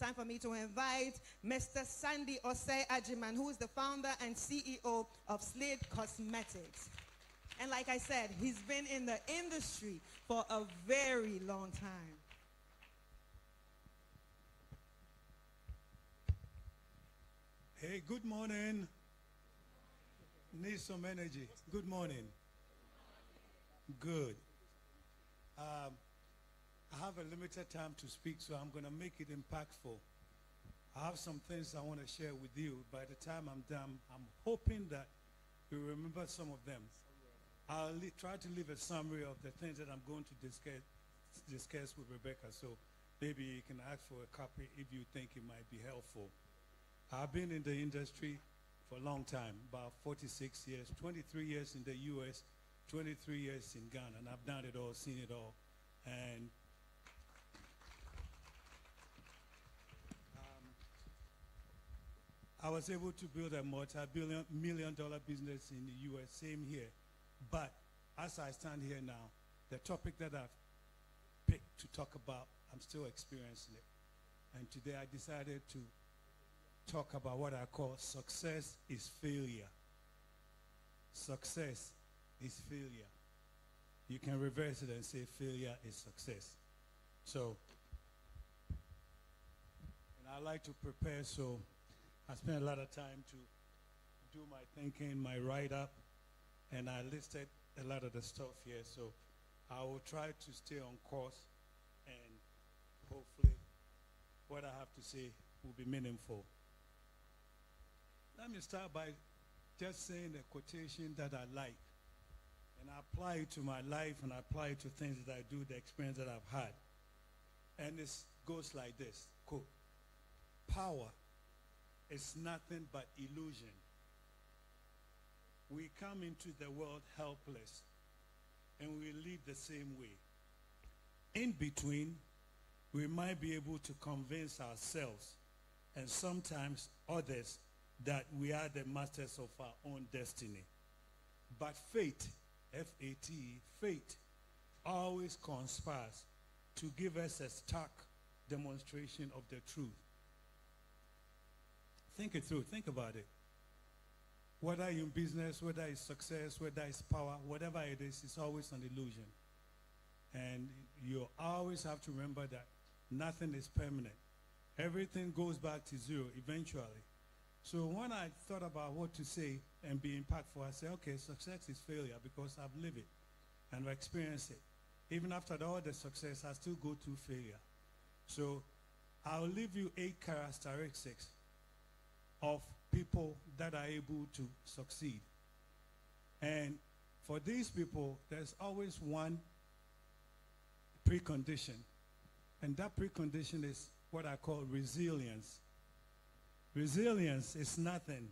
time for me to invite Mr. Sandy Osei Ajiman, who is the founder and CEO of Slade Cosmetics. And like I said, he's been in the industry for a very long time. Hey, good morning. Need some energy. Good morning. Good. I have a limited time to speak, so I'm going to make it impactful. I have some things I want to share with you. By the time I'm done, I'm hoping that you remember some of them. I'll try to leave a summary of the things that I'm going to discuss with Rebecca, so maybe you can ask for a copy if you think it might be helpful. I've been in the industry for a long time, about 46 years, 23 years in the U.S., 23 years in Ghana, and I've done it all, seen it all. And I was able to build a multi-million-dollar business in the U.S., same here. But as I stand here now, the topic that I've picked to talk about, I'm still experiencing it. And today I decided to talk about what I call success is failure. Success is failure. You can reverse it and say failure is success. So, and I like to prepare, so I spent a lot of time to do my thinking, my write-up, and I listed a lot of the stuff here. So I will try to stay on course, and hopefully what I have to say will be meaningful. Let me start by just saying a quotation that I like, and I apply it to my life, and I apply it to things that I do, the experience that I've had. And it goes like this, quote, "Power is nothing but illusion. We come into the world helpless, and we live the same way. In between, we might be able to convince ourselves and sometimes others that we are the masters of our own destiny. But fate, F-A-T, fate, always conspires to give us a stark demonstration of the truth." Think it through. Think about it. Whether you're in business, whether it's success, whether it's power, whatever it is, it's always an illusion. And you always have to remember that nothing is permanent. Everything goes back to zero eventually. So when I thought about what to say and be impactful, I said, okay, success is failure because I've lived it and I've experienced it. Even after all the success, I still go through failure. So I'll leave you 8 characteristics of people that are able to succeed. And for these people, there's always one precondition. And that precondition is what I call resilience. Resilience is nothing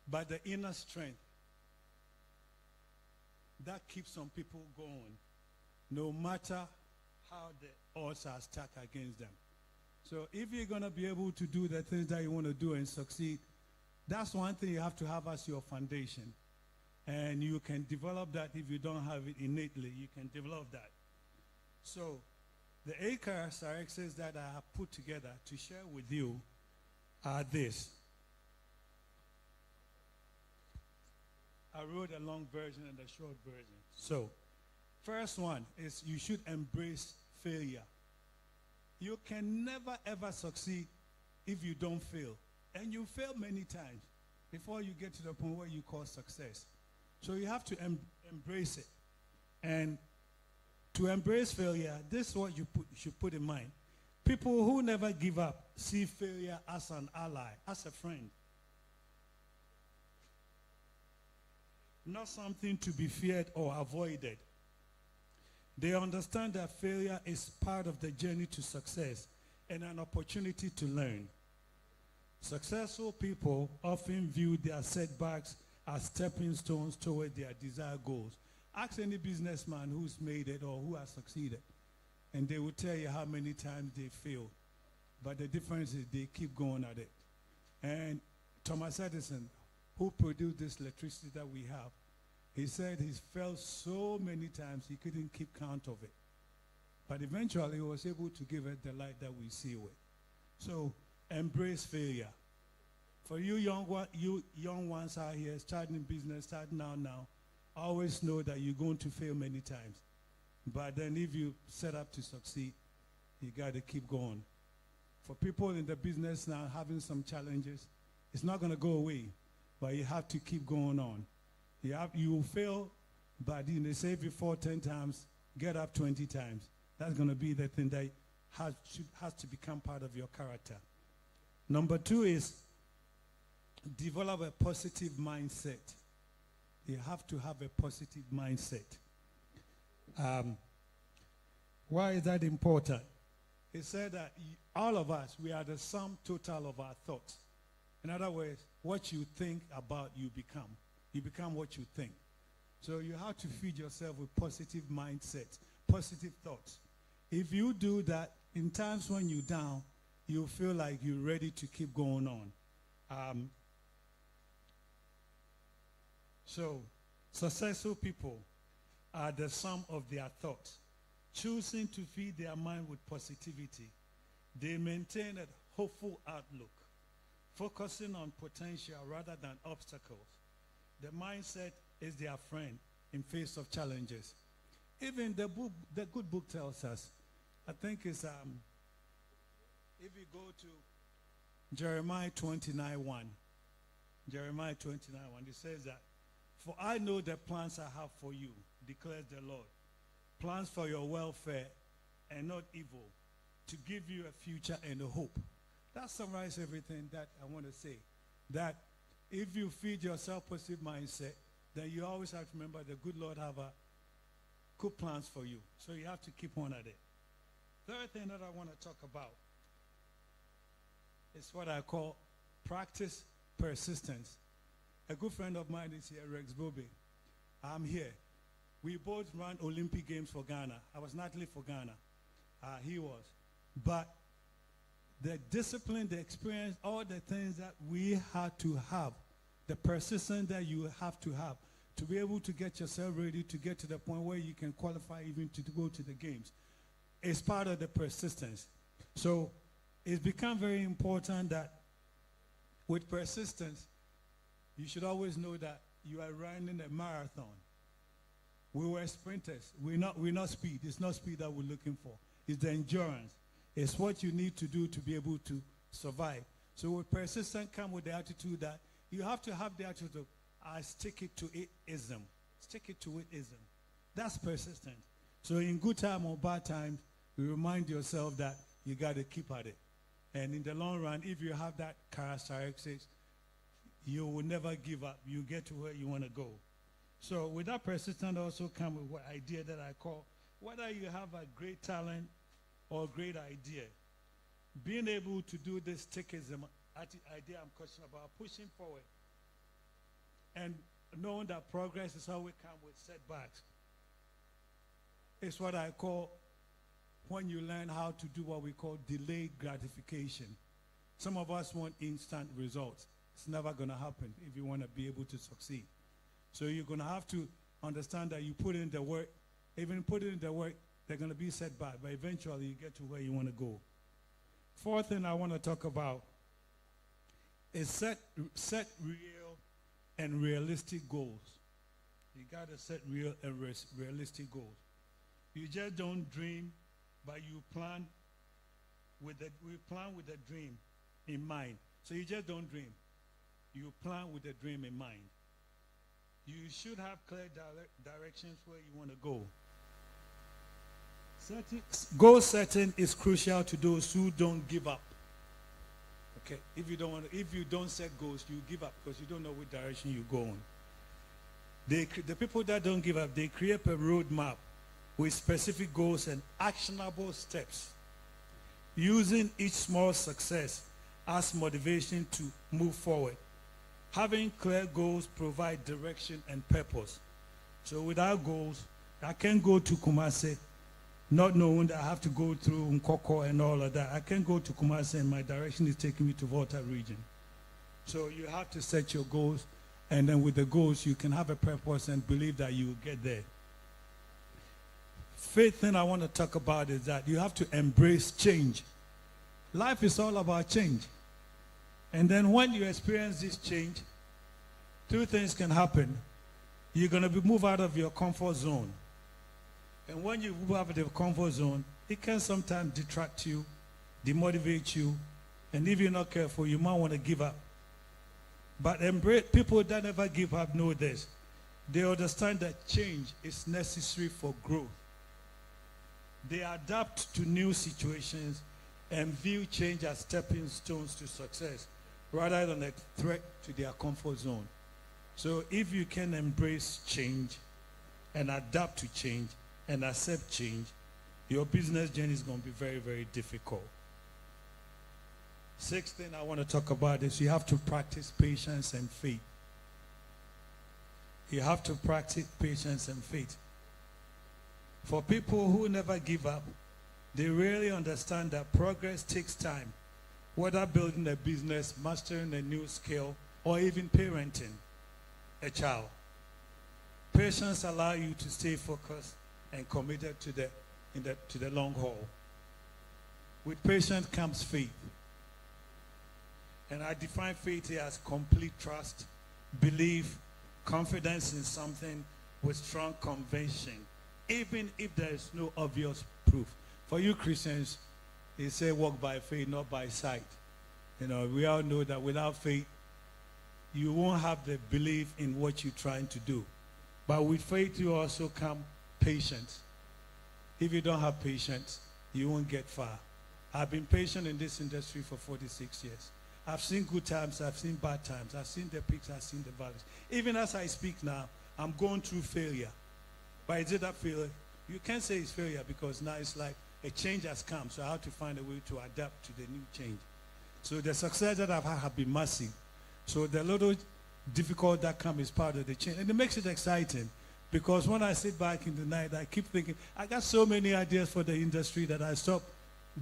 but the inner strength that keeps some people going, no matter how the odds are stacked against them. So if you're going to be able to do the things that you want to do and succeed, that's one thing you have to have as your foundation. And you can develop that if you don't have it innately. You can develop that. So the 8 characteristics that I have put together to share with you are this. I wrote a long version and a short version. So first one is you should embrace failure. You can never ever succeed if you don't fail. And you fail many times before you get to the point where you call success. So you have to embrace it. And to embrace failure, this is what you should put in mind. People who never give up see failure as an ally, as a friend. Not something to be feared or avoided. They understand that failure is part of the journey to success and an opportunity to learn. Successful people often view their setbacks as stepping stones toward their desired goals. Ask any businessman who's made it or who has succeeded, and they will tell you how many times they failed. But the difference is they keep going at it. And Thomas Edison, who produced this electricity that we have, he said he fell so many times he couldn't keep count of it. But eventually he was able to give it the light that we see with. So embrace failure. For you young ones out here, starting in business, starting out now, always know that you're going to fail many times. But then if you set up to succeed, you got to keep going. For people in the business now having some challenges, it's not going to go away, but you have to keep going on. You will fail, but they say if you fall 10 times, get up 20 times. That's going to be the thing that has to become part of your character. Number 2 is develop a positive mindset. You have to have a positive mindset. Why is that important? He said that all of us, we are the sum total of our thoughts. In other words, what you think about, you become. You become what you think. So you have to feed yourself with positive mindset, positive thoughts. If you do that, in times when you're down, you feel like you're ready to keep going on. So successful people are the sum of their thoughts. Choosing to feed their mind with positivity, they maintain a hopeful outlook, focusing on potential rather than obstacles. The mindset is their friend in face of challenges. Even the good book tells us, I think it's, if you go to Jeremiah 29:1, Jeremiah 29:1, it says that, "For I know the plans I have for you, declares the Lord, plans for your welfare and not evil, to give you a future and a hope." That summarizes everything that I want to say. That if you feed yourself positive mindset, then you always have to remember the good Lord have good plans for you. So you have to keep on at it. Third thing that I want to talk about is what I call practice persistence. A good friend of mine is here, Rex Bobe. I'm here. We both ran Olympic Games for Ghana. I was not only for Ghana. He was. But the discipline, the experience, all the things that we had to have, the persistence that you have to be able to get yourself ready to get to the point where you can qualify even to go to the games, is part of the persistence. So it's become very important that with persistence, you should always know that you are running a marathon. We were sprinters. We're not speed. It's not speed that we're looking for. It's the endurance. It's what you need to do to be able to survive. So with persistence come with the attitude that you have to have the attitude of, I stick it to it-ism. Stick it to it-ism. That's persistence. So in good time or bad times, you remind yourself that you got to keep at it. And in the long run, if you have that characteristics, you will never give up. You get to where you want to go. So with that persistence also come with what idea that I call, whether you have a great talent or a great idea, being able to do this stickism idea I'm questioning about, pushing forward, and knowing that progress is always come with setbacks. It's what I call when you learn how to do what we call delayed gratification. Some of us want instant results. It's never going to happen if you want to be able to succeed. So you're going to have to understand that you put in the work. Even put in the work, they're going to be setback, but eventually you get to where you want to go. Fourth thing I want to talk about is set real and realistic goals. You got to set real and realistic goals. You just don't dream, but you plan with the dream in mind. So you just don't dream. You plan with the dream in mind. You should have clear directions where you want to go. Goal setting is crucial to those who don't give up. Okay, if you don't set goals, you give up because you don't know which direction you go on. The people that don't give up, they create a roadmap with specific goals and actionable steps, using each small success as motivation to move forward. Having clear goals provide direction and purpose. So without goals, I can't go to Kumasi not knowing that I have to go through Nkoko and all of that. I can't go to Kumasi and my direction is taking me to Volta region. So you have to set your goals, and then with the goals you can have a purpose and believe that you will get there. fifth thing I want to talk about is that you have to embrace change. Life is all about change. And then when you experience this change, two things can happen. You're going to move out of your comfort zone. And when you move out of your comfort zone, it can sometimes detract you, demotivate you, and if you're not careful, you might want to give up. But people that never give up know this. They understand that change is necessary for growth. They adapt to new situations and view change as stepping stones to success rather than a threat to their comfort zone. So if you can embrace change and adapt to change and accept change, your business journey is going to be very, very difficult. Sixth thing I want to talk about is you have to practice patience and faith. You have to practice patience and faith. For people who never give up, they really understand that progress takes time, whether building a business, mastering a new skill, or even parenting a child. Patience allows you to stay focused and committed to the long haul. With patience comes faith. And I define faith here as complete trust, belief, confidence in something with strong conviction, even if there is no obvious proof. For you Christians, they say walk by faith, not by sight. You know, we all know that without faith, you won't have the belief in what you're trying to do. But with faith, you also come patience. If you don't have patience, you won't get far. I've been patient in this industry for 46 years. I've seen good times, I've seen bad times, I've seen the peaks, I've seen the valleys. Even as I speak now, I'm going through failure. But is it that failure? You can't say it's failure because now it's like a change has come, so I have to find a way to adapt to the new change. So the success that I've had have been massive. So the little difficult that comes is part of the change. And it makes it exciting because when I sit back in the night, I keep thinking, I got so many ideas for the industry that I stopped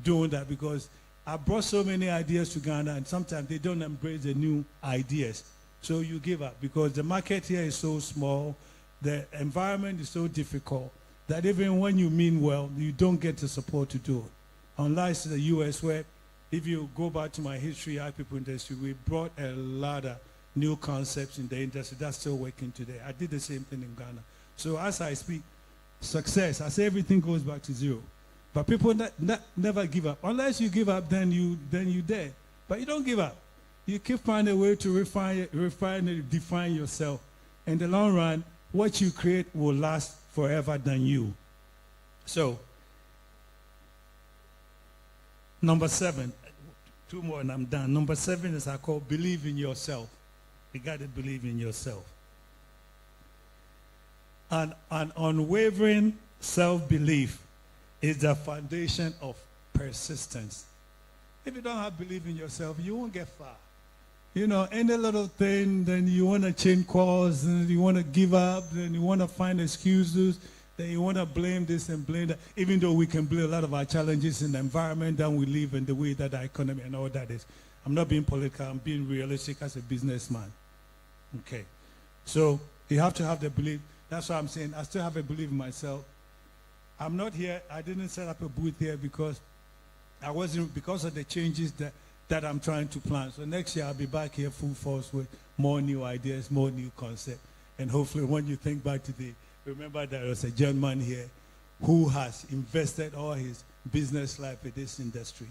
doing that because I brought so many ideas to Ghana and sometimes they don't embrace the new ideas. So you give up because the market here is so small, the environment is so difficult that even when you mean well, you don't get the support to do it. Unlike the US where if you go back to my history, our people industry, we brought a lot of new concepts in the industry that's still working today. I did the same thing in Ghana. So as I speak, success, I say everything goes back to zero. But people never give up. Unless you give up, then you dead. But you don't give up. You keep finding a way to refine and define yourself. In the long run, what you create will last forever than you. So, number 7, 2 more and I'm done. Number 7 is I call believe in yourself. You got to believe in yourself. An unwavering self-belief is the foundation of persistence. If you don't have belief in yourself, you won't get far. You know, any little thing, then you want to change course, and you want to give up, then you want to find excuses, then you want to blame this and blame that, even though we can blame a lot of our challenges in the environment that we live in, the way that our economy and all that is. I'm not being political, I'm being realistic as a businessman. Okay. So you have to have the belief. That's why I'm saying I still have a belief in myself. I'm not here, I didn't set up a booth here because of the changes that I'm trying to plan. So next year I'll be back here full force with more new ideas, more new concepts. And hopefully when you think back today, remember there was a gentleman here who has invested all his business life in this industry.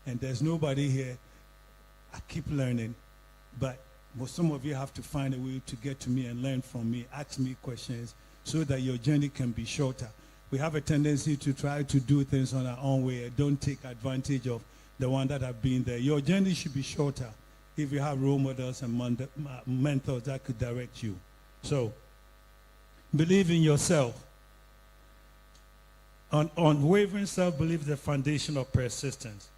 And there's nobody here. I keep learning, but some of you have to find a way to get to me and learn from me, ask me questions so that your journey can be shorter. We have a tendency to try to do things on our own way and don't take advantage of the one that have been there. Your journey should be shorter if you have role models and mentors that could direct you. So, believe in yourself. Unwavering self-belief is the foundation of persistence.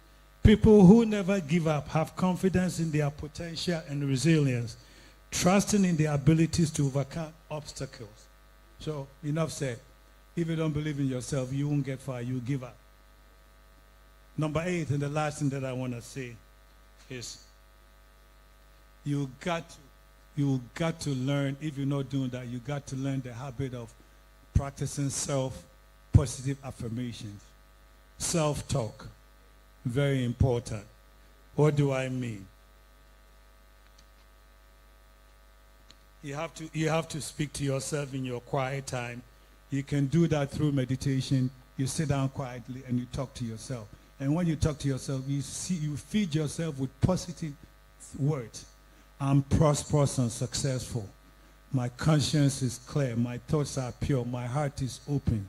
People who never give up have confidence in their potential and resilience, trusting in their abilities to overcome obstacles. So, enough said. If you don't believe in yourself, you won't get far, you give up. Number 8, and the last thing that I want to say is you got to learn, if you're not doing that, you got to learn the habit of practicing self positive affirmations. Self-talk, very important. What do I mean? You have to speak to yourself in your quiet time. You can do that through meditation. You sit down quietly and you talk to yourself. And when you talk to yourself, you feed yourself with positive words. I'm prosperous and successful. My conscience is clear. My thoughts are pure. My heart is open.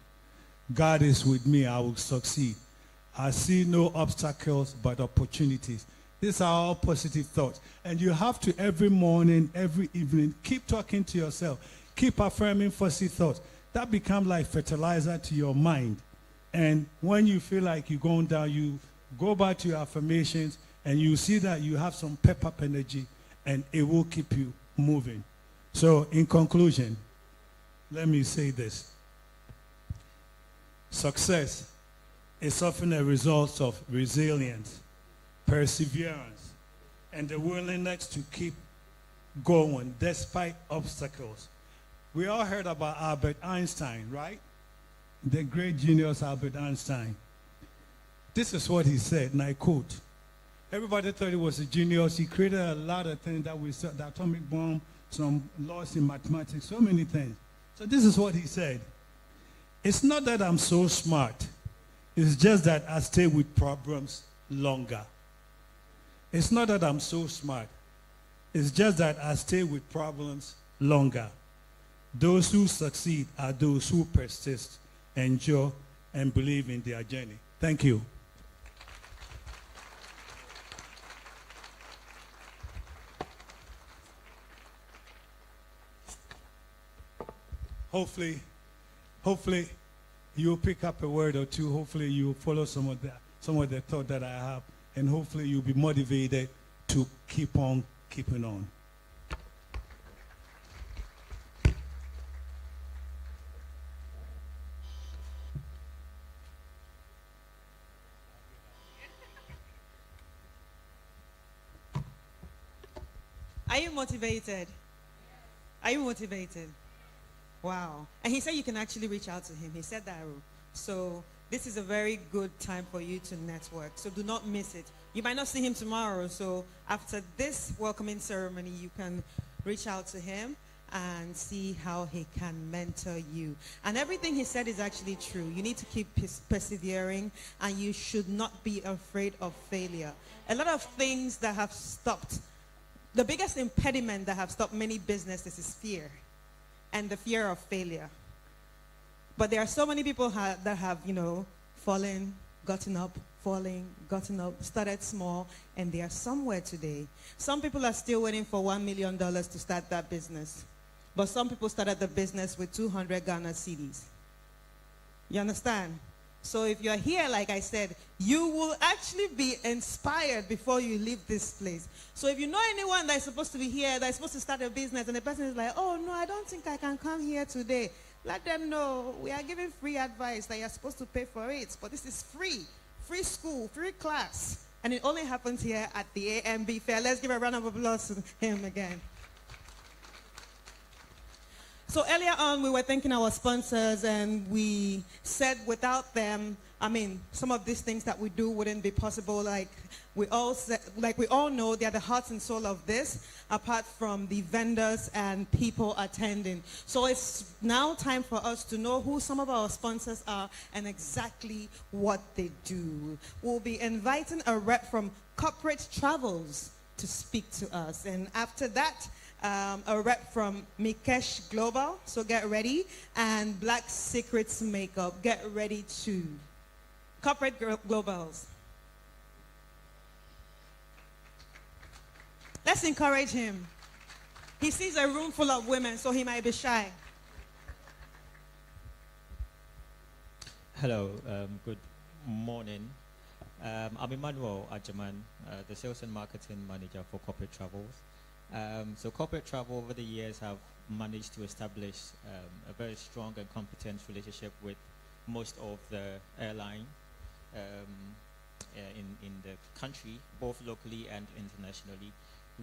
God is with me. I will succeed. I see no obstacles but opportunities. These are all positive thoughts. And you have to, every morning, every evening, keep talking to yourself. Keep affirming positive thoughts. That becomes like fertilizer to your mind. And when you feel like you're going down, you go back to your affirmations and you see that you have some pep-up energy and it will keep you moving. So in conclusion, let me say this. Success is often a result of resilience, perseverance, and the willingness to keep going despite obstacles. We all heard about Albert Einstein, right? The great genius Albert Einstein. This is what he said, and I quote, everybody thought he was a genius. He created a lot of things that we saw, the atomic bomb, some laws in mathematics, so many things. So this is what he said. It's not that I'm so smart. It's just that I stay with problems longer. It's not that I'm so smart. It's just that I stay with problems longer. Those who succeed are those who persist, endure, and believe in their journey. Thank you. Hopefully, you'll pick up a word or two. Hopefully, you'll follow some of the thought that I have, and hopefully, you'll be motivated to keep on keeping on. Are you motivated? Are you motivated? Wow. And he said you can actually reach out to him. He said that. So this is a very good time for you to network. So do not miss it. You might not see him tomorrow. So after this welcoming ceremony, you can reach out to him and see how he can mentor you. And everything he said is actually true. You need to keep persevering, and you should not be afraid of failure. A lot of things that have stopped, the biggest impediment that have stopped many businesses is fear, and the fear of failure. But there are so many people that have, fallen, gotten up, falling, gotten up, started small, and they are somewhere today. Some people are still waiting for $1 million to start that business. But some people started the business with 200 Ghana cedis. You understand? So if you're here, like I said, you will actually be inspired before you leave this place. So if you know anyone that is supposed to be here, that is supposed to start a business, and the person is like, oh, no, I don't think I can come here today, let them know we are giving free advice that you're supposed to pay for it. But this is free. Free school, free class. And it only happens here at the AMB Fair. Let's give a round of applause to him again. So earlier on, we were thanking our sponsors, and we said without them, some of these things that we do wouldn't be possible. Like we all know, they are the heart and soul of this, apart from the vendors and people attending. So it's now time for us to know who some of our sponsors are and exactly what they do. We'll be inviting a rep from Corporate Travels to speak to us, and after that, a rep from Mikesh Global, so get ready, and Black Secrets Makeup, get ready too. Corporate Globals. Let's encourage him. He sees a room full of women, so he might be shy. Hello, good morning. I'm Emmanuel Ajaman, the Sales and Marketing Manager for Corporate Travels. So Corporate Travel over the years have managed to establish a very strong and competent relationship with most of the airline in the country, both locally and internationally.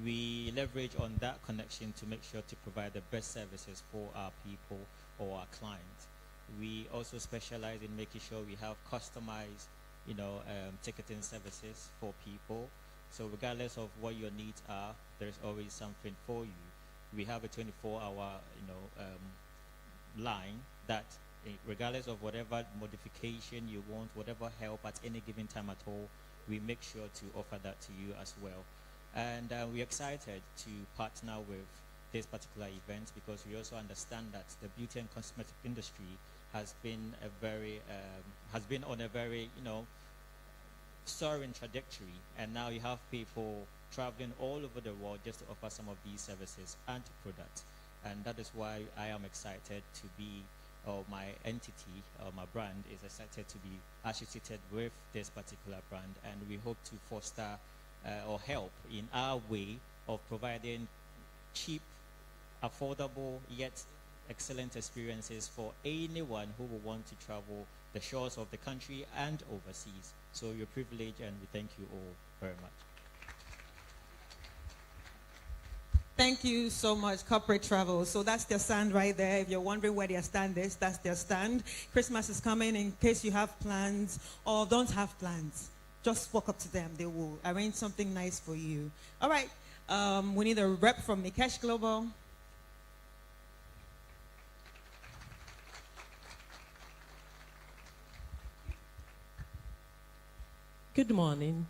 We leverage on that connection to make sure to provide the best services for our people or our clients. We also specialize in making sure we have customized, ticketing services for people. So regardless of what your needs are, there's always something for you. We have a 24-hour, line that, regardless of whatever modification you want, whatever help at any given time at all, we make sure to offer that to you as well. And we're excited to partner with this particular event because we also understand that the beauty and cosmetic industry has been on a very, soaring trajectory, and now you have people traveling all over the world just to offer some of these services and products. And that is why I am excited to be, or my entity, or my brand is excited to be associated with this particular brand, and we hope to foster or help in our way of providing cheap, affordable, yet excellent experiences for anyone who will want to travel the shores of the country and overseas. So you're privileged, and we thank you all very much. Thank you so much, Corporate Travel. So that's their stand right there. If you're wondering where their stand is, that's their stand. Christmas is coming. In case you have plans or don't have plans, just walk up to them. They will arrange something nice for you. All right. We need a rep from Mikesh Global. Good morning.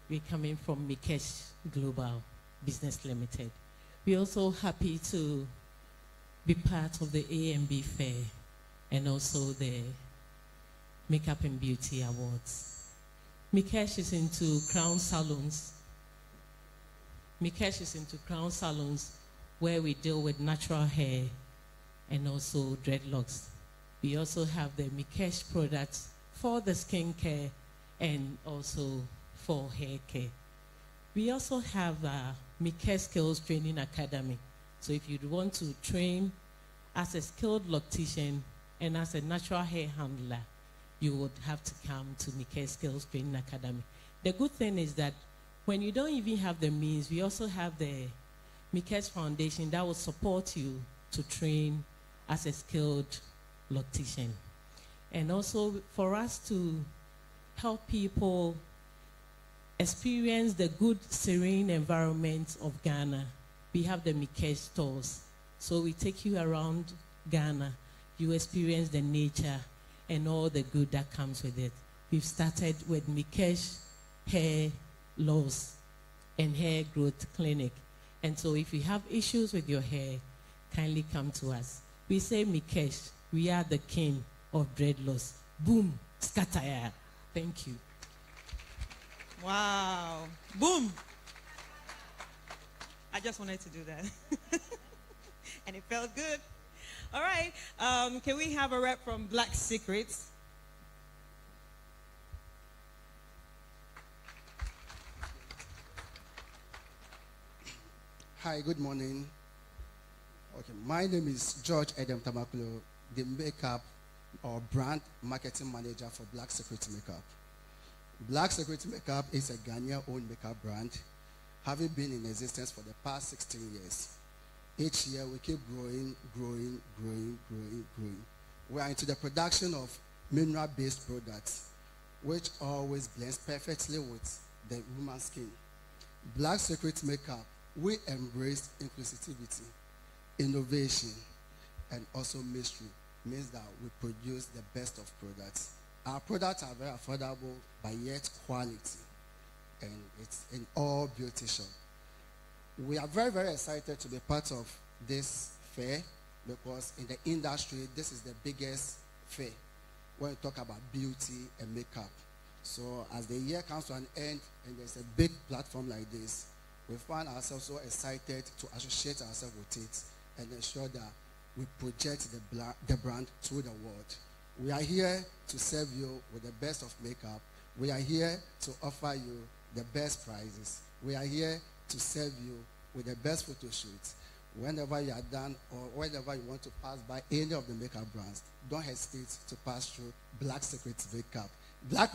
We're coming from Mikesh Global Business Limited. We're also happy to be part of the AMB Fair and also the Makeup and Beauty Awards. Mikesh is into crown salons. Mikesh is into crown salons where we deal with natural hair and also dreadlocks. We also have the Mikesh products for the skincare and also for hair care. We also have Mikesh Skills Training Academy. So if you want to train as a skilled loctician and as a natural hair handler, you would have to come to Mikesh Skills Training Academy. The good thing is that when you don't even have the means, we also have the Mikesh Foundation that will support you to train as a skilled loctician. And also for us to help people experience the good, serene environment of Ghana, we have the Mikesh stores. So we take you around Ghana. You experience the nature and all the good that comes with it. We've started with Mikesh Hair Loss and Hair Growth Clinic. And so if you have issues with your hair, kindly come to us. We say Mikesh, we are the king of dreadlocks. Boom, scatter. Thank you. Wow. Boom. I just wanted to do that. And it felt good. All right. Can we have a rep from Black Secrets? Hi, good morning. Okay, my name is George Edem Tamakulo, the makeup or brand marketing manager for Black Secret Makeup. Black Secret Makeup is a Ghanaian-owned makeup brand, having been in existence for the past 16 years. Each year, we keep growing. We are into the production of mineral-based products, which always blends perfectly with the woman's skin. Black Secret Makeup, we embrace inclusivity, innovation, and also mystery. Means that we produce the best of products. Our products are very affordable, but yet quality. And it's in all beauty shop. We are very, very excited to be part of this fair because in the industry, this is the biggest fair when you talk about beauty and makeup. So as the year comes to an end and there's a big platform like this, we find ourselves so excited to associate ourselves with it and ensure that we project the brand to the world. We are here to serve you with the best of makeup. We are here to offer you the best prizes. We are here to serve you with the best photo shoots. Whenever you are done or whenever you want to pass by any of the makeup brands, don't hesitate to pass through Black Secret Makeup. Black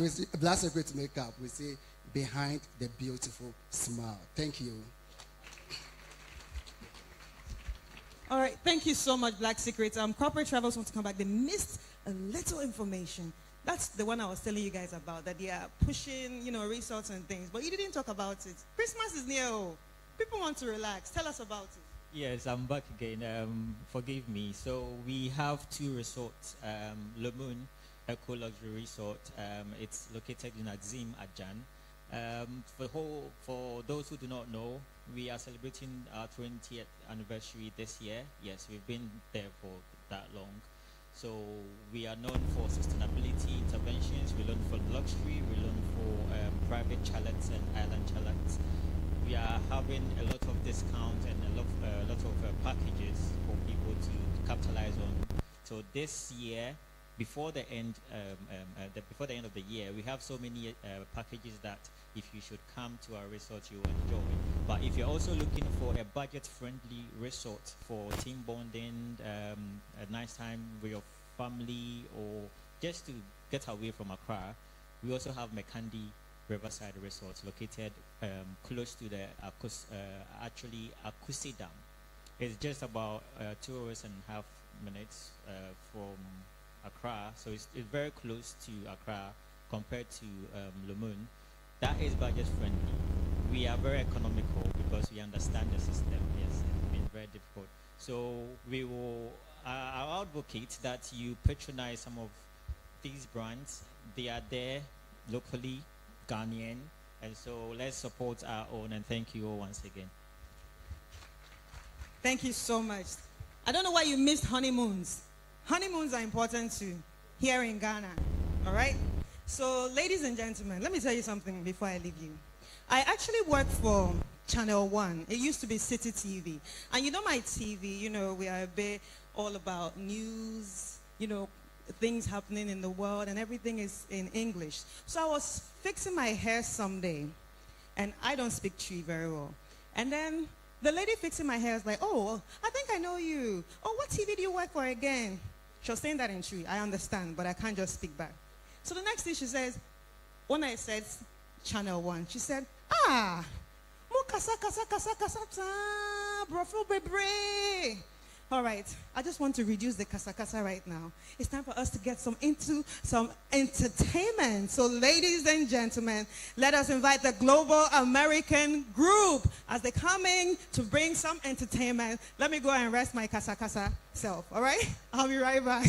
Secret Makeup, we say, behind the beautiful smile. Thank you. All right, thank you so much, Black Secrets. Corporate Travels want to come back. They missed a little information. That's the one I was telling you guys about, that they are pushing, resorts and things. But you didn't talk about it. Christmas is near. Oh. People want to relax. Tell us about it. Yes, I'm back again. Forgive me. So we have 2 resorts. Le Moon Eco Luxury Resort. It's located in Azim, Ajan. For those who do not know, we are celebrating our 20th anniversary this year. Yes, we've been there for that long. So we are known for sustainability interventions. We're known for luxury. We're known for private chalets and island chalets. We are having a lot of discounts and a lot of packages for people to capitalize on. So this year, before the end of the year, we have so many packages that if you should come to our resort, you will enjoy. But if you're also looking for a budget-friendly resort for team bonding, a nice time with your family, or just to get away from Accra, we also have Mekandi Riverside Resorts located close to the Akusi Dam. It's just about 2 hours and a half minutes from Accra, so it's very close to Accra compared to Le Moon. That is budget friendly. We are very economical because we understand the system. Yes, it's been very difficult. So we will I advocate that you patronize some of these brands. They are there locally, Ghanaian, and so let's support our own, and thank you all once again. Thank you so much. I don't know why you missed honeymoons. Honeymoons are important too, here in Ghana, all right? So, ladies and gentlemen, let me tell you something before I leave you. I actually work for Channel 1. It used to be City TV. And you know my TV, we are a bit all about news, things happening in the world, and everything is in English. So I was fixing my hair someday, and I don't speak Twi very well. And then the lady fixing my hair is like, "Oh, I think I know you. Oh, what TV do you work for again?" She was saying that in Twi. I understand, but I can't just speak back. So the next thing she says, when I said Channel 1, she said, mo kasa brofo bebre. All right, I just want to reduce the kasa right now. It's time for us to get into some entertainment. So ladies and gentlemen, let us invite the Global American Group as they're coming to bring some entertainment. Let me go and rest my kasa self, all right? I'll be right back.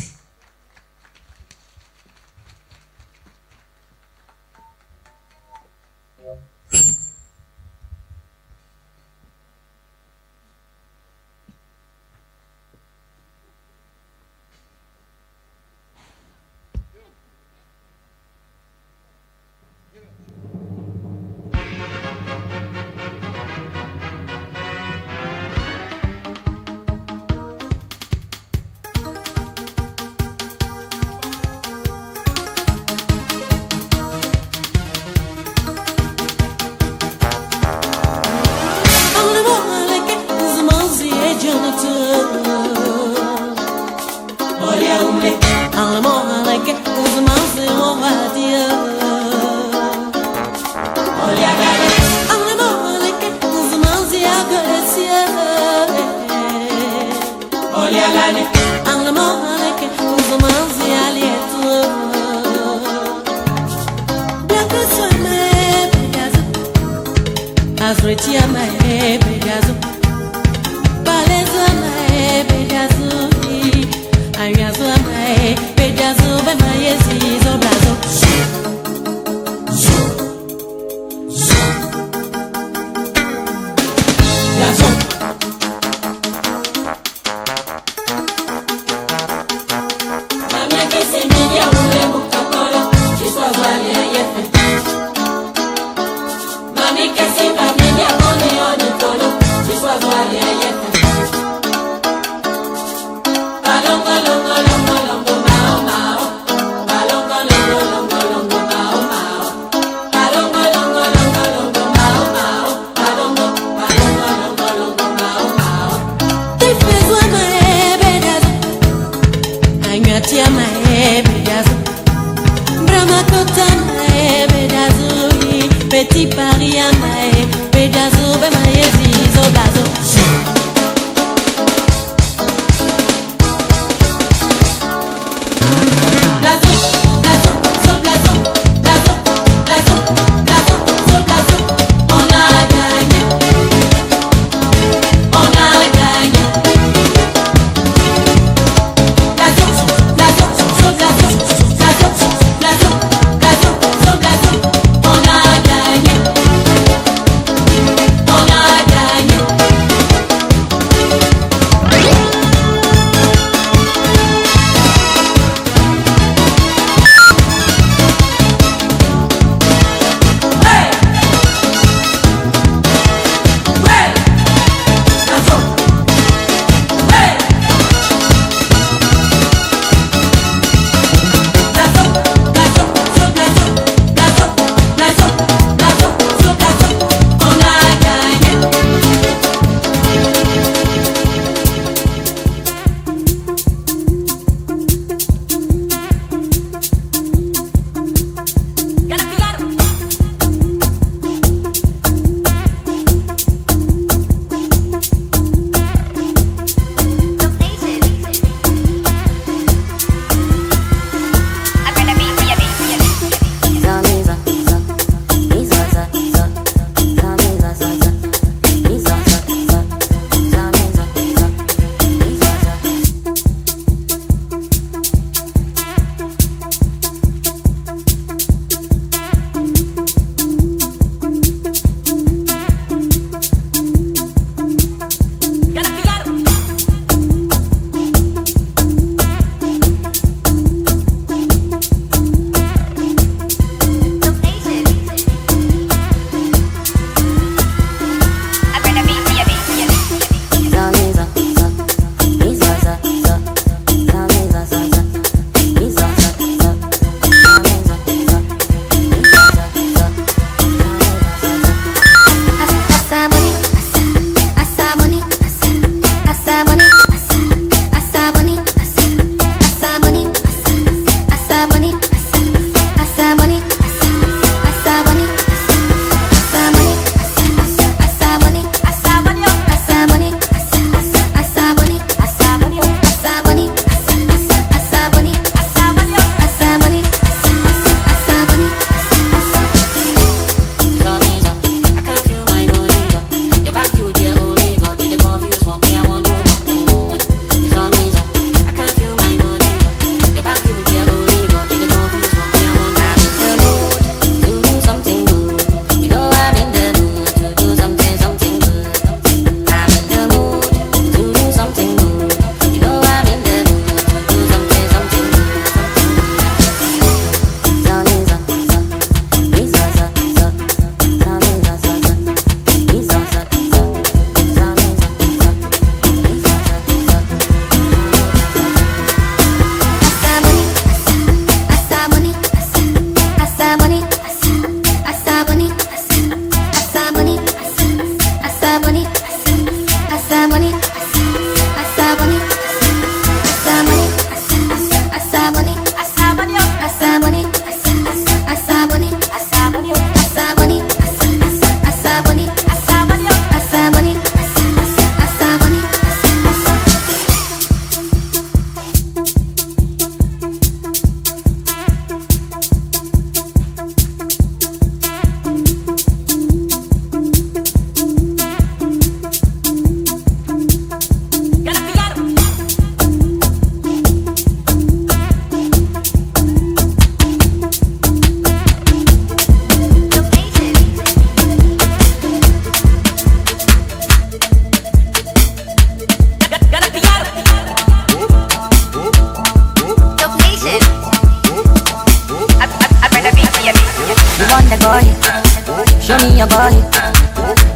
Show me your body,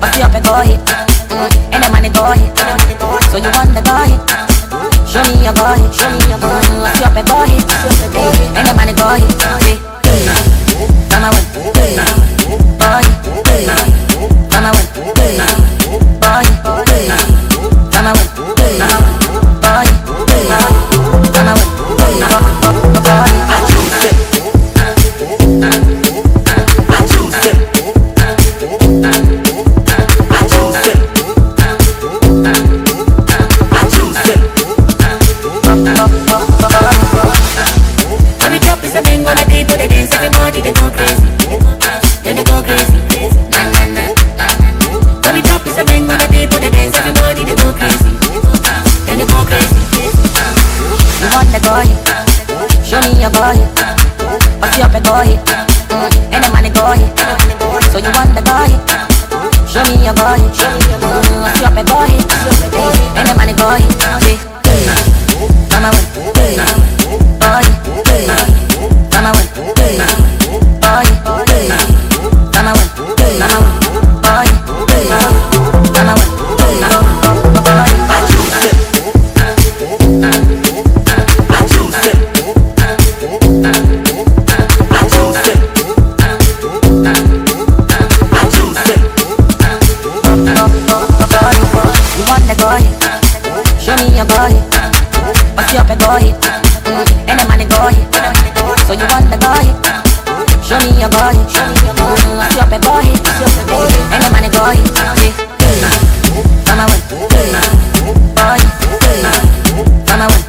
but you up and go hit. And the money go hit. So you want the go hit. Show me your body, but you up and go hit. And the money go hit. Come on, boy. Come on, boy. Come on, show me your body, but you up and go hit. And the money go hit. So you want the go hit. Show me your body, but you up and go hit. And the money go hit. Come on, boy. Come on, boy. Come on, show me your body, but you up and go hit. And the money go hit. So you want the go hit. Show me your body, but you up and go hit. And the money go hit. Come on, boy. Come on, boy. Come on,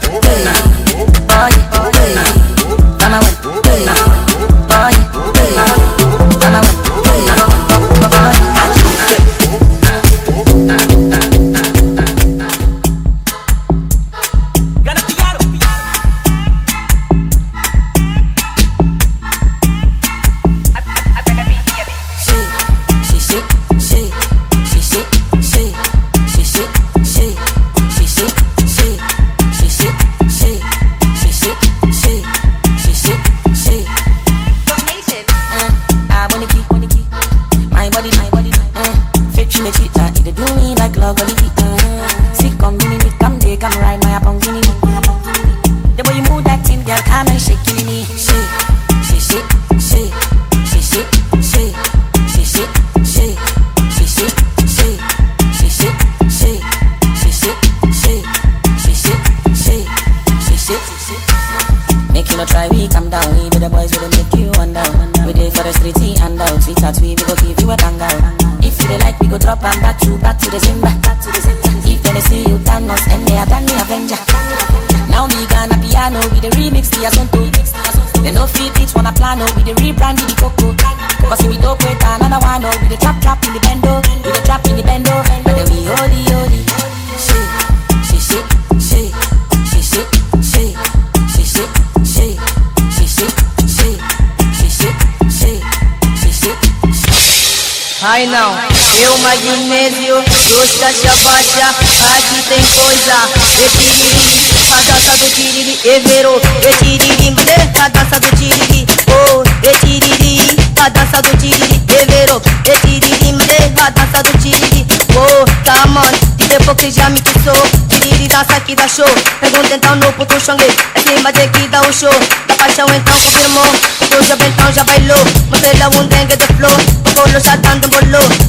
Ai não, eu magnésio, doce caixa baixa, aqui tem coisa. Etiriri, a dança do tiriri, evero. Etiriri, a dança do tiriri, oh. Etiriri, a dança do tiriri, evero. Etiriri, a dança do tiriri, oh. Come on, e depois que já me quissou, tiriri dança aqui dá show. Pergunta então no puto xangue, é cima de que dá o show. Da paixão então confirmou, o já então já bailou. Mostrei lá um dengue de flow, o bolo já dando bolo.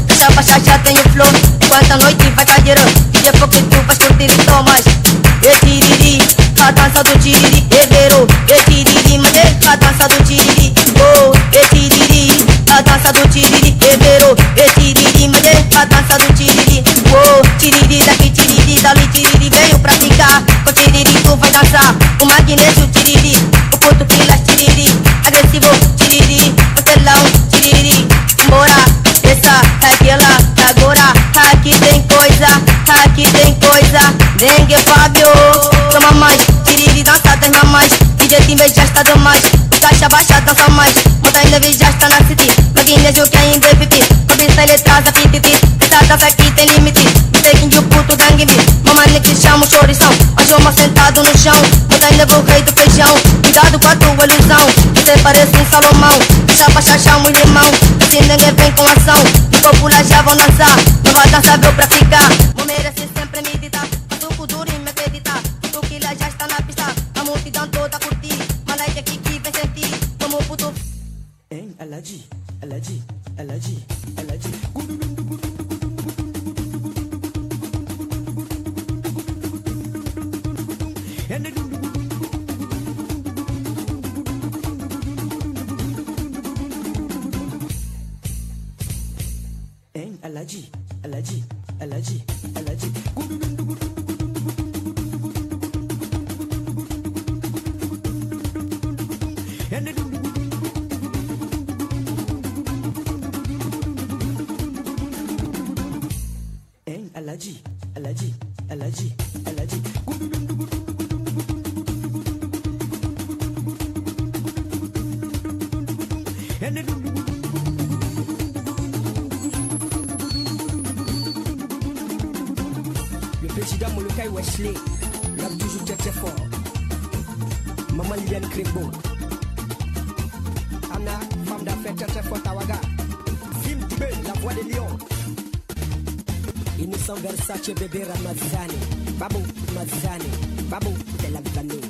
Deixa baixar já tem o flow, enquanto a noite vai cair. E depois que tu vais curtir e tomas. Etiriri, a dança do tiriri, evero. Etiriri, a dança do tiriri, oh. Etiriri, a dança do tiriri, evero. Etiriri, a dança do tiriri, oh. Tiriri daqui, tiriri dali, tiriri veio pra ficar. Com tiriri tu vai dançar, o magnésio tiriri, o puto pilas tiriri, agressivo tiriri, o telão tiriri, bora, essa é aquela, agora aqui tem coisa, aqui tem coisa. Dengue Fábio, toma mais, tiriri dança das mamães, DJ time já está demais, caixa baixa dança mais, montanha vez já está na city, magnésio que ainda é pipi, cobiça ele traz a pititi, essa dança aqui tem limite, taking o puto gangue, mamãe que chama o chorição, hoje uma sentado no chão, levou o rei do feijão. Cuidado com a tua ilusão, você parece um Salomão. Chapa, chachão e limão, se ninguém vem com ação. Os populares já vão dançar, não vai dançar, veio pra ficar. Vou merecer sempre meditar, suco duro e me acreditar. Tu que já está na pista, a multidão toda curtir. Malaika aqui que vem sentir, como puto. Hein, Aladi, Aladi, Aladi, Aladi. Hein, Aladi, Aladi, Aladi, Aladi. Hein, Aladi, Aladi, Aladi, Aladi. Le président Molokai Wesley, l'a toujours très fort. Maman Liliane Crébo, Anna, femme d'affaires très forte à Ouaga. Sim Tibé, la voix des lions. Innocent Versace, bébé Ramazani. Babou, Mazani. Babou, t'es la vanille.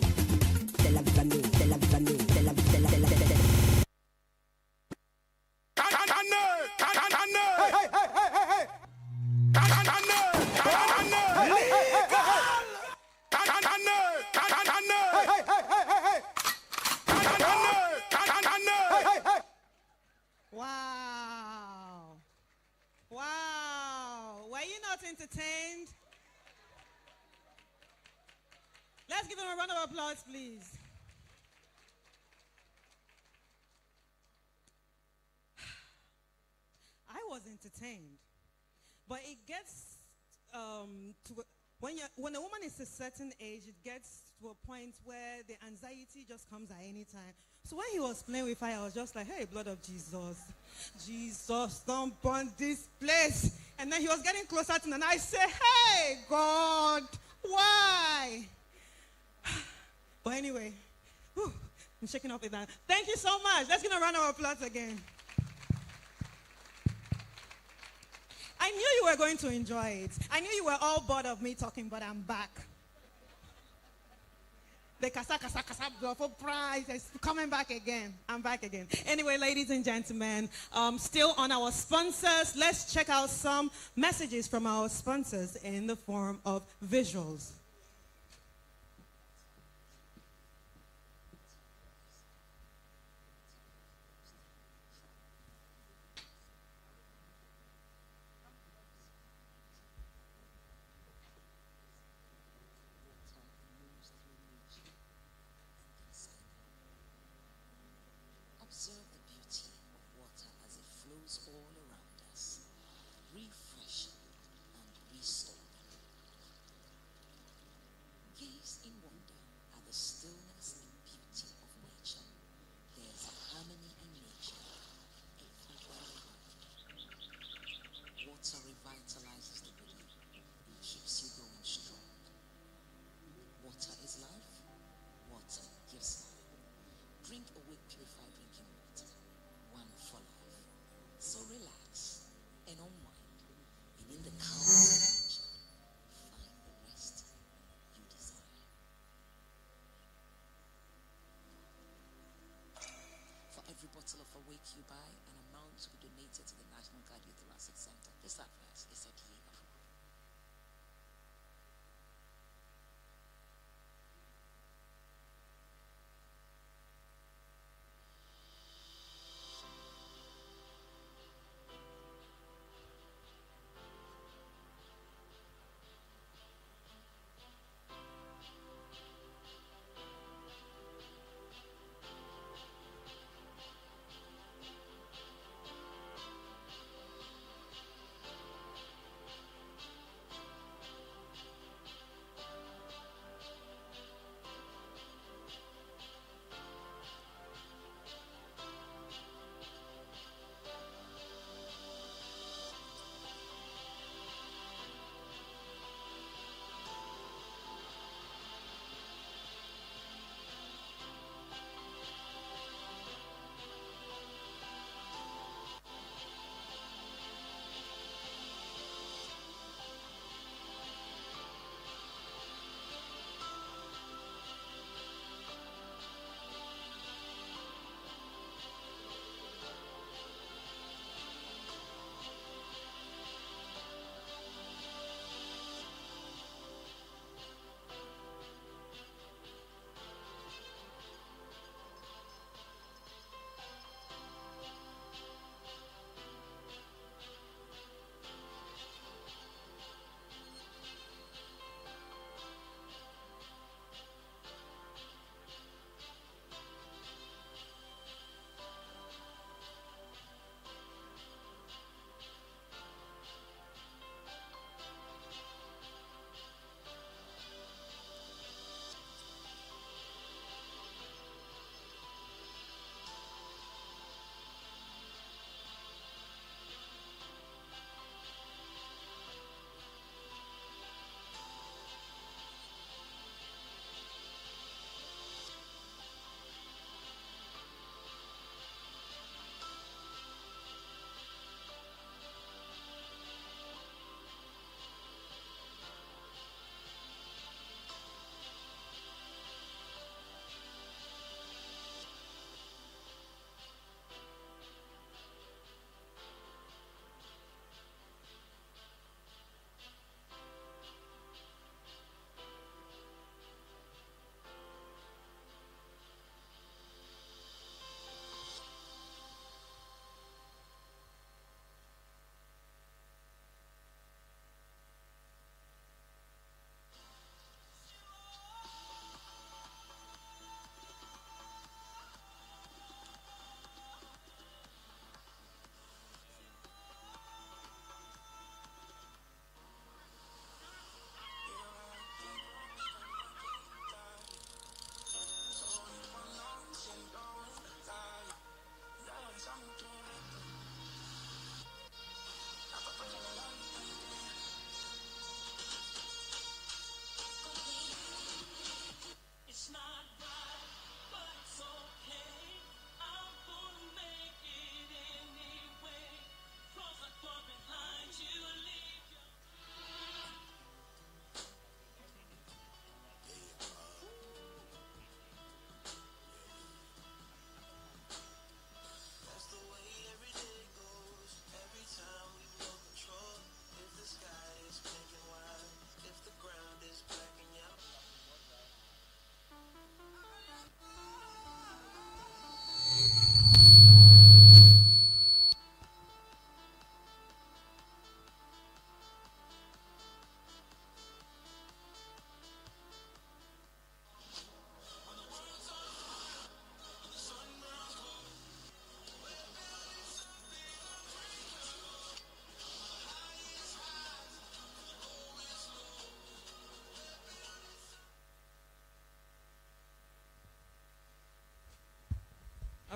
T'es la vanille, t'es la vanille, t'es la Wow. Wow. Were you not entertained? Let's give him a round of applause, please. I was entertained. But it gets when a woman is a certain age, it gets to a point where the anxiety just comes at any time. So when he was playing with fire, I was just like, hey, blood of Jesus. Jesus, don't burn this place. And then he was getting closer to me, and I said, hey, God, why? But anyway, I'm shaking off it now. Thank you so much. Let's give a round of applause again. I knew you were going to enjoy it. I knew you were all bored of me talking, but I'm back. The kasa for prize is coming back again. I'm back again. Anyway, ladies and gentlemen, still on our sponsors, let's check out some messages from our sponsors in the form of visuals. Observe the beauty of water as it flows all around us, refreshing and restoring.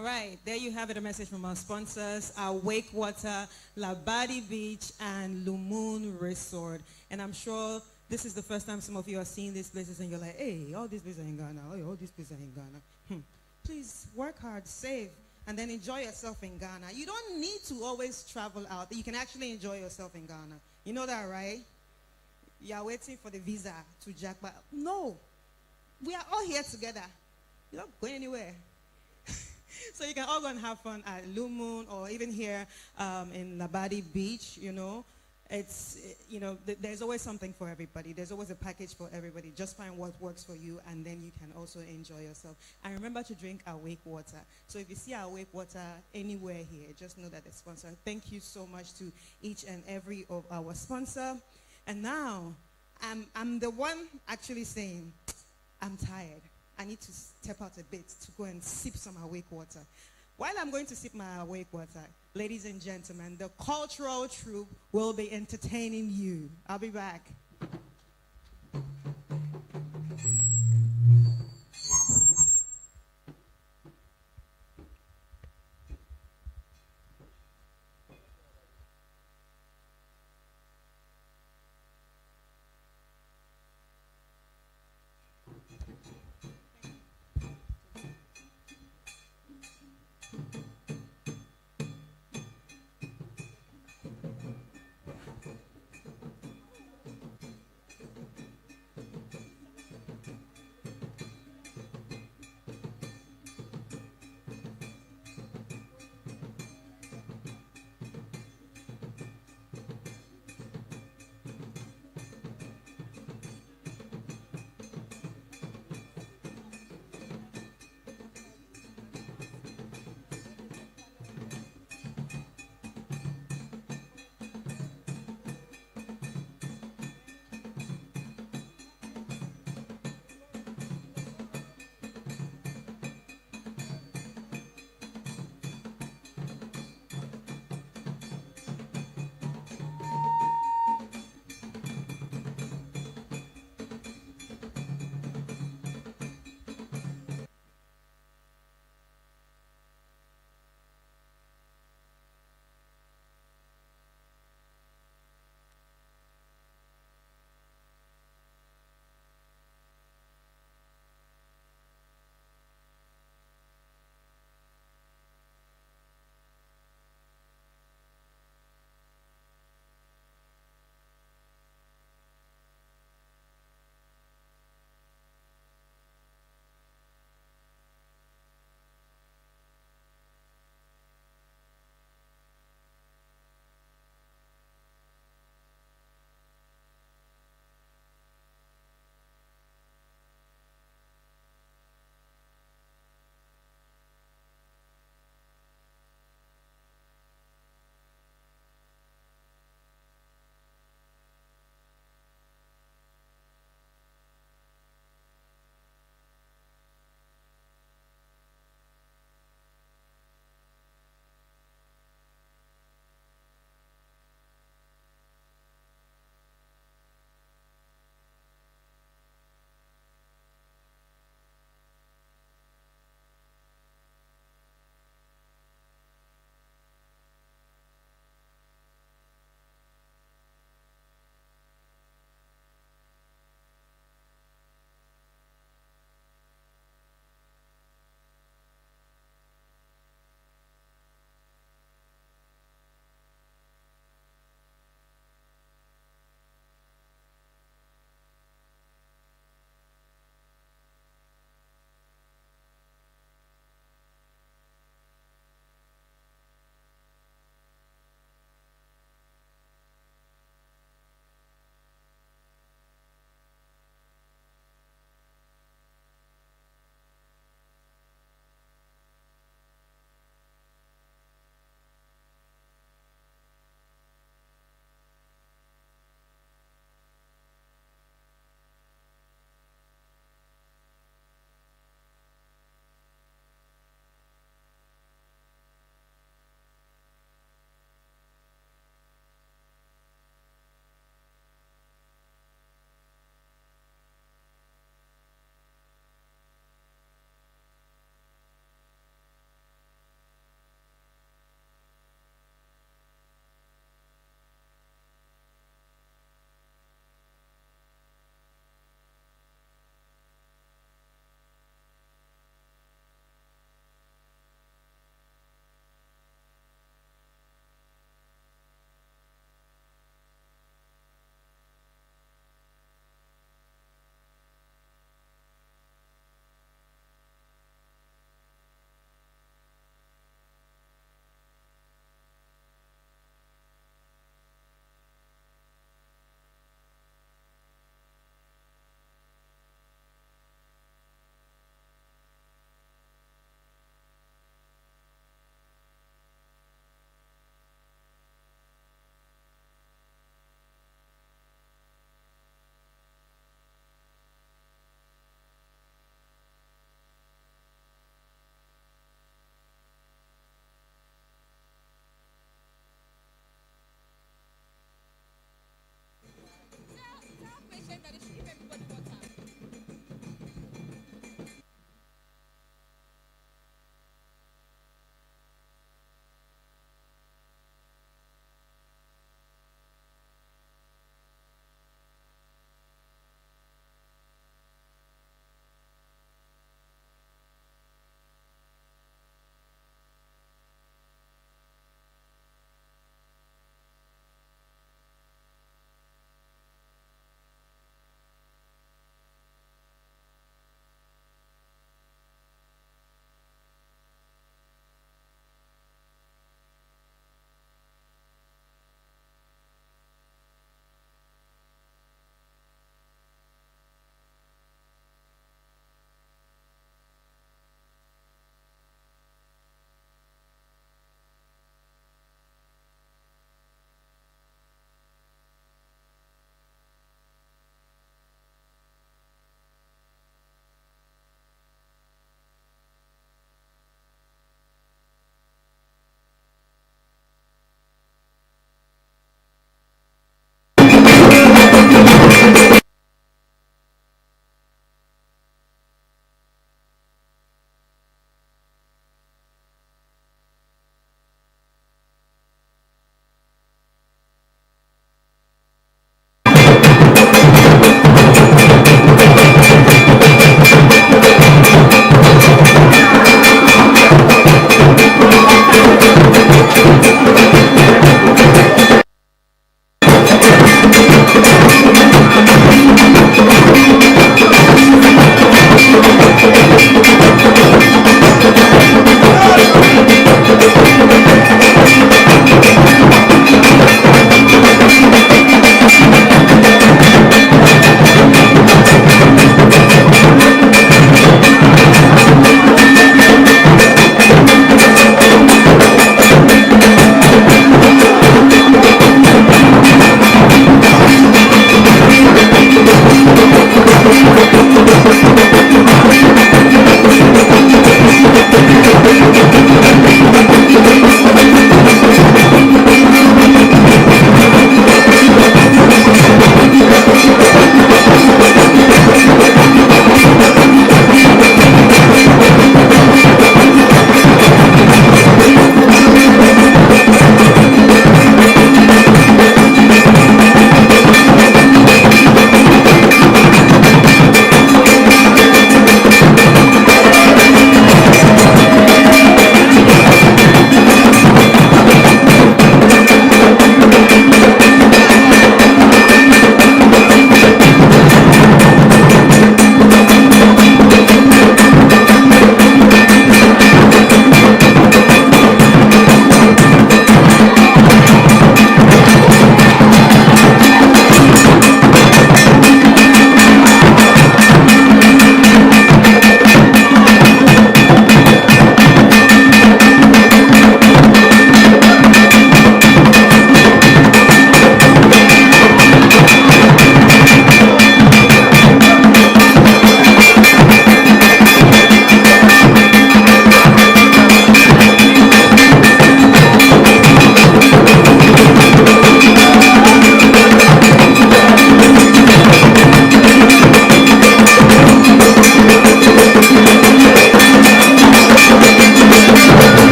All right, there you have it, a message from our sponsors, Awake Water, Labadi Beach, and Lumoon Resort. And I'm sure this is the first time some of you are seeing these places and you're like, hey, all these places are in Ghana. Hey, all these places are in Ghana. Please work hard, save, and then enjoy yourself in Ghana. You don't need to always travel out. You can actually enjoy yourself in Ghana. You know that, right? You are waiting for the visa to jackpot. No. We are all here together. You're not going anywhere. So you can all go and have fun at Lumoon or even here in Labadi Beach, you know. There's always something for everybody. There's always a package for everybody. Just find what works for you, and then you can also enjoy yourself. And remember to drink Awake Water. So if you see Awake Water anywhere here, just know that the sponsor. Thank you so much to each and every of our sponsor. And now, I'm the one actually saying, I'm tired. I need to step out a bit to go and sip some Awake Water. While I'm going to sip my Awake Water, ladies and gentlemen, the cultural troupe will be entertaining you. I'll be back.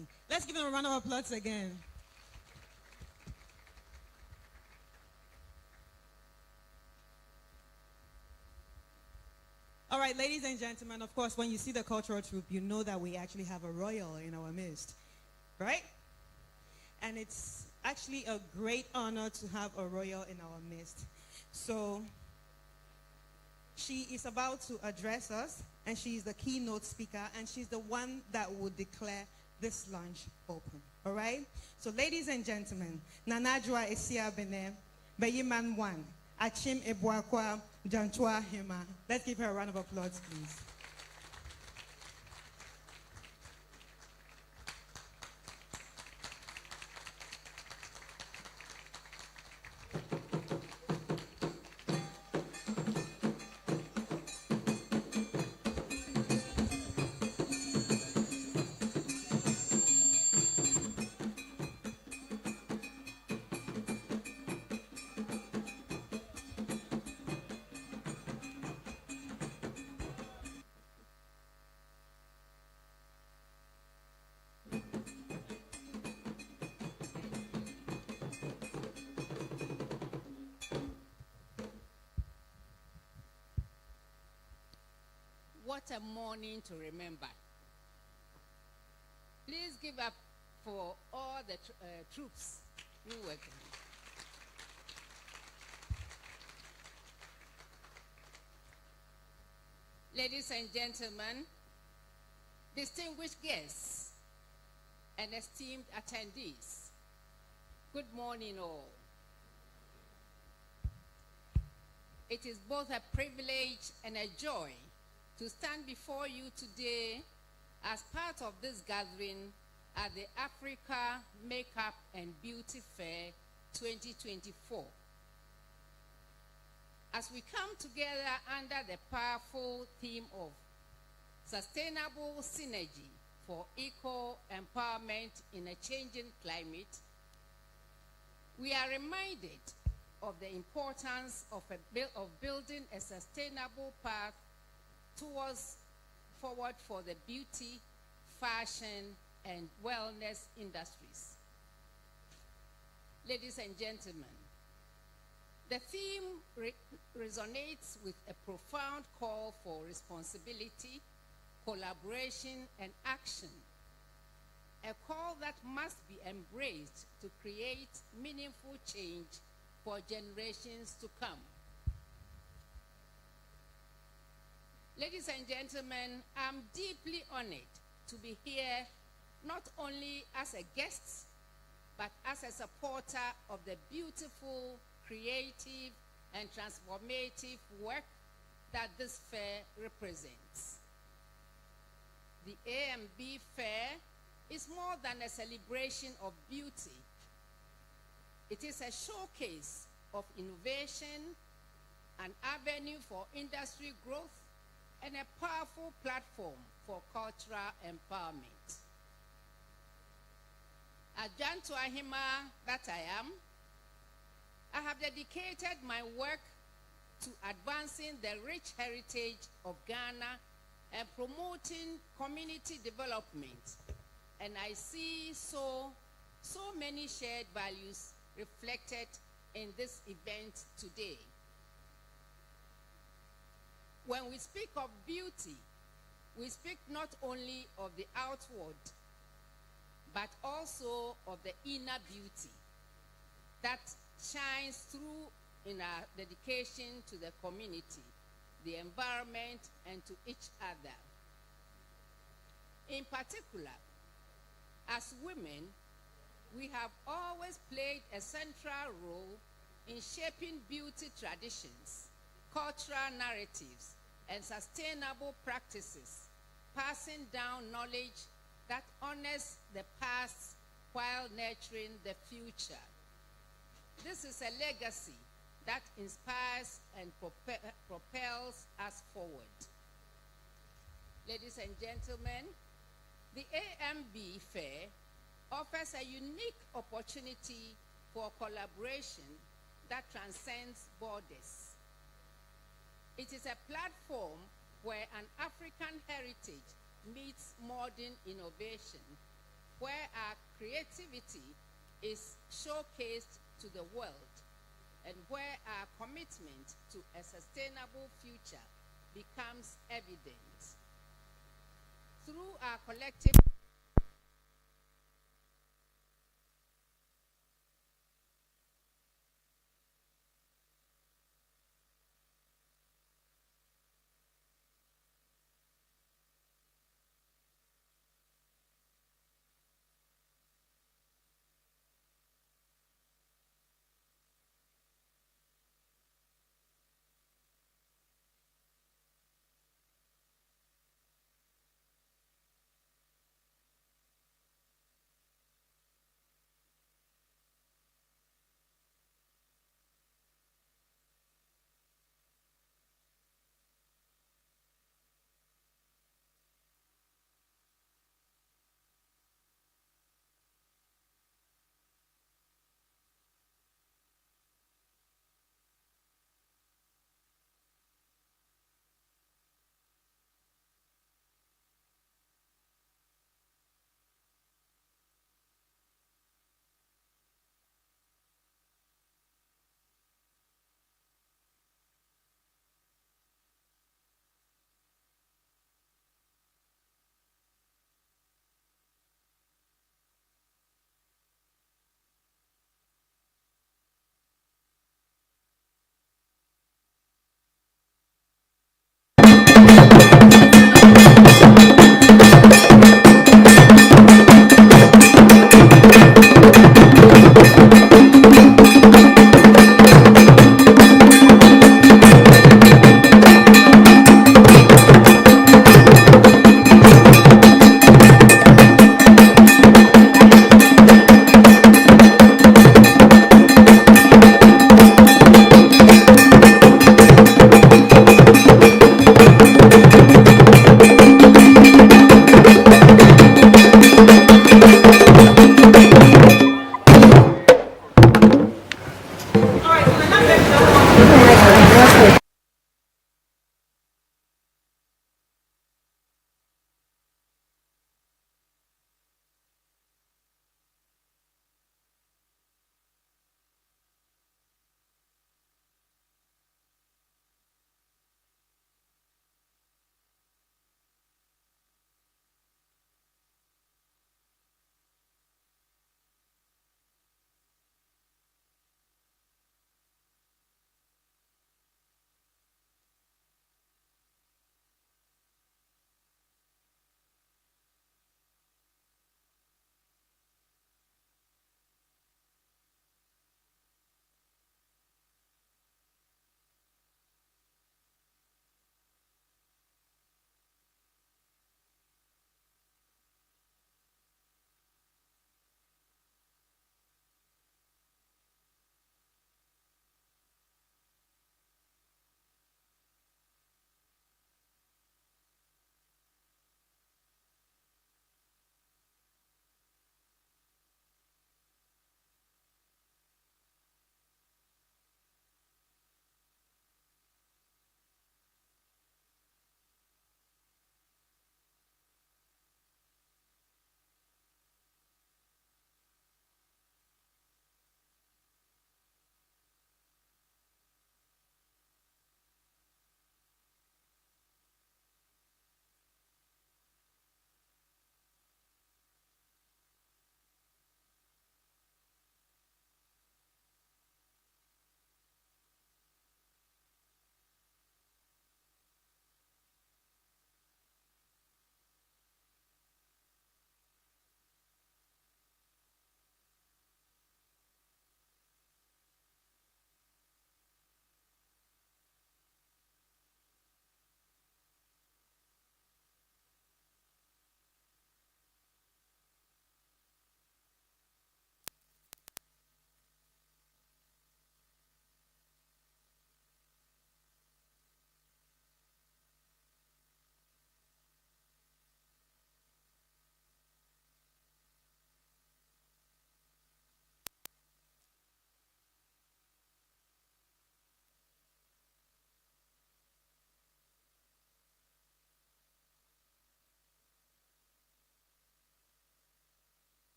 money. Let's give them a round of applause again. All right, ladies and gentlemen, of course, when you see the cultural troupe, you know that we actually have a royal in our midst, right? And it's actually a great honor to have a royal in our midst. So she is about to address us, and she's the keynote speaker, and she's the one that will declare this lunch open. All right? So ladies and gentlemen, Nanajwa Esia Bene, Beyiman 1, Achim Ebuakwa Jantua Hema. Let's give her a round of applause, please. What a morning to remember. Please give up for all the troops who work. Ladies and gentlemen, distinguished guests, and esteemed attendees, good morning all. It is both a privilege and a joy to stand before you today as part of this gathering at the Africa Makeup and Beauty Fair 2024. As we come together under the powerful theme of sustainable synergy for equal empowerment in a changing climate, we are reminded of the importance of building a sustainable path towards forward for the beauty, fashion, and wellness industries. Ladies and gentlemen, the theme resonates with a profound call for responsibility, collaboration, and action, a call that must be embraced to create meaningful change for generations to come. Ladies and gentlemen, I'm deeply honored to be here not only as a guest, but as a supporter of the beautiful, creative, and transformative work that this fair represents. The AMB Fair is more than a celebration of beauty. It is a showcase of innovation, an avenue for industry growth, and a powerful platform for cultural empowerment. As Jantua Hema that I am, I have dedicated my work to advancing the rich heritage of Ghana and promoting community development. And I see so many shared values reflected in this event today. When we speak of beauty, we speak not only of the outward, but also of the inner beauty that shines through in our dedication to the community, the environment, and to each other. In particular, as women, we have always played a central role in shaping beauty traditions, cultural narratives, and sustainable practices, passing down knowledge that honors the past while nurturing the future. This is a legacy that inspires and propels us forward. Ladies and gentlemen, the AMB Fair offers a unique opportunity for collaboration that transcends borders. It is a platform where an African heritage meets modern innovation, where creativity is showcased to the world, and where our commitment to a sustainable future becomes evident. Through our collective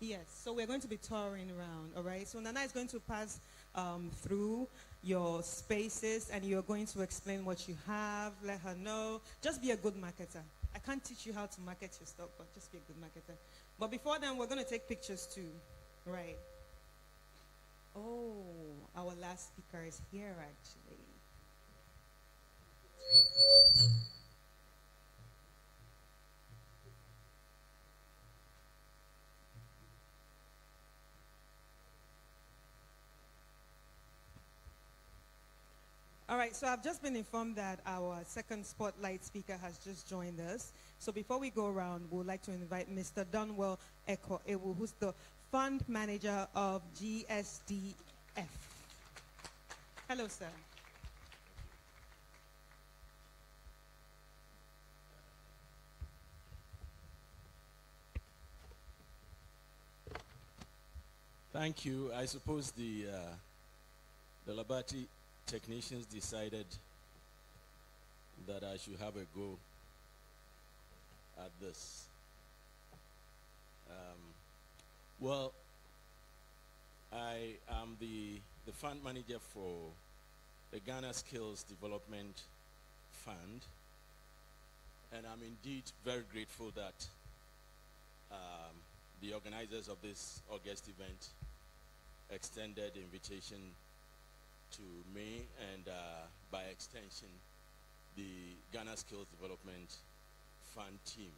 Yes, so we're going to be touring around, all right? So Nana is going to pass through your spaces and you're going to explain what you have, let her know. Just be a good marketer. I can't teach you how to market your stuff, but just be a good marketer. But before then, we're going to take pictures too, right? Oh, our last speaker is here actually. All right, so I've just been informed that our second spotlight speaker has just joined us. So before we go around, we would like to invite Mr. Donwell Eko Ewu, who's the fund manager of GSDF. Hello, sir. Thank you. I suppose the Labati technicians decided that I should have a go at this. Well, I am the fund manager for the Ghana Skills Development Fund, and I'm indeed very grateful that the organizers of this August event extended the invitation to me and by extension the Ghana Skills Development Fund team.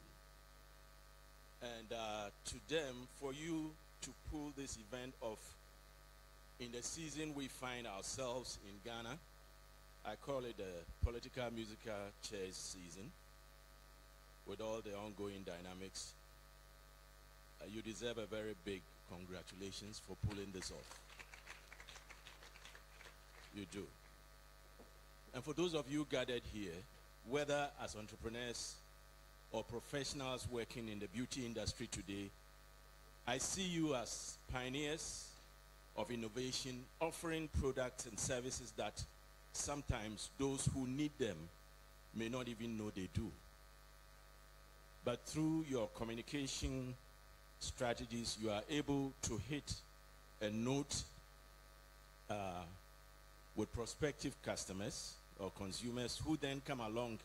And to them, for you to pull this event off in the season we find ourselves in Ghana, I call it the political musical chairs season, with all the ongoing dynamics. You deserve a very big congratulations for pulling this off. You do. And for those of you gathered here, whether as entrepreneurs or professionals working in the beauty industry today, I see you as pioneers of innovation, offering products and services that sometimes those who need them may not even know they do. But through your communication strategies, you are able to hit a note with prospective customers or consumers who then come along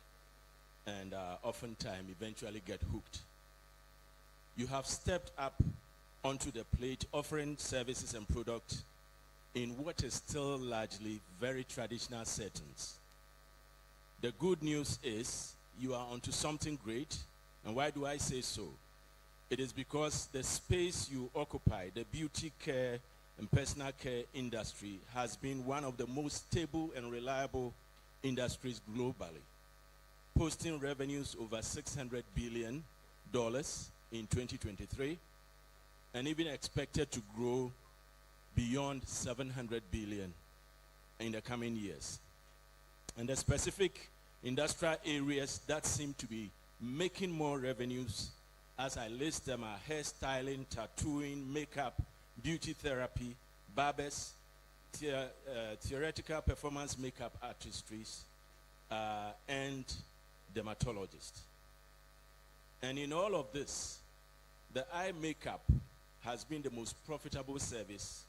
and oftentimes eventually get hooked. You have stepped up onto the plate, offering services and products in what is still largely very traditional settings. The good news is you are onto something great. And why do I say so? It is because the space you occupy, the beauty care and personal care industry, has been one of the most stable and reliable industries globally, posting revenues over $600 billion in 2023, and even expected to grow beyond $700 billion in the coming years. And the specific industrial areas that seem to be making more revenues, as I list them, are hairstyling, tattooing, makeup, beauty therapy, barbers, theoretical performance makeup artistries, and dermatologists. And in all of this, the eye makeup has been the most profitable service,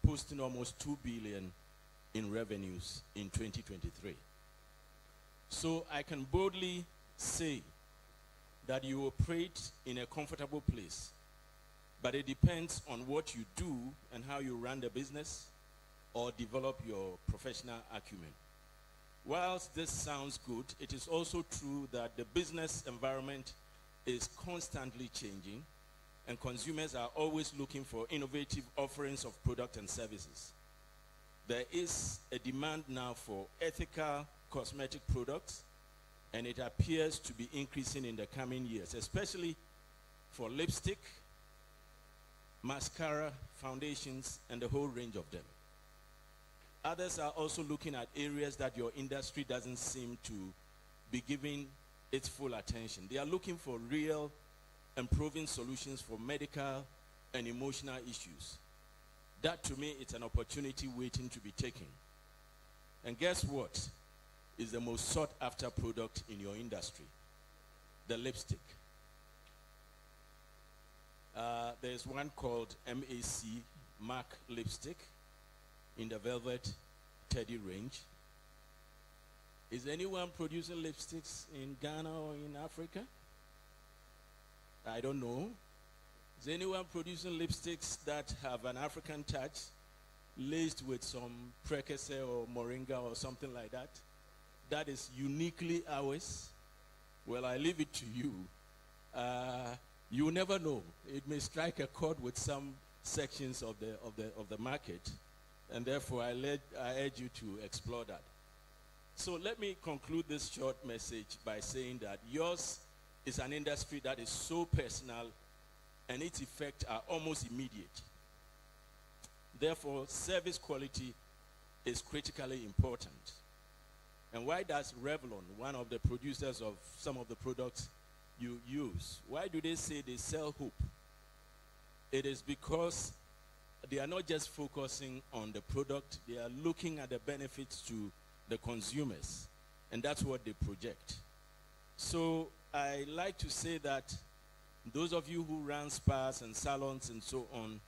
posting almost $2 billion in revenues in 2023. So I can boldly say that you operate in a comfortable place, but it depends on what you do and how you run the business or develop your professional acumen. Whilst this sounds good, it is also true that the business environment is constantly changing and consumers are always looking for innovative offerings of products and services. There is a demand now for ethical cosmetic products, and it appears to be increasing in the coming years, especially for lipstick, mascara, foundations, and the whole range of them. Others are also looking at areas that your industry doesn't seem to be giving its full attention. They are looking for real and proven solutions for medical and emotional issues. That, to me, is an opportunity waiting to be taken. And guess what is the most sought after product in your industry? The lipstick. There's one called MAC, MAC lipstick, in the velvet teddy range. Is anyone producing lipsticks in Ghana or in Africa? I don't know. Is anyone producing lipsticks that have an African touch, laced with some prekese or moringa or something like that? That is uniquely ours. Well, I leave it to you. You never know. It may strike a chord with some sections of the market, and therefore I urge you to explore that. So let me conclude this short message by saying that yours is an industry that is so personal, and its effects are almost immediate. Therefore, service quality is critically important. And why does Revlon, one of the producers of some of the products you use, why do they say they sell hope? It is because they are not just focusing on the product, they are looking at the benefits to the consumers, and that's what they project. So I like to say that those of you who run spas and salons and so on,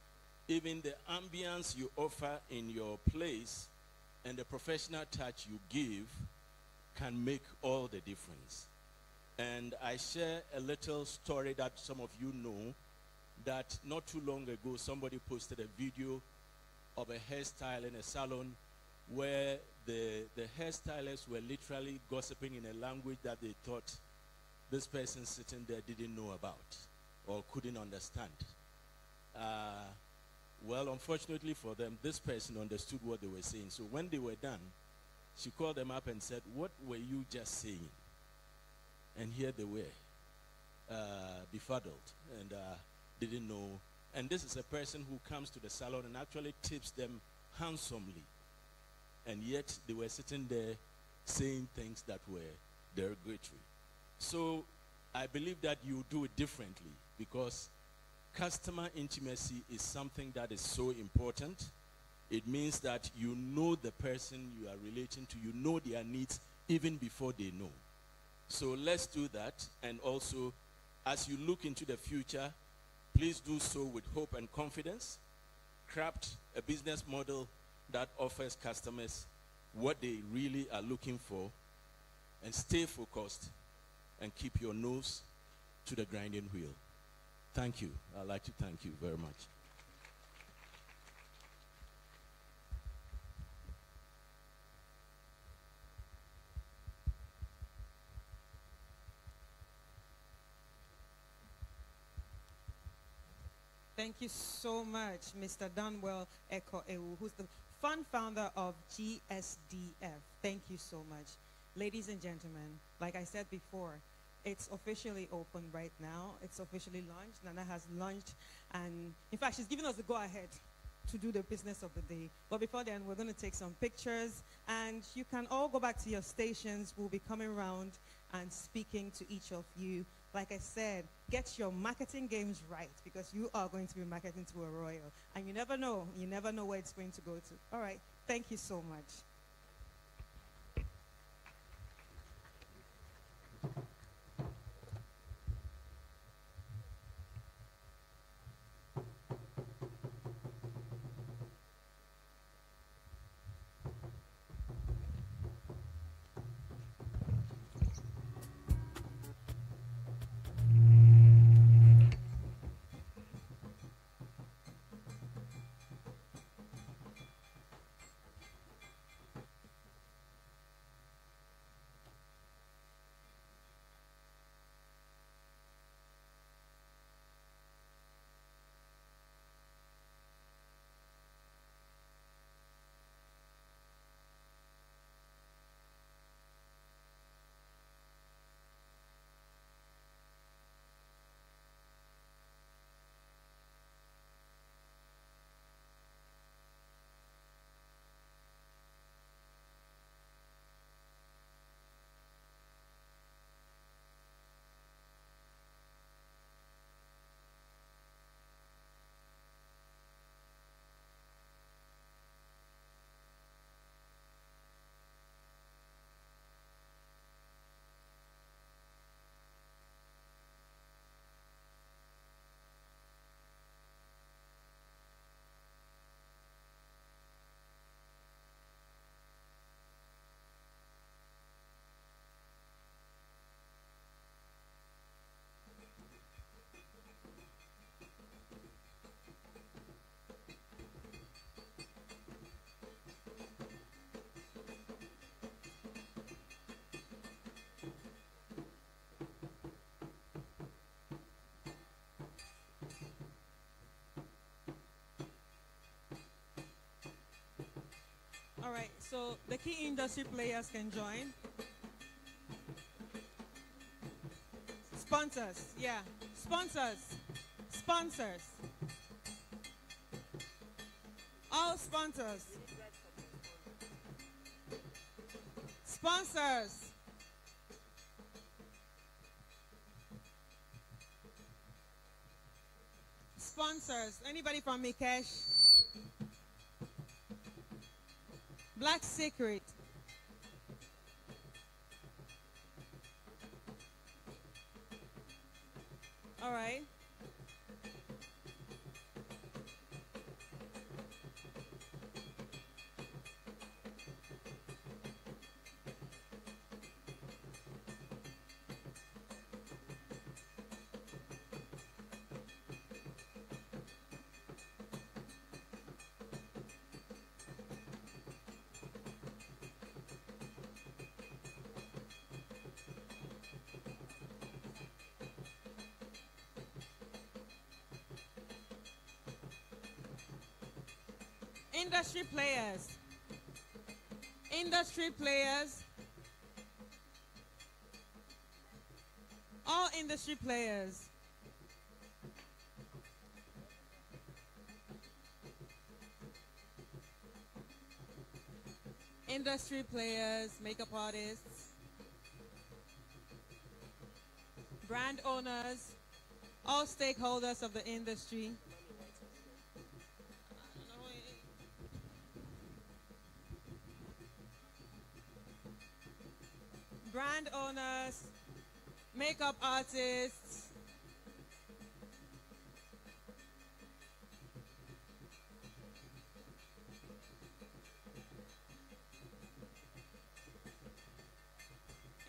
even the ambience you offer in your place and the professional touch you give can make all the difference. And I share a little story that some of you know, that not too long ago somebody posted a video of a hairstyle in a salon where the hairstylists were literally gossiping in a language that they thought this person sitting there didn't know about or couldn't understand. Well, unfortunately for them, this person understood what they were saying. So when they were done, she called them up and said, "What were you just saying?" And here they were, befuddled, and didn't know. And this is a person who comes to the salon and actually tips them handsomely. And yet they were sitting there saying things that were derogatory. So I believe that you do it differently, because customer intimacy is something that is so important. It means that you know the person you are relating to, you know their needs even before they know. So let's do that. And also, as you look into the future, please do so with hope and confidence. Craft a business model that offers customers what they really are looking for, and stay focused and keep your nose to the grinding wheel. Thank you. I'd like to thank you very much. Thank you so much, Mr. Dunwell Eko Ewu, who's the fund founder of GSDF. Thank you so much. Ladies and gentlemen, like I said before, it's officially open right now. It's officially launched. Nana has launched, and in fact, she's giving us the go-ahead to do the business of the day. But before then, we're going to take some pictures, and you can all go back to your stations. We'll be coming around and speaking to each of you. Like I said, get your marketing games right, because you are going to be marketing to a royal. And you never know where it's going to go to. All right, thank you so much. All right, so the key industry players can join. Sponsors, yeah. Sponsors. Sponsors. All sponsors. Sponsors. Sponsors. Anybody from Mikesh? Black Secret. All right. Industry players. Industry players. All industry players. Industry players, makeup artists, brand owners, all stakeholders of the industry. Brand owners, makeup artists,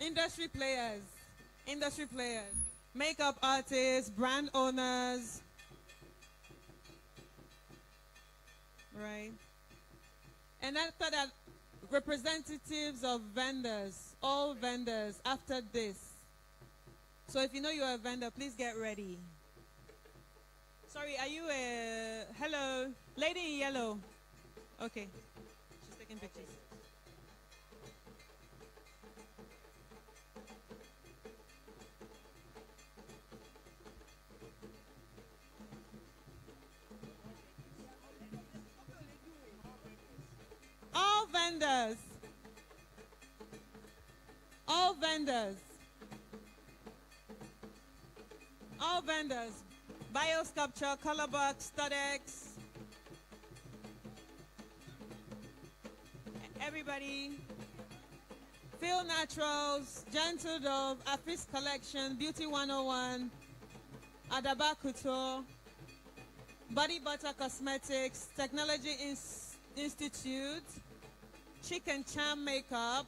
industry players, makeup artists, brand owners, right? And after that, representatives of vendors, all vendors after this. So if you know you're a vendor, please get ready. Sorry, are you a, hello, lady in yellow? Okay, she's taking pictures. All vendors. All vendors. All vendors. Biosculpture, Colorbox, Studex. Everybody. Phil Naturals, Gentle Dove, Afis Collection, Beauty 101, Adaba Couture, Body Butter Cosmetics, Technology Institute, Chicken Charm Makeup,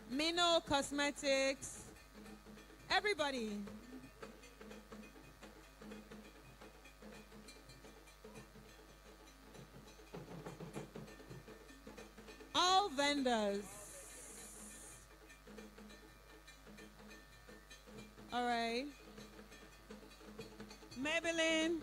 Mino Cosmetics, everybody. All vendors. All right. Maybelline.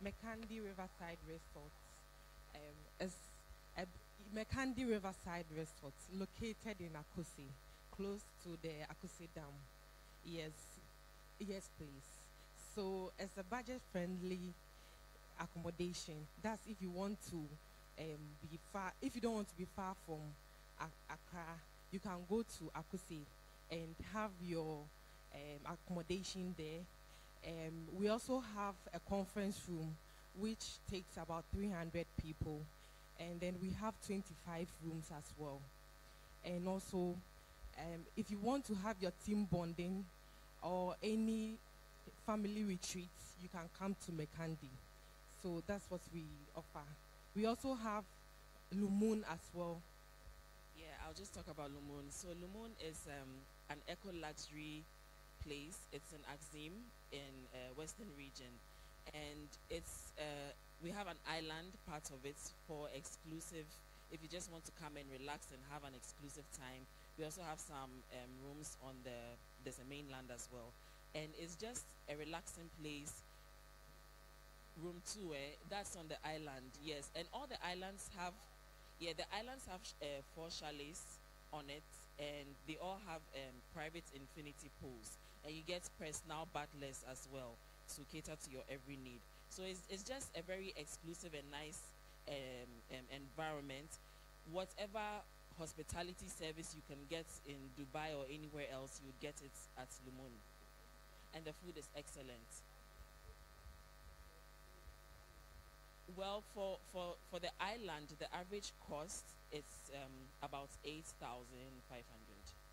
Mekandi Riverside Resort. It's a Mekandi Riverside Resort located in Akusi, close to the Akusi Dam. Yes, yes, please. So it's a budget-friendly accommodation. That's if you want to be far. If you don't want to be far from Accra, you can go to Akusi and have your accommodation there. We also have a conference room which takes about 300 people, and then we have 25 rooms as well. And also, if you want to have your team bonding or any family retreats, you can come to Mekandi. So that's what we offer. We also have Lumun as well. Yeah, I'll just talk about Lumun. So Lumun is an eco-luxury place. It's in Axim in Western region. And it's we have an island part of it for exclusive, if you just want to come and relax and have an exclusive time. We also have some rooms on there's a mainland as well. And it's just a relaxing place. Room 2, that's on the island, yes. And all the islands have, the islands have 4 chalets on it, and they all have private infinity pools. And you get personal butlers as well to cater to your every need. So it's just a very exclusive and nice environment. Whatever hospitality service you can get in Dubai or anywhere else, you would get it at Lumun. And the food is excellent. Well, for the island, the average cost is about 8,500.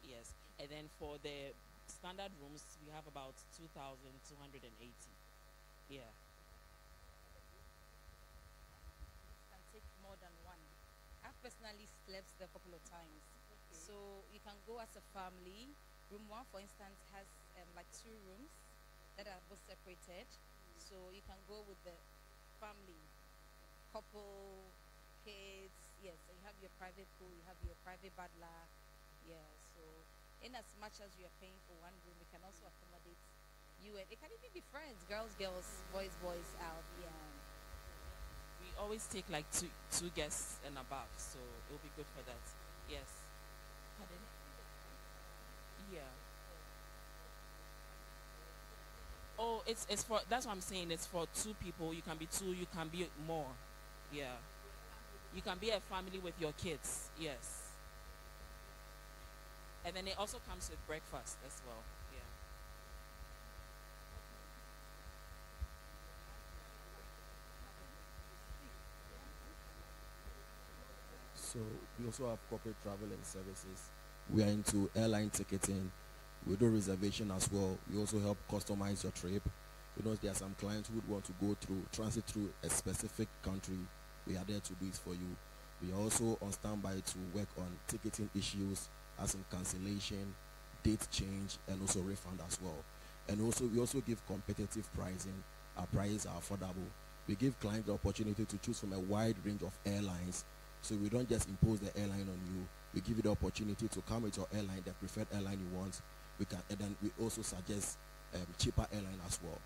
Yes, and then for the standard rooms, we have about 2,280. Yeah. Can take more than one. I've personally slept there a couple of times. Okay. So you can go as a family. Room 1, for instance, has like 2 rooms that are both separated. So you can go with the family, couple, kids. Yes, so you have your private pool, you have your private butler. Yeah, so in as much as you are paying for one room, we can also accommodate you, and it can even be friends, girls, boys out. Yeah. We always take like two guests and above, so it'll be good for that. Yes. Pardon? Yeah. Oh, it's for, that's what I'm saying. It's for 2 people. You can be 2. You can be more. Yeah. You can be a family with your kids. Yes. And then it also comes with breakfast as well. Yeah. So we also have corporate travel and services. We are into airline ticketing. We do reservation as well. We also help customize your trip. You know, there are some clients who would want to go through, transit through a specific country. We are there to do it for you. We are also on standby to work on ticketing issues, as in cancellation, date change, and also refund as well. And also, we also give competitive pricing. Our prices are affordable. We give clients the opportunity to choose from a wide range of airlines. So we don't just impose the airline on you. We give you the opportunity to come with your airline, the preferred airline you want. We can, and then we also suggest cheaper airline as well.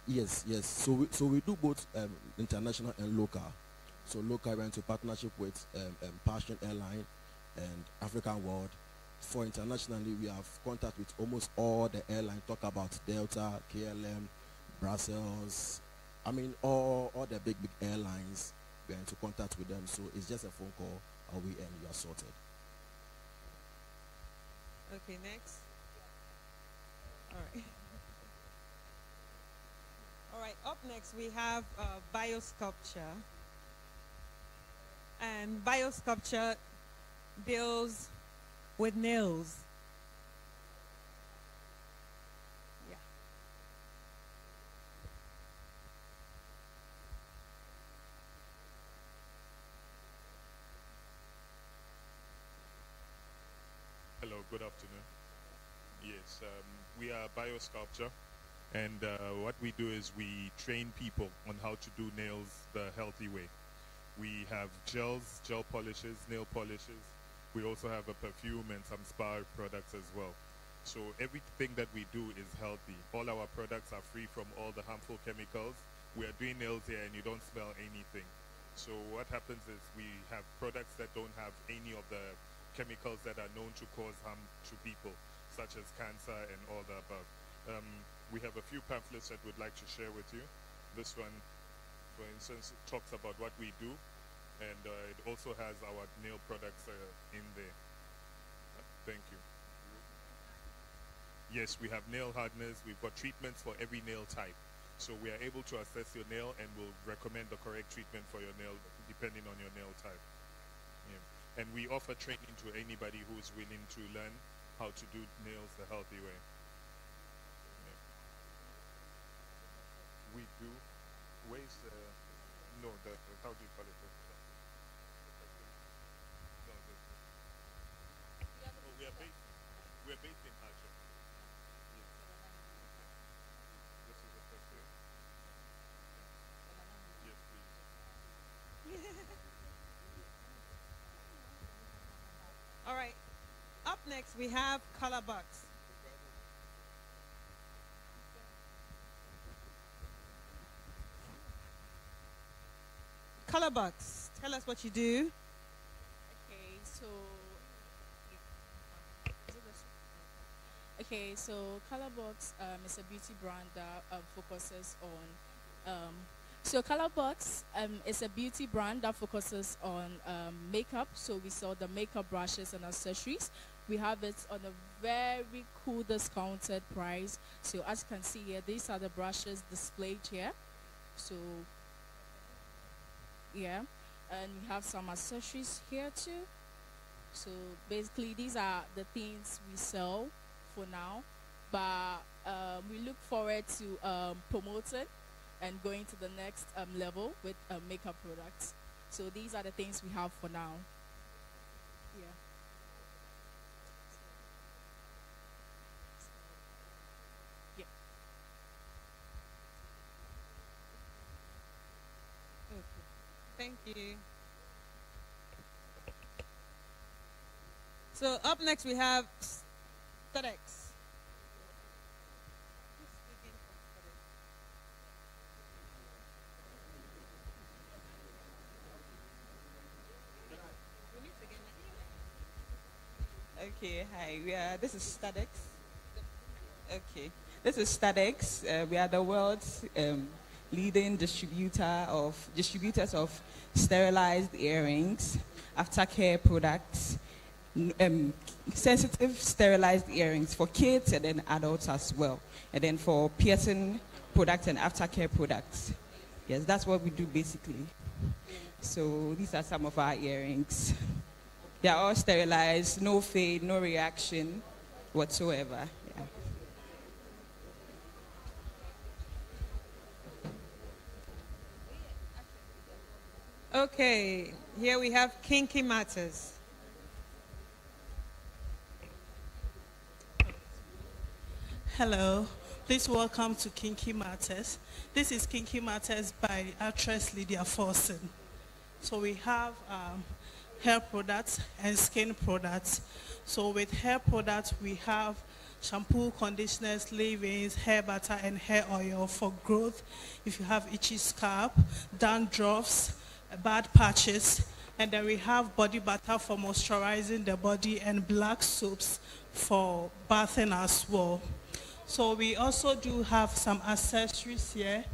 Yes. So we do both international and local. So local, we're into partnership with Passion Airline and African World. For internationally, we have contact with almost all the airlines. Talk about Delta, KLM, Brussels. I mean, all the big airlines. We're into contact with them. So it's just a phone call away and you are sorted. Okay, next. All right. All right, up next we have biosculpture. And biosculpture deals with nails. Yeah. Hello, good afternoon. Yes, we are biosculpture, and what we do is we train people on how to do nails the healthy way. We have gels, gel polishes, nail polishes, We also have a perfume and some spa products as well. So everything that we do is healthy. All our products are free from all the harmful chemicals. We are doing nails here and you don't smell anything. So what happens is we have products that don't have any of the chemicals that are known to cause harm to people, such as cancer and all the above. We have a few pamphlets that we'd like to share with you. This one, for instance, talks about what we do, and it also has our nail products in there. Thank you. Yes, we have nail hardeners. We've got treatments for every nail type. So we are able to assess your nail and will recommend the correct treatment for your nail depending on your nail type. Yeah. And we offer training to anybody who's willing to learn how to do nails the healthy way. Yeah. We do. Where's the, no, the, how do you call it? No, we are based in Ajo. This is the perfume. Yes, please. All right. Up next, we have Color Box. Color Box, tell us what you do. Okay, so Colorbox is a beauty brand that focuses on. So Colorbox is a beauty brand that focuses on makeup. So we sell the makeup brushes and accessories. We have it on a very cool discounted price. So as you can see here, these are the brushes displayed here. So yeah, and we have some accessories here too. So basically, these are the things we sell for now, but we look forward to promoting and going to the next level with makeup products. So these are the things we have for now. Yeah. Yep. Okay. Thank you. So up next we have FedEx. Okay, hi. This is Stadex. Okay, this is Stadex. We are the world's leading distributors of sterilized earrings, aftercare products, sensitive sterilized earrings for kids and then adults as well, and then for piercing products and aftercare products. Yes, that's what we do basically. So these are some of our earrings. They are all sterilized, no fade, no reaction whatsoever. Yeah. Okay, here we have Kinky Matters. Hello, please welcome to Kinky Matters. This is Kinky Matters by actress Lydia Forson. So we have hair products and skin products. So with hair products, we have shampoo, conditioners, leave-ins, hair butter, and hair oil for growth. If you have itchy scalp, dandruffs, bad patches, and then we have body butter for moisturizing the body and black soaps for bathing as well. So we also do have some accessories here.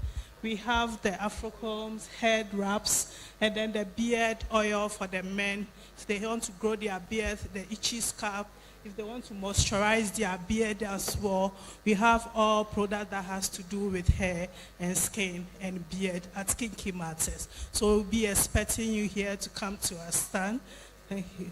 We have the Afrocombs, head wraps, and then the beard oil for the men. If they want to grow their beard, the itchy scalp, if they want to moisturize their beard as well, we have all product that has to do with hair and skin and beard at Kinky Matters. So we'll be expecting you here to come to our stand. Thank you.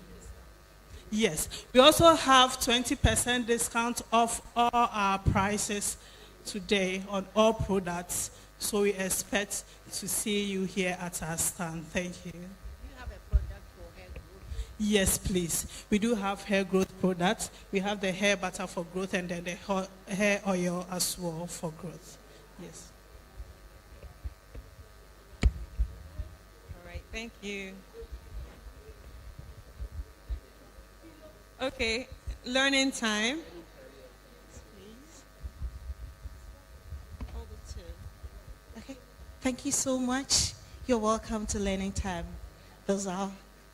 Yes, we also have 20% discount off all our prices today on all products. So we expect to see you here at our stand. Thank you. Do you have a product for hair growth? Yes, please. We do have hair growth products. We have the hair butter for growth and then the hair oil as well for growth. Yes. All right, thank you. Okay, learning time. Okay, thank you so much. You're welcome to Learning Time. Those are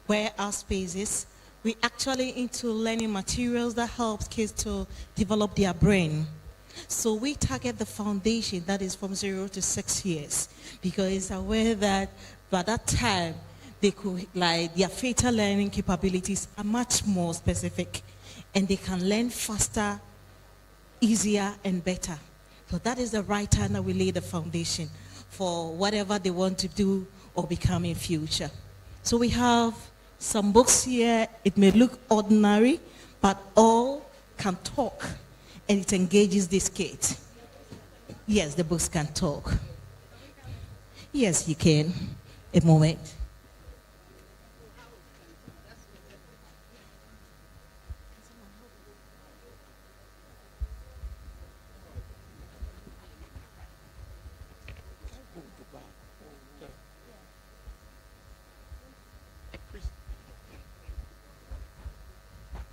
where our space is. We actually into learning materials that helps kids to develop their brain. So we target the foundation that is from 0 to 6 years because it's aware that by that time they could, like, their theta learning capabilities are much more specific and they can learn faster, easier and better. So that is the right time that we lay the foundation for whatever they want to do or become in future. So we have some books here. It may look ordinary, but all can talk and it engages this kid. Yes, the books can talk. Yes, you can. A moment.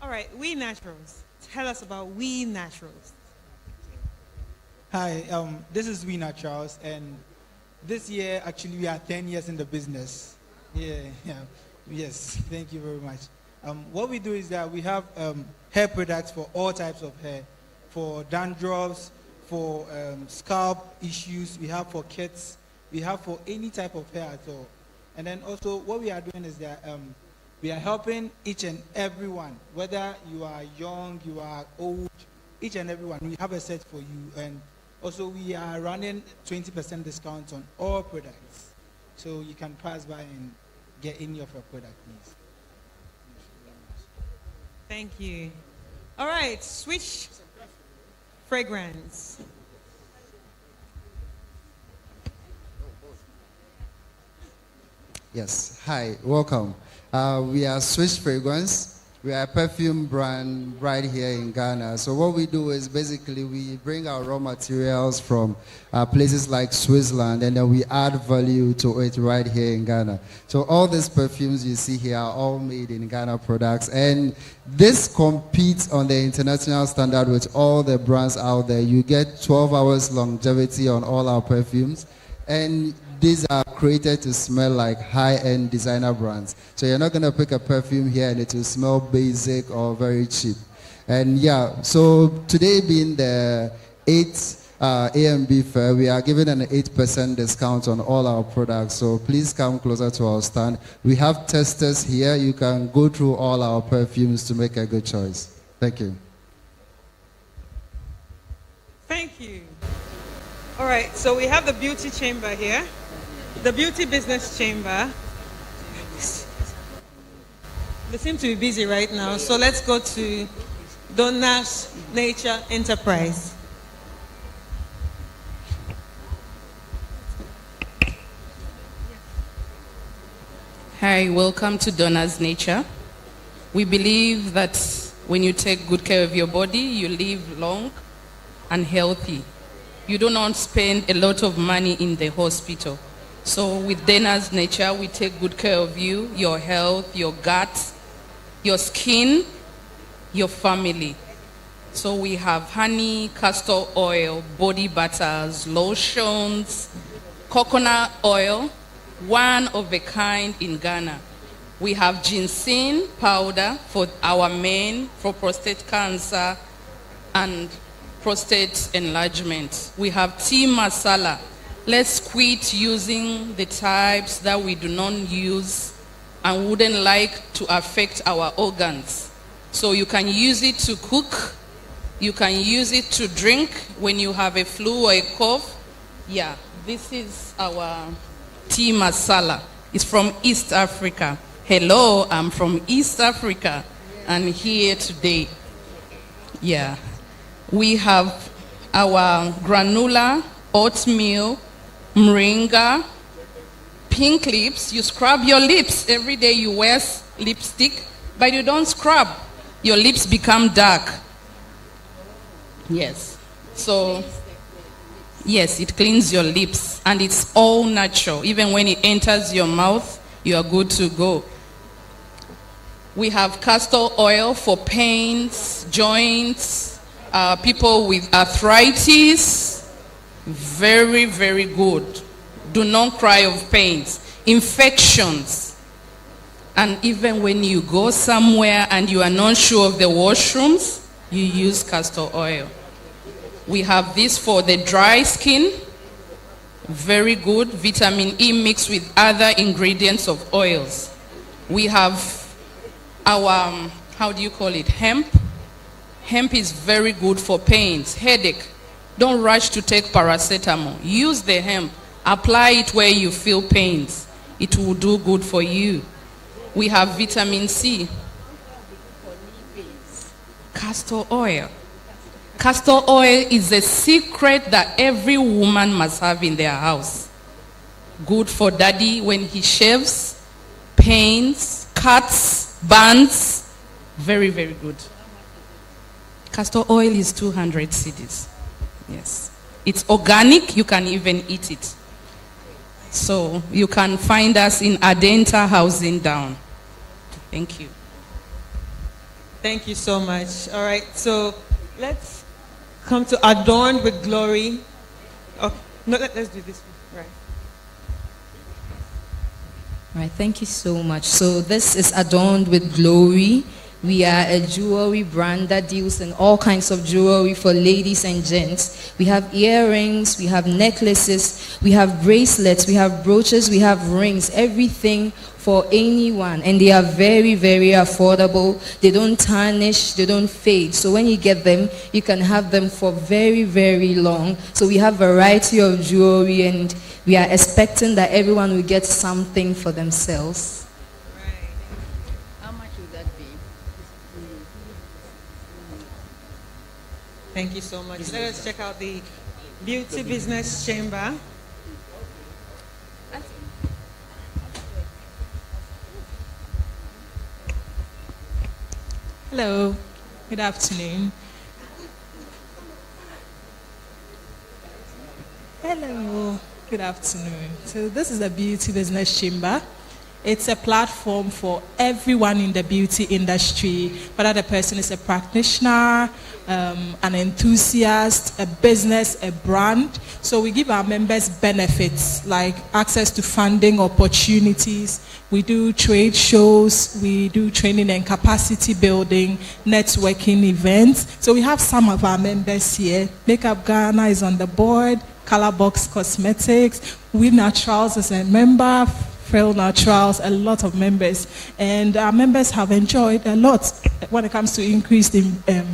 All right, We Naturals. Tell us about We Naturals. Hi, this is We Naturals, and this year actually we are 10 years in the business. Yes, thank you very much. What we do is that we have hair products for all types of hair, for dandruffs, for scalp issues, we have for kids, we have for any type of hair at all. And then also what we are doing is that we are helping each and everyone, whether you are young, you are old, each and everyone. We have a set for you, and also we are running 20% discount on all products. So you can pass by and get any of your product needs. Thank you. All right, Switch Fragrance. Yes, hi, welcome. We are Swiss Fragrance. We are a perfume brand right here in Ghana. So what we do is basically we bring our raw materials from places like Switzerland and then we add value to it right here in Ghana. So all these perfumes you see here are all made in Ghana products, and this competes on the international standard with all the brands out there. You get 12 hours longevity on all our perfumes, and these are created to smell like high-end designer brands. So you're not going to pick a perfume here and it will smell basic or very cheap. And yeah, so today being the 8th AMB fair, we are giving an 8% discount on all our products. So please come closer to our stand. We have testers here. You can go through all our perfumes to make a good choice. Thank you. Thank you. All right, so we have the beauty chamber here. The beauty business chamber. They seem to be busy right now, so let's go to Donna's Nature Enterprise. Hi, welcome to Donna's Nature. We believe that when you take good care of your body, you live long and healthy. You do not spend a lot of money in the hospital. So with Donna's Nature, we take good care of you, your health, your gut, your skin, your family. So we have honey, castor oil, body butters, lotions, coconut oil, one of a kind in Ghana. We have ginseng powder for our men, for prostate cancer and prostate enlargement. We have tea masala. Let's quit using the types that we do not use and wouldn't like to affect our organs. So you can use it to cook, you can use it to drink when you have a flu or a cough. Yeah, this is our tea masala. It's from East Africa. Hello, I'm from East Africa and here today. Yeah, we have our granola, oatmeal, moringa, pink lips. You scrub your lips. Every day you wear lipstick, but you don't scrub. Your lips become dark. Yes. So, yes, it cleans your lips and it's all natural. Even when it enters your mouth, you are good to go. We have castor oil for pains, joints, people with arthritis. Very, very good. Do not cry of pains. Infections. And even when you go somewhere and you are not sure of the washrooms, you use castor oil. We have this for the dry skin. Very good. Vitamin E mixed with other ingredients of oils. We have our, how do you call it, hemp. Hemp is very good for pains, headache. Don't rush to take paracetamol. Use the hemp. Apply it where you feel pains. It will do good for you. We have vitamin C. Castor oil. Castor oil is a secret that every woman must have in their house. Good for daddy when he shaves, pains, cuts, burns. Very, very good. Castor oil is 200 cedis. Yes. It's organic. You can even eat it. So you can find us in Adenta Housing Down. Thank you. Thank you so much. All right, so let's come to Adorned with Glory. Oh, no, let's do this one. Right. Right, thank you so much. So this is Adorned with Glory. We are a jewelry brand that deals in all kinds of jewelry for ladies and gents. We have earrings, we have necklaces, we have bracelets, we have brooches, we have rings, everything for anyone. And they are very, very affordable. They don't tarnish, they don't fade. So when you get them, you can have them for very, very long. So we have a variety of jewelry, and we are expecting that everyone will get something for themselves. Thank you so much. Let us check out the Beauty Business Chamber. Hello, good afternoon. Hello, good afternoon. So this is the Beauty Business Chamber. It's a platform for everyone in the beauty industry, whether the person is a practitioner, an enthusiast, a business, a brand. So we give our members benefits like access to funding opportunities. We do trade shows, we do training and capacity building, networking events. So we have some of our members here. Makeup Ghana is on the board, Colorbox Cosmetics, We Naturals is a member, Frail Naturals, a lot of members. And our members have enjoyed a lot when it comes to increased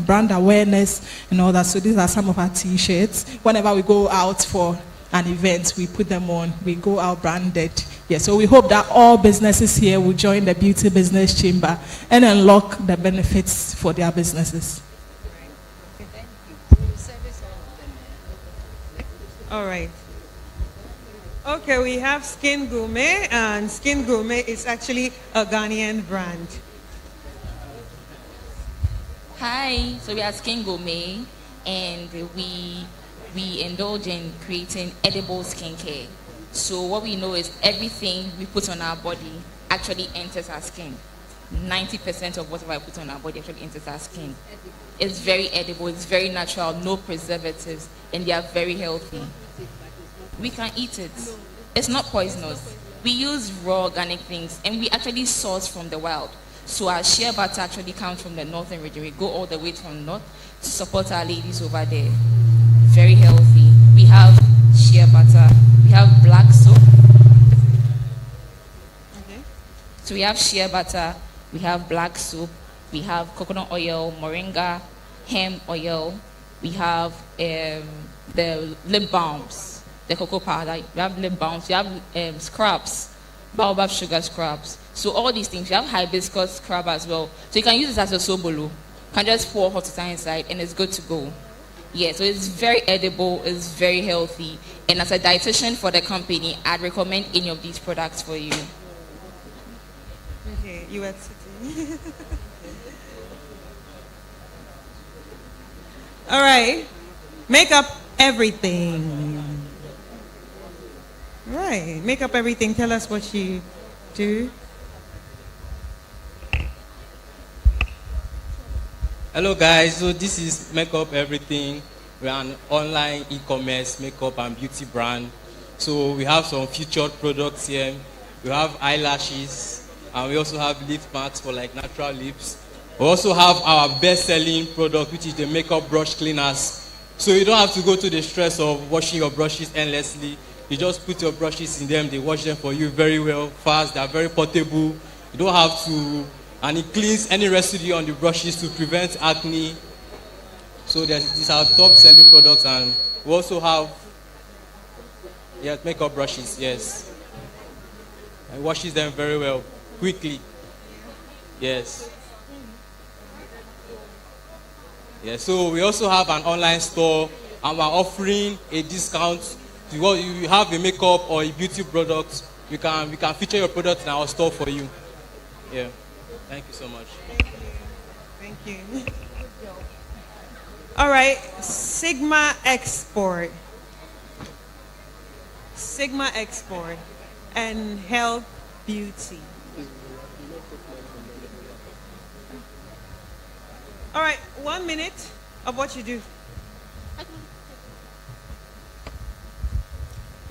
brand awareness and all that. So these are some of our t-shirts. Whenever we go out for an event, we put them on. We go out branded. Yeah, so we hope that all businesses here will join the Beauty Business Chamber and unlock the benefits for their businesses. All right. Okay, we have Skin Gourmet, and Skin Gourmet is actually a Ghanaian brand. Hi, so we are Skin Gourmet, and we indulge in creating edible skincare. So what we know is everything we put on our body actually enters our skin. 90% of whatever I put on our body actually enters our skin. It's very edible, it's very natural, no preservatives, and they are very healthy. We can eat it. It's not poisonous. We use raw organic things, and we actually source from the wild. So our shea butter actually comes from the northern region. We go all the way from north to support our ladies over there. Very healthy. We have shea butter. We have black soap. Okay. So we have shea butter. We have black soap. We have coconut oil, moringa, hemp oil. We have the lip balms. The cocoa powder, you have lip balms, you have scrubs, baobab sugar scrubs. So all these things, you have hibiscus scrub as well. So you can use this as a sobolo. You can just pour hot water inside and it's good to go. Yeah, so it's very edible, it's very healthy. And as a dietitian for the company, I'd recommend any of these products for you. Okay, you are sitting. All right, Makeup Everything. Right, Makeup Everything. Tell us what you do. Hello guys, so this is Makeup Everything. We're an online e-commerce makeup and beauty brand. So we have some featured products here. We have eyelashes, and we also have lip masks for like natural lips. We also have our best-selling product, which is the makeup brush cleaners. So you don't have to go to the stress of washing your brushes endlessly. You just put your brushes in them, they wash them for you very well, fast, they're very portable. You don't have to, and it cleans any residue on the brushes to prevent acne. So these are top selling products, and we also have makeup brushes, yes. And washes them very well, quickly. Yes. Yeah, so we also have an online store, and we're offering a discount. If you have a makeup or a beauty product, we can feature your product in our store for you. Yeah. Thank you so much. Thank you. All right, Sigma Export. Sigma Export and Health Beauty. All right, 1 minute of what you do.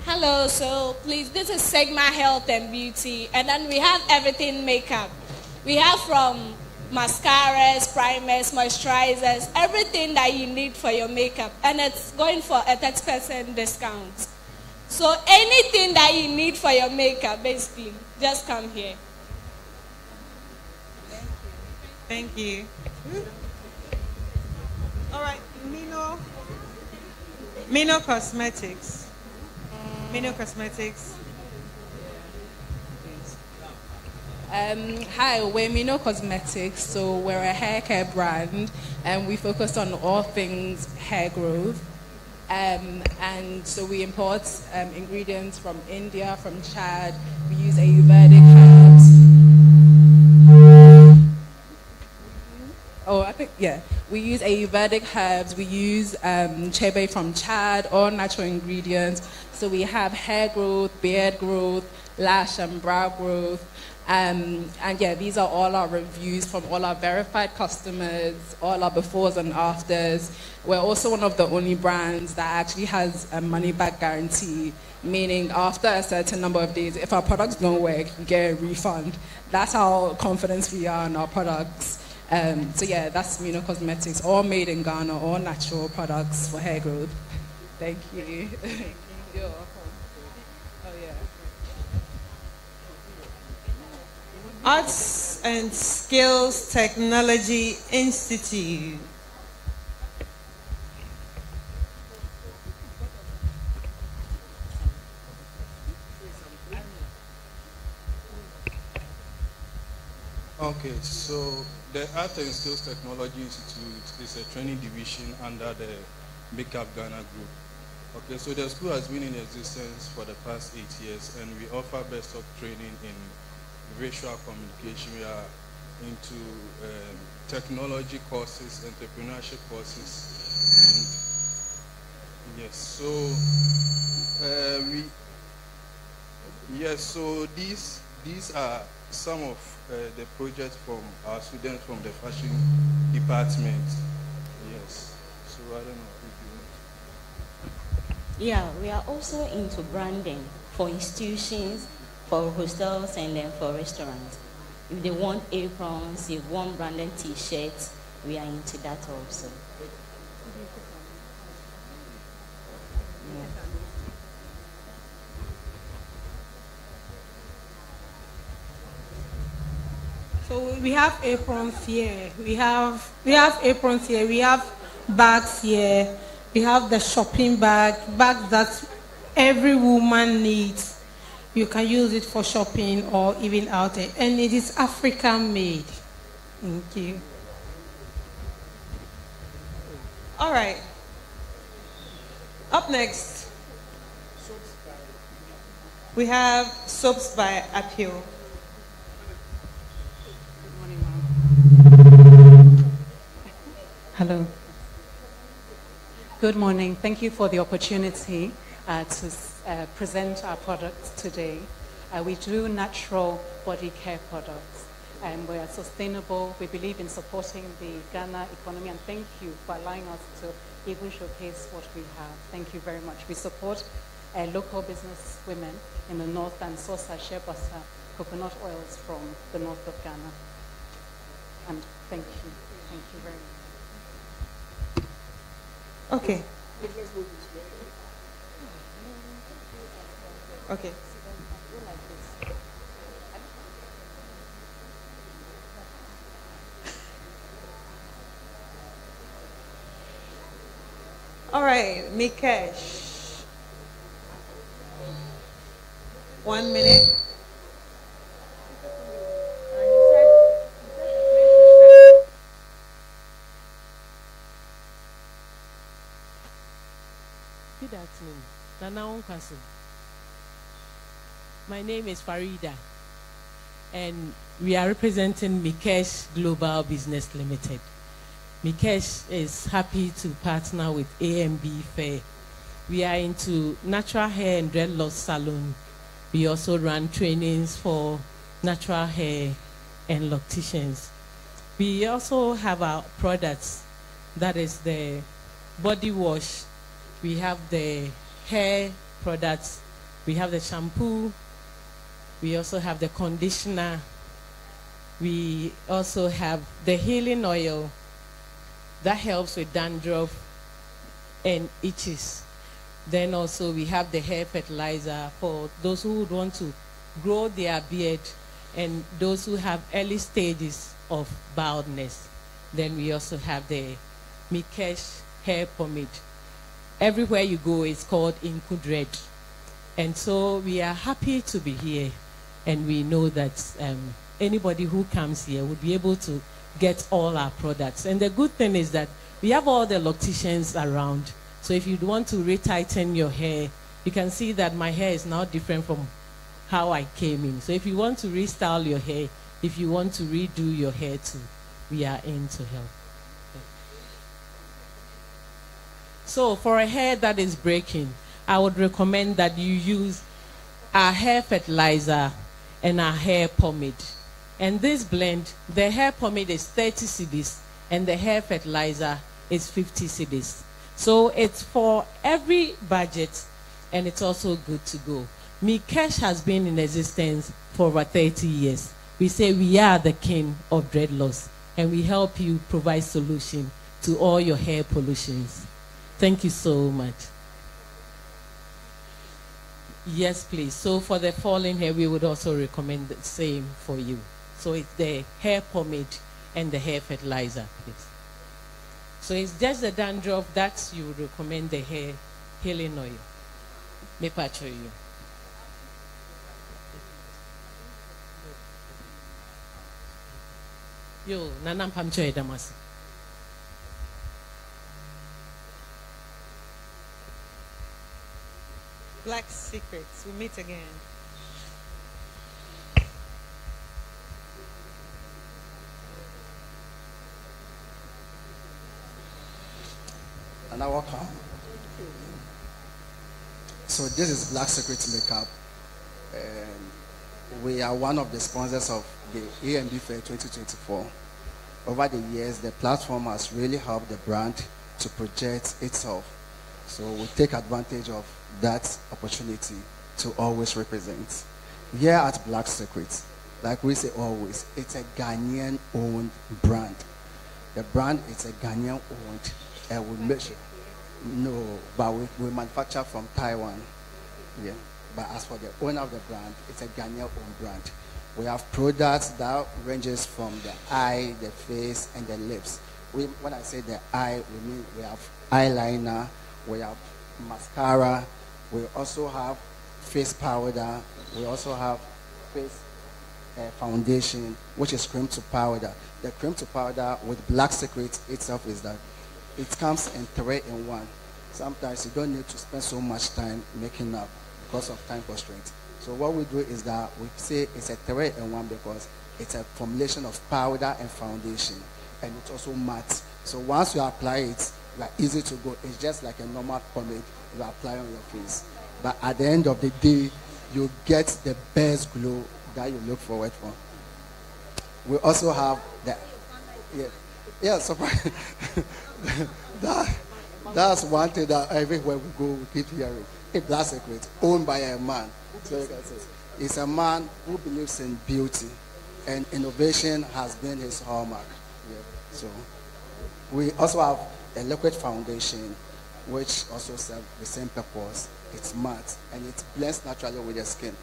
Hello, so please, this is Sigma Health and Beauty, and then we have everything makeup. We have from mascaras, primers, moisturizers, everything that you need for your makeup, and it's going for a 30% discount. So anything that you need for your makeup, basically, just come here. Thank you. All right, Mino Cosmetics. Mino Cosmetics. Hi, we're Mino Cosmetics, so we're a hair care brand, and we focus on all things hair growth. And so we import ingredients from India, from Chad. We use Ayurvedic herbs. We use Ayurvedic herbs. We use chebe from Chad, all natural ingredients. So we have hair growth, beard growth, lash and brow growth. These are all our reviews from all our verified customers, all our befores and afters. We're also one of the only brands that actually has a money-back guarantee, meaning after a certain number of days, if our products don't work, you get a refund. That's how confident we are in our products. That's Mino Cosmetics, all made in Ghana, all natural products for hair growth. Thank you. You're welcome. Arts and Skills Technology Institute. Okay, so the Art and Skills Technology Institute is a training division under the Makeup Ghana Group. Okay, so the school has been in existence for the past 8 years, and we offer best of training in visual communication. We are into technology courses, entrepreneurship courses, and these are some of the projects from our students from the fashion department. Yes, so I don't know if you want. Yeah, we are also into branding for institutions, for hostels, and then for restaurants. If they want aprons, if they want branded t-shirts, we are into that also. Yeah. So we have aprons here. We have aprons here. We have bags here. We have the shopping bags that every woman needs. You can use it for shopping or even out there. And it is African made. Thank you. All right. Up next, we have Soaps by Appeal. Hello. Good morning. Thank you for the opportunity to present our products today. We do natural body care products. and we are sustainable. We believe in supporting the Ghana economy, and thank you for allowing us to even showcase what we have. Thank you very much. We support local business women in the north and source our shea butter, coconut oils from the north of Ghana. And thank you. Thank you very much. Okay. Okay. All right, Mikesh. 1 minute. Good afternoon. Nana Onkasu. My name is Farida, and we are representing Mikesh Global Business Limited. Mikesh is happy to partner with AMB Fair. We are into natural hair and dread loss salon. We also run trainings for natural hair and locticians. We also have our products, that is the body wash. We have the hair products. We have the shampoo. We also have the conditioner. We also have the healing oil that helps with dandruff and itches. Then also we have the hair fertilizer for those who would want to grow their beard and those who have early stages of baldness. Then we also have the Mikesh hair pomade. Everywhere you go, it's called Inku Dread. And so we are happy to be here, and we know that anybody who comes here would be able to get all our products. And the good thing is that we have all the locticians around. So if you want to retighten your hair, you can see that my hair is now different from how I came in. So if you want to restyle your hair, if you want to redo your hair too, we are in to help. So for a hair that is breaking, I would recommend that you use our hair fertilizer and our hair pomade. And this blend, the hair pomade is 30 cedis and the hair fertilizer is 50 cedis. So it's for every budget, and it's also good to go. Mikesh has been in existence for over 30 years. We say we are the king of dreadlocks, and we help you provide solution to all your hair pollutions. Thank you so much. Yes, please. So for the falling hair, we would also recommend the same for you. So it's the hair pomade and the hair fertilizer, please. So it's just the dandruff that you would recommend the hair healing oil. Me patch you. Yo, nanam pamcho edamas. Black Secrets. We meet again. And I welcome. So this is Black Secret Makeup, and we are one of the sponsors of the AMB Fair 2024. Over the years, the platform has really helped the brand to project itself. So we take advantage of that opportunity to always represent. Here at Black Secret, like we say always, it's a Ghanaian-owned brand. The brand is a Ghanaian-owned, and we make sure. No, but we manufacture from Taiwan. Yeah. But as for the owner of the brand, it's a Ghanaian-owned brand. We have products that ranges from the eye, the face, and the lips. When I say the eye, we mean we have eyeliner, we have mascara, we also have face powder, we also have face foundation, which is cream to powder. The cream to powder with Black Secret itself is that it comes in 3-in-1. Sometimes you don't need to spend so much time making up because of time constraints. So what we do is that we say it's a 3-in-1 because it's a formulation of powder and foundation, and it's also matte. So once you apply it, you are easy to go. It's just like a normal pomade you apply on your face. But at the end of the day, you get the best glow that you look forward for. We also have surprise. That's one thing that everywhere we go, we keep hearing. A Black Secret, owned by a man. So you can say, it's a man who believes in beauty, and innovation has been his hallmark. Yeah. So we also have a liquid foundation, which also serves the same purpose. It's matte, and it blends naturally with the skin.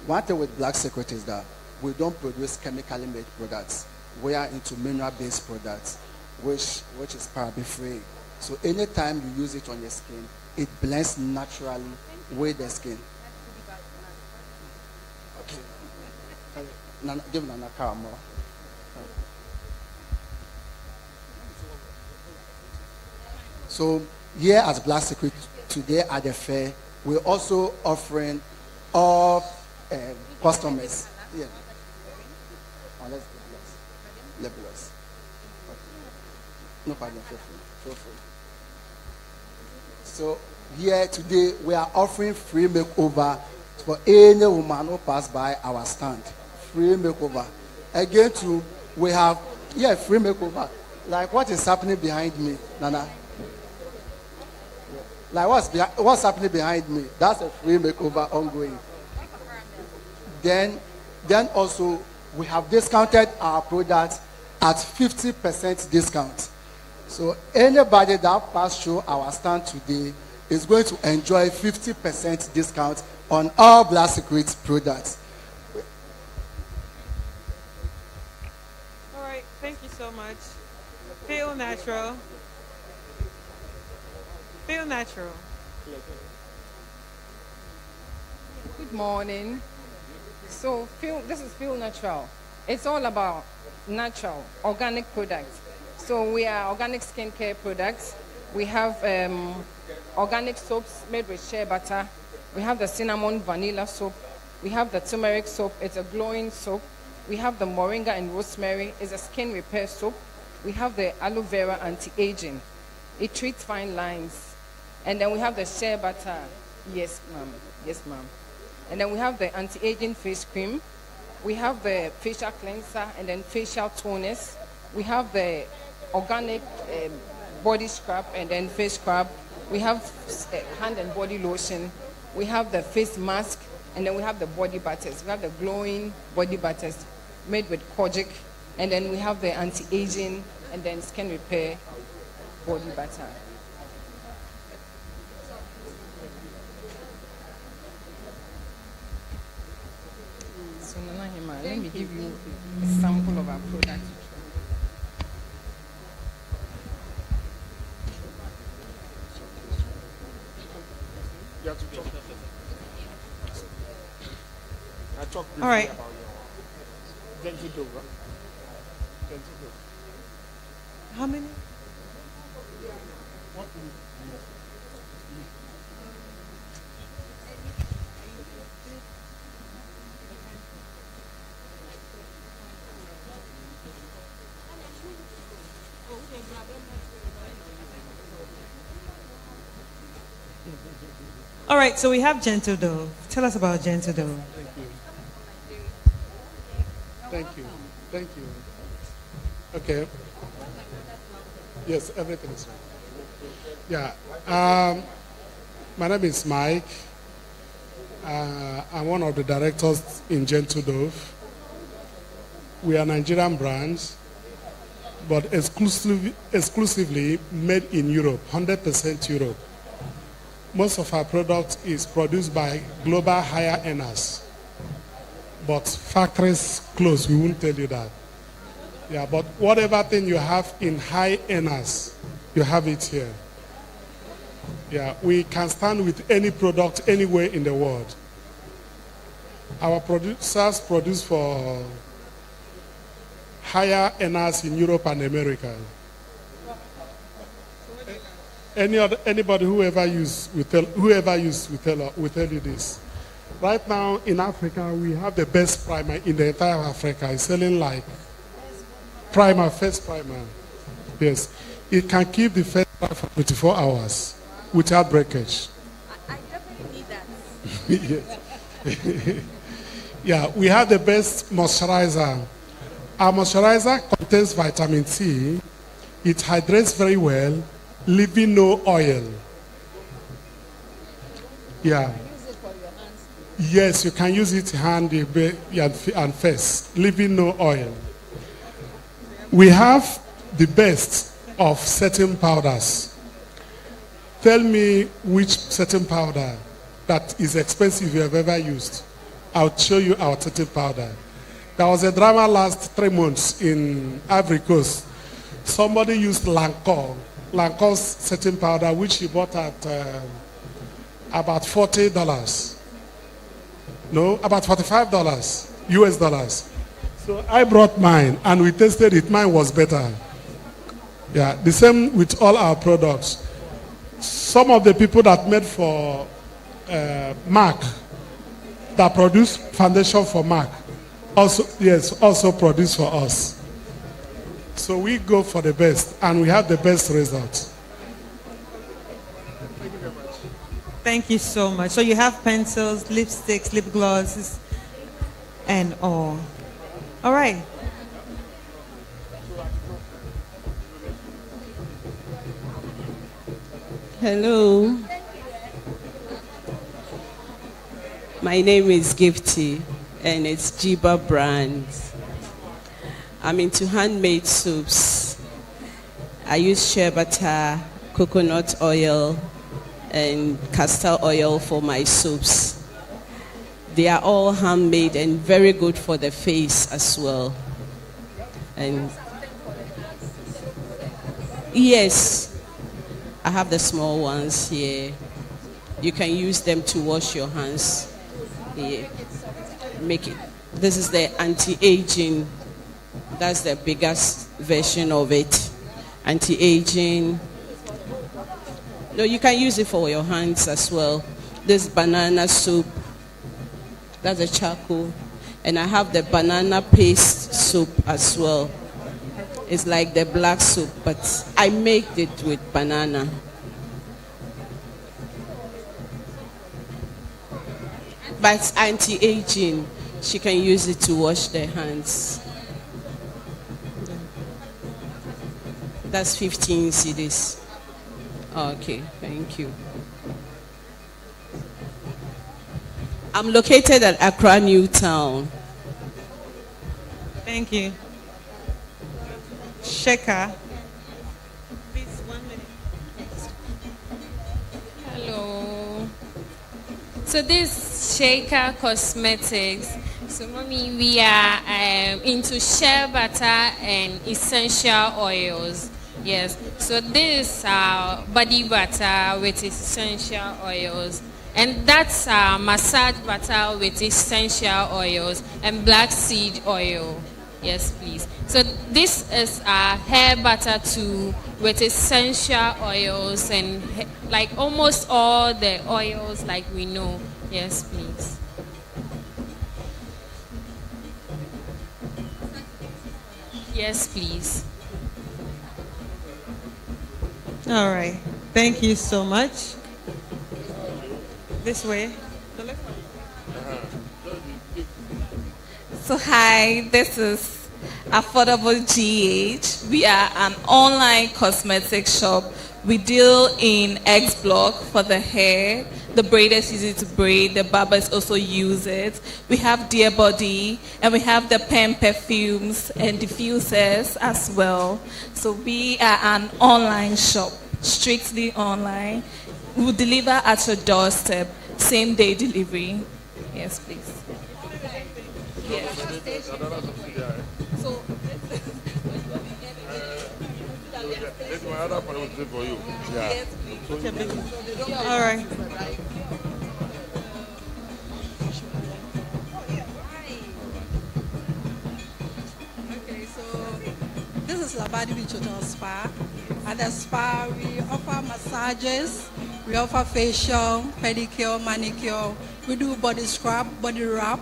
One thing with Black Secret is that we don't produce chemically made products. We are into mineral-based products, which is paraben-free. So anytime you use it on your skin, it blends naturally with the skin. Okay. Give Nana car more. So here at Black Secret today at the fair, we're also offering all customers. Yeah. Oh, let's labelers. No problem. Feel free. So here today we are offering free makeover for any woman who pass by our stand. Free makeover. Again, too, we have free makeover. Like what is happening behind me, Nana? Like what's happening behind me? That's a free makeover ongoing. Then also we have discounted our products at 50% discount. So anybody that passed through our stand today is going to enjoy 50% discount on all Black Secret products. All right, thank you so much. Feel natural. Feel natural. Good morning. So this is Feel Natural. It's all about natural, organic products. So we are organic skincare products. We have organic soaps made with shea butter. We have the cinnamon vanilla soap. We have the turmeric soap. It's a glowing soap. We have the moringa and rosemary. It's a skin repair soap. We have the aloe vera anti-aging. It treats fine lines. And then we have the shea butter. Yes, ma'am. Yes, ma'am. And then we have the anti-aging face cream. We have the facial cleanser and then facial toners. We have the organic body scrub and then face scrub. We have hand and body lotion. We have the face mask, and then we have the body butters. We have the glowing body butters made with kojic, and then we have the anti-aging and then skin repair body butter. So Nana Hima, let me give you a sample of our product. All right. How many? All right, so we have Gentle Dove. Tell us about Gentle Dove. Thank you. Okay. Yes, everything is right. Yeah. My name is Mike. I'm one of the directors in Gentle Dove. We are Nigerian brands, but exclusively made in Europe, 100% Europe. Most of our product is produced by global higher earners. But factories close, we won't tell you that. Yeah, but whatever thing you have in high earners, you have it here. Yeah, we can stand with any product anywhere in the world. Our producers produce for higher earners in Europe and America. Anybody whoever use will tell you this. Right now in Africa, we have the best primer in the entire Africa. It's selling like face primer. Yes, it can keep the face for 24 hours without breakage. I definitely need that. Yes. Yeah, we have the best moisturizer Our moisturizer contains vitamin C. It hydrates very well, leaving no oil. Yeah. Yes, you can use it hand and face, leaving no oil. We have the best of setting powders. Tell me which setting powder that is expensive you have ever used. I'll show you our setting powder. There was a drama last 3 months in Ivory Coast. Somebody used Lancome's setting powder, which he bought at about $40. No, about $45 US dollars. So I brought mine and we tested it. Mine was better. Yeah, the same with all our products. Some of the people that made for MAC, that produce foundation for MAC, also produce for us. So we go for the best and we have the best results. Thank you so much. So you have pencils, lipsticks, lip glosses, and all. All right. Hello. My name is Gifty, and it's Jiba brand. I'm into handmade soups. I use shea butter, coconut oil, and castor oil for my soups. They are all handmade and very good for the face as well. And yes, I have the small ones here. You can use them to wash your hands. Here. Make it. This is the anti-aging. That's the biggest version of it. Anti-aging. No, you can use it for your hands as well. This banana soup, that's a charcoal. And I have the banana paste soup as well. It's like the black soup, but I make it with banana. But it's anti-aging. She can use it to wash their hands. That's 15 cedis. Okay, thank you. I'm located at Accra, Newtown. Thank you. Sheka. Please, 1 minute. Hello. So this Shaker Cosmetics. So mommy, we are into shea butter and essential oils. Yes, so this body butter with essential oils, and that's massage butter with essential oils and black seed oil. Yes, please. So this is hair butter too with essential oils and like almost all the oils like we know. Yes, please. Yes, please. All right. Thank you so much. This way. The left one. So hi, this is Affordable GH. We are an online cosmetic shop. We deal in X block for the hair. The braiders use it to braid. The barbers also use it. We have Dear Body, and we have the pen perfumes and diffusers as well. So we are an online shop, strictly online. We will deliver at your doorstep, same day delivery. Yes, please. Yes. So That's my other promotion for you. Yeah. all right. Okay, so this is Labadi Beach Hotel Spa. At the spa, we offer massages, we offer facial, pedicure, manicure. We do body scrub, body wrap,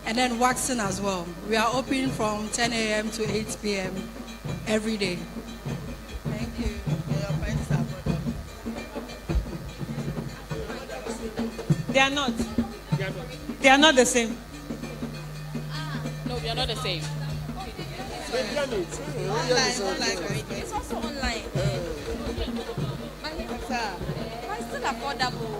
and then waxing as well. We are open from 10 a.m. to 8 p.m. every day. Thank you. They are not. They are not the same. No, we are not the same. It's also online. But it's still affordable.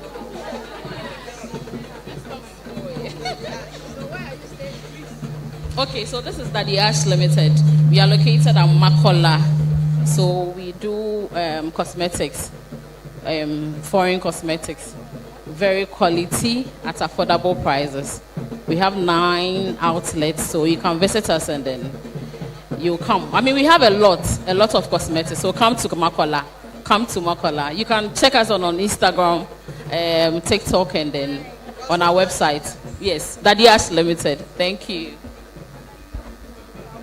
Okay, so this is Daddy Ash Limited. We are located at Makola. So we do cosmetics, foreign cosmetics, very quality at affordable prices. We have 9 outlets, so you can visit us and then you come. I mean, we have a lot of cosmetics. So come to Makola. Come to Makola. You can check us on Instagram, TikTok, and then on our website. Yes, Daddy Ash Limited. Thank you.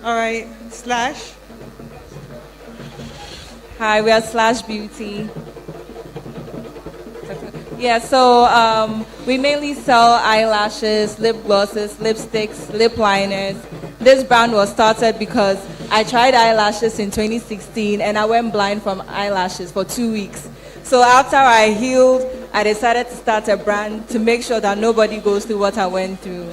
All right, Slash. Hi, we are Slash Beauty. Yeah, so we mainly sell eyelashes, lip glosses, lipsticks, lip liners. This brand was started because I tried eyelashes in 2016 and I went blind from eyelashes for 2 weeks. So after I healed, I decided to start a brand to make sure that nobody goes through what I went through.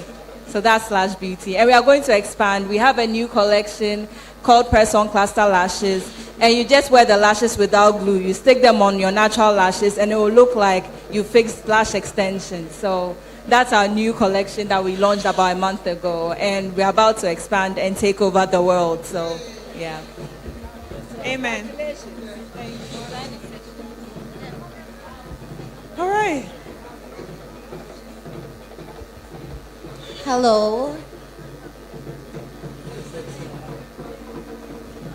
So that's Slash Beauty. And we are going to expand. We have a new collection called Press-On Cluster Lashes. And you just wear the lashes without glue. You stick them on your natural lashes and it will look like you fixed lash extensions. So that's our new collection that we launched about a month ago. And we're about to expand and take over the world. So, yeah. Amen. All right. Hello.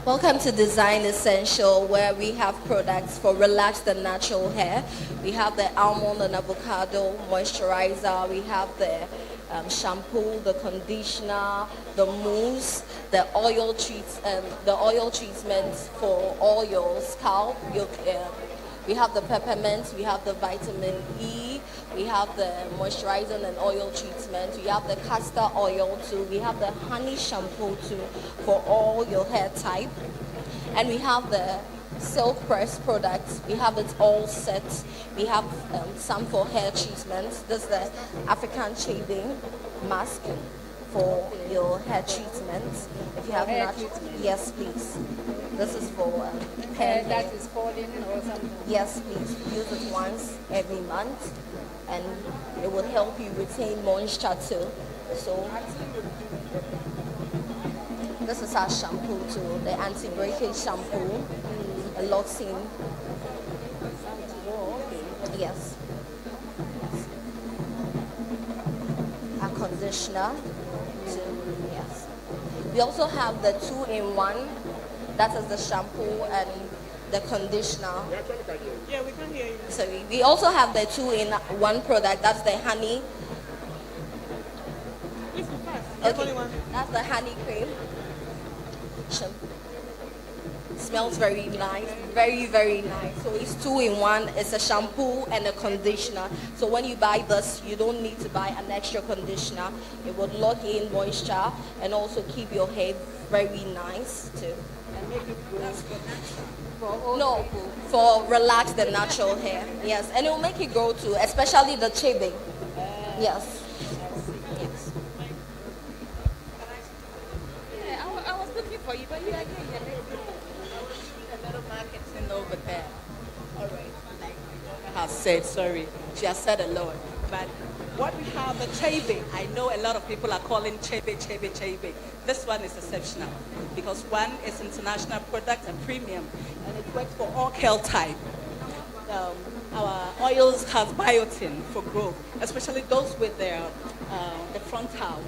Welcome to Design Essential, where we have products for relaxed and natural hair. We have the almond and avocado moisturizer. We have the shampoo, the conditioner, the mousse, the oil treatments for all your scalp, your we have the peppermint, we have the vitamin E, we have the moisturizing and oil treatment, we have the castor oil too, we have the honey shampoo too for all your hair type, and we have the silk press products. We have it all set. We have some for hair treatments. This is the African shaving mask for your hair treatment. If you have yes, please. This is for hair that is falling or something. Yes, please. Use it once every month, and it will help you retain moisture too. So this is our shampoo too, the anti-breakage shampoo, a Loxine. Yes. Our conditioner too. Yes. We also have the 2-in-1. That is the shampoo and the conditioner. Yeah, we can hear you. So we also have the 2-in-1 product. That's the honey. Okay. That's the honey cream. Shampoo. Smells very nice. Very, very nice. So it's 2-in-1. It's a shampoo and a conditioner. So when you buy this, you don't need to buy an extra conditioner. It will lock in moisture and also keep your hair very nice too. And make it grow. No, for relaxed and natural hair. Yes, and it will make it grow too, especially the chibbing. Yes. Yes. Yeah, I was looking for you, but you again, you're a little marketing over there. All right, like Donna has said, sorry, she has said a lot. But what we have, the chebe, I know a lot of people are calling chebe. This one is exceptional because one is international product and premium, and it works for all hair type. Our oils have biotin for growth, especially those with the frontal,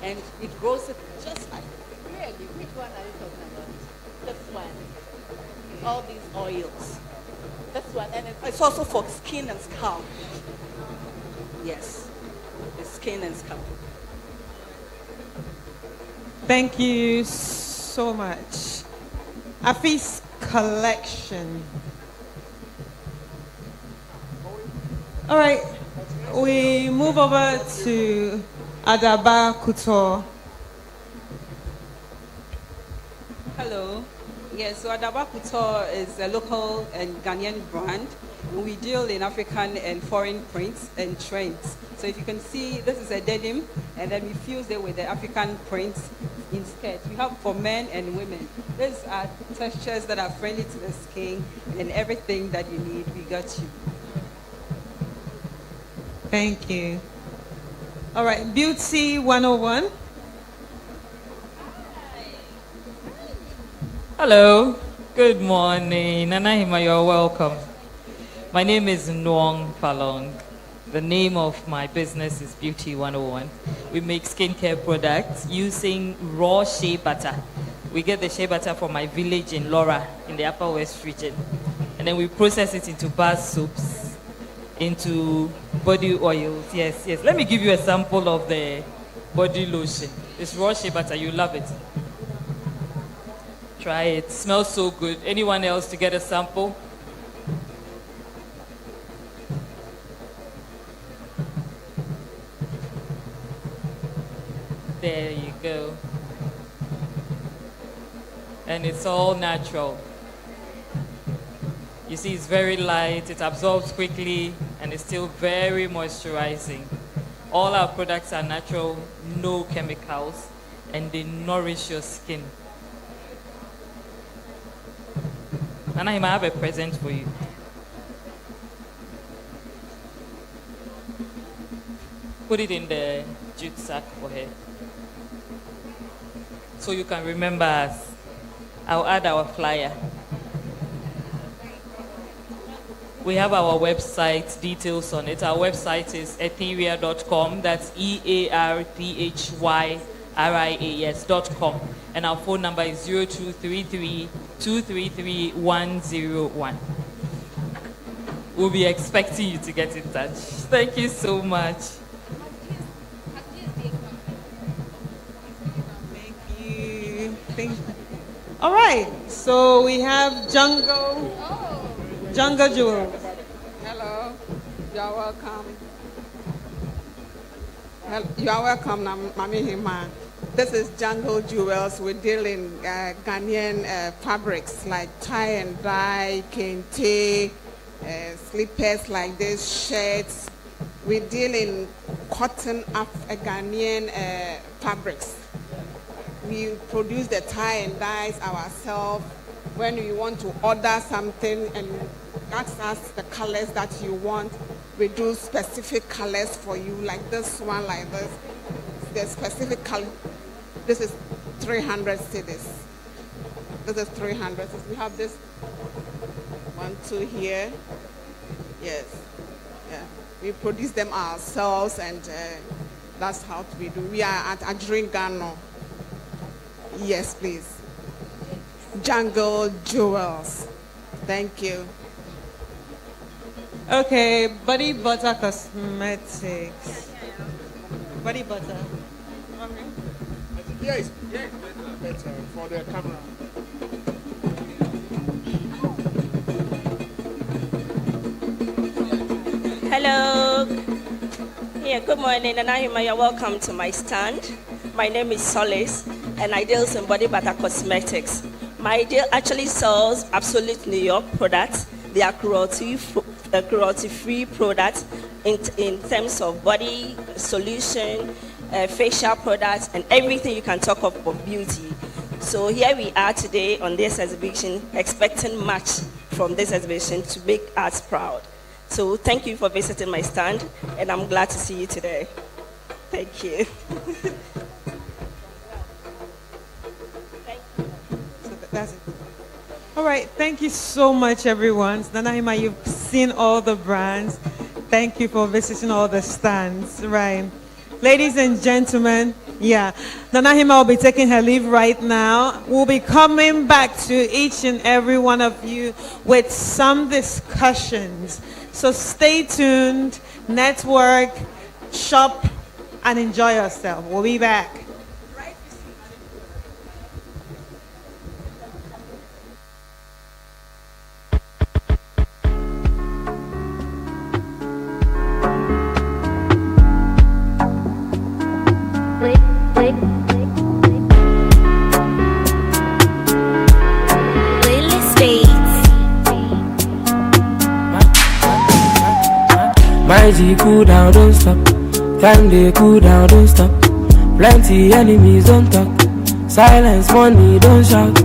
and it grows it just like. Really? Which one are you talking about? This one. All these oils. This one, and it's also for skin and scalp. Yes, it's skin and scalp. Thank you so much. Afi's collection. All right, we move over to Adaba Couture. Hello. Yes, so Adaba Couture is a local and Ghanaian brand. We deal in African and foreign prints and trends. So if you can see, this is a denim, and then we fuse it with the African prints in skirts. We have for men and women. These are textures that are friendly to the skin, and everything that you need, we got you. Thank you. All right, Beauty 101. Hello, good morning. Nanahima, you're welcome. My name is Nwong Palong. The name of my business is Beauty 101. We make skincare products using raw shea butter. We get the shea butter from my village in Laura in the Upper West region. And then we process it into bath soaps, into body oils. Yes, yes. Let me give you a sample of the body lotion. It's raw shea butter. You love it. Try it. Smells so good. Anyone else to get a sample? There you go. And it's all natural. You see, it's very light, it absorbs quickly, and it's still very moisturizing. All our products are natural, no chemicals, and they nourish your skin. And I have a present for you. Put it in the jute sack for her, so you can remember us. I'll add our flyer. We have our website, details on it. Our website is etheria.com. That's EARTHYRIAS.com. And our phone number is 0233-233-101. We'll be expecting you to get in touch. Thank you so much. Thank you. All right, so we have Jungle Jewel. Hello, you are welcome. You are welcome, Mami Hima. This is Jungle Jewels. We deal in Ghanaian fabrics like tie and dye, kente, slippers like this, shirts. We deal in cotton Ghanaian fabrics. We produce the tie and dyes ourselves. When you want to order something and ask us the colors that you want, we do specific colors for you, like this one, like this. The specific color. This is 300 cedis. This is 300. We have this 1, 2 here. Yes. Yeah. We produce them ourselves, and that's how we do. We are at Adrin Ghana. Yes, please. Jungle Jewels. Thank you. Okay, Body Butter Cosmetics. Body Butter. Okay. Yes, better for the camera. Hello. Yeah, good morning, Nanahima. You're welcome to my stand. My name is Solace, and I deal in Body Butter Cosmetics. My deal actually sells Absolute New York products. They are cruelty-free products in terms of body solution, facial products, and everything you can talk of for beauty. So here we are today on this exhibition, expecting much from this exhibition to make us proud. So thank you for visiting my stand, and I'm glad to see you today. Thank you. That's it. All right, thank you so much, everyone. Nanahima, you've seen all the brands. Thank you for visiting all the stands. Right. Ladies and gentlemen, yeah, Nanahima will be taking her leave right now. We'll be coming back to each and every one of you with some discussions. So stay tuned, network, shop, and enjoy yourself. We'll be back. My G cool down, don't stop. Time they cool down, don't stop. Plenty enemies don't talk. Silence, money, don't shout.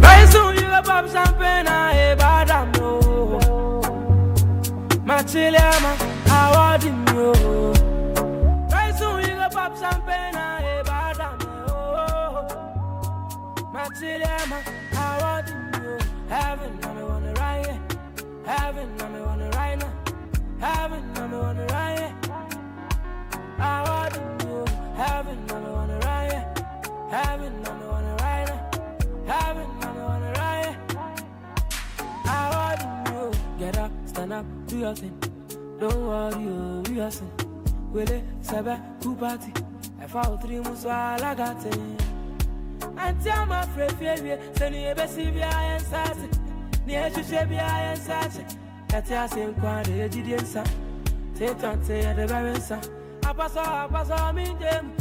Very soon you go pop champagne and hey, badam no. Machiliama, I want you. Very soon you go pop champagne and hey, badam no. Machiliama, I want you. Heaven, I me wanna ride it. Heaven, I me wanna ride now. Heaven, I me wanna ride it. I want you. Heaven, I me wanna ride it. Heaven, I me wanna ride it. Heaven, I me wanna ride it. I want you. Get up, stand up, do your thing. Don't worry, we are sin. Will it, Saba, two party. I found 3 months while I got it. And tell my friend, send you a besivia and sassy. Near to Shabia and sassy. That's your same quantity, Gideonsa. Take on, say the Baronsa. I pass all, me, them.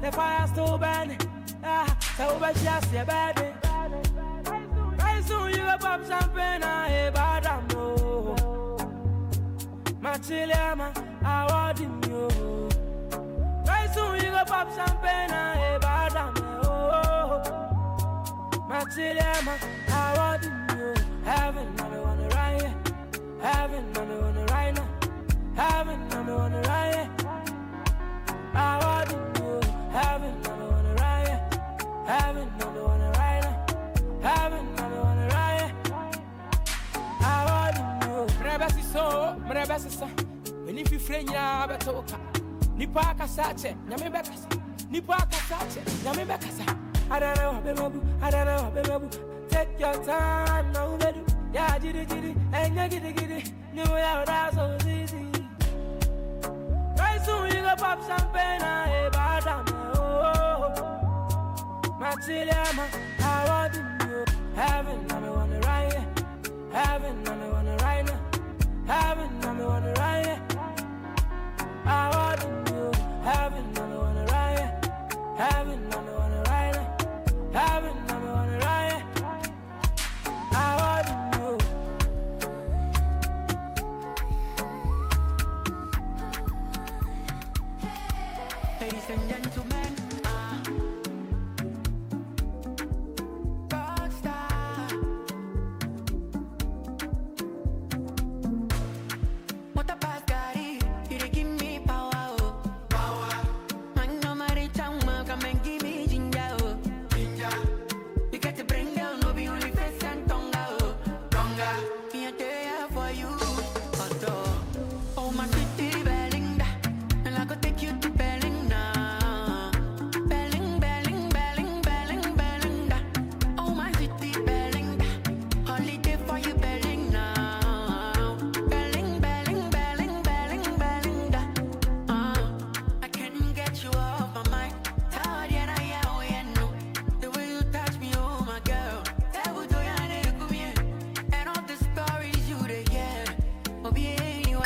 The fire's still burning. So much just your baby. Very soon you go pop champagne and hey, badam no. Machiliama, I want you. Very soon you go pop champagne and hey, badam no. Machiliama, I want you. Heaven, I me wanna ride it. Heaven, I me wanna ride now. Heaven, I me wanna ride it. I want you. Heaven, I me wanna ride it. Heaven, I me wanna ride now. Heaven, I me wanna ride it. I want you. Mrebesi so, mrebesi sa. When if you friend ya betoka. Nipa kasache, nyame bekasa. Nipa kasache, nyame bekasa. I don't know, baby, I don't know, baby. Take your time, no baby. Yeah, jitty, and ya giddy. You know that's so easy. Very soon you go pop champagne and hey, badam oh. Machiliama, I want you. Heaven, I me wanna ride it. Heaven, I me wanna ride now. Heaven, I me wanna ride it. I want you. Heaven, I me wanna ride it. Heaven, I me wanna ride now. Heaven, I me wanna ride it. I want you. Ladies and gentlemen, rockstar. What a pass, Gary. You dey give me power, oh. Power. Man, no matter how come and give me ginger, oh. Ginger. You get to bring down, no be only face and tonga, oh. Tonga. Me a there for you, oh my city Belinda, and I go take you to Belinda. Belinda. Oh my city Belinda, holiday for you Belinda. Belinda. I can't get you off my mind. Tired yet I know. The way you touch me, oh my girl. And all the stories you dey hear. Oh, be anyone.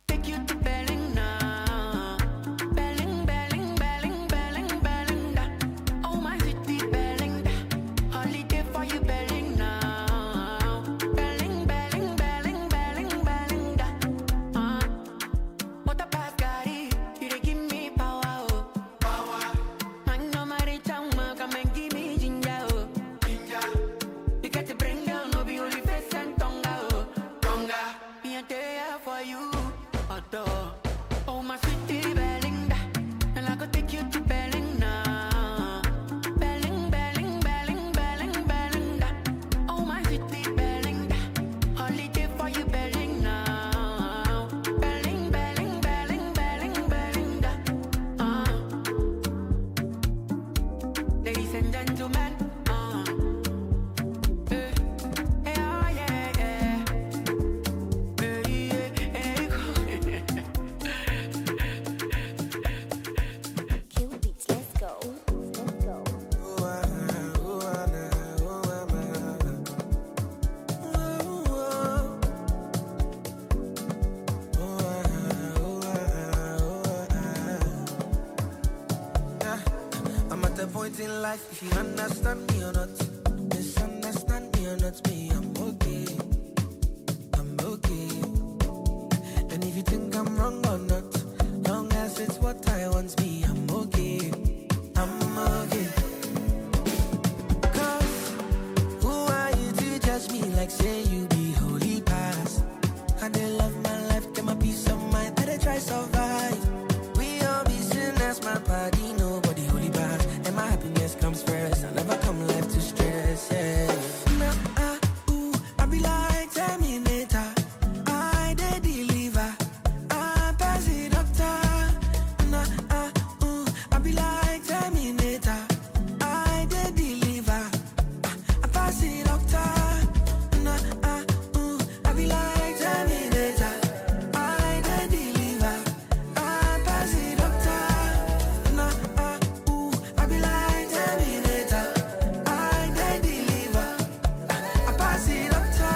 Take you to Belinda. Belinda. Oh my city Belinda, holiday for you Belinda. Belinda. What a pass, Gary. You dey give me power, oh. Power. Man, no matter how come and give me ginger, oh. Ginger. You get to bring down, no be only face and tonga, oh. Tonga. Me a there for you, oh. at a point in life, if you understand me or not, misunderstand me or not, me, I'm okay. I'm okay. And if you think I'm wrong or not, long as it's what I want, me, I'm okay. I'm okay. Cause who are you to judge me like say you be holy past? And they love my life, get my peace of mind, that I try survive. We all be sinners, my body, nobody holy past. And my happiness comes first, I never come left to stress, yeah. I be like Terminator, I they deliver, I pass it doctor. I be like Terminator, I they deliver, I pass it doctor. I be like Terminator, I they deliver, I pass it doctor. I be like Terminator, I they deliver, I pass it doctor.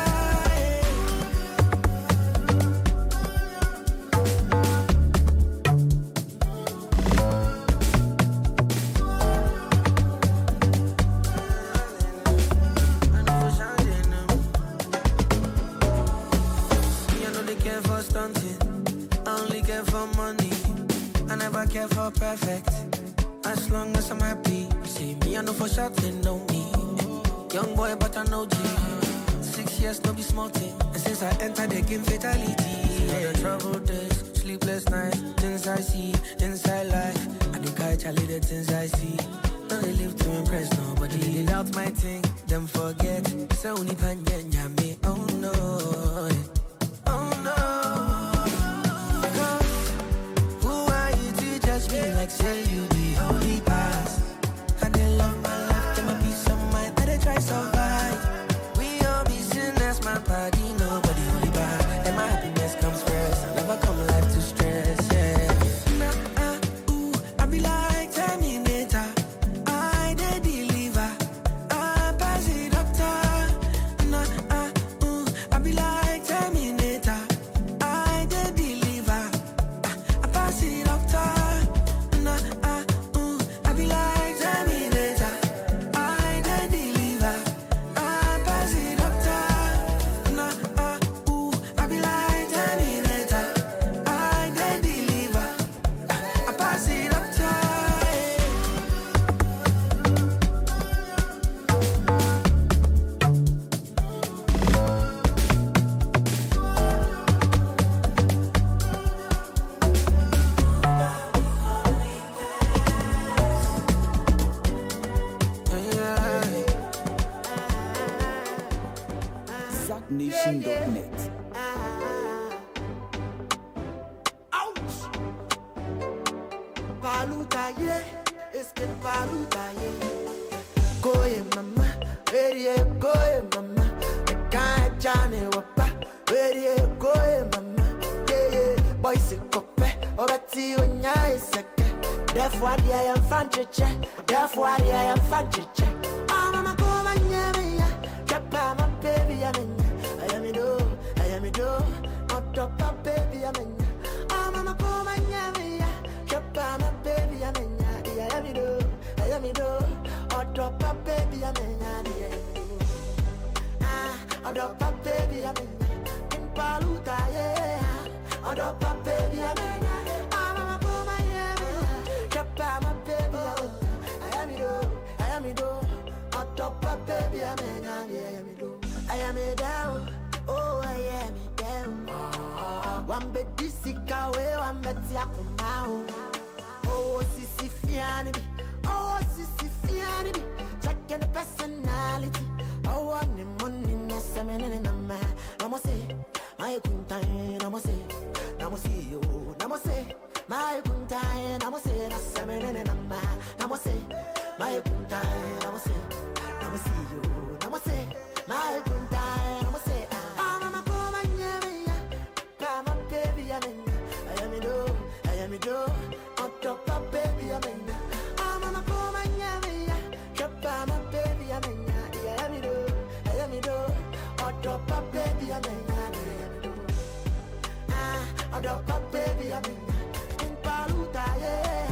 Me, I know they care for stunting, I only care for money. I never care for perfect, as long as I'm happy. You see me, I know for sure they know me. Young boy, but I know G. 6 years, no be small thing. And since I entered the game, fatality. Yeah, the troubled days, sleepless nights, things I see, inside life. I think I Charlie the things I see. Don't they live to impress nobody. They doubt my thing, them forget. So only panya me, oh no. Oh no. Cause who are you to judge me like say you be holy past? And they love my life, get my peace of mind, that I try survive. We all be sinners, my body, nobody holy bad. And my happiness comes first, I never come life to stress, yeah. I be like Terminator, I they deliver, I pass it doctor. I be like Terminator, I they deliver, I pass it doctor. I be like Terminator, I they deliver, I pass it doctor. I be like Terminator, I they deliver, I pass it doctor. ZackNation.net. Palutaye, es que palutaye. Goye mama, ready goye mama. The guy Johnny wapa, ready goye mama. Yeah, boys in cope, obati unya iseke. Therefore I am fanchiche, therefore I am fanchiche. Mama come and yeah, Japa my baby I am it do, not top baby I mean. Mama come and yeah, Japa my baby I mean. I am it do, or drop a baby I mean. Or drop a baby I mean. In Paluta yeah, or drop a baby I mean. Mama come and yeah, Japa my baby I am it do, or drop a baby I mean. I am it down, oh I am it down. One bed disika we one bed yakumau. Oh sisi fiani bi, oh sisi fiani bi. Checking the personality. Oh one money nessa menene nama. Namo say, my kuntai namo say yo, namo say, my kuntai namo say nessa menene nama. Namo say, my kuntai namo say yo, namo say. My good time, I'ma say, mama come and yeah, come on, baby, I am it do, on top of baby, mama come and yeah, come on, baby, I am it do, on top of baby, on top of baby, in Paluta, yeah.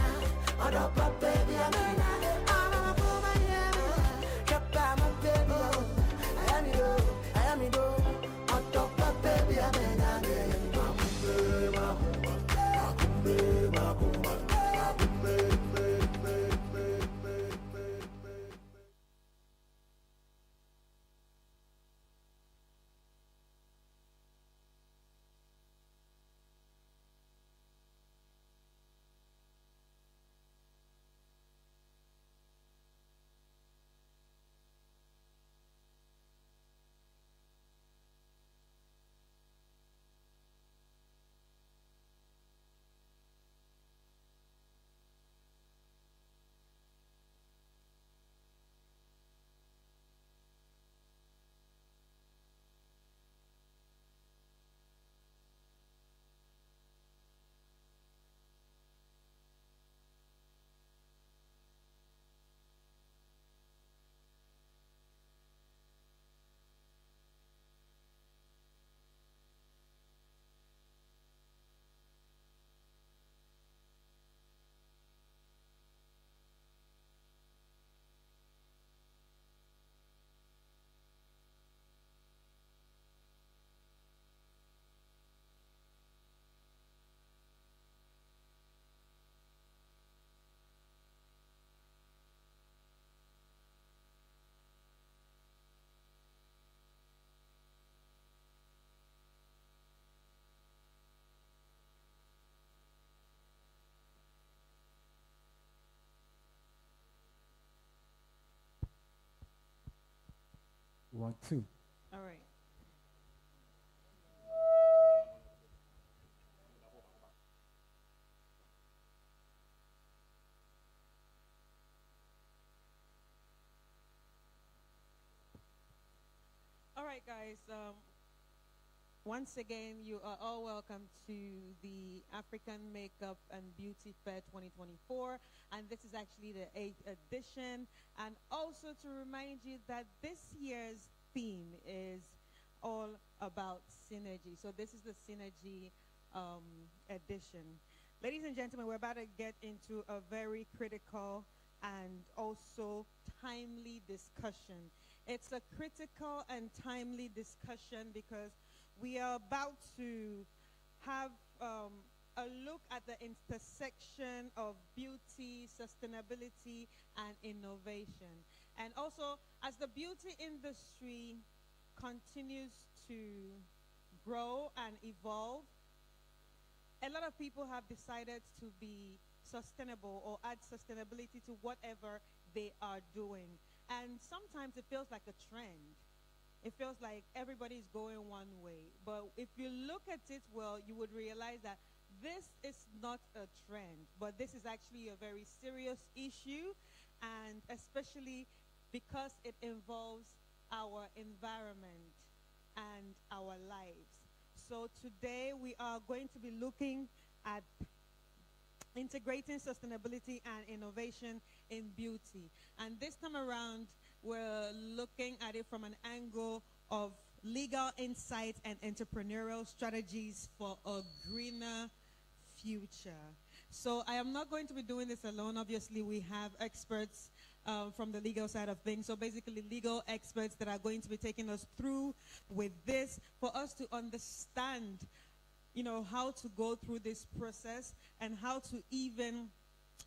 1, 2. All right. All right, guys. Once again, you are all welcome to the African Makeup and Beauty Fair 2024. And this is actually the 8th edition. And also to remind you that this year's theme is all about synergy. So this is the synergy edition. Ladies and gentlemen, we're about to get into a very critical and also timely discussion. It's a critical and timely discussion because we are about to have a look at the intersection of beauty, sustainability, and innovation. And also, as the beauty industry continues to grow and evolve, a lot of people have decided to be sustainable or add sustainability to whatever they are doing. And sometimes it feels like a trend. It feels like everybody's going one way. But if you look at it well, you would realize that this is not a trend, but this is actually a very serious issue, and especially because it involves our environment and our lives. So today we are going to be looking at integrating sustainability and innovation in beauty. And this time around, we're looking at it from an angle of legal insight and entrepreneurial strategies for a greener future. So I am not going to be doing this alone. Obviously, we have experts from the legal side of things. So basically, legal experts that are going to be taking us through with this for us to understand, you know, how to go through this process and how to even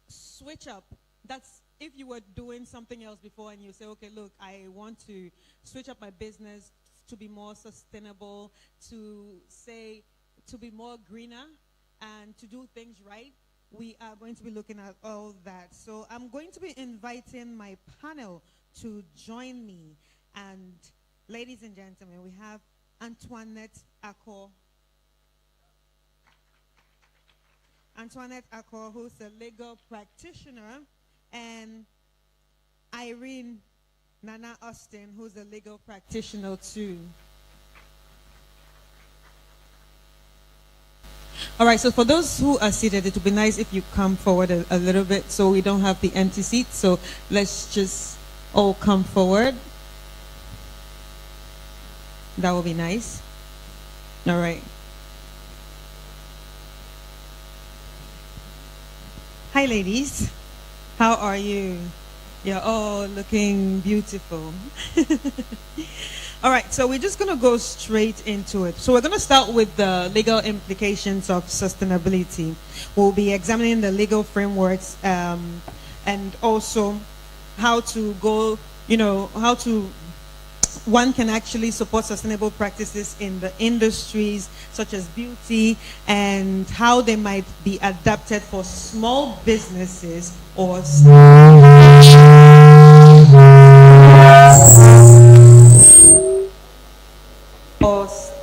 switch up. That's if you were doing something else before and you say, okay, look, I want to switch up my business to be more sustainable, to be more greener, and to do things right. We are going to be looking at all that. So I'm going to be inviting my panel to join me. And ladies and gentlemen, we have Antoinette Akor. Antoinette Akor, who's a legal practitioner, and Irene Nana Austin, who's a legal practitioner too. All right, so for those who are seated, it would be nice if you come forward a little bit so we don't have the empty seats. So let's just all come forward. That will be nice. All right. Hi, ladies. How are you? You're all looking beautiful. All right, so we're just going to go straight into it. So we're going to start with the legal implications of sustainability. We'll be examining the legal frameworks and also how to go, you know, how to one can actually support sustainable practices in the industries such as beauty and how they might be adapted for small businesses or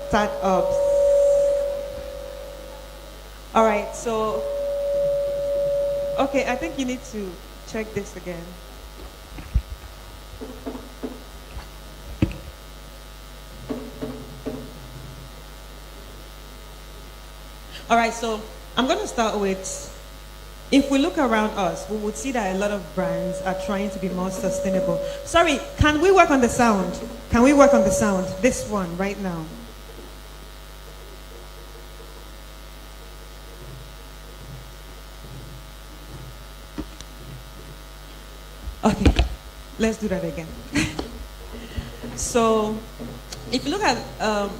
startups. All right, so, okay, I think you need to check this again. All right, so I'm going to start with, if we look around us, we would see that a lot of brands are trying to be more sustainable. Sorry, can we work on the sound? Can we work on the sound? This one right now. Okay, let's do that again. So, if you look at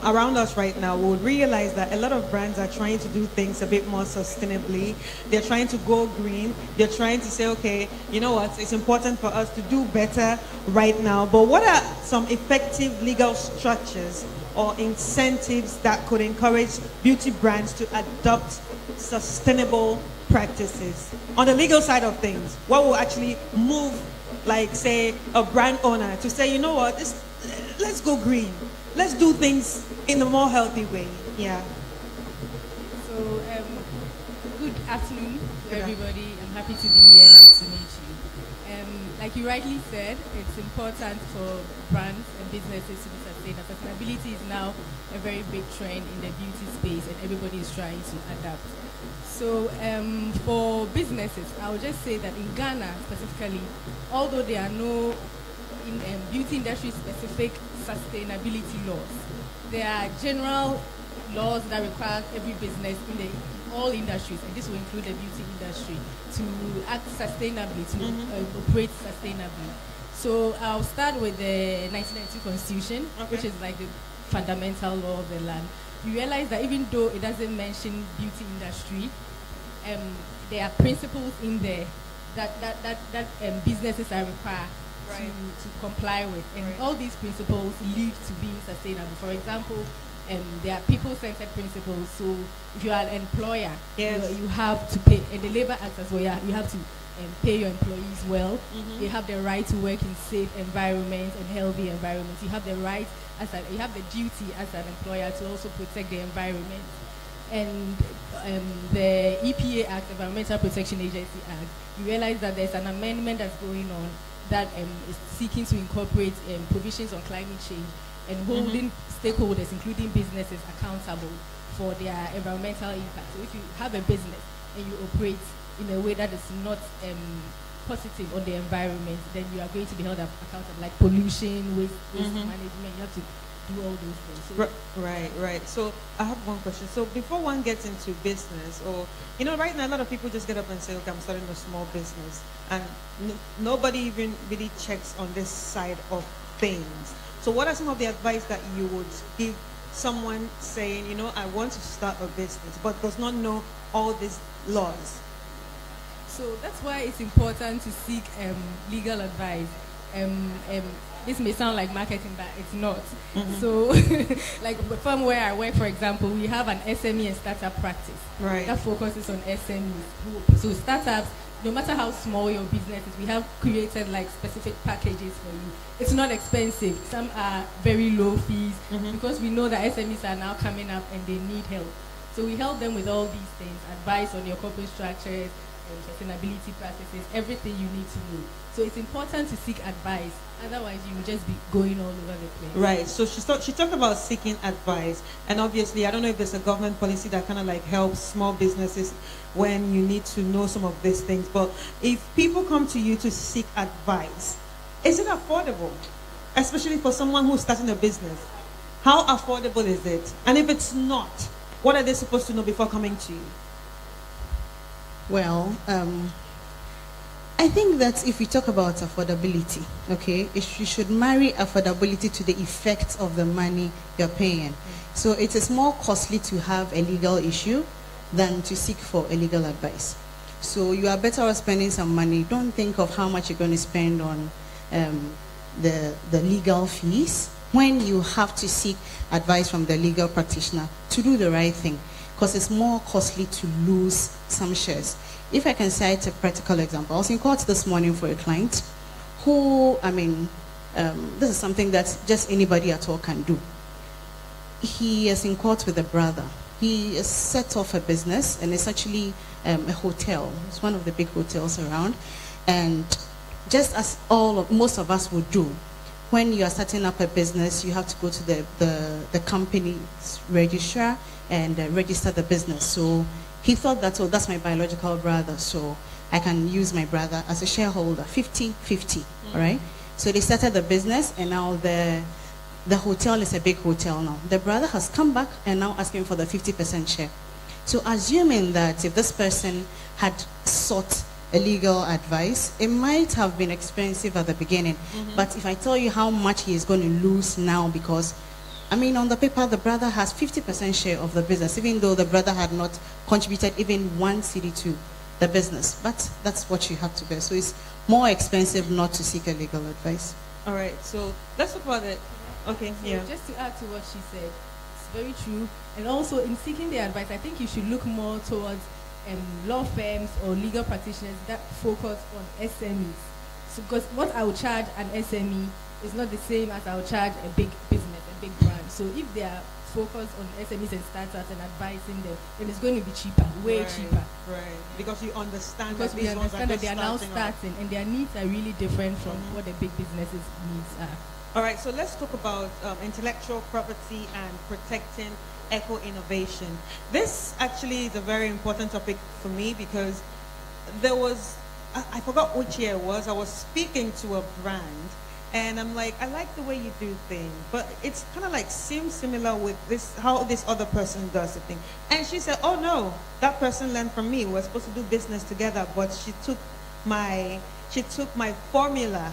around us right now, we would realize that a lot of brands are trying to do things a bit more sustainably. They're trying to go green. They're trying to say, okay, you know what, it's important for us to do better right now. But what are some effective legal structures or incentives that could encourage beauty brands to adopt sustainable practices? On the legal side of things, what will actually move, like, say, a brand owner to say, you know what, let's go green. Let's do things in a more healthy way. Yeah. So, good afternoon to everybody. I'm happy to be here. Nice to meet you. Like you rightly said, it's important for brands and businesses to be sustainable. Sustainability is now a very big trend in the beauty space, and everybody is trying to adapt. So, for businesses, I would just say that in Ghana specifically, although there are no beauty industry specific sustainability laws, there are general laws that require every business in all industries, and this will include the beauty industry, to act sustainably, to operate sustainably. So I'll start with the 1992 Constitution, which is like the fundamental law of the land. You realize that even though it doesn't mention beauty industry, there are principles in there that businesses are required to comply with, and all these principles lead to being sustainable. For example, there are people-centered principles. So if you are an employer, you have to pay, and the Labor Act as well, you have to pay your employees well. You have the right to work in safe environments and healthy environments. You have the right, you have the duty as an employer to also protect the environment. And the EPA Act, Environmental Protection Agency Act, you realize that there's an amendment that's going on that is seeking to incorporate provisions on climate change and holding stakeholders, including businesses, accountable for their environmental impact. So if you have a business and you operate in a way that is not positive on the environment, then you are going to be held accountable, like pollution, waste management. You have to do all those things. So Right. So I have one question. So before one gets into business, or right now a lot of people just get up and say, okay, I'm starting a small business, and nobody even really checks on this side of things. So what are some of the advice that you would give someone saying, I want to start a business, but does not know all these laws? So that's why it's important to seek legal advice. This may sound like marketing, but it's not. So, like the firm where I work, for example, we have an SME and startup practice that focuses on SMEs. So startups, no matter how small your business is, we have created like specific packages for you. It's not expensive. Some are very low fees because we know that SMEs are now coming up and they need help. So we help them with all these things, advice on your corporate structures, sustainability practices, everything you need to know. So it's important to seek advice. Otherwise, you will just be going all over the place. Right. So she talked about seeking advice, and obviously, I don't know if there's a government policy that kind of like helps small businesses when you need to know some of these things. But if people come to you to seek advice, is it affordable, especially for someone who's starting a business? How affordable is it? And if it's not, what are they supposed to know before coming to you? Well, I think that if we talk about affordability, okay, you should marry affordability to the effect of the money you're paying. So it is more costly to have a legal issue than to seek for a legal advice. So you are better off spending some money. Don't think of how much you're going to spend on the legal fees when you have to seek advice from the legal practitioner to do the right thing, because it's more costly to lose some shares. If I can cite a practical example, I was in court this morning for a client who, this is something that just anybody at all can do. He is in court with a brother. He has set off a business, and it's actually a hotel. It's one of the big hotels around. And just as most of us would do, when you are setting up a business, you have to go to the company's registrar and register the business. So he thought that, oh, that's my biological brother, so I can use my brother as a shareholder, 50-50, all right? So they started the business, and now the hotel is a big hotel now. The brother has come back and now asking for the 50% share. So assuming that if this person had sought a legal advice, it might have been expensive at the beginning. But if I tell you how much he is going to lose now, because on the paper, the brother has 50% share of the business, even though the brother had not contributed even 1 cedi to the business. But that's what you have to bear. So it's more expensive not to seek a legal advice. All right. So let's talk about it. Okay. So just to add to what she said, it's very true. And also in seeking the advice, I think you should look more towards law firms or legal practitioners that focus on SMEs. So, because what I would charge an SME it's not the same as I'll charge a big business, a big brand. So if they are focused on SMEs and startups and advising them, then it's going to be cheaper, way cheaper. Right, because you understand Because that we these ones understand that just they are now starting off. starting and their needs are really different from what the big businesses' needs are. All right, so let's talk about intellectual property and protecting eco-innovation. This actually is a very important topic for me because there was, I forgot which year it was, I was speaking to a brand and I'm like, I like the way you do things, but it's kind of like seems similar with this, how this other person does the thing. And she said, oh no, that person learned from me. We're supposed to do business together, but she took my formula.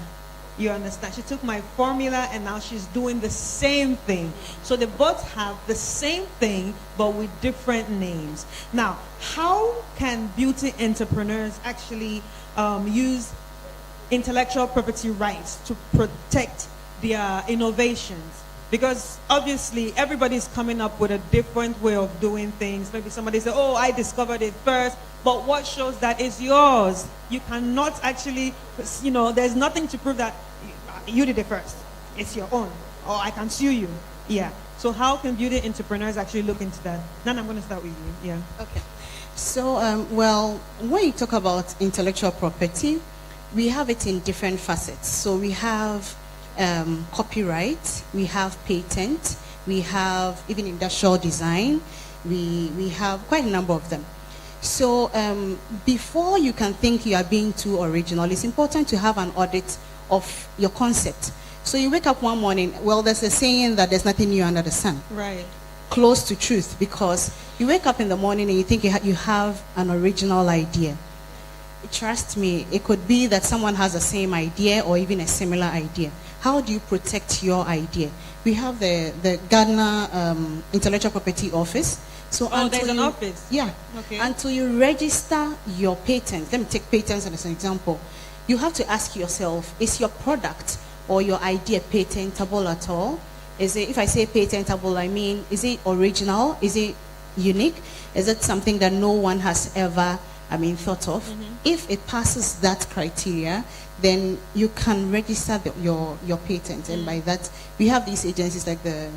You understand? She took my formula and now she's doing the same thing. So they both have the same thing but with different names. Now, how can beauty entrepreneurs actually use intellectual property rights to protect their innovations? Because obviously everybody's coming up with a different way of doing things. Maybe somebody said, oh, I discovered it first. But what shows that it's yours? You cannot actually, there's nothing to prove that you did it first. It's your own. Or I can sue you. Yeah. So how can beauty entrepreneurs actually look into that? Nana, I'm going to start with you. Yeah. Okay. So, well, when you talk about intellectual property, we have it in different facets. So we have copyright, we have patent, we have even industrial design, we have quite a number of them. So before you can think you are being too original, it's important to have an audit of your concept. So you wake up one morning, well, there's a saying that there's nothing new under the sun. Right. Close to truth, because you wake up in the morning and you think you have an original idea. Trust me, it could be that someone has the same idea or even a similar idea. How do you protect your idea? We have the Ghana Intellectual Property Office. So there's an office? Yeah. Okay. Until you register your patent, let me take patents as an example. You have to ask yourself, is your product or your idea patentable at all? Is it, if I say patentable, I mean, is it original? Is it unique? Is it something that no one has ever thought of? If it passes that criteria, then you can register your patent. And by that, we have these agencies like the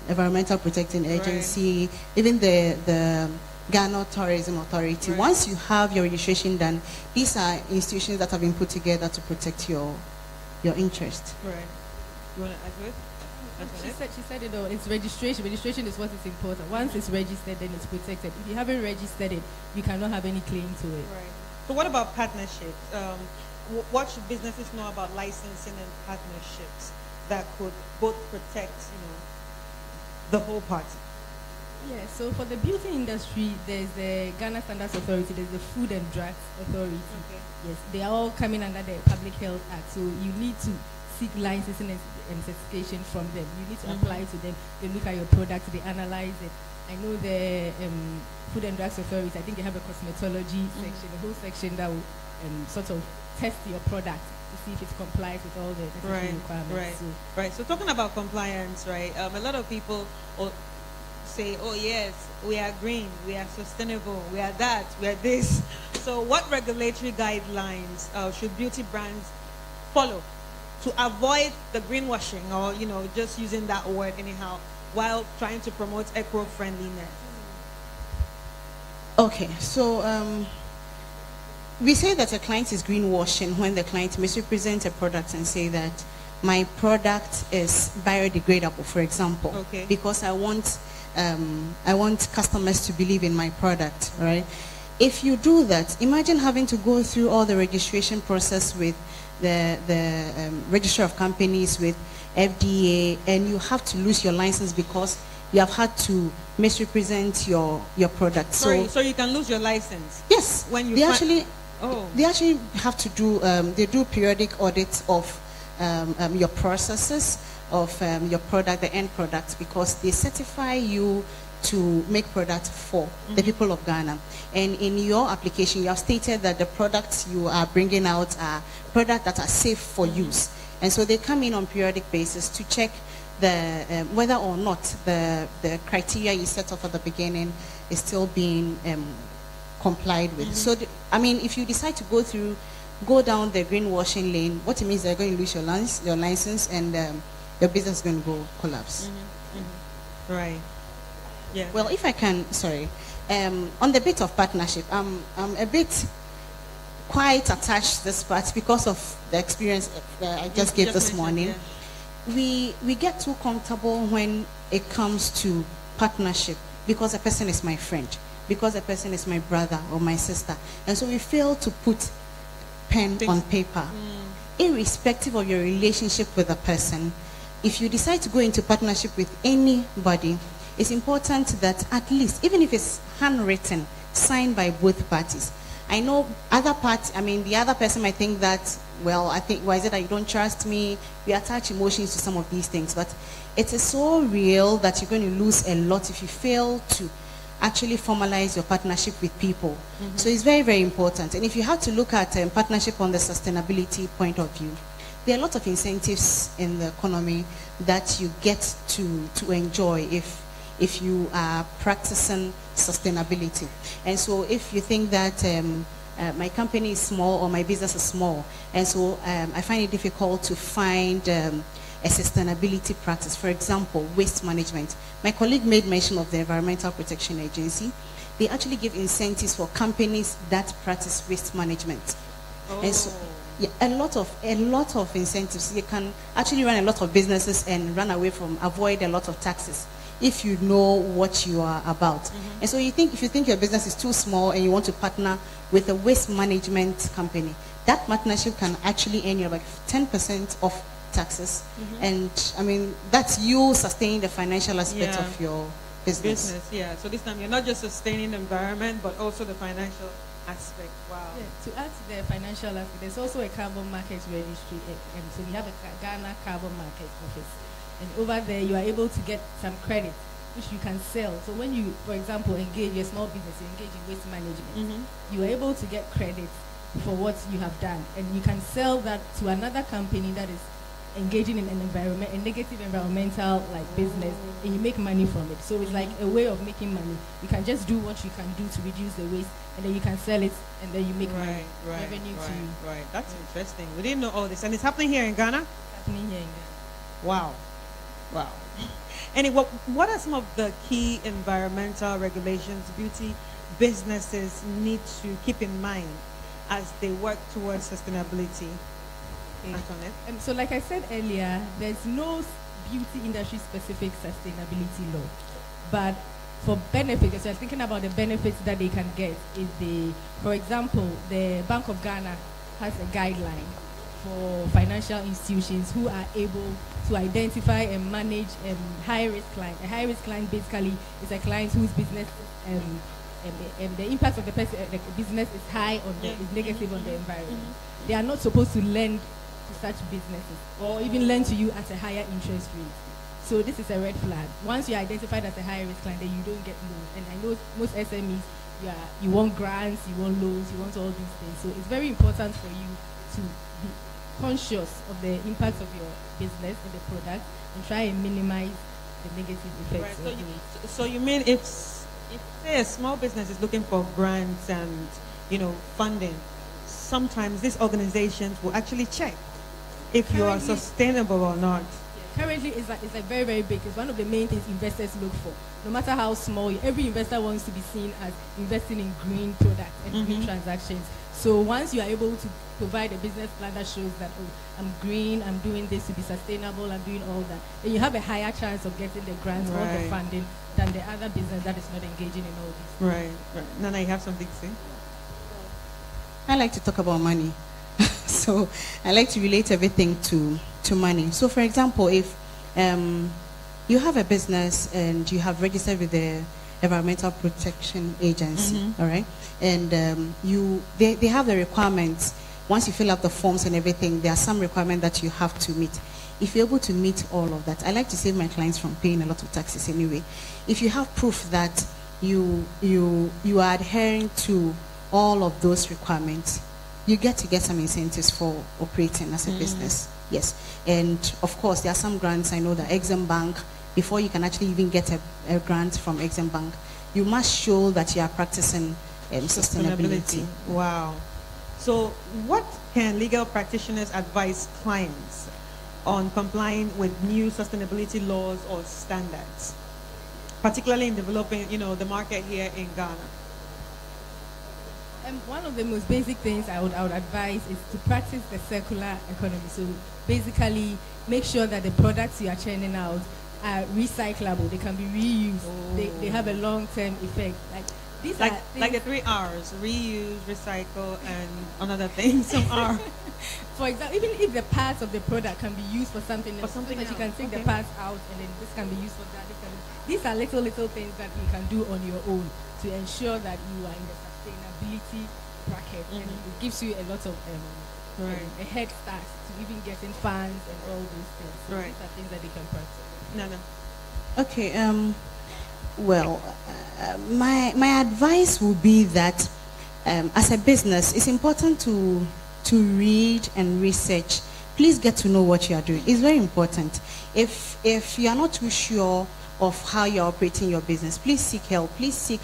Environmental Protecting Agency, even the Ghana Tourism Authority. Once you have your registration done, these are institutions that have been put together to protect your interest. Right. You want to add to it? She said it all. It's registration. Registration is what is important. Once it's registered, then it's protected. If you haven't registered it, you cannot have any claim to it. Right. So what about partnerships? What should businesses know about licensing and partnerships that could both protect, the whole party? Yeah, so for the beauty industry, there's the Ghana Standards Authority, there's the Food and Drugs Authority. Okay. Yes, they are all coming under the Public Health Act. So you need to seek licensing and certification from them. You need to apply to them. They look at your product, they analyze it. I know the Food and Drugs Authority, I think they have a cosmetology section, a whole section that will sort of test your product to see if it complies with all the necessary requirements. Right. So talking about compliance, right? A lot of people say, oh yes, we are green, we are sustainable, we are that, we are this. So what regulatory guidelines should beauty brands follow to avoid the greenwashing or, just using that word anyhow while trying to promote eco-friendliness? Okay, so we say that a client is greenwashing when the client misrepresents a product and say that my product is biodegradable, for example, because I want customers to believe in my product, right? If you do that, imagine having to go through all the registration process with the Register of Companies, with FDA, and you have to lose your license because you have had to misrepresent your product. So you can lose your license? Yes. When you they actually have to do they do periodic audits of your processes, of your product, the end product, because they certify you to make products for the people of Ghana. And in your application, you have stated that the products you are bringing out are products that are safe for use. And so they come in on periodic basis to check the whether or not the criteria you set off at the beginning is still being complied with. So, if you decide to go through go down the greenwashing lane, what it means is you're going to lose your license and your business is going to go collapse. Right. Yeah. Well, if I can, sorry, on the bit of partnership, I'm a bit quite attached to this part because of the experience that I just gave this morning. Yeah. We get too comfortable when it comes to partnership because a person is my friend, because a person is my brother or my sister, and so we fail to put pen on paper. Irrespective of your relationship with a person, if you decide to go into partnership with anybody, it's important that at least, even if it's handwritten, signed by both parties. I know the other person might think that, well, why is it that you don't trust me? We attach emotions to some of these things, but it is so real that you're going to lose a lot if you fail to actually formalize your partnership with people. So it's very, very important. And if you have to look at partnership on the sustainability point of view, there are a lot of incentives in the economy that you get to enjoy if you are practicing sustainability. And so if you think that my company is small or my business is small, and so I find it difficult to find a sustainability practice, for example, waste management. My colleague made mention of the Environmental Protection Agency. They actually give incentives for companies that practice waste management. And so, yeah, a lot of incentives. You can actually run a lot of businesses and avoid a lot of taxes if you know what you are about. And so if you think your business is too small and you want to partner with a waste management company, that partnership can actually earn you like 10% of taxes. And that's you sustaining the financial aspect of your business. Yeah. So this time you're not just sustaining the environment, but also the financial aspect. Wow. Yeah, to add to the financial aspect, there's also a carbon market registry. So we have a Ghana carbon market office. And over there, you are able to get some credit, which you can sell. So when you, for example, engage your small business, you engage in waste management, you are able to get credit for what you have done. And you can sell that to another company that is engaging in a negative environmental business, and you make money from it. So it's like a way of making money. You can just do what you can do to reduce the waste, and then you can sell it, and then you make revenue to you. Right. That's interesting. We didn't know all this, and it's happening here in Ghana. It's happening here in Ghana. Wow. And what are some of the key environmental regulations beauty businesses need to keep in mind as they work towards sustainability? Antoinette? So like I said earlier, there's no beauty industry specific sustainability law. But for benefits, so I'm thinking about the benefits that they can get for example, the Bank of Ghana has a guideline for financial institutions who are able to identify and manage high-risk client. A high-risk client basically is a client whose business the impact of the business is high is negative on the environment. They are not supposed to lend to such businesses or even lend to you at a higher interest rate. So this is a red flag. Once you're identified as a high-risk client, then you don't get loans. And I know most SMEs, you want grants, you want loans, you want all these things. So it's very important for you to be conscious of the impact of your business and the product and try and minimize the negative effects. Right. So you mean if say a small business is looking for grants and funding, sometimes these organizations will actually check if you are sustainable or not. Currently, it's very, very big. It's one of the main things investors look for. No matter how small, every investor wants to be seen as investing in green products and green transactions. So once you are able to provide a business plan that shows that, I'm green, I'm doing this to be sustainable, I'm doing all that, then you have a higher chance of getting the grants or the funding than the other business that is not engaging in all this. Right. Nana, you have something to say? I like to talk about money. So I like to relate everything to money. So for example, if you have a business and you have registered with the Environmental Protection Agency, all right, and they have the requirements. Once you fill out the forms and everything, there are some requirements that you have to meet. If you're able to meet all of that, I like to save my clients from paying a lot of taxes anyway. If you have proof that you are adhering to all of those requirements, you get some incentives for operating as a business. Yes. And of course, there are some grants. I know that Exim Bank, before you can actually even get a grant from Exim Bank, you must show that you are practicing sustainability. Wow. So what can legal practitioners advise clients on complying with new sustainability laws or standards, particularly in developing, the market here in Ghana? One of the most basic things I would advise is to practice the circular economy. So basically, make sure that the products you are churning out are recyclable. They can be reused. They have a long-term effect. Like the 3 R's: reuse, recycle, and another thing. Some R. For example, even if the parts of the product can be used for something else, so that you can take the parts out and then this can be used for that. These are little things that you can do on your own to ensure that you are in the sustainability bracket, and it gives you a lot of a head start to even getting funds and all those things. So these are things that they can practice. Okay. Well, my advice would be that as a business, it's important to read and research. Please get to know what you are doing. It's very important. If you are not too sure of how you're operating your business, please seek help. Please seek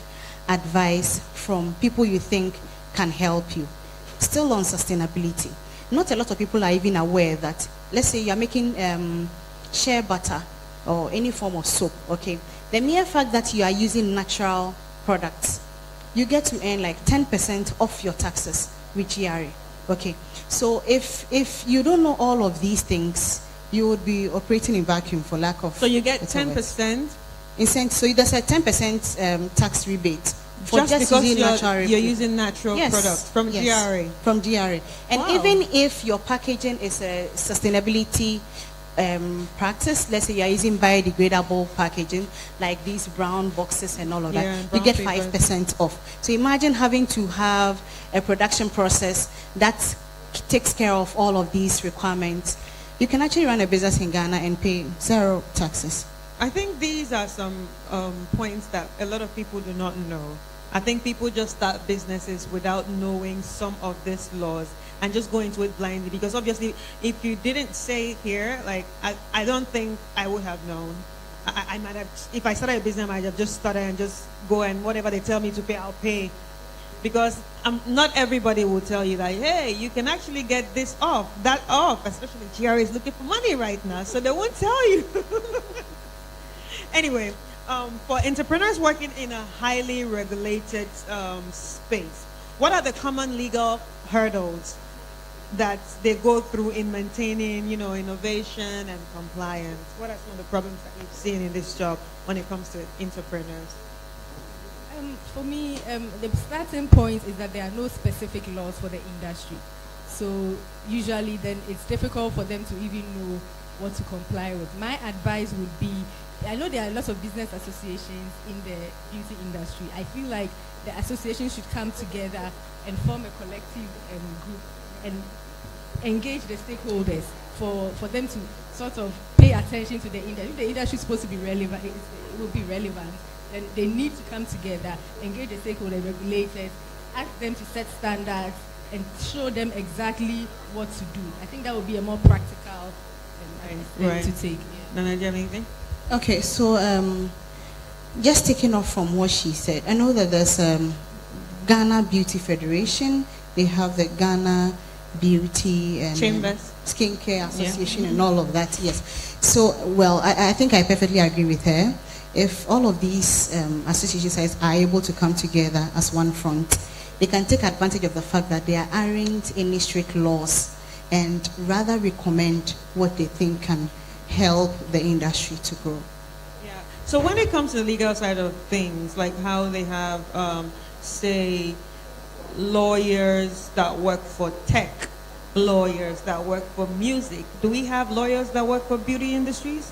advice from people you think can help you. Still on sustainability, not a lot of people are even aware that, let's say you're making shea butter or any form of soap, okay? The mere fact that you are using natural products, you get to earn like 10% off your taxes with GRA, okay? So if you don't know all of these things, you would be operating in vacuum for lack of... So you get 10%? So there's a 10% tax rebate. For Just because you're using natural yes, products from GRA? From GRA. And Wow. even if your packaging is a sustainability practice, let's say you're using biodegradable packaging, like these brown boxes and all of that, you brown get papers. 5% off. So imagine having to have a production process that takes care of all of these requirements. You can actually run a business in Ghana and pay 0 taxes. I think these are some points that a lot of people do not know. I think people just start businesses without knowing some of these laws and just go into it blindly, because obviously if you didn't say it here, like I don't think I would have known. I might have, if I started a business, I might have just started and just go and whatever they tell me to pay, I'll pay. Because not everybody will tell you like, hey, you can actually get this off, that off, especially GRA is looking for money right now, so they won't tell you. Anyway, for entrepreneurs working in a highly regulated space, what are the common legal hurdles that they go through in maintaining, innovation and compliance? What are some of the problems that you've seen in this job when it comes to entrepreneurs? For me, the starting point is that there are no specific laws for the industry. So usually then it's difficult for them to even know what to comply with. My advice would be, I know there are lots of business associations in the beauty industry. I feel like the associations should come together and form a collective group and engage the stakeholders for them to sort of pay attention to the industry. If the industry is supposed to be relevant, it will be relevant. Then they need to come together, engage the stakeholders, regulators, ask them to set standards, and show them exactly what to do. I think that would be a more practical step to take. Nana, do you have anything? Okay, so just taking off from what she said, I know that there's Ghana Beauty Federation. They have the Ghana Beauty and Chambers, Skincare Association, and all of that. Yes. So, well, I think I perfectly agree with her. If all of these associations are able to come together as one front, they can take advantage of the fact that there aren't any strict laws and rather recommend what they think can help the industry to grow. Yeah. So when it comes to the legal side of things, like how they have, say, lawyers that work for tech, lawyers that work for music, do we have lawyers that work for beauty industries?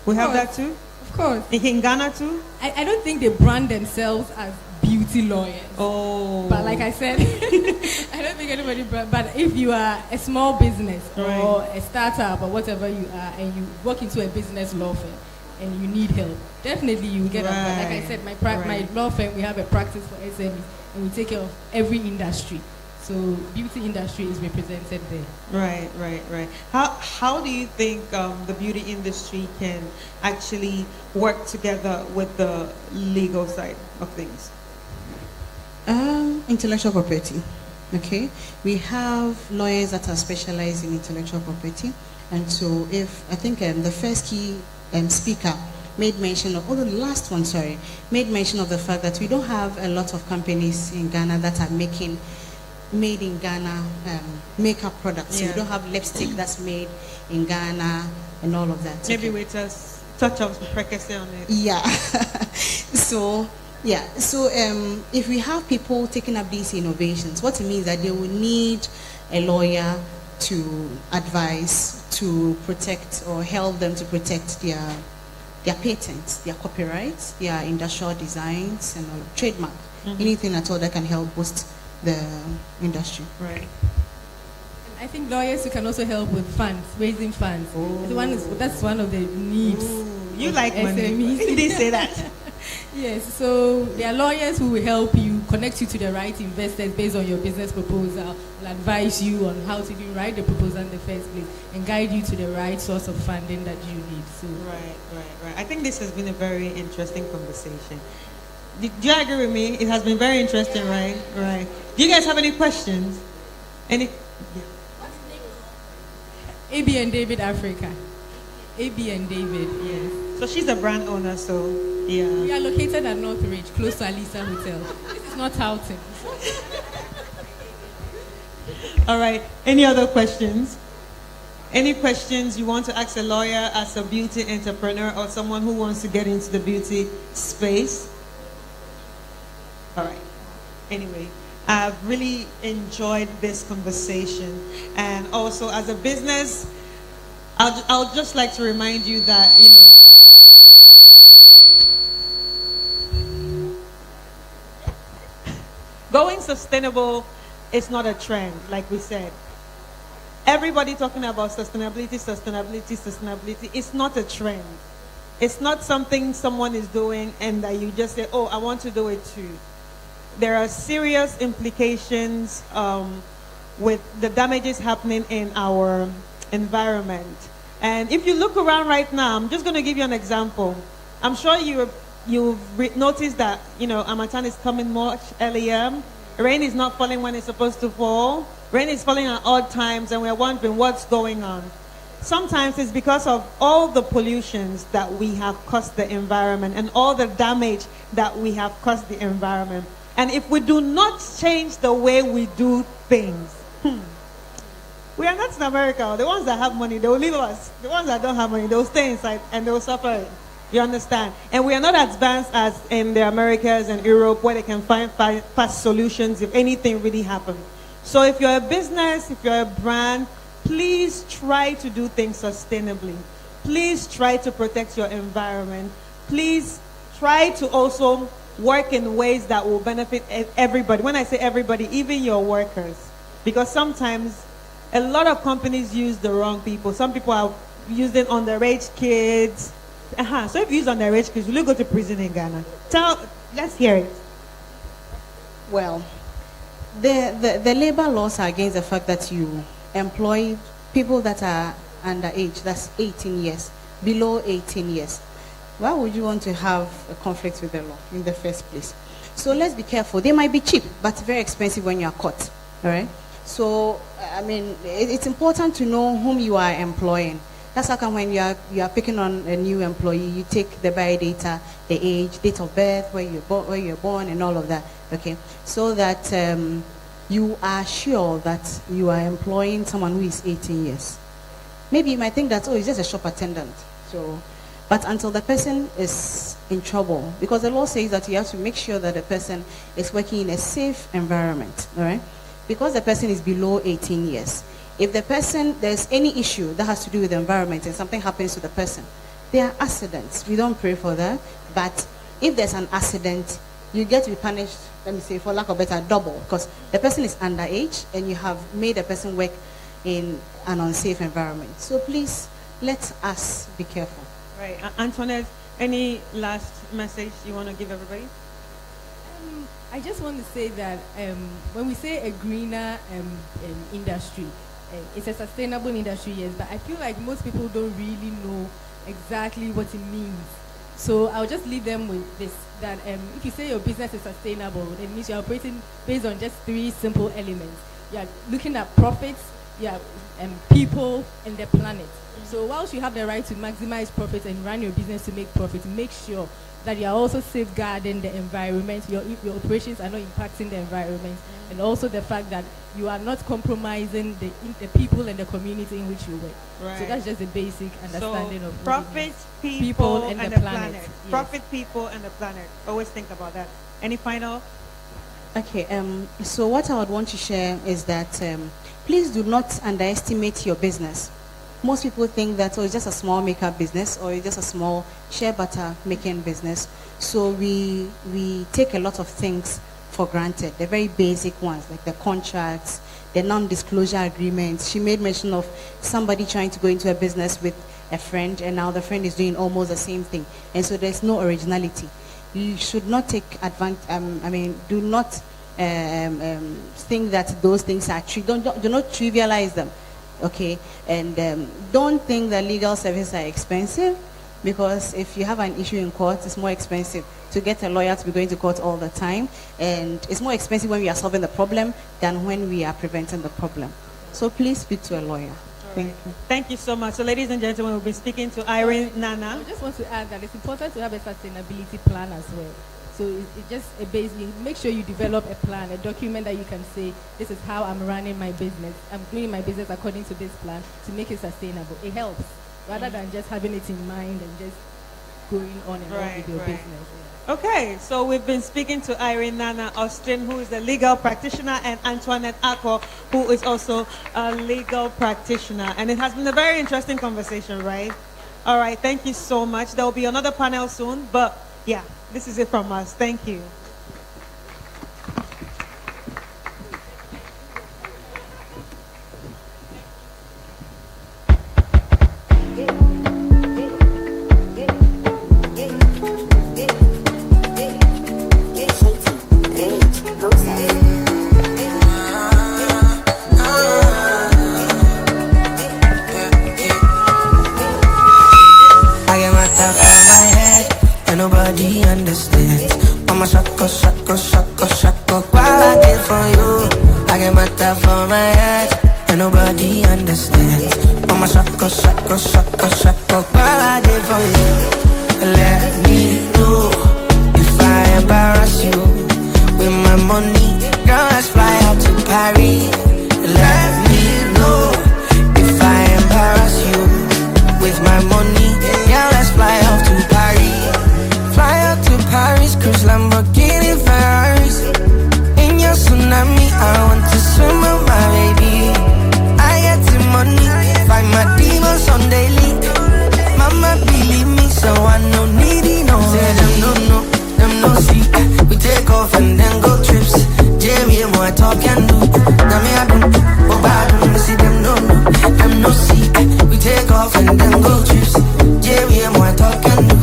We have that too? Of course. In Ghana too? I don't think they brand themselves as beauty lawyers. Oh. But like I said, I don't think anybody but if you are a small business or a startup or whatever you are, and you work into a business law firm and you need help, definitely you will get help. Like I said, my law firm, we have a practice for SMEs and we take care of every industry. So beauty industry is represented there. Right. How do you think the beauty industry can actually work together with the legal side of things? Intellectual property. Okay, we have lawyers that are specialized in intellectual property, and so if I think the first key speaker made mention of, the last one, sorry, made mention of the fact that we don't have a lot of companies in Ghana that are making made in Ghana makeup products. So we don't have lipstick that's made in Ghana and all of that. Maybe we just touch of precursor on it. Yeah. So if we have people taking up these innovations, what it means that they will need a lawyer to advise, to protect or help them to protect their patents, their copyrights, their industrial designs, and all, trademark, anything at all that can help boost the industry. Right. I think lawyers who can also help with funds, raising funds. That's one of the needs. You like money. SMEs. Did they say that? Yes, so there are lawyers who will help you, connect you to the right investors based on your business proposal, will advise you on how to even write the proposal in the first place, and guide you to the right source of funding that you need. So Right. I think this has been a very interesting conversation. Do you agree with me? It has been very interesting, right? Right. Do you guys have any questions? Any? AB and David Africa. AB and David, yes. So she's a brand owner, so yeah. We are located at Northridge, close to Alisa Hotel. It's not Houghton. All right. Any other questions? Any questions you want to ask a lawyer as a beauty entrepreneur or someone who wants to get into the beauty space? All right. Anyway, I've really enjoyed this conversation. And also as a business, I'll just like to remind you that, going sustainable is not a trend, like we said. Everybody talking about sustainability. It's not a trend. It's not something someone is doing and that you just say, oh, I want to do it too. There are serious implications with the damages happening in our environment. And if you look around right now, I'm just going to give you an example. I'm sure you've noticed that, Harmattan is coming much earlier. Rain is not falling when it's supposed to fall. Rain is falling at odd times, and we're wondering what's going on. Sometimes it's because of all the pollutions that we have caused the environment and all the damage that we have caused the environment. And if we do not change the way we do things, we are not in America. The ones that have money, they will leave us. The ones that don't have money, they will stay inside and they will suffer it. You understand? And we are not as advanced as in the Americas and Europe where they can find fast solutions if anything really happens. So if you're a business, if you're a brand, please try to do things sustainably. Please try to protect your environment. Please try to also work in ways that will benefit everybody. When I say everybody, even your workers. Because sometimes a lot of companies use the wrong people. Some people are using underage kids. So if you use underage kids, will you go to prison in Ghana? Let's hear it. Well, the labor laws are against the fact that you employ people that are underage, that's 18 years, below 18 years. Why would you want to have a conflict with the law in the first place? So let's be careful. They might be cheap, but very expensive when you are caught. All right? So, it's important to know whom you are employing. That's how come when you are picking on a new employee, you take the biodata, the age, date of birth, where you're born, and all of that. Okay, so that you are sure that you are employing someone who is 18 years. Maybe you might think that, oh, it's just a shop attendant. But until the person is in trouble, because the law says that you have to make sure that the person is working in a safe environment. All right, because the person is below 18 years. If there's any issue that has to do with the environment and something happens to the person, there are accidents. We don't pray for that. But if there's an accident, you get to be punished, let me say, for lack of better, double. Because the person is underage and you have made the person work in an unsafe environment. So please, let us be careful. Right. Antoinette, any last message you want to give everybody? I just want to say that when we say a greener industry, it's a sustainable industry, yes, but I feel like most people don't really know exactly what it means. So I'll just leave them with this, that if you say your business is sustainable, it means you're operating based on just 3 simple elements. You're looking at profits, people, and the planet. So whilst you have the right to maximize profits and run your business to make profits, make sure that you are also safeguarding the environment, your operations are not impacting the environment, and also the fact that you are not compromising the people and the community in which you work. Right. So that's just the basic understanding of profit, business. people, and the planet. Yes. Profit, people, and the planet. Always think about that. Any final? Okay, so what I would want to share is that please do not underestimate your business. Most people think that, it's just a small makeup business or it's just a small shea butter making business. So we take a lot of things for granted, the very basic ones, like the contracts, the non-disclosure agreements. She made mention of somebody trying to go into a business with a friend, and now the friend is doing almost the same thing. And so there's no originality. You should not take advantage, do not think that those things are true. Do not trivialize them. Okay, and don't think that legal services are expensive, because if you have an issue in court, it's more expensive to get a lawyer to be going to court all the time, and it's more expensive when we are solving the problem than when we are preventing the problem. So please speak to a lawyer. Thank you. Thank you so much. So ladies and gentlemen, we've been speaking to Irene Nana. I just want to add that it's important to have a sustainability plan as well. So it's just a basically make sure you develop a plan, a document that you can say, this is how I'm running my business. I'm doing my business according to this plan to make it sustainable. It helps rather than just having it in mind and just going on and on with your business. Yeah. Okay, so we've been speaking to Irene Nana Austin, who is a legal practitioner, and Antoinette Akko, who is also a legal practitioner. And it has been a very interesting conversation, right? All right, thank you so much. There will be another panel soon, but yeah, this is it from us. Thank you. Nobody understands. Mama shako, shako, shako, shako. While I did for you, I get my top for my head, and nobody understands. Mama shako, shako, shako, shako. While I did for you, let me know if I embarrass you with my money. Girl, let's fly out to Paris. Let me know if I embarrass you with my money. Girl, let's fly out to Paris. Fly out to Paris, cruise Lamborghini Ferraris. In your tsunami, I want to swim with my baby. I get the money, find my demons on daily. Mama believe me, so I no needy, no. Say them no see. We take off and then go trips. Jamie, more talk and do. Now me I do, oh bad, see them no see. We take off and then go trips. Jamie, more talk and do.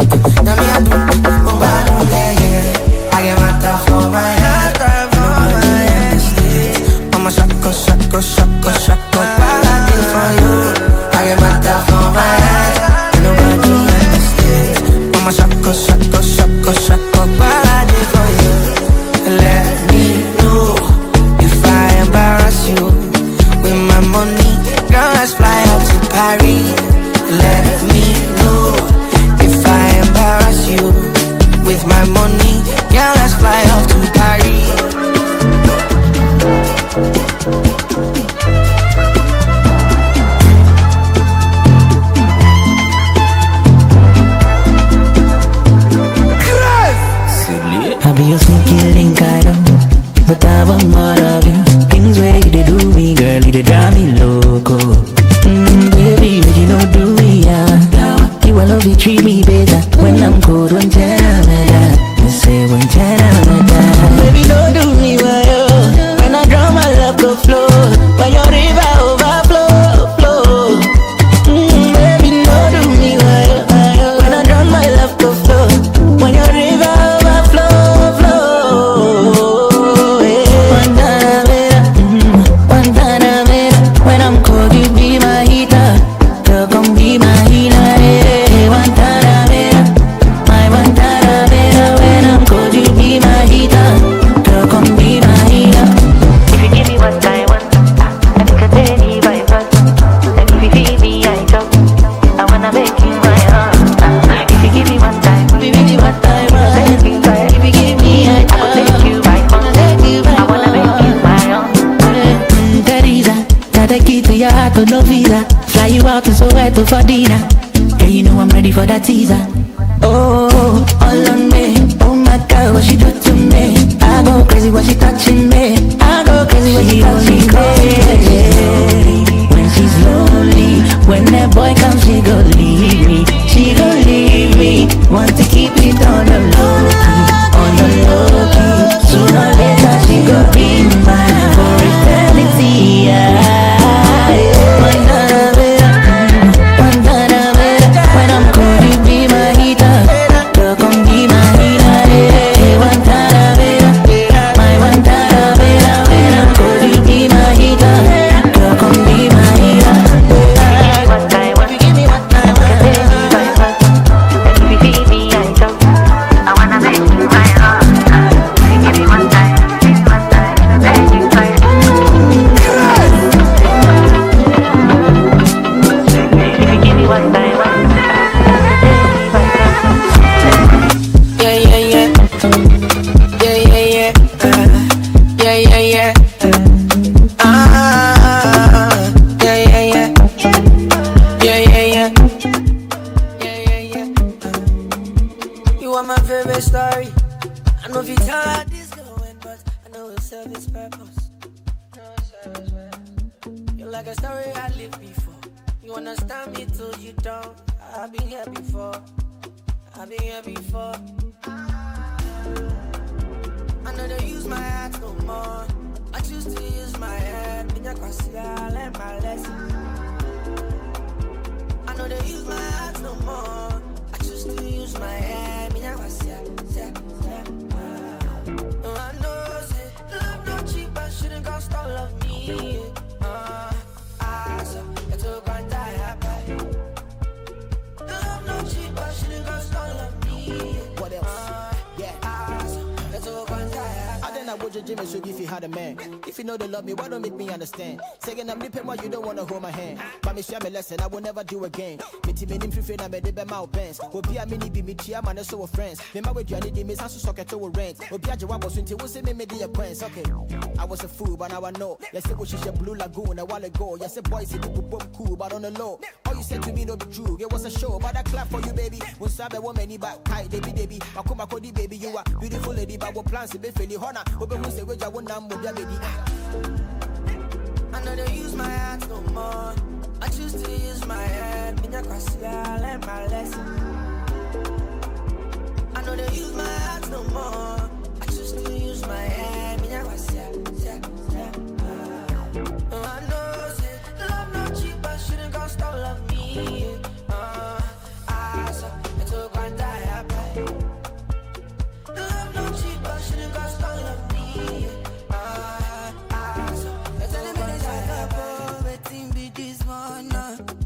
Now me I do, oh bad, yeah. I get my top for my head, nobody understands. Mama shako, shako, shako, shako. While I did for you, I get my top for my head, nobody understands. Mama shako, shako, shako, shako. While I did for you, let me know if I embarrass you with my money. Girl, let's fly out to Paris. Let me know if I embarrass you with my money. Girl, let's fly out to Paris. I be your sneaky link, I know, but I want more of you. Things where you do me, girl, you drive me loco. Baby, would you your heart with no visa. Fly you out to Soweto for dinner. Yeah, you know I'm ready for that teaser. Oh, all on me. Oh my God, what she do to me? I go crazy when she touching me. I go crazy when she touching me. When she's lonely, when that boy comes, she go leave me. She go leave me. Want to keep it on the low key, on the low key. Sooner or later she go be mine for eternity. When I'm cold, you be my heater. Girl, come be my healer. One time, my one time. When I'm cold, you be my heater. Girl, come be my healer. One time, if you give me one time, I can take you right back. And if you feed me, I jump. I wanna make you my heart. Give me one time, make you right. If you give me one time. You are my favorite story. I know if you tell how this going, but I know it'll serve its purpose. You're like a story I lived before. You understand me till you don't. I've been here before. I've been here before. I know they use my hands no more. I choose to use my head. I learn my lesson. I know they use my hands no more. I choose to use my head. I know, say, love not cheap, I shouldn't cost all of me. So it's all gonna die. Love not cheap, I shouldn't cost all of me. What else? It's all gonna die. I then I would Jimmy should if you had a man. If you know they love me, why don't make me understand? Saying I'm nipping why you don't wanna hold my hand. But me share me lesson, I will never do again. Me team in free I made it my pants. Will be a mini be me chia man so friends. Me my way journey the miss so socket to rent. Will be a jawab was until we say me the acquaintance. Okay. I was a fool, but now I know. Yes, it was a blue lagoon a while ago. Yes, a boy said people boom cool, but on the low. All you said to me no be true. It was a show, but I clap for you, baby. When Sabe woman back tight, baby. I come back the baby, you are beautiful lady, but what plans to be fairly honor. Open say which I won't with your lady. I know they use my hands no more. I choose to use my head. I learn my lesson. I know they use my hands no more. I choose to use my head. I know, say, love not cheap, I shouldn't cost all of me. So it's all gonna die. Love not cheap, I shouldn't cost all of me.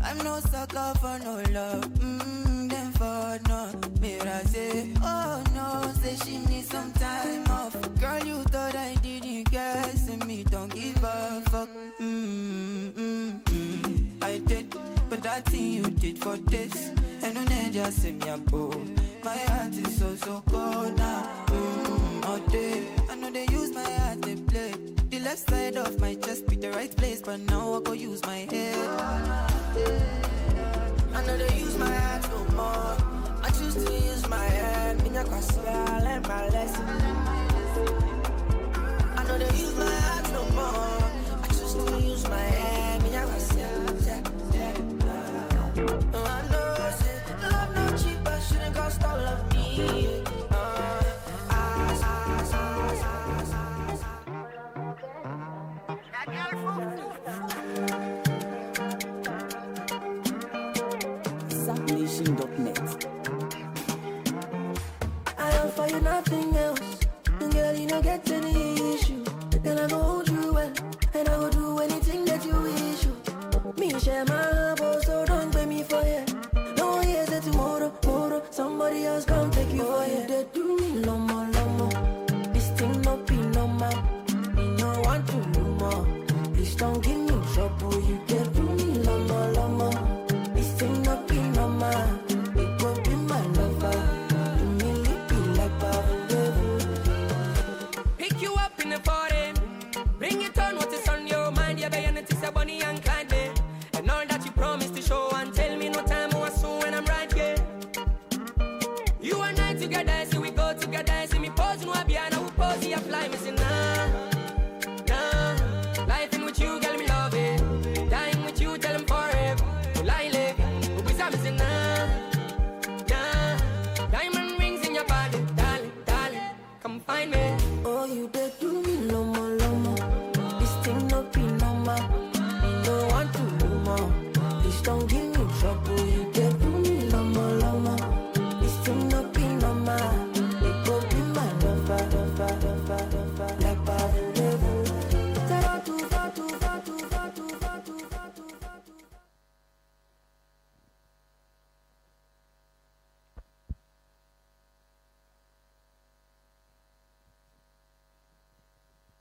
I'm no sucker for no love. Then for no. Mira say, oh no, say she needs some time off. Girl, you thought I didn't guess, and me don't give a fuck. I did, but that thing you did for this, and on edge just say me a boo. My heart is so cold now. All day, I know they use my heart to play. The left side of my chest be the right place, but now I go use my head. I know they use my hands no more. I choose to use my head. I learn my lesson. I know they use my hands no more. I choose to use my head. I know, say, love not cheap, I shouldn't cost all of me. Zapnation.net. I offer you nothing else. Girl, you don't get any issue. Then I go hold you well, and I will do anything that you wish you. Me share my heart, so don't blame me for it. No, here's a tomorrow, somebody else come take you for it. They do me lomo. This thing no be normal. Me no want to do more. Please don't give me trouble. You get do me lomo. This thing no be normal. It go be my lover. You me be like Babu. Pick you up in the foreign. Bring it on what is on your mind. You better not say bunny and candy. Please don't give me trouble. You get to me, lama, lama. This thing not be normal. It go be my lover, lover, lover, lover. Like Babu. Too far, too far, too far, too far, too far, too far, too far.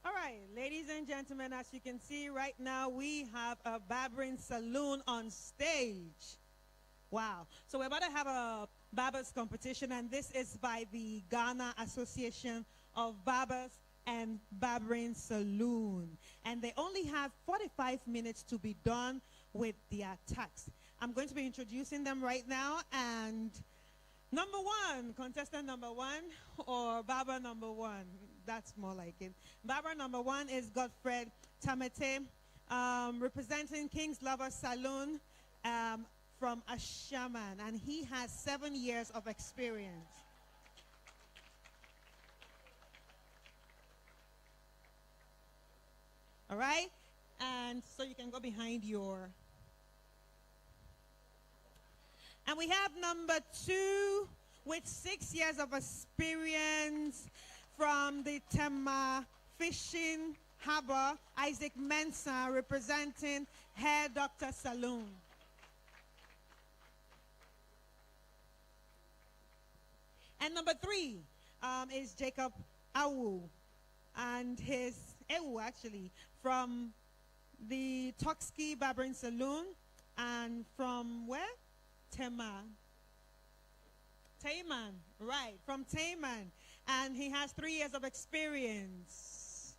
All right, ladies and gentlemen, as you can see right now, we have a barbering saloon on stage. Wow. So we're about to have a barbers competition, and this is by the Ghana Association of Barbers and Barbering Saloon. And they only have 45 minutes to be done with their tasks. I'm going to be introducing them right now, and number one, contestant number one, or barber number one. That's more like it. Barber number one is Godfred Tamete, representing King's Lover Saloon from Ashaman, and he has 7 years of experience. All right? And so you can go behind your... And we have number two with 6 years of experience from the Tema Fishing Harbor, Isaac Mensah, representing Hair Doctor Saloon. And number three is Jacob Awu, and his Ewu actually, from the Toksky Barbering Saloon, and from where? Tayman, right, from Tayman, and he has 3 years of experience.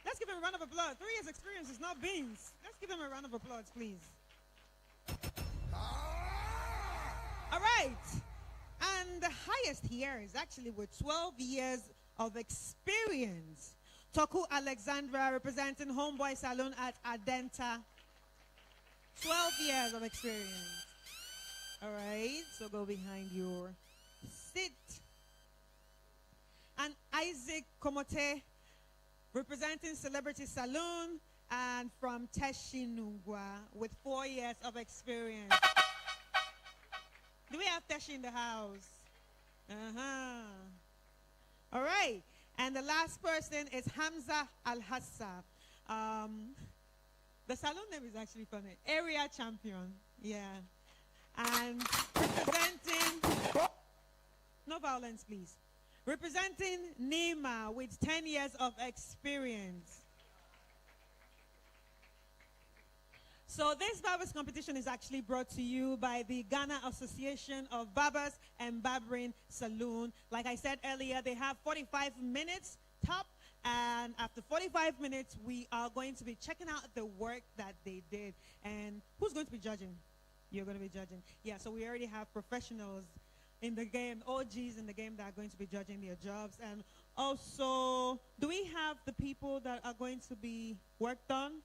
Let's give him a round of applause. 3 years experience is not beans. Let's give him a round of applause, please. All right, and the highest here is actually with 12 years of experience. Toku Alexandra, representing Homeboy Saloon at Adenta. 12 years of experience. All right, so go behind your seat. And Isaac Komote, representing Celebrity Saloon, and from Teshinungwa with 4 years of experience. Do we have Teshi in the house? All right, and the last person is Hamza Al-Hassa. The salon name is actually funny. Area champion, yeah. And representing, no violence please, representing Nima with 10 years of experience. So this barbers competition is actually brought to you by the Ghana Association of Barbers and Barbering Saloon. Like I said earlier, they have 45 minutes top, and after 45 minutes we are going to be checking out the work that they did. And who's going to be judging? You're going to be judging. Yeah, so we already have professionals in the game, OGs in the game, that are going to be judging their jobs. And also, do we have the people that are going to be worked on?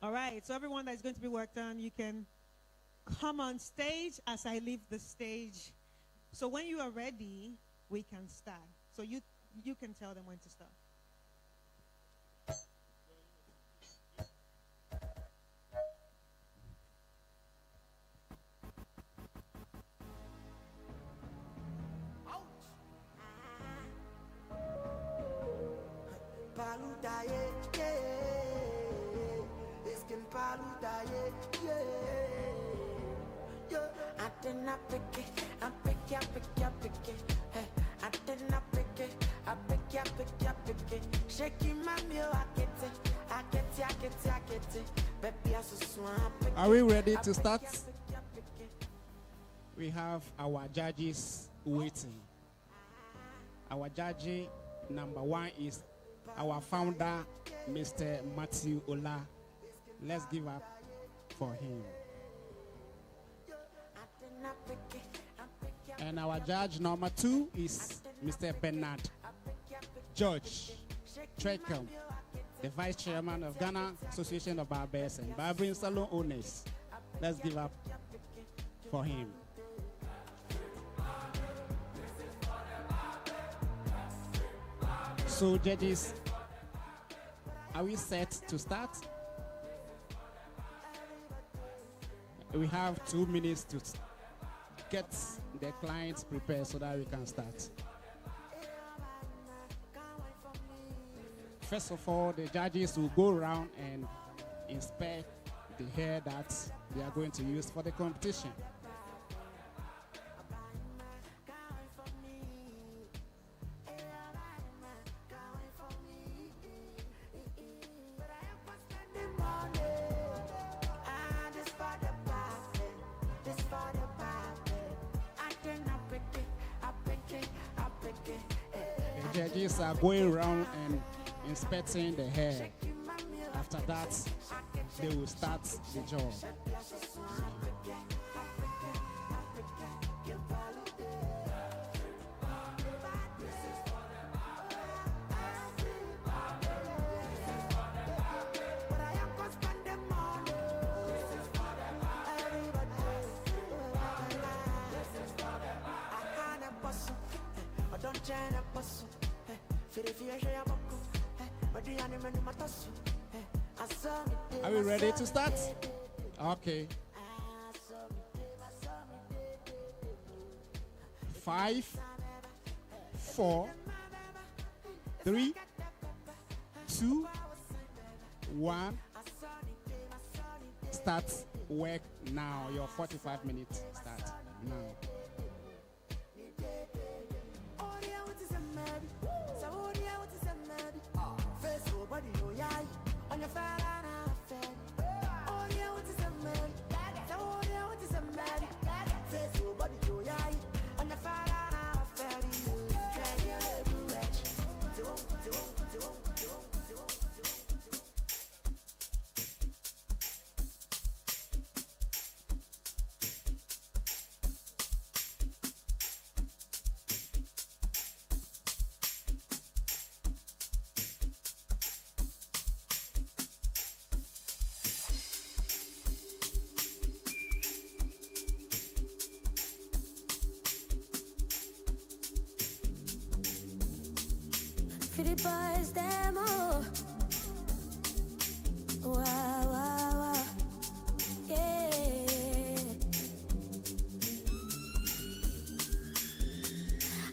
All right, so everyone that is going to be worked on, you can come on stage as I leave the stage. So when you are ready, we can start. So you can tell them when to start. Paludaye, yeah. Eskin paludaye, yeah. Yo, I did not pick it. I pick it, Hey, I did not pick it. I pick it. Shaking my meal, I get it. Baby, I so swamp. Are we ready to start? We have our judges waiting. Our judge number one is our founder, Mr. Matthew Ola. Let's give up for him. And our judge number two is Mr. Bernard George Treckham, the Vice Chairman of Ghana Association of Barbers and Barbering Salon Owners. Let's give up for him. So judges, are we set to start? we have 2 minutes to get the clients prepared so that we can start. First of all, the judges will go around and inspect the hair that they are going to use for the competition. The judges are going around and inspecting the hair. After that, they will start the job. Are we ready to start? Okay. 5, 4, 3, 2, 1. Start work now. Your 45 minutes start now. For the boys, them all. Wow, wow, wow. Yeah.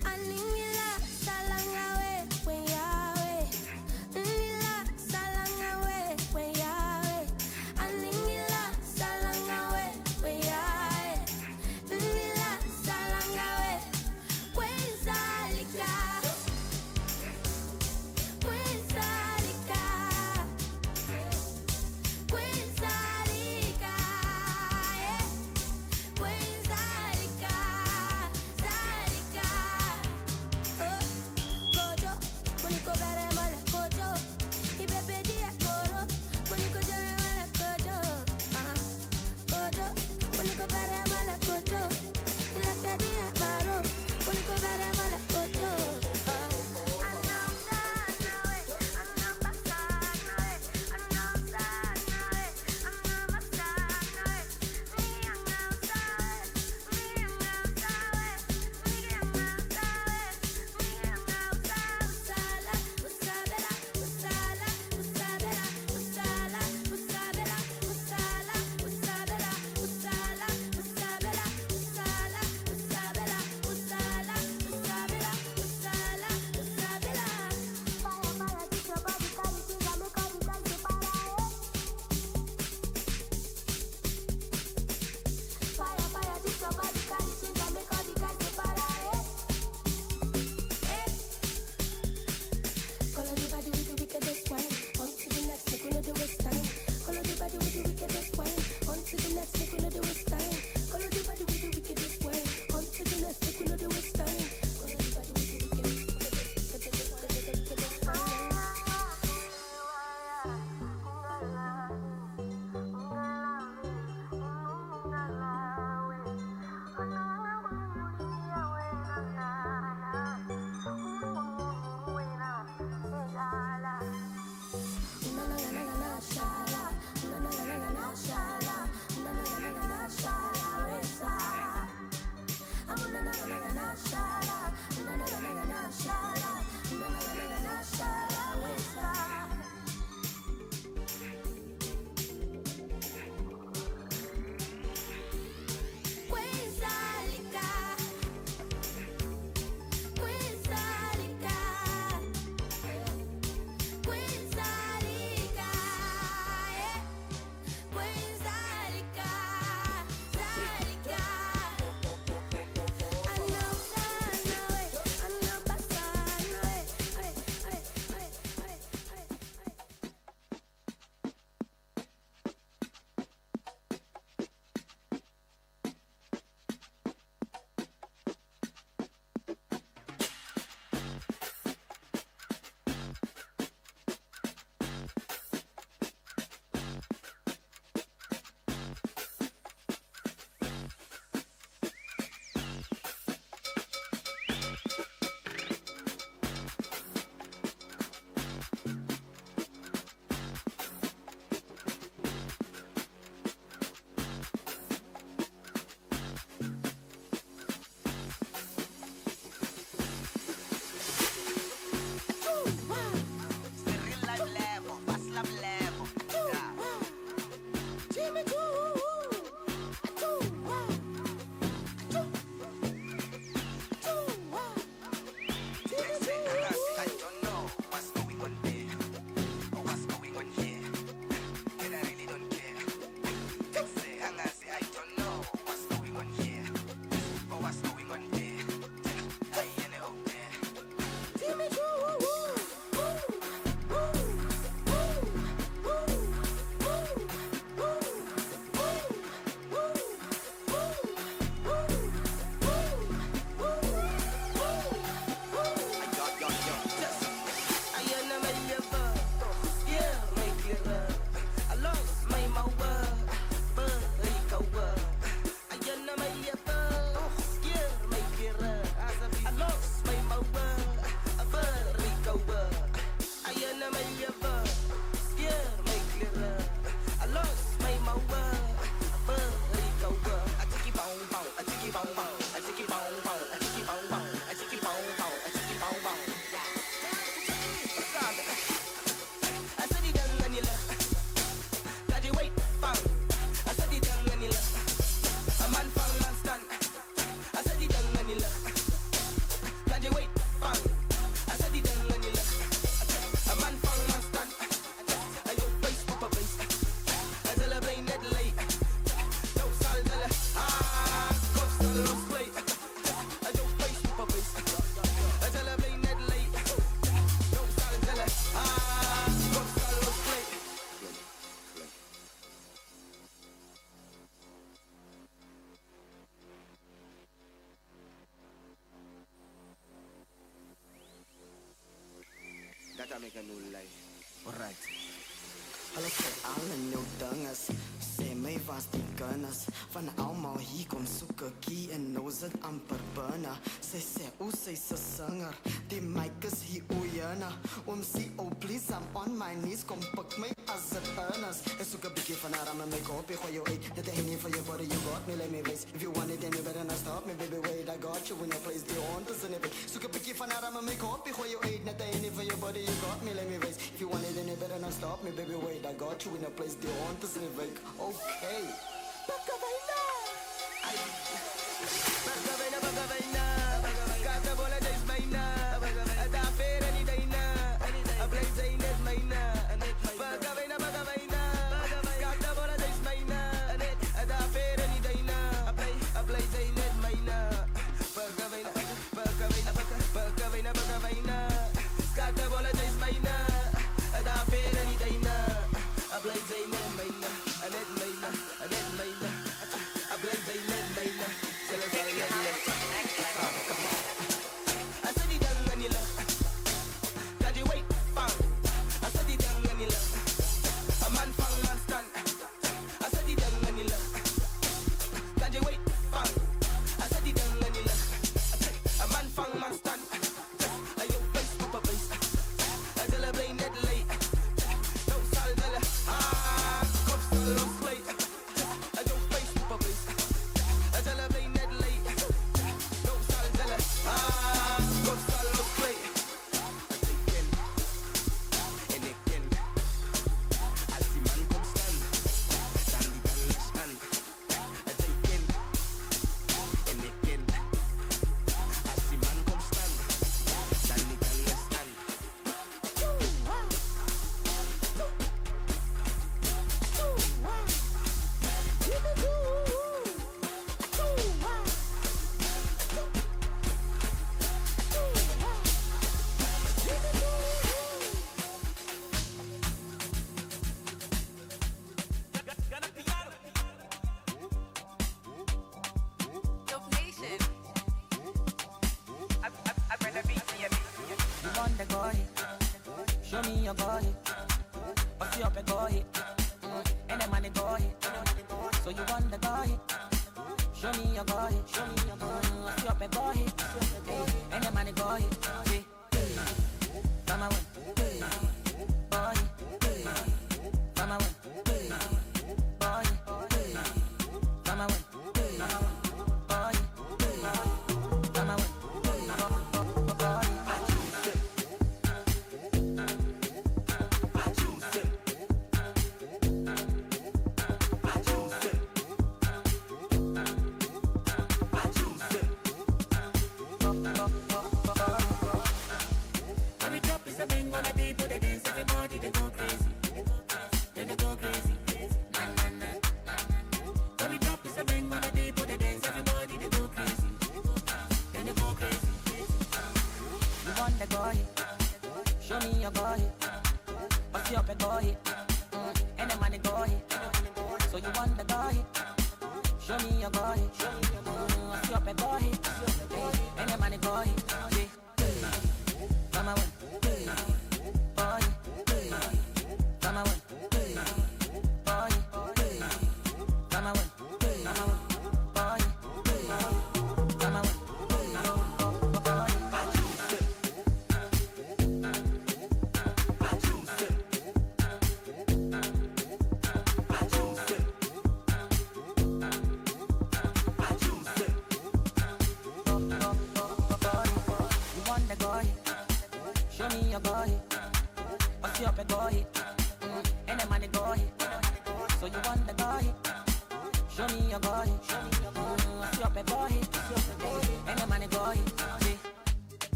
Aningila salangawe when yawe. Aningila salangawe when yawe. Aningila salangawe when yawe. Aningila salangawe when zalika. When zalika. can make a new life. Alright. Hallo voor alle nieuwdingers. Sê my was die gunners. Van almal hier kom soeke kie en nou is het amper binne. Sy sê, o sy se singer. Die mic is hier o jana. Oom sê, oh please I'm on my knees. Kom pik my as het earners. Ek soek 'n bietjie van haar aan my make-up. Gooi jou uit, net 'n hennie van jou body. You got me, let me race. If you want it then you better not stop me, baby. Wait, I got you in a place. Die hond is in a bit. Soek 'n bietjie van haar aan my make-up. Gooi jou uit, net 'n hennie van jou body. You got me, let me race. If you want it then you better not stop me, baby. Wait, I got you in a place. Die hond is in a bit. Okay. Kata bola dais maina, ada fera ni daina, ablay zainet maina, bagavaina, kata bola dais maina, ada fera ni daina, ablay zainet maina, bagavaina, kata bola dais maina, ada fera ni daina, ablay zainet maina, anet maina, ablay zainet maina, sela zainet maina.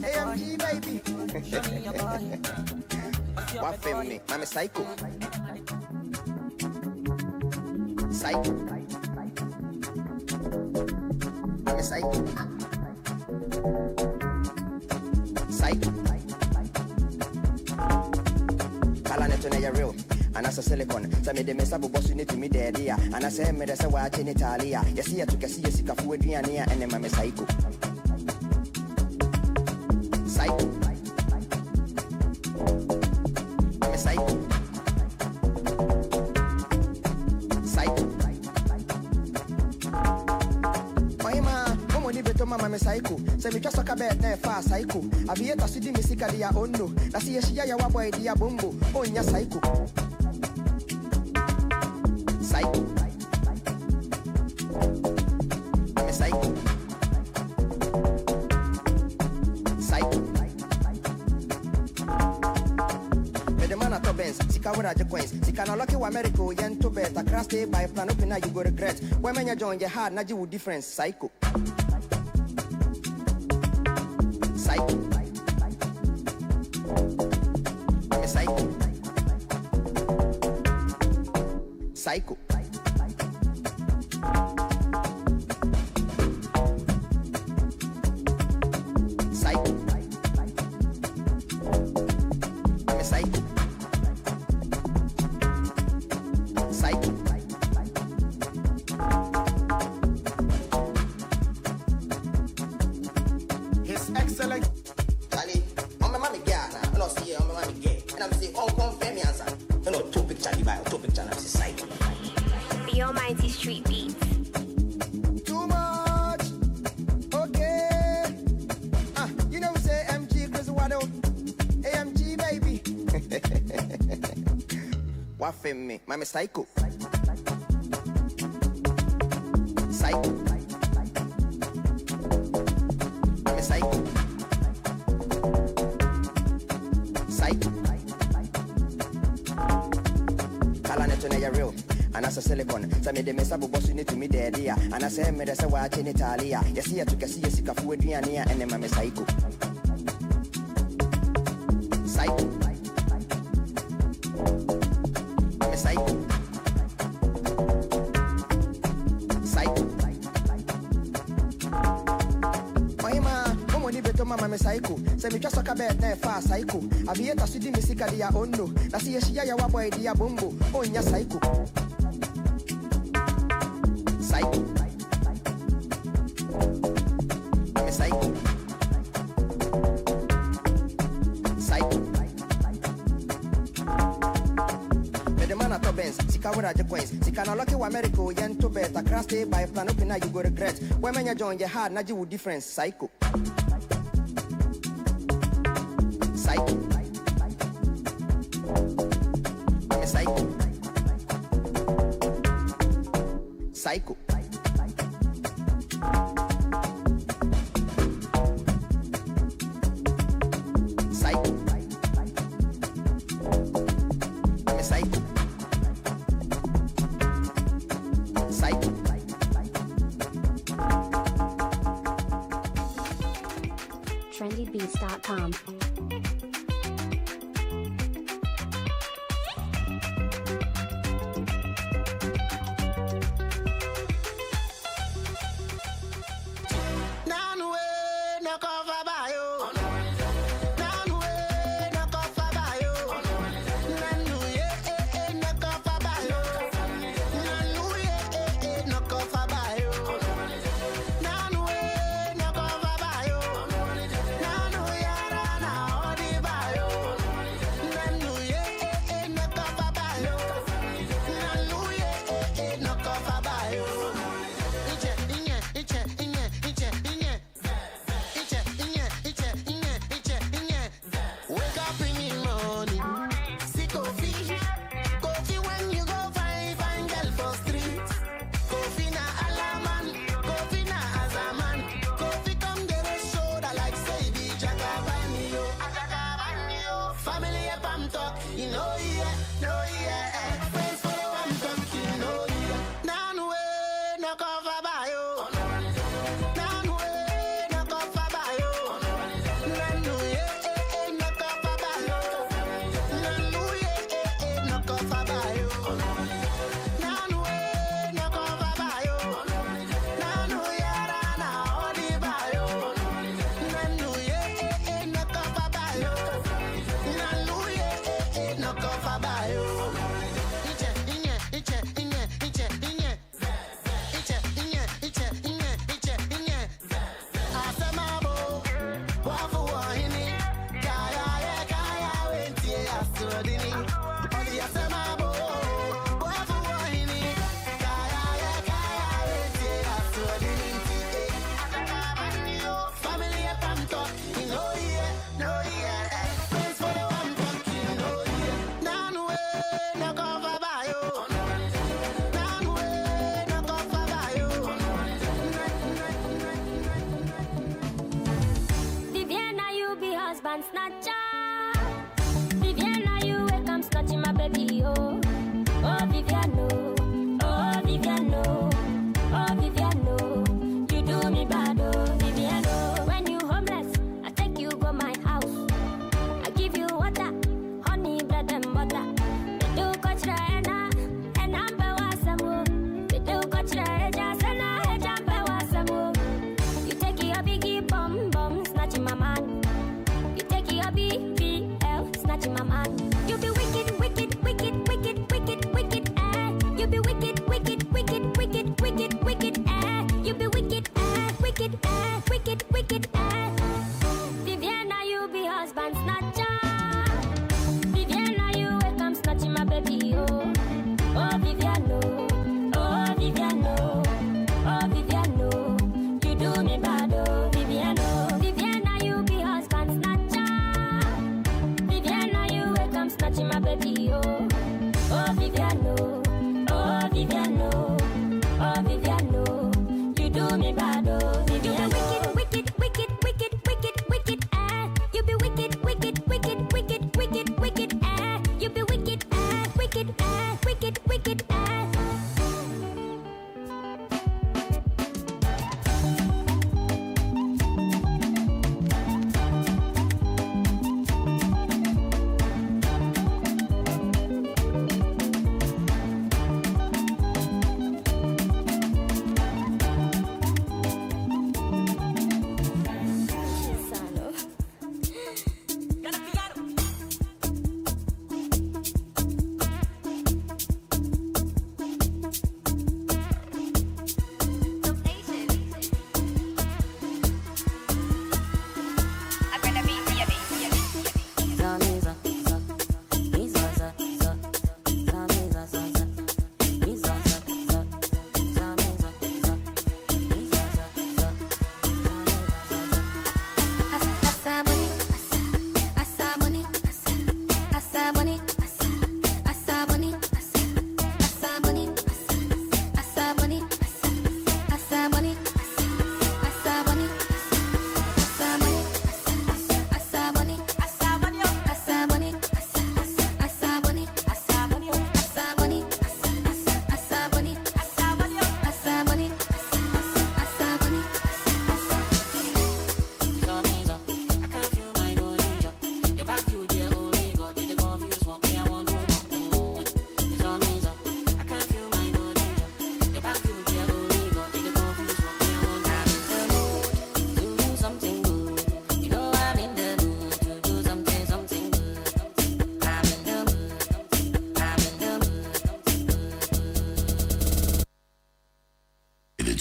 AMG baby. What family? I'm a psycho. Psycho. I'm a psycho. Psycho. Kalaneto na ya real. And as a silicon, some of the messabu boss you need to me there, dear. And I say, me, that's a watch in Italia. You see, I took a see a sick of food near and then I'm a psycho. Psycho. I'm a psycho. Psycho. Oh, ma, come on, beto mama, me psycho. Say me just talk about ne fast psycho. I've yet to see the music dia ondo. Na see she ya wa boy dia bombo. Oh, nya psycho. Psycho. I'm a psycho. Psycho. Me the man at top ends, sika wura je coins. Sika na lucky wa America, yen to bet. A crash day by plan up na you go regret. When men ya join your heart, na you difference. Psycho. Psycho. I'm a psycho. Psycho. Psycho. I'm a psycho. Psycho. His Excellent. Charlie, I'm a mommy girl now. I don't see I'm a mommy girl. And I'm saying, oh, confirm me answer. You know, two picture the Bible, two picture of the psycho. The Almighty Street Beats. Too much. Okay. You know, say MG Chris Wado. AMG baby. What fame me? My psycho. Psycho. I'm a psycho. Psycho. Kalaneto na ya real. And as a silicon, some of the messabu boss you need to me there, dear. And I say, me, that's a watch in Italia. You see, I took a see a sick of food near and then I'm a psycho. Psycho. I'm a psycho. Psycho. Oh, ma, come on, beto mama, me psycho. Say me just talk about ne fast psycho. I've yet to see the music dia ondo. Na see she ya wa boy dia bombo. Oh, nya psycho. Psycho. I'm a psycho. Psycho. Me the man at top ends, sika wura je coins. Sika na lucky wa America, yen to bet. A crash day by plan up na you go regret. When men ya join your heart, na you difference. Psycho. Psycho. I'm a psycho. Psycho. Psycho. I'm a psycho. Psycho. trendybeats.com. Now You know, yeah, no, yeah. Friends for the one talking, no, yeah. None way, no cover by you. None way, no cover by you. None way, no cover by you. None way, no cover by you. None way, no cover by you. None way, na only by you. None way, no cover by you. None way, no cover by you. Viviana, you be husband snatcher. Viviana, you wake up snatching my baby, oh. Oh, Viviano. Oh, Viviano. Oh, Viviano. You do me bad, oh, Viviano. When you homeless, I take you go my house. I give you water, honey, bread and butter. We do coach Raena, and I'm Bewasamo. We do coach Raja, Sana, and I'm Bewasamo. You take your biggie bum bum, snatching my man. You take your BBL, snatching my man. You be wicked, wicked, wicked, wicked, wicked, wicked, You be wicked, wicked, wicked, wicked, wicked, wicked, You be wicked, wicked, wicked, wicked, Viviana, you be husband snatcher. Viviana, you wake up snatching my baby, oh. Oh, Viviano. Oh, Viviano. Oh, Viviano. You do me bad, oh, Viviano. Viviana, you be husband snatcher. Viviana, you wake up snatching my baby, oh. Oh, Viviano. Oh, Viviano. Oh, Viviano. You do me bad, oh, Viviano. You be wicked, wicked, wicked, wicked, wicked, You be wicked, wicked, wicked, wicked, wicked, wicked, You be wicked, wicked, wicked, wicked,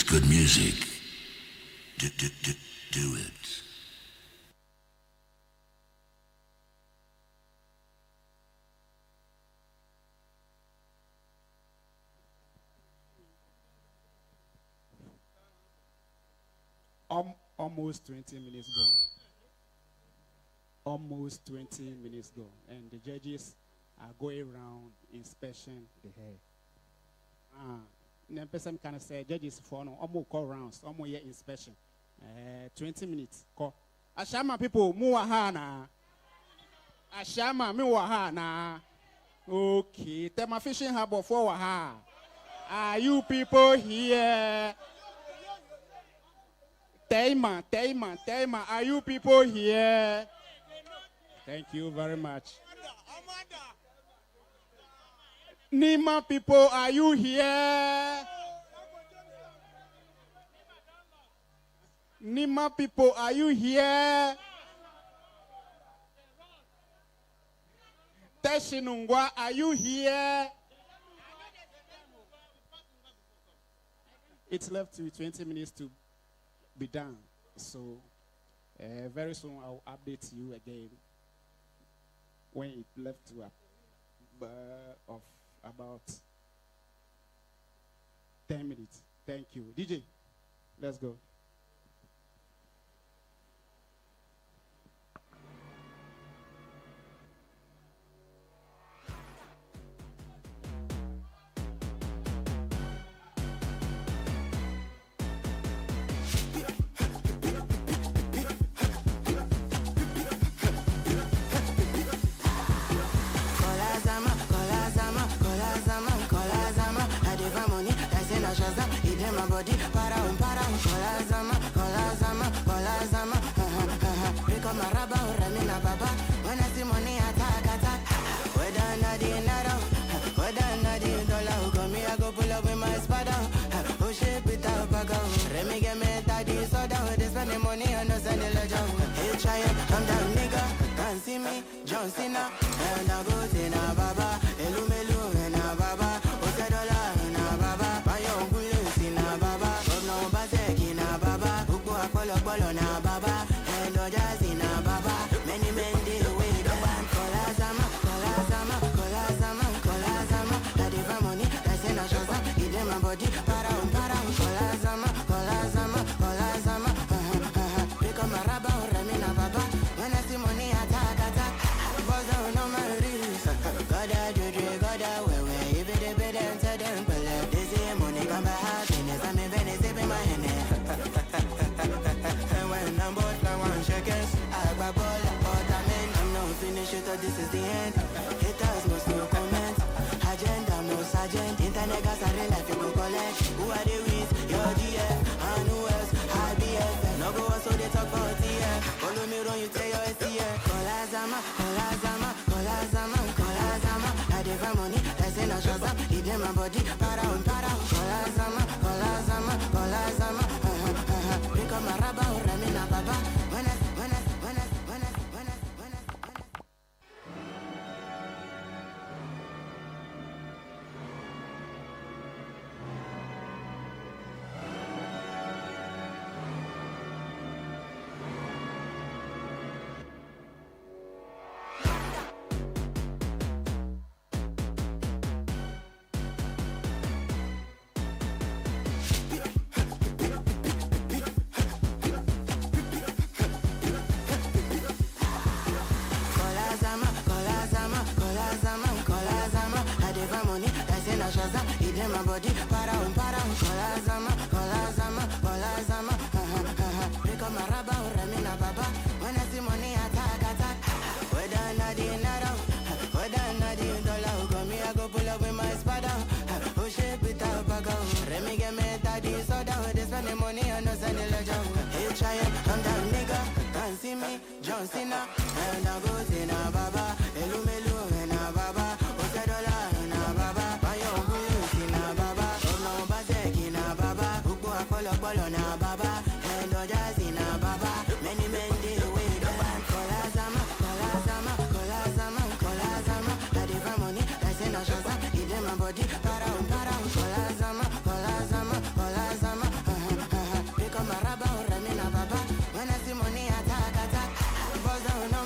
good music. Do it. Almost 20 minutes gone. Almost 20 minutes gone. And the judges are going around inspection the hair. The person can say judges for no almost call rounds, almost year inspection. 20 minutes. Call. Ashama people, muwahana. Ashama muwahana. Okay, Tema Fishing Harbor for Waha. Are you people here? Tema, are you people here? Thank you very much. Nima people, are you here? Nima people, are you here? Teshinungwa, are you here? It's left to 20 minutes to be done. So very soon I'll update you again when it left to of about 10 minutes. Thank you. DJ, let's go. This is the end. Haters must no comment. Agenda, no sergeant. Internet gas and real life you go collect. Who are they with? Your DF. And who else? IBF. No go so they talk about TF. Follow me run, you tell your STF. Kolazama. I did money. I say no shazam. He did my body. Para. Kolazama. Pick up my rubber. Ramina baba. When I my body, para. Kolazama. Pick up my rubber, Ramina baba. When I see money, attack. Whether not the naira, whether not the dollar, go me, I go pull up with my spada. Oh shit, without bago. Remy get me daddy soda. They spend the money on us and the ledger. Hey, try it, I'm that nigga. Can't see me, John Cena. And I go to na baba. Elu, na baba. Ose dollar, na baba. Polo na baba, and Ojazi na baba. Many men deal with the band. Kolazama. I did my money, I say no shazam. He did my body, para. Kolazama. Pick up my rubber, Ramina baba. When I see money, attack. Boss down.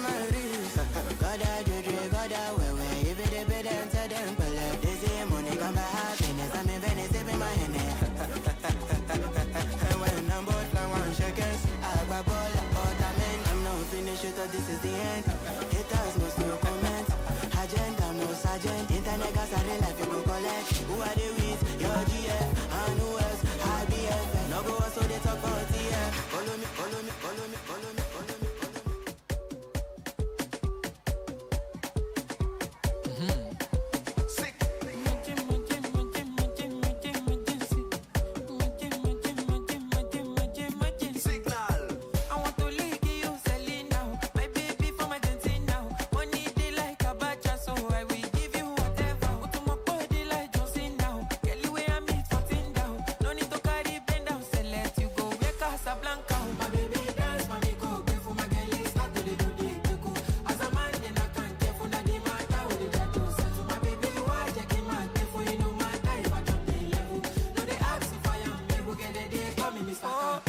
Blanca. My baby dance, mommy go, pay for my girl, start to do the go. As a man, then I can't care for the matter with the tattoo. So my baby, why checking my pay for you no matter if I drop the level. No, they ask if I am able, get the day, call me Mr. Oh,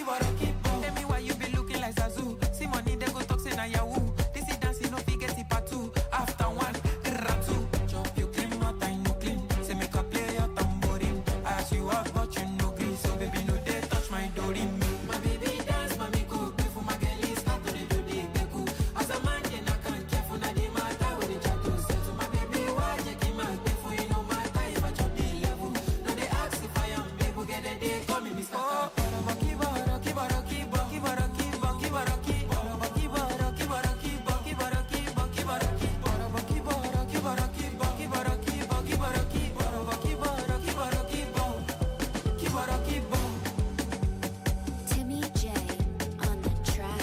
allergy. Tell me why you be looking like Zazu. See money, they go talk, say na Yahoo. This is dancing, no figure, see part two. After one, ratu. Jump, you clean, not I no clean. Say make a play your tambourine. As you walk, but you no green. So baby, no they touch my dorim. My baby dance, mommy go. Pay for my girl, start to do the beku. As a man, then I can't care for the matter with the chatto. So my baby, why you keep my pay for you no matter if I drop the level. No they ask if I am able, get the day, call me Mr. Oh, Timmy J on the track.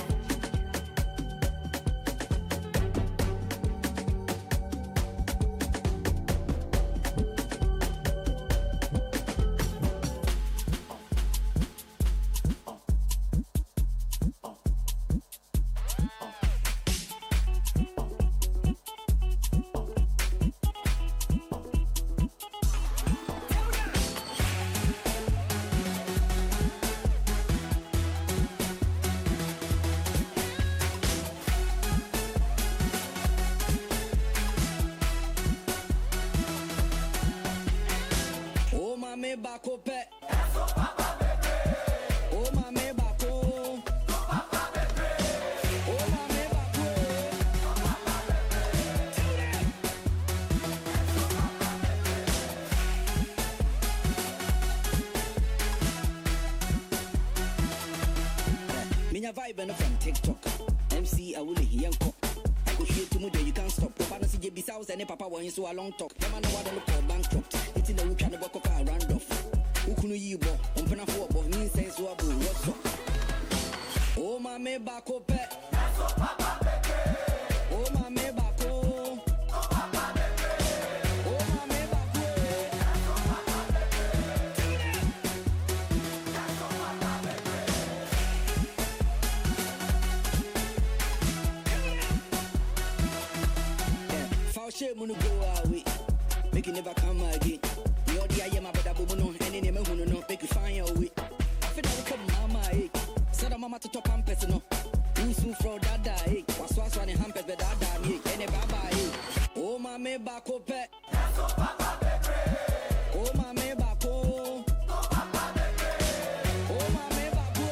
Oh, mame bako pe. Oh, mame bako. Oh, mame bako. Minya vibe and from TikTok. MC I will hear you. I go straight to me there, you can't stop. Papa no see JB South and Papa want you so a long talk. Mama know what I look for bankrupt. It's in the week and the work of our round off. Who can you bo? On pena for bo mean sense what bo what's up? Oh mame bako pe. Oh mame bako. Oh mame bako. Foul shit when you go away. Make you never come again. The audio I am my brother Bobo no, and in the moon no, make you find your way. I feel like come mama, eh? Said mama to talk on person no. Who's who from dada, eh? Was running hampers, but dada, eh? And a baba, eh? Oh, mame bako pe. Oh, mame bako. Oh, mame bako.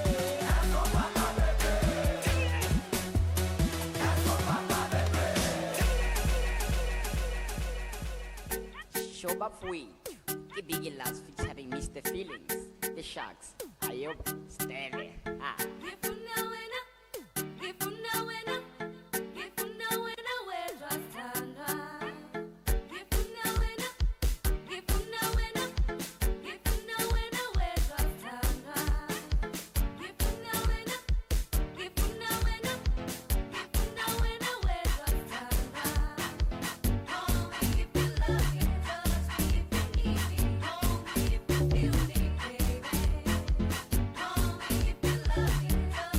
Shoba Fui, the big last featuring Mr. Feelings, the Sharks, Ayob, Stanley. Love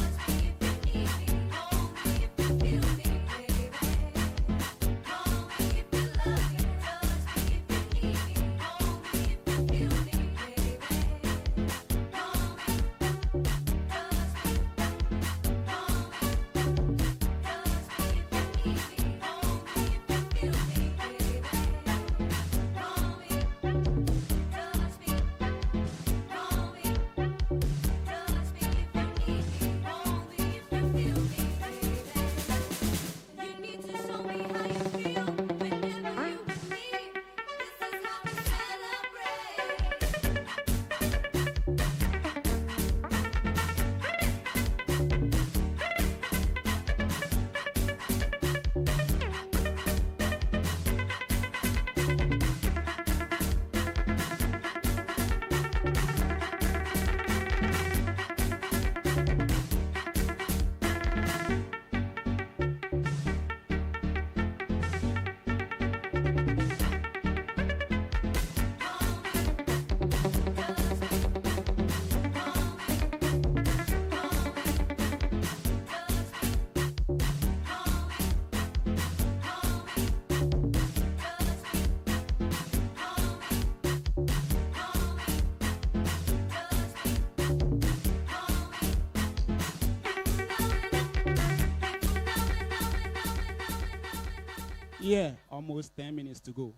Yeah, almost 10 minutes to go.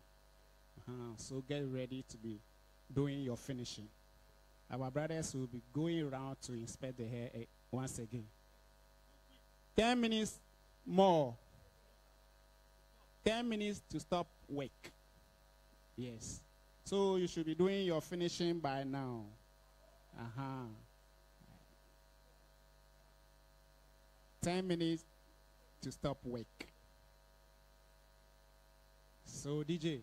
So get ready to be doing your finishing. Our brothers will be going around to inspect the hair once again. 10 minutes more. 10 minutes to stop work. Yes. So you should be doing your finishing by now. 10 minutes to stop work. So DJ.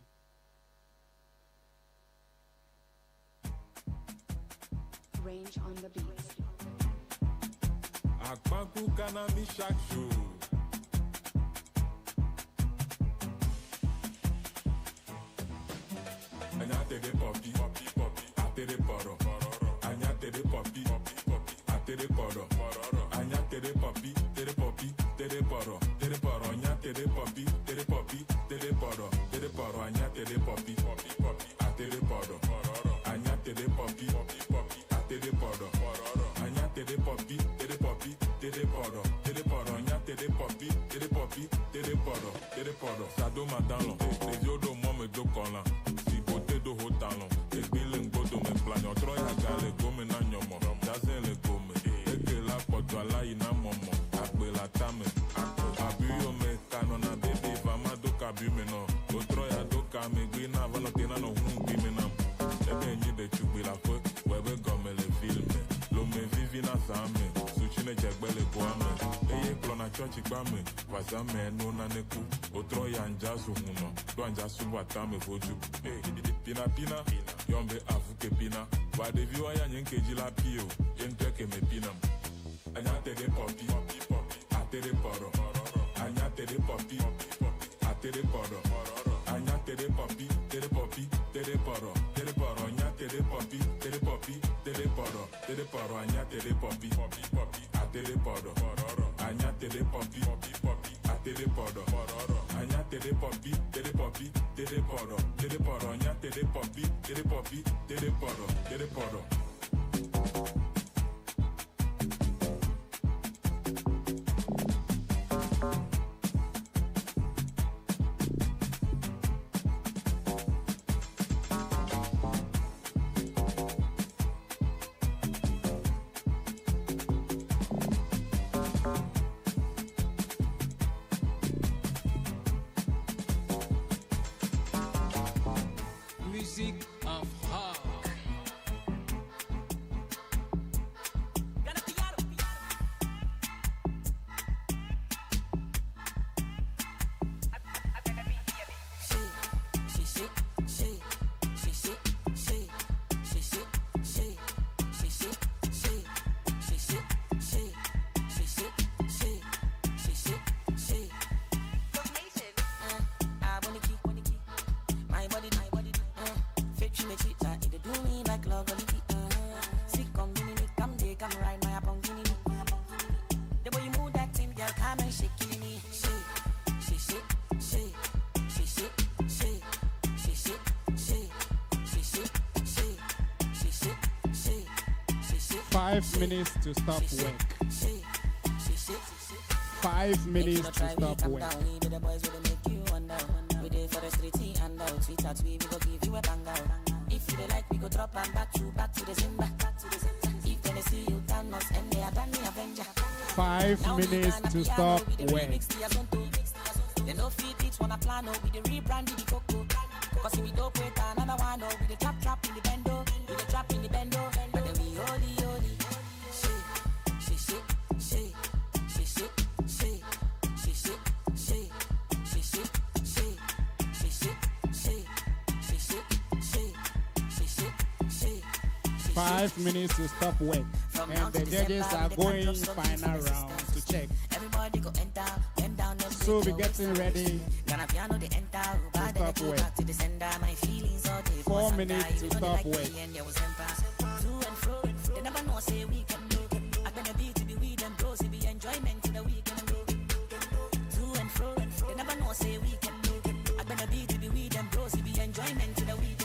Range on the beat. Akpanku kana mi shakshu. Anyate de popi, ate de poro. Anyate de popi, ate de poro. Anyate de popi, te de popi, te de poro. Te de poro, anyate de popi, te de popi, te de poro. Te de poro, anyate de popi, ate de poro. Anyate de popi, ate de poro. Anyate de popi, te de popi, te de poro. Te de poro, anyate de popi, te de popi, te de poro. Te de poro. Sado madalo, les yeux de moi me do kola. Do ho talon, e biling bodo me planyo troya gale gome na nyomo, dazen le gome, eke la poto ala ina momo, akbe la tame, abuyo me kanona baby vama do kabu me no, o troya do kame gwina vano tena no hungi me nam, ebe nyi de chugbi la kwe, webe gome le filme, lo me vivi na same, suchine chegbele kwame, eye klona chochi kwame, wasame no na neku, o troya anjazu huno, do anjasu watame foju, Pina pina, yombe afuke pina. Wadevi waya nyenkeji la pio, yentweke me pinam. Anyate de popi, ate de poro. Anyate de popi, ate de poro. Anyate de popi, te de popi, te de poro. Te de poro, anyate de popi, te de popi, te de poro. Te de poro, anyate de popi, ate de poro. Anyate de popi, ate de poro. Anyate de popi, te de popi, te de poro. Te de poro, anyate de popi, te de popi, te de poro. Te de poro. Music of heart. Minutes to stop work. 5 minutes to stop work. If you like, we go drop and back to the Zimba. If they see you down us and they are done the Avenger. 5 minutes to stop work. They no fit each one a plan with the rebrand the cocoa. Cause if we don't wait another one with the trap in the bendo, with the trap in the bendo, but then we holy. Five minutes to stop work, and the judges are going final round to check. Everybody go enter, bend down, so we're getting ready Gonna piano the enter, bad stop work. Back to the sender, my feelings all day. 4 minutes to stop work. To and fro, they never know say we can do. I gonna be to be with them bros, it be enjoyment to the weekend. To and fro, they never know say we can do. I gonna be to be with them bros, it be enjoyment to the weekend.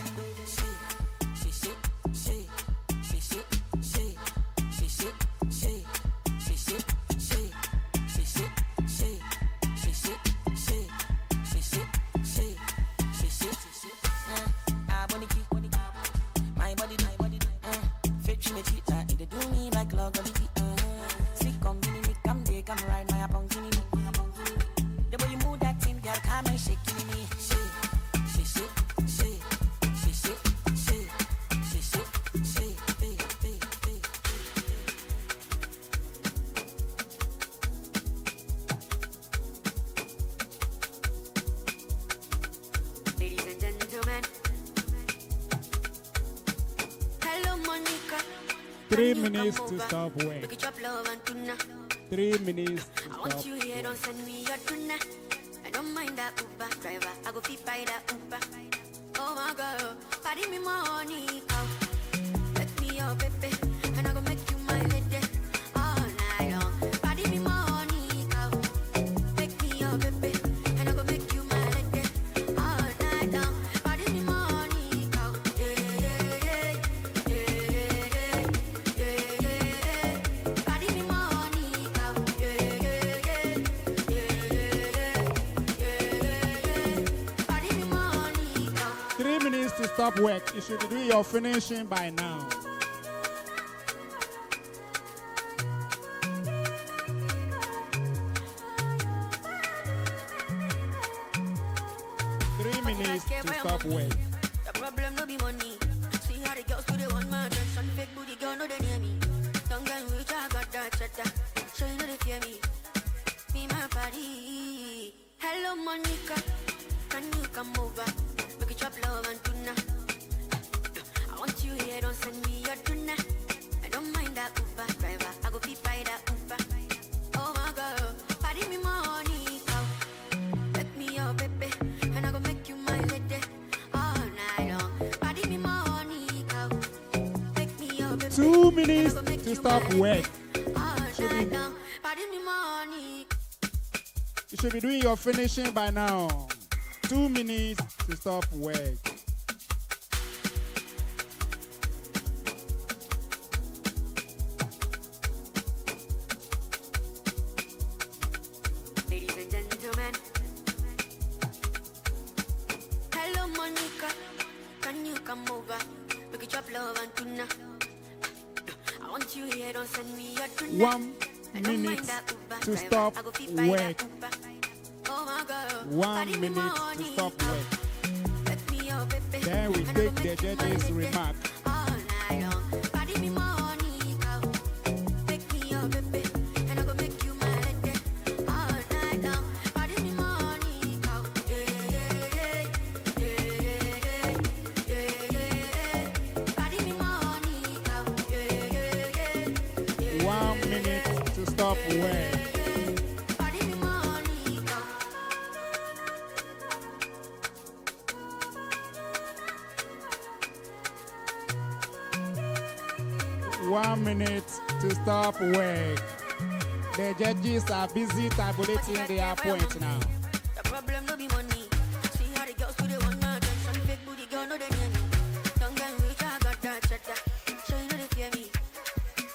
3 minutes to stop work. 3 minutes to I want stop you here, don't work. send me your tuna. I don't mind that Uber driver. I go fit by that Uber. Oh my girl, party me money, cow. Let me your baby, and I go make you my lady all night long. Party me money, cow. Make me your baby, and I go make you my lady all night long. Party me money, cow. Yeah, yeah, yeah, yeah, yeah, yeah. Party me money, cow. Yeah, yeah, yeah, yeah. Party me money, cow. 3 minutes to stop work. You should be doing your finishing by now. Minutes to stop work. The problem no be money. See how the girls do they want my attention. Fake booty girl no they near me. Don't get rich, I got that cheddar. So you know they fear me. Be my party. Hello Monica, can you come over? We can chop love and tuna. I want you here, don't send me your tuna. I don't mind that Uber driver. I go fit by that Uber. Oh my girl, party me money, cow. Let me your baby, and I go make you my lady all night long. Party me money, cow. Make me your baby. 2 minutes to stop work. All night long. Party me money. You should be doing your finishing by now. 2 minutes to stop work. Ladies and gentlemen. Hello Monica, can you come over? We can chop love and tuna. I want you here, don't send me your tuna. 1 minute to stop work. Oh my girl, 1 minute to stop work. Then we take the judge's remark. all night long. Party me money, cow. Make me your baby, and I go make you my lady all night long. Party me money, cow. Yeah, yeah, yeah, yeah, yeah, yeah. Party me money, cow. Yeah, yeah, yeah. 1 minute to stop work. Party me money, cow. 1 minute to stop work. The judges are busy tabulating their point now. The problem no be money. See how the girls do they want my attention. Fake booty girl no they near me. Don't get rich, I got that cheddar. So you know they fear me.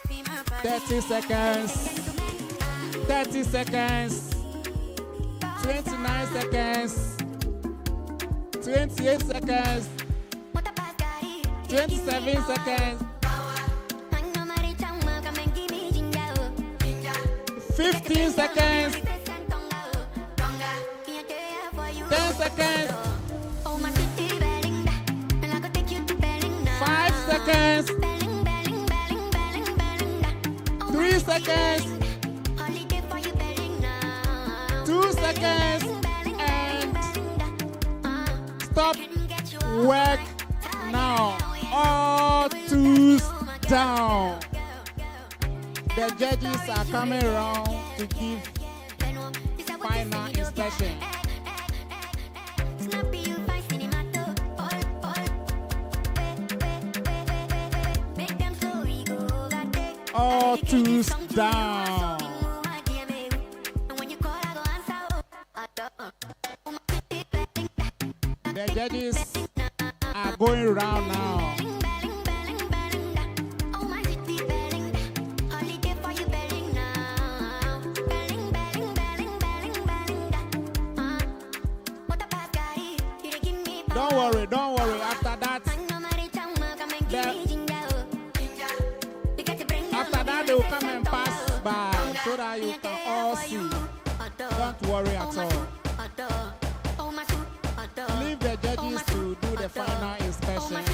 Be my party. 30 seconds. 30 seconds. 29 seconds. 28 seconds. 27 seconds. 15 seconds. 10 seconds. 5 seconds. 3 seconds. 2 seconds. And stop work now. All twos down. The judges are coming around to give final inspection. All twos down. The judges are going around now. Don't worry. After that, they will come and pass by so that you can all see. Don't worry at all. Leave the judges to do the final inspection.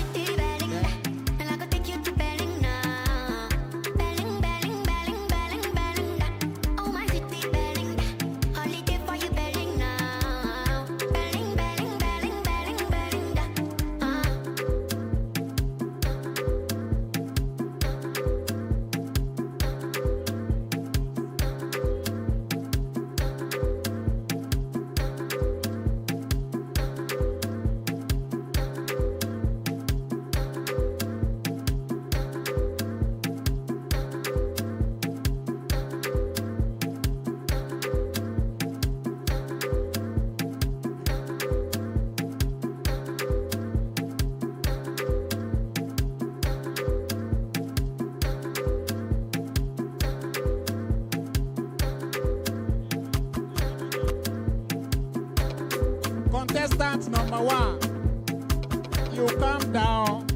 Contestant number 1. You come down.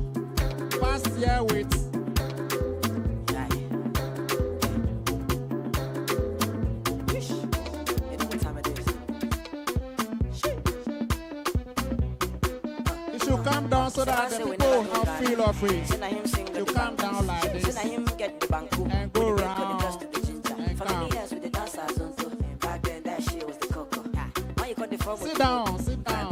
First year with. You should come down so that the people have feel of free. You come down like this and go round and come. Sit down, sit down.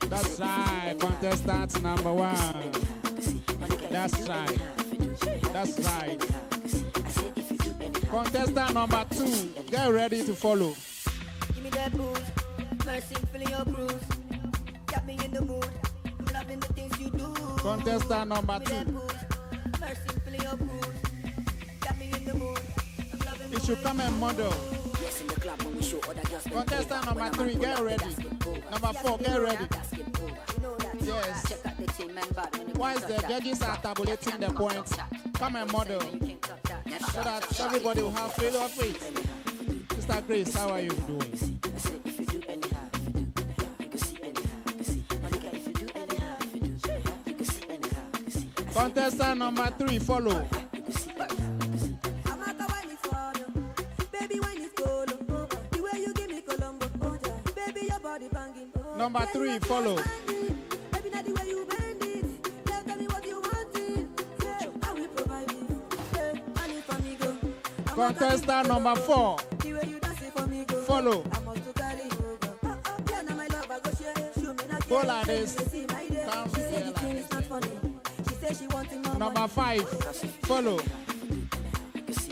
That's right, contestant number 1. That's right. That's right. Contestant number 2, get ready to follow. Give me that booze, mercy filling your bruise. Got me in the mood, I'm loving the things you do. Contestant number 2. Mercy filling your bruise. Got me in the mood, I'm loving You should come and model. Contestant number 3, get ready. Number 4, get ready. Yes. Whilst the judges are tabulating the points, come and model so that everybody will have feel of it. Mr. Grace, how are you doing? Contestant number 3, follow. Number 3, follow. Contestant number 4, follow. Go like this. Come here like this. Number 5, follow.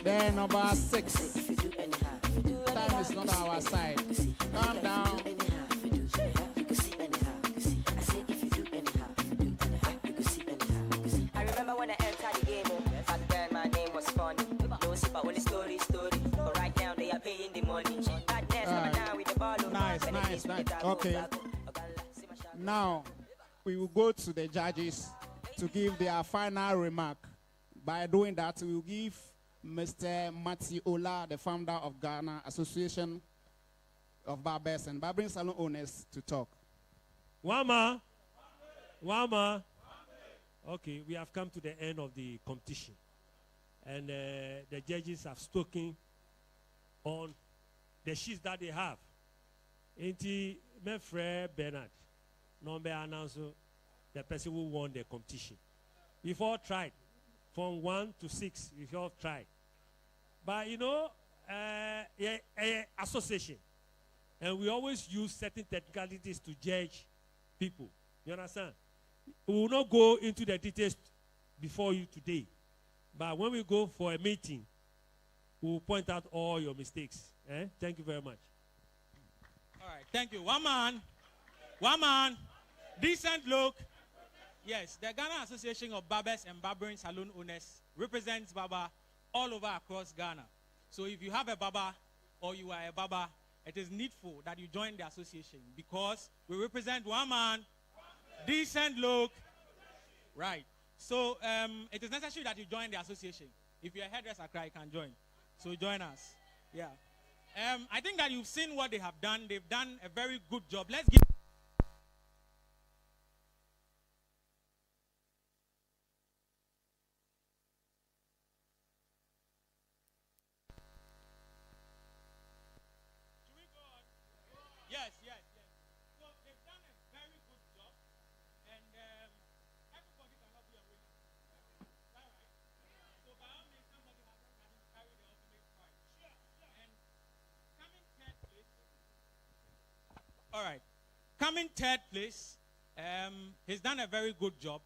Then number 6. Time is not our side. Calm down. I remember when I entered the game, back then my name was funny. No super, only story. But right now they are paying the money. Nice. Okay. Now, we will go to the judges to give their final remark. By doing that, we will give Mr. Matthew Ola, the founder of Ghana Association of Barbers and Barbering Salon Owners, to talk. Wama. Okay, we have come to the end of the competition. And the judges have spoken on the sheets that they have. Inti Mefre Bernard, number announced the person who won the competition. We've all tried. From 1 to 6, we've all tried. But you know, association. And we always use certain technicalities to judge people. You understand? We will not go into the details before you today. But when we go for a meeting, we will point out all your mistakes. Thank you very much. All right, thank you. One man, decent look. Yes, the Ghana Association of Barbers and Barbering Salon Owners represents barber all over across Ghana. So if you have a barber or you are a barber, it is needful that you join the association because we represent one man, decent look. Right. So it is necessary that you join the association. If you're a hairdresser, you can join. So join us. Yeah. I think that you've seen what they have done. They've done a very good job. Let's give. Yes. So they've done a very good job, and everybody cannot be a winner. Is that right? So by all means, somebody has to carry the ultimate prize. And coming third place. All right, coming third place. He's done a very good job,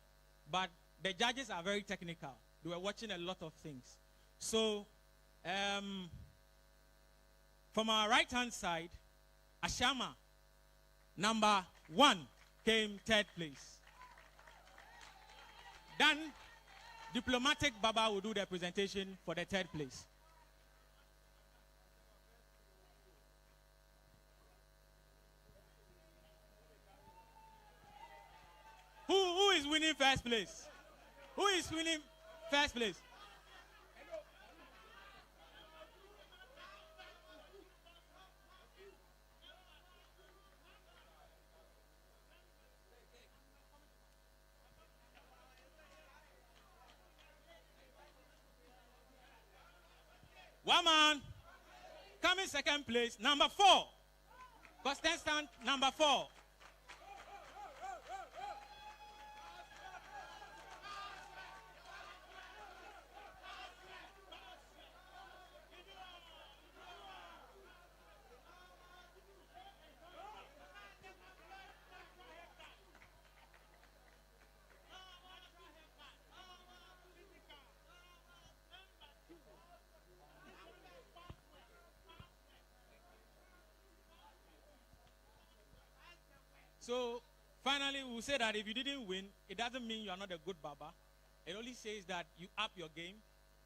but the judges are very technical. They were watching a lot of things. So from our right-hand side, Ashama, number 1, came third place. Then, Diplomatic Baba will do the presentation for the third place. Who is winning first place? Who is winning first place? One man. Coming second place, number 4. Contestant number 4. So, finally, we'll say that if you didn't win, it doesn't mean you are not a good Baba. It only says that you up your game,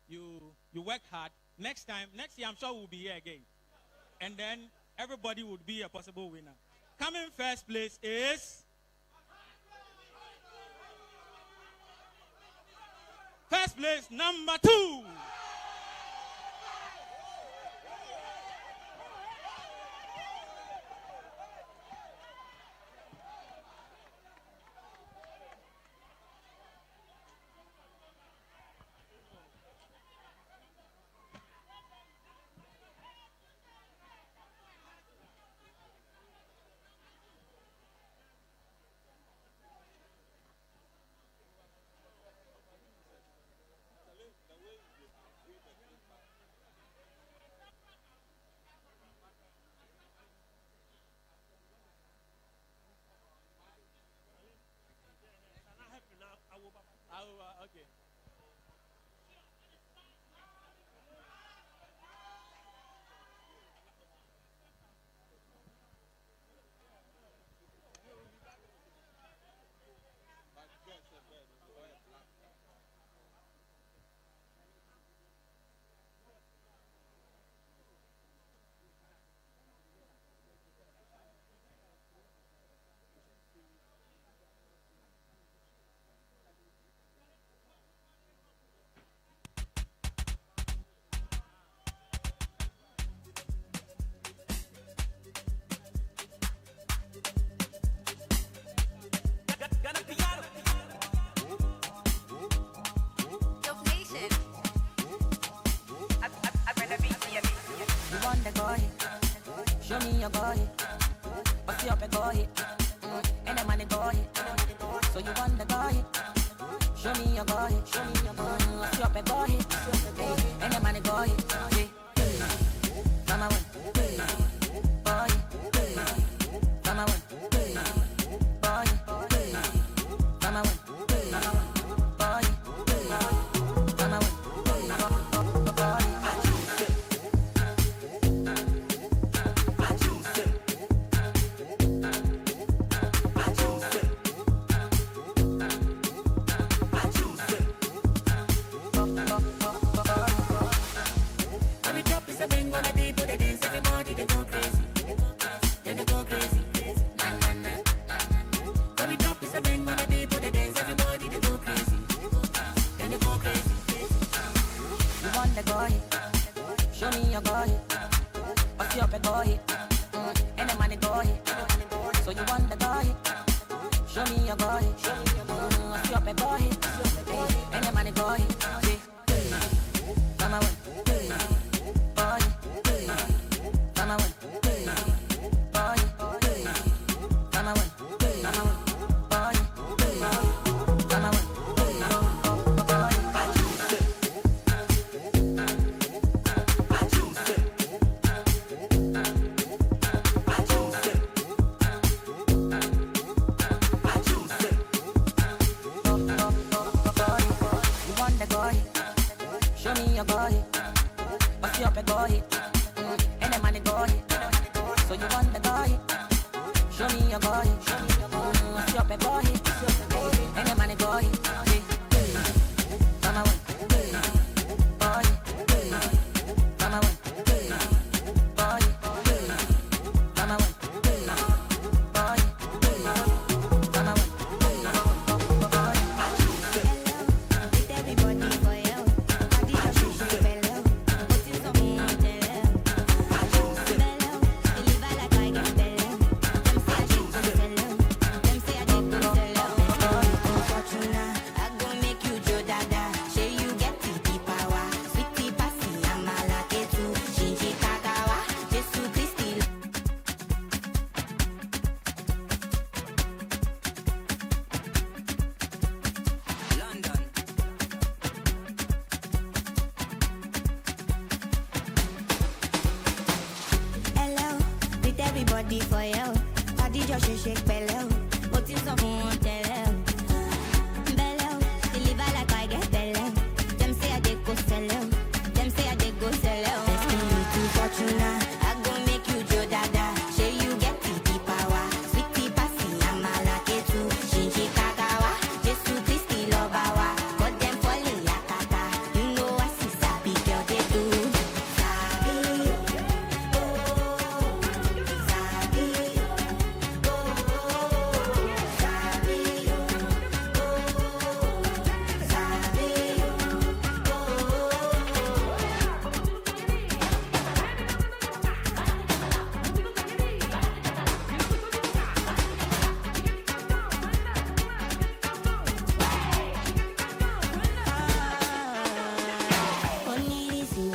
you work hard. Next year, I'm sure we'll be here again. And then everybody would be a possible winner. Coming first place is... First place, number 2. Okay. Show me your boy. What's your boy? And the money boy. So you want the boy? Show me your boy. What's your boy? And the money boy. Mama one. Boy. Mama one. Boy. Mama one. Boy. Mama one. Show me your boy. What's your boy? And the money boy. So you want the boy? Show me your boy. What's your boy? And the money boy. Mama one. Boy. Mama one. Boy. Mama one. Boy. Mama one. Show me your boy. What's your boy? And the money boy. So you want the boy? Show me your boy. What's your boy? And the money boy. Mama one. Boy. Mama one. Boy. Mama one. Boy. Mama one. Bello, body for you. Body just shake belly. What is up on tell belly? Deliver like I get belly. Them say I dey go sell you. Them say I dey go sell you. Best me to Fortuna. I go make you Joe Dada. Say you get the power. Sweetie passy, I'm a like too. Shinji Kagawa. Jesu Christi Lobawa. But them falling yakata. You know I see sabi girl they do. Sabi,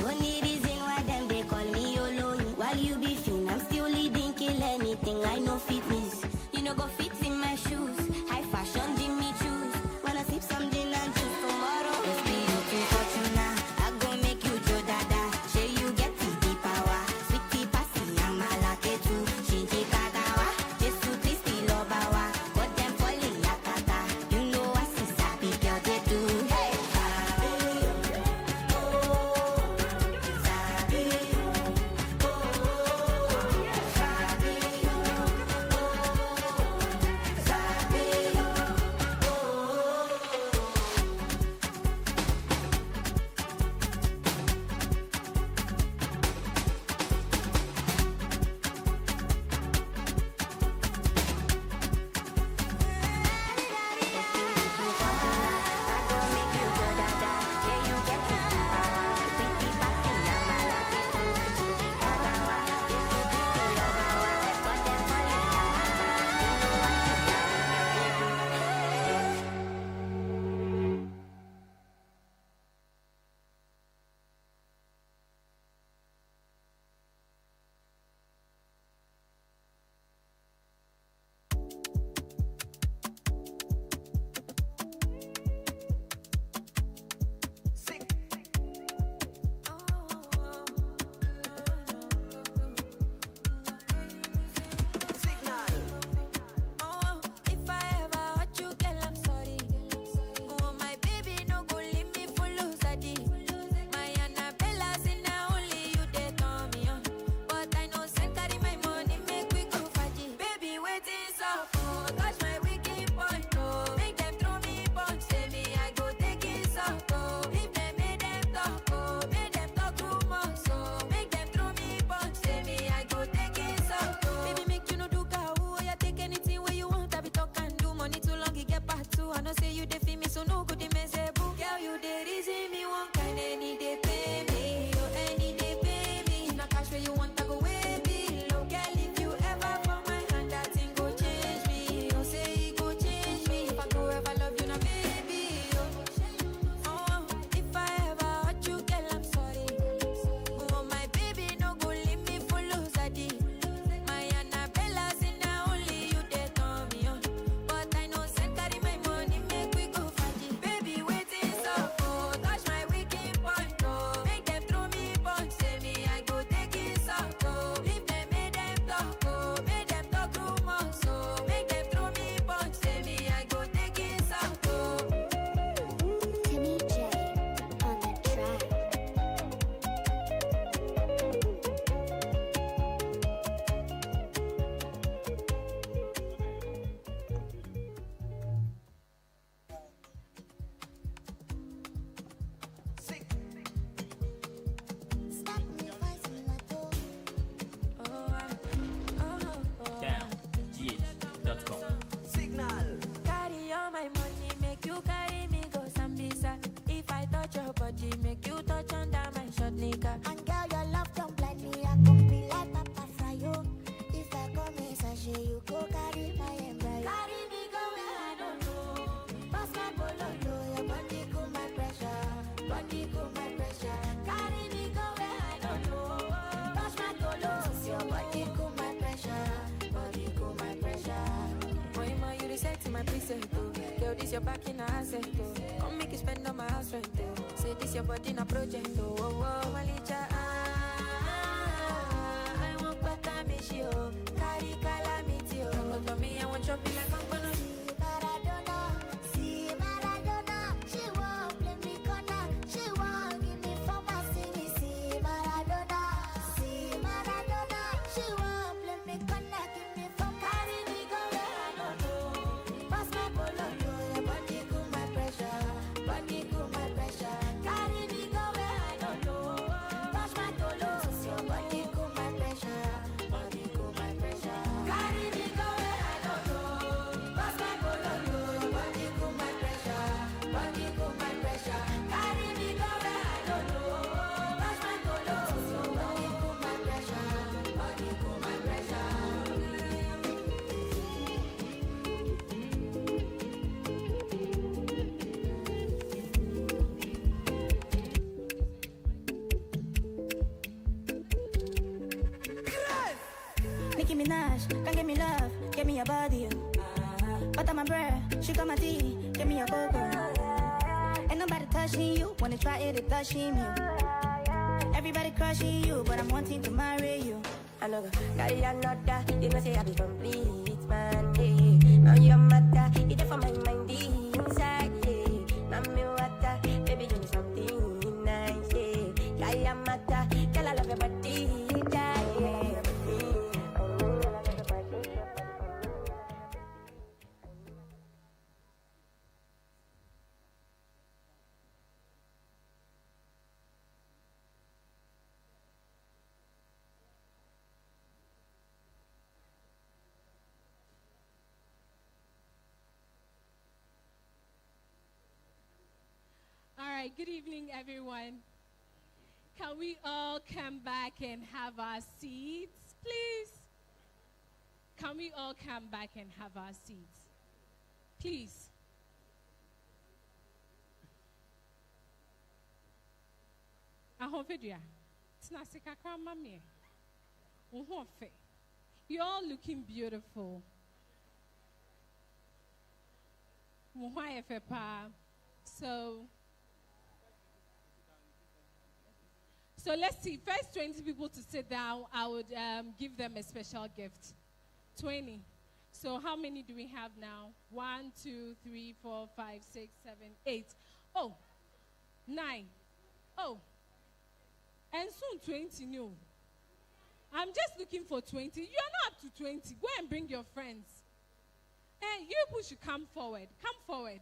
only reason why them they call me Yolo. While you be fin, I'm still leading, kill anything. I know fitness, you know go fit in my shoes. High fashion, Jimmy choose. Wanna sip something and choose tomorrow. Let's be looking Fortuna. I go make you Joe Dada. Say you get the power. Sweetie passy, I'm a like too. Shinji Kagawa. Jesu Christi Lobawa. But them falling yakata. You know I see sabi girl they do. Hey. If I ever hurt you, girl, I'm sorry. Oh, my baby, no go leave me for lose my Annabella, say now only you they turn me on. But I know send carry my money, make we go faji. Baby, waiting so oh, touch my wicked point, oh. Make them throw me punch, say me I go take it so oh. If they make them talk rumors, so make them throw me punch, say me I go take it so oh. Baby, make you no do cow, you take anything where you want, I be talk and do money too long, you get back to. I know say you dey feel me, so no good, they mess a book. Girl, you dey reason me one kind, any day pay me, oh, any day pay me. Now cash where you want, I go way below. Girl, if you ever for my hand, that thing go change me. Oh, say it go change me. If I go ever love you, now baby, oh, if I ever hurt you, girl, I'm sorry. Oh, my baby, no go leave me for lose my Annabella, say now only you they turn me on. But I know send carry my money, make we go faji. Baby, waiting so oh, touch my wicked point, oh. Make them throw me punch, say me I go take it so oh. If they make them talk rumors, so make them throw me punch, say me I go take it so oh. Timmy J on the track. Carry all my money, make you carry me go Sambisa. If I touch your body, make you touch under my short nigga. And girl, your love don't blind me, I can be like Papa Fryo. If I come in sachet, you go carry my embryo. Carry me go where I don't know. Pass my bololo, your body cool my pressure. Body cool my pressure. Carry me go where I don't know. Touch my tolos, your body cool my pressure. Body cool my pressure. Boy, ma, you reset my preset, oh. Girl, this your back in a asset, oh. Come make you spend on my house rent, oh. Say this your body in a project, oh. Oh, oh, Malicha, I want better, me, she, oh. Carry Nicki Minaj, come give me love, give me your body. Butter my bread, sugar my tea, give me your cocoa. Ain't nobody touching you, wanna try it, it touching you. Everybody crushing you, but I'm wanting to marry you. I know, girl, you're not that, you know say I be complete, man, yeah. Now you're matter, you there for my mind, inside, yeah. Now me water, baby, give me something nice, yeah. Girl, you're matter, girl, I love your body, yeah. All right, good evening, everyone. Can we all come back and have our seats, please? Can we all come back and have our seats? Please. You're all looking beautiful. So let's see. First 20 people to sit down, I would give them a special gift. 20. So how many do we have now? 1, 2, 3, 4, 5, 6, 7, 8. Oh, 9. Oh, and soon 20 new. I'm just looking for 20. You are not up to 20. Go and bring your friends. And you people should come forward. Come forward.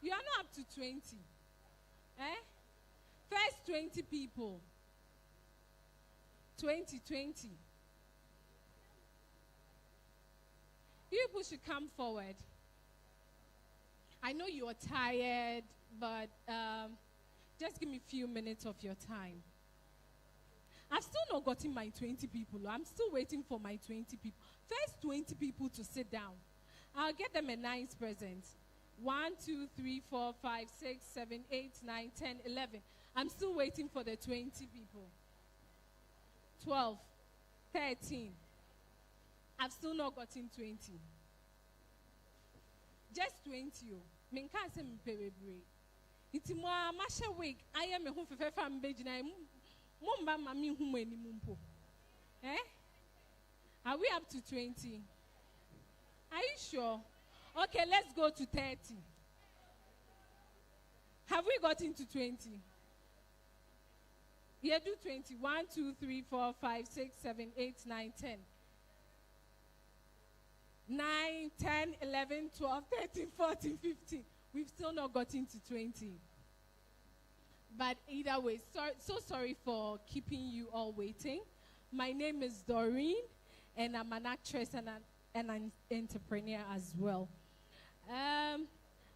You are not up to 20. Eh? First 20 people. 20. You people should come forward. I know you are tired, but just give me a few minutes of your time. I've still not gotten my 20 people. I'm still waiting for my 20 people. First 20 people to sit down. I'll get them a nice present. 1, 2, 3, 4, 5, 6, 7, 8, 9, 10, 11. I'm still waiting for the 20 people. 12, 13. I've still not gotten 20. Just 20. Men can't say me pay break. It's more masha week. I am a home for fam beji na mumba mami hume ni mumpo. Eh? Are we up to 20? Are you sure? Okay, let's go to 30. Have we gotten to 20? Yeah, do 20. 1, 2, 3, 4, 5, 6, 7, 8, 9, 10. 9, 10, 11, 12, 13, 14, 15. We've still not gotten to 20. But either way, so sorry for keeping you all waiting. My name is Doreen, and I'm an actress and an entrepreneur as well.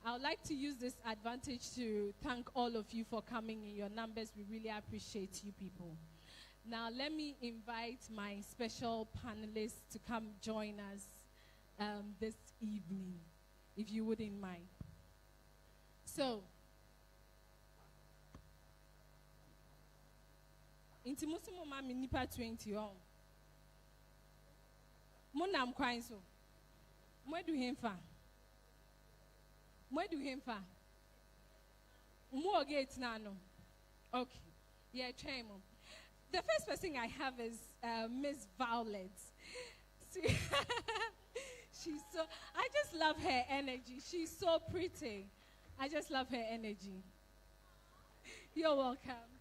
I would like to use this advantage to thank all of you for coming in your numbers. We really appreciate you people. Now, let me invite my special panelists to come join us this evening, if you wouldn't mind. So, Inti musimu mami nipa 20 on. Mona am crying so. Where do him fa? Where do him fa? More gates nano. Okay. Yeah, chemo. The first person I have is Miss Violet. She's so, I just love her energy. She's so pretty. I just love her energy. You're welcome.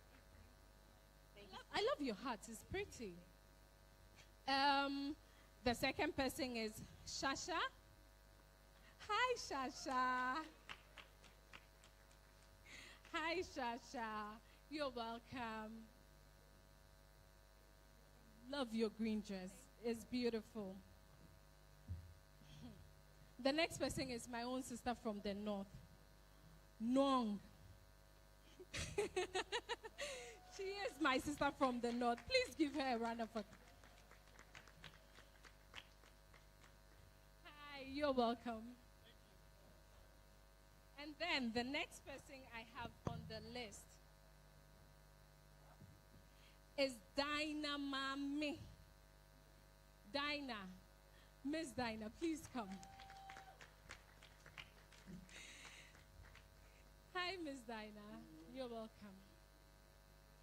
I love your heart. It's pretty. The second person is Shasha. Hi, Shasha. Hi, Shasha. You're welcome. Love your green dress. It's beautiful. The next person is my own sister from the north, Nong. She is my sister from the north. Please give her a round of applause. Hi, you're welcome. And then the next person I have on the list is Dynamami. Dinah. Miss Dinah, please come. Hi, Miss Dinah. You're welcome.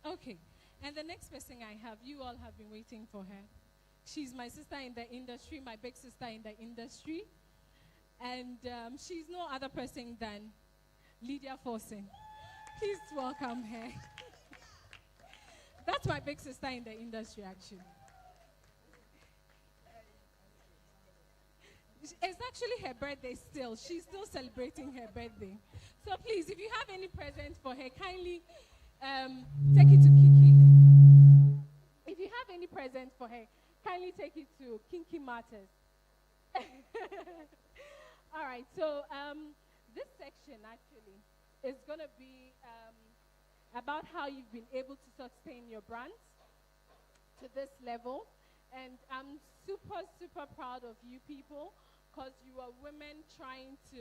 Okay, and the next person I have, you all have been waiting for her. She's my sister in the industry, my big sister in the industry. And she's no other person than Lydia Forsen. Please welcome her. That's my big sister in the industry, actually. It's actually her birthday still. She's still celebrating her birthday. So please, if you have any present for her, kindly take it to Kiki. If you have any present for her, kindly take it to Kinky Matters. All right, so this section actually is going to be about how you've been able to sustain your brands to this level. And I'm super, super proud of you people because you are women trying to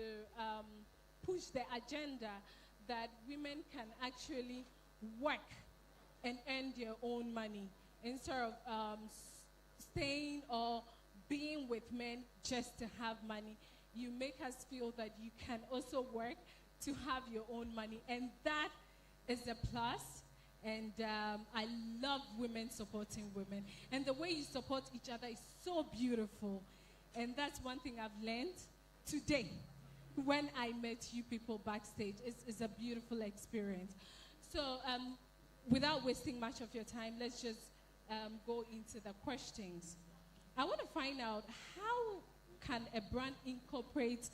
push the agenda that women can actually work and earn their own money instead of staying or being with men just to have money. You make us feel that you can also work to have your own money, and that is a plus. And I love women supporting women, and the way you support each other is so beautiful. And that's one thing I've learned today when I met you people backstage. It's a beautiful experience. So without wasting much of your time, let's just go into the questions. I want to find out, how can a brand incorporate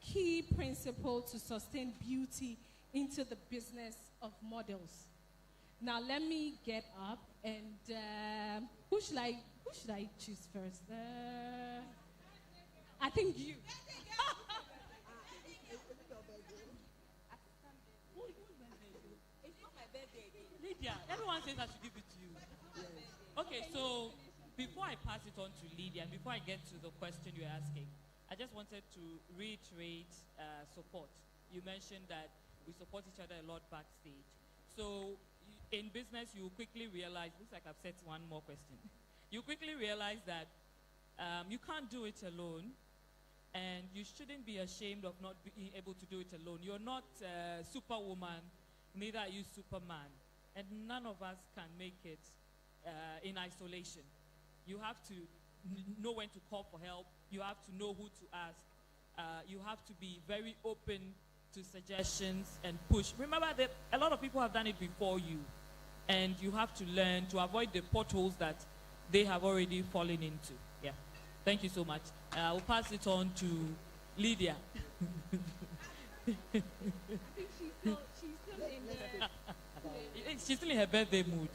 key principles to sustain beauty into the business of models? Now let me get up and who should I choose first? I think you. It's not my birthday again. Lydia, everyone says I should give it to you. Okay, so before I pass it on to Lydia, and before I get to the question you're asking, I just wanted to reiterate support. You mentioned that we support each other a lot backstage. So in business, you quickly realize, looks like I've set one more question. You quickly realize that you can't do it alone, and you shouldn't be ashamed of not being able to do it alone. You're not Superwoman, neither are you Superman, and none of us can make it in isolation. You have to know when to call for help. You have to know who to ask. You have to be very open to suggestions and push. Remember that a lot of people have done it before you, and you have to learn to avoid the potholes that they have already fallen into. Yeah. Thank you so much. I'll pass it on to Lydia. She's still in her birthday mood.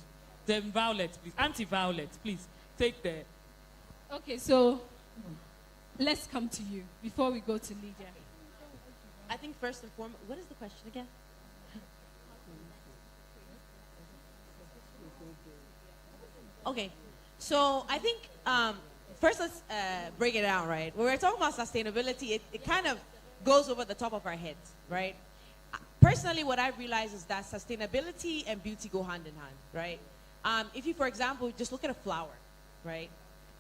Then Violet, please. Auntie Violet, please, take the... Okay, so let's come to you before we go to Lydia. I think first and foremost, what is the question again? Okay, so I think first let's break it down, right? When we're talking about sustainability, it kind of goes over the top of our heads, right? Personally, what I realize is that sustainability and beauty go hand in hand, right? If you, for example, just look at a flower, right?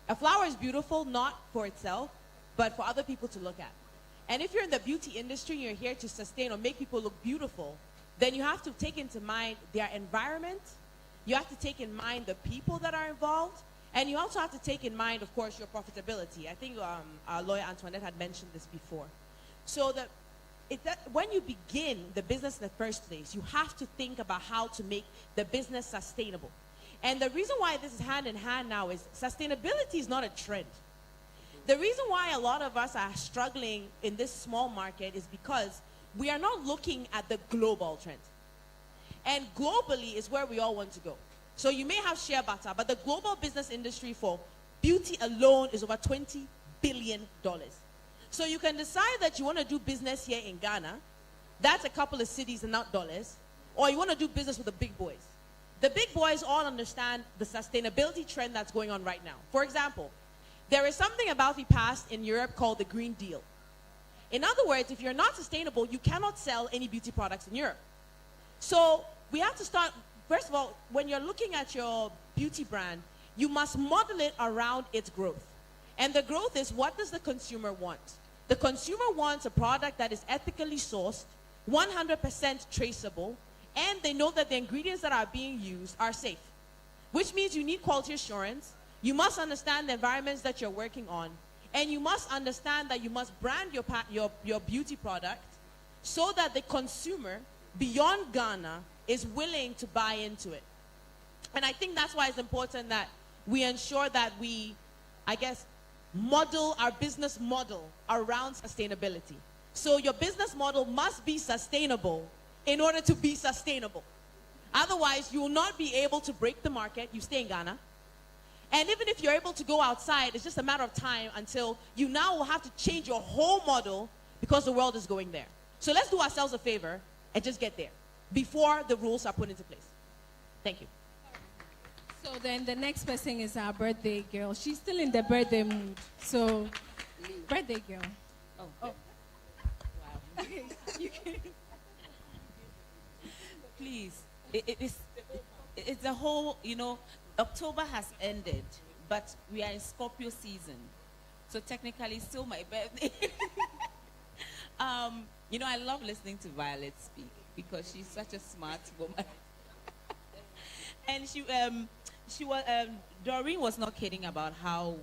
A flower is beautiful not for itself, but for other people to look at. And if you're in the beauty industry, you're here to sustain or make people look beautiful, then you have to take into mind their environment. You have to take in mind the people that are involved. And you also have to take in mind, of course, your profitability. I think our lawyer Antoinette had mentioned this before. So when you begin the business in the first place, you have to think about how to make the business sustainable. And the reason why this is hand in hand now is sustainability is not a trend. The reason why a lot of us are struggling in this small market is because we are not looking at the global trend. And globally is where we all want to go. So you may have share butter, but the global business industry for beauty alone is over $20 billion. So you can decide that you want to do business here in Ghana. That's a couple of cities and not dollars. Or you want to do business with the big boys. The big boys all understand the sustainability trend that's going on right now. For example, there is something about the past in Europe called the Green Deal. In other words, if you're not sustainable, you cannot sell any beauty products in Europe. So we have to start, first of all, when you're looking at your beauty brand, you must model it around its growth. And the growth is, what does the consumer want? The consumer wants a product that is ethically sourced, 100% traceable, and they know that the ingredients that are being used are safe, which means you need quality assurance. You must understand the environments that you're working on, and you must understand that you must brand your beauty product so that the consumer beyond Ghana is willing to buy into it. And I think that's why it's important that we ensure that we, I guess, model our business model around sustainability. So your business model must be sustainable in order to be sustainable. Otherwise, you will not be able to break the market. You stay in Ghana. And even if you're able to go outside, it's just a matter of time until you now will have to change your whole model because the world is going there. So let's do ourselves a favor and just get there before the rules are put into place. Thank you. So then the next person is our birthday girl. She's still in the birthday mood. So, birthday girl. Oh. Wow. Okay, you can. Please, it's a whole, October has ended, but we are in Scorpio season. So technically, still my birthday. I love listening to Violet speak because she's such a smart woman. And Doreen was not kidding about how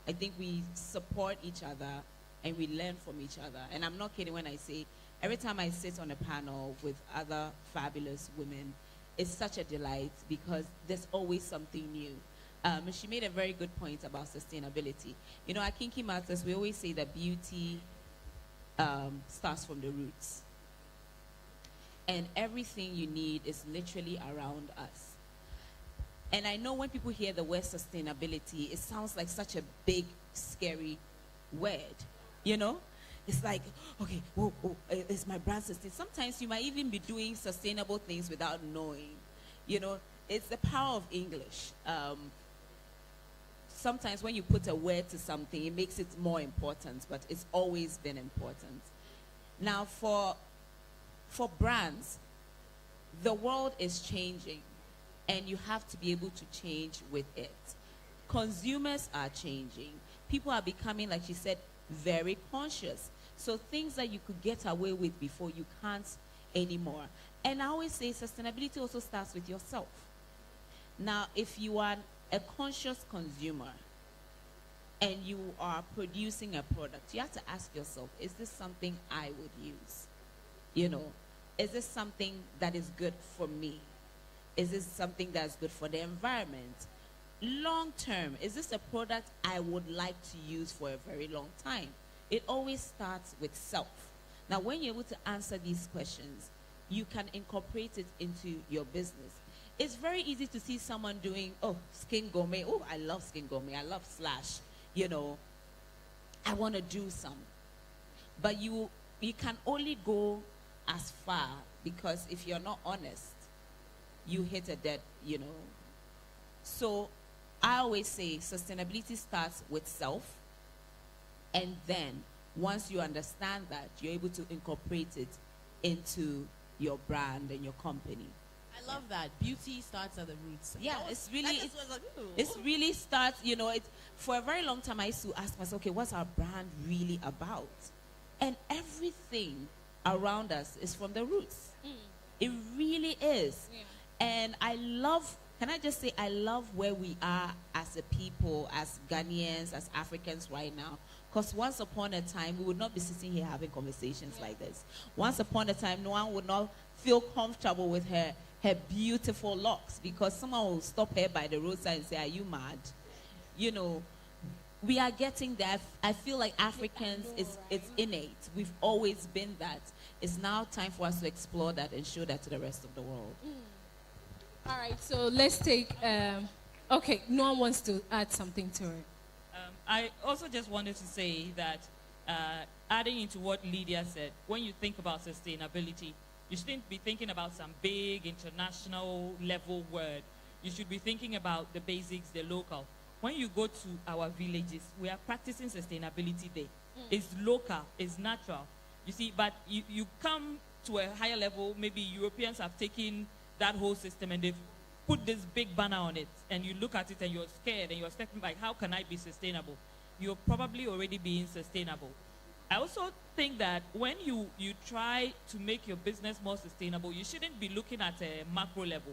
I think we support each other and we learn from each other. And I'm not kidding when I say every time I sit on a panel with other fabulous women, it's such a delight because there's always something new. She made a very good point about sustainability. At Kinky Matters, we always say that beauty starts from the roots. And everything you need is literally around us. And I know when people hear the word sustainability, it sounds like such a big, scary word, It's like, okay, is my brand sustainable? Sometimes you might even be doing sustainable things without knowing. It's the power of English. Sometimes when you put a word to something, it makes it more important, but it's always been important. Now, for brands, the world is changing, and you have to be able to change with it. Consumers are changing. People are becoming, like she said, very conscious. So things that you could get away with before, you can't anymore. And I always say sustainability also starts with yourself. Now, if you are a conscious consumer and you are producing a product, you have to ask yourself, is this something I would use? Is this something that is good for me? Is this something that's good for the environment? Long term, is this a product I would like to use for a very long time? It always starts with self. Now, when you're able to answer these questions, you can incorporate it into your business. It's very easy to see someone doing, Skin Gourmet. Oh, I love Skin Gourmet. I love Slash. I want to do some. But you can only go as far because if you're not honest, you hit a dead, So I always say sustainability starts with self. And then once you understand that, you're able to incorporate it into your brand and your company. I love that. Beauty starts at the roots. Yeah, it's really starts, for a very long time I used to ask myself, okay, what's our brand really about? And everything around us is from the roots. It really is. Yeah. And can I just say, I love where we are as a people, as Ghanaians, as Africans right now. Because once upon a time, we would not be sitting here having conversations like this. Once upon a time, no one would not feel comfortable with her beautiful locks because someone will stop her by the roadside and say, are you mad? We are getting there. I feel like Africans, it's innate. We've always been that. It's now time for us to explore that and show that to the rest of the world. All right, so let's take, okay, no one wants to add something to it. I also just wanted to say that adding into what Lydia said, when you think about sustainability, you shouldn't be thinking about some big international level word. You should be thinking about the basics, the local. When you go to our villages, we are practicing sustainability there. It's local, it's natural. You see, but you come to a higher level, maybe Europeans have taken that whole system and they've put this big banner on it and you look at it and you're scared and you're thinking like, how can I be sustainable? You're probably already being sustainable. I also think that when you try to make your business more sustainable, you shouldn't be looking at a macro level.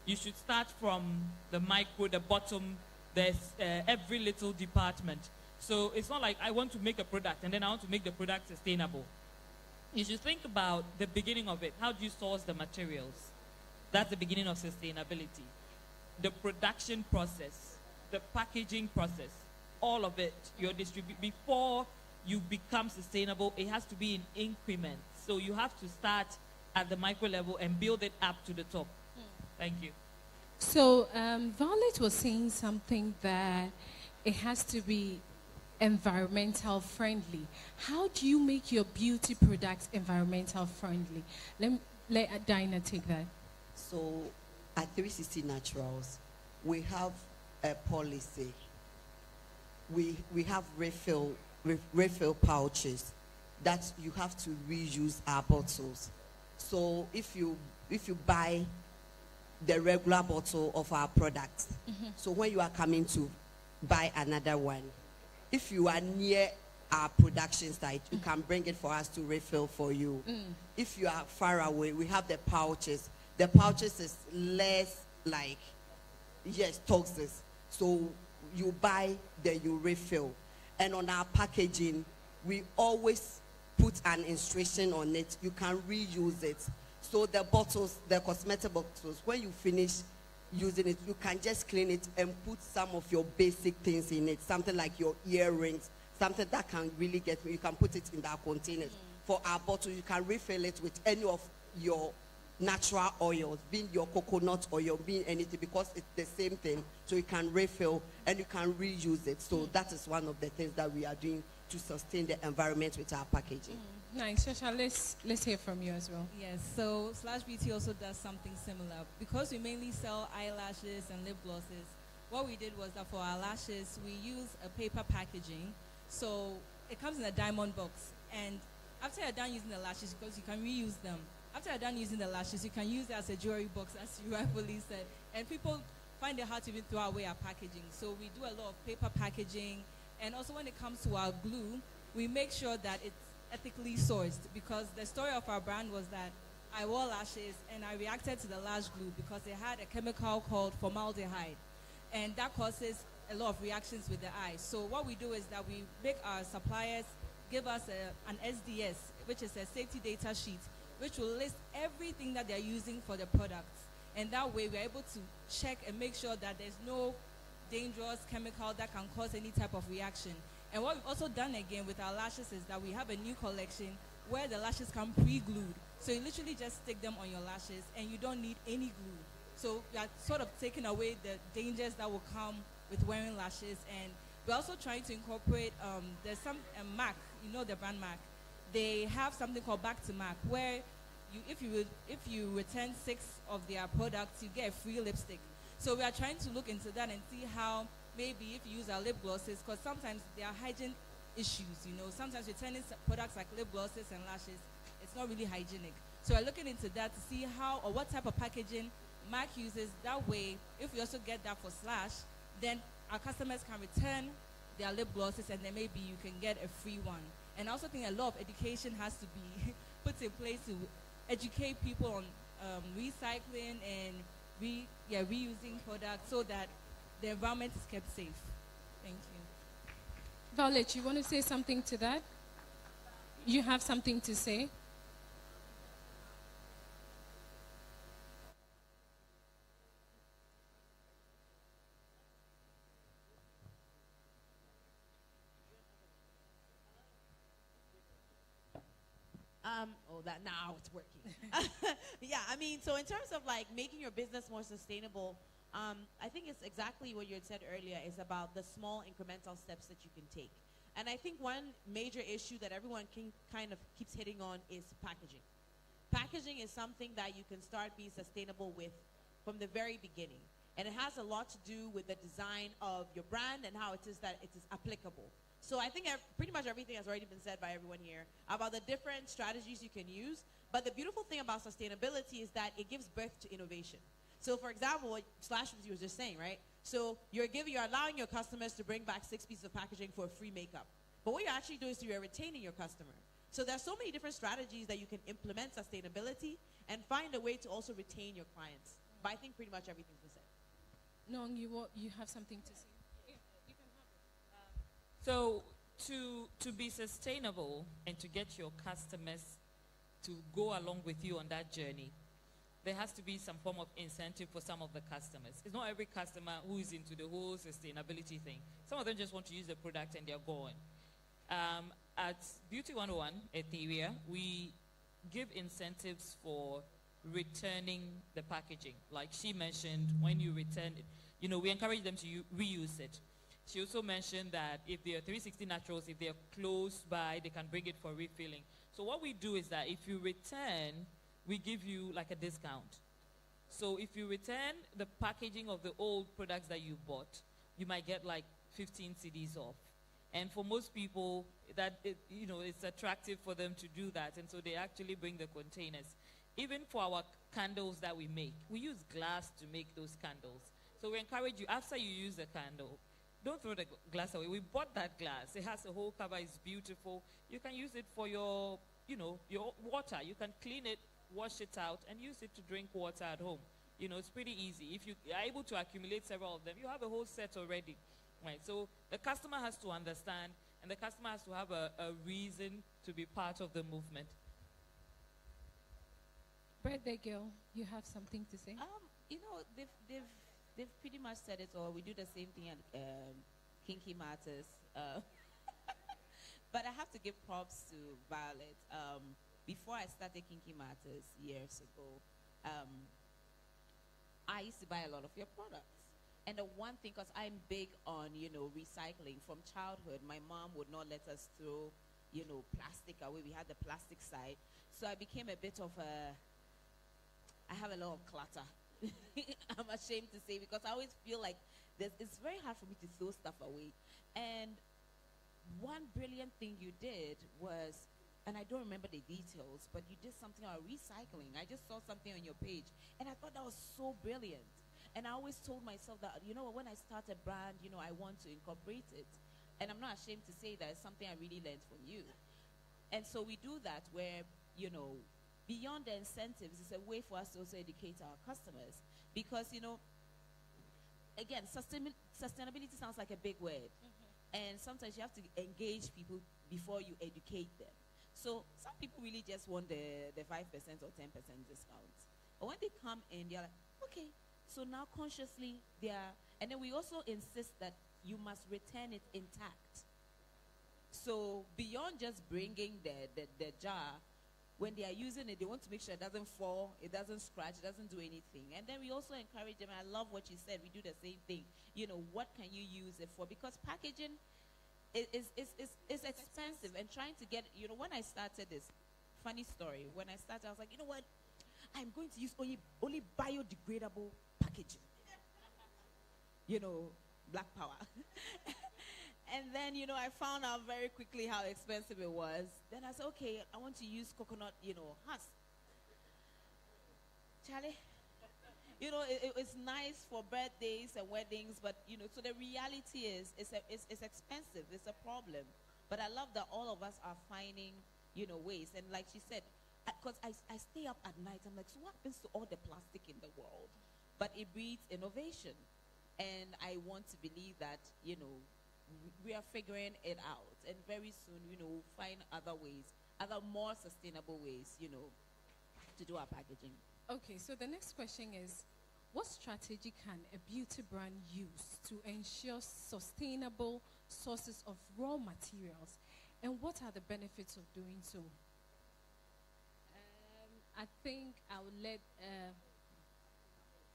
You should start from the micro, the bottom. There's every little department. So it's not like I want to make a product and then I want to make the product sustainable. You should think about the beginning of it. How do you source the materials? That's the beginning of sustainability. The production process, the packaging process, all of it, your before you become sustainable, it has to be in increments. So you have to start at the micro level and build it up to the top. Thank you. So Violet was saying something that it has to be environmental friendly. How do you make your beauty products environmental friendly? Let Dinah take that. So at 360 Naturals, we have a policy. We have refill pouches that you have to reuse our bottles. So if you buy the regular bottle of our products, so when you are coming to buy another one, if you are near our production site, you can bring it for us to refill for you. If you are far away, we have the pouches. The pouches is less like, yes, toxic. So you buy, then you refill. And on our packaging, we always put an instruction on it. You can reuse it. So the bottles, the cosmetic bottles, when you finish using it, you can just clean it and put some of your basic things in it. Something like your earrings, something that can really get, you can put it in that containers. For our bottle, you can refill it with any of your natural oils, being your coconut oil, being anything, because it's the same thing. So you can refill and you can reuse it. So that is one of the things that we are doing to sustain the environment with our packaging. Nice. Shasha, let's hear from you as well. Yes, so Slash Beauty also does something similar. Because we mainly sell eyelashes and lip glosses, what we did was that for our lashes, we use a paper packaging. So it comes in a diamond box. And after you're done using the lashes, because you can reuse them, after you're done using the lashes, you can use it as a jewelry box, as you rightfully said. And people find it hard to even throw away our packaging. So we do a lot of paper packaging. And also when it comes to our glue, we make sure that it's ethically sourced, because the story of our brand was that I wore lashes and I reacted to the lash glue because it had a chemical called formaldehyde, and that causes a lot of reactions with the eye. So what we do is that we make our suppliers give us an SDS, which is a safety data sheet, which will list everything that they're using for the products, and that way we're able to check and make sure that there's no dangerous chemical that can cause any type of reaction. And what we've also done again with our lashes is that we have a new collection where the lashes come pre-glued. So you literally just stick them on your lashes and you don't need any glue. So we are sort of taking away the dangers that will come with wearing lashes. And we're also trying to incorporate, there's some MAC, you know the brand MAC. They have something called Back to MAC, where if you return 6 of their products, you get a free lipstick. So we are trying to look into that and see how maybe if you use our lip glosses, because sometimes there are hygiene issues, you know. Sometimes returning products like lip glosses and lashes, it's not really hygienic. So we're looking into that to see how or what type of packaging MAC uses. That way, if we also get that for Slash, then our customers can return their lip glosses and then maybe you can get a free one. And I also think a lot of education has to be put in place to educate people on recycling and reusing products so that the environment is kept safe. Thank you. Violet, you want to say something to that? You have something to say? That now it's working. Yeah, I mean, so in terms of like making your business more sustainable, I think it's exactly what you had said earlier, is about the small incremental steps that you can take. And I think one major issue that everyone kind of keeps hitting on is packaging. Packaging is something that you can start being sustainable with from the very beginning. And it has a lot to do with the design of your brand and how it is that it is applicable. So I think pretty much everything has already been said by everyone here about the different strategies you can use. But the beautiful thing about sustainability is that it gives birth to innovation. So, for example, what Slash was just saying, right? So you're allowing your customers to bring back 6 pieces of packaging for free makeup. But what you're actually doing is you're retaining your customer. So there's so many different strategies that you can implement sustainability and find a way to also retain your clients. But I think pretty much everything's been said. No, you have something to say. Yeah, you can have it. So to be sustainable and to get your customers to go along with you on that journey, there has to be some form of incentive for some of the customers. It's not every customer who is into the whole sustainability thing. Some of them just want to use the product and they're going. At Beauty 101 Etheria, we give incentives for returning the packaging. Like she mentioned, when you return it, we encourage them to reuse it. She also mentioned that if they are 360 Naturals, if they are close by, they can bring it for refilling. So what we do is that if you return, we give you like a discount. So if you return the packaging of the old products that you bought, you might get like 15 CDs off. And for most people, it's attractive for them to do that, and so they actually bring the containers. Even for our candles that we make, we use glass to make those candles. So we encourage you, after you use the candle, don't throw the glass away. We bought that glass. It has a whole cover. It's beautiful. You can use it for your water. You can clean it, wash it out, and use it to drink water at home. It's pretty easy. If you are able to accumulate several of them, you have a whole set already. Right? So the customer has to understand, and the customer has to have a reason to be part of the movement. Birthday girl, you have something to say? They've pretty much said it all. We do the same thing at Kinky Matters. But I have to give props to Violet. Before I started Kinky Matters years ago, I used to buy a lot of your products. And the one thing, because I'm big on, recycling from childhood, my mom would not let us throw, plastic away. We had the plastic side. So I became a bit of I have a lot of clutter. I'm ashamed to say, because I always feel like it's very hard for me to throw stuff away. And one brilliant thing you did was, and I don't remember the details, but you did something about recycling. I just saw something on your page, and I thought that was so brilliant. And I always told myself that, when I start a brand, I want to incorporate it. And I'm not ashamed to say that it's something I really learned from you. And so we do that where, beyond the incentives, it's a way for us to also educate our customers. Because, again, sustainability sounds like a big word. And sometimes you have to engage people before you educate them. So some people really just want the 5% or 10% discount. But when they come in, they're like, okay, so now consciously and then we also insist that you must return it intact. So beyond just bringing the jar, when they are using it, they want to make sure it doesn't fall, it doesn't scratch, it doesn't do anything. And then we also encourage them, and I love what you said, we do the same thing. What can you use it for? Because packaging is expensive, and trying to get, when I started this, funny story, when I started, I was like, you know what? I'm going to use only biodegradable packaging. Black power. And then, I found out very quickly how expensive it was. Then I said, okay, I want to use coconut, husk. Charlie, it's nice for birthdays and weddings, but, so the reality is, it's expensive. It's a problem. But I love that all of us are finding, ways. And like she said, because I stay up at night, I'm like, so what happens to all the plastic in the world? But it breeds innovation. And I want to believe that, we are figuring it out. And very soon, we'll find other ways, other more sustainable ways, to do our packaging. Okay, so the next question is, what strategy can a beauty brand use to ensure sustainable sources of raw materials? And what are the benefits of doing so? I think I would let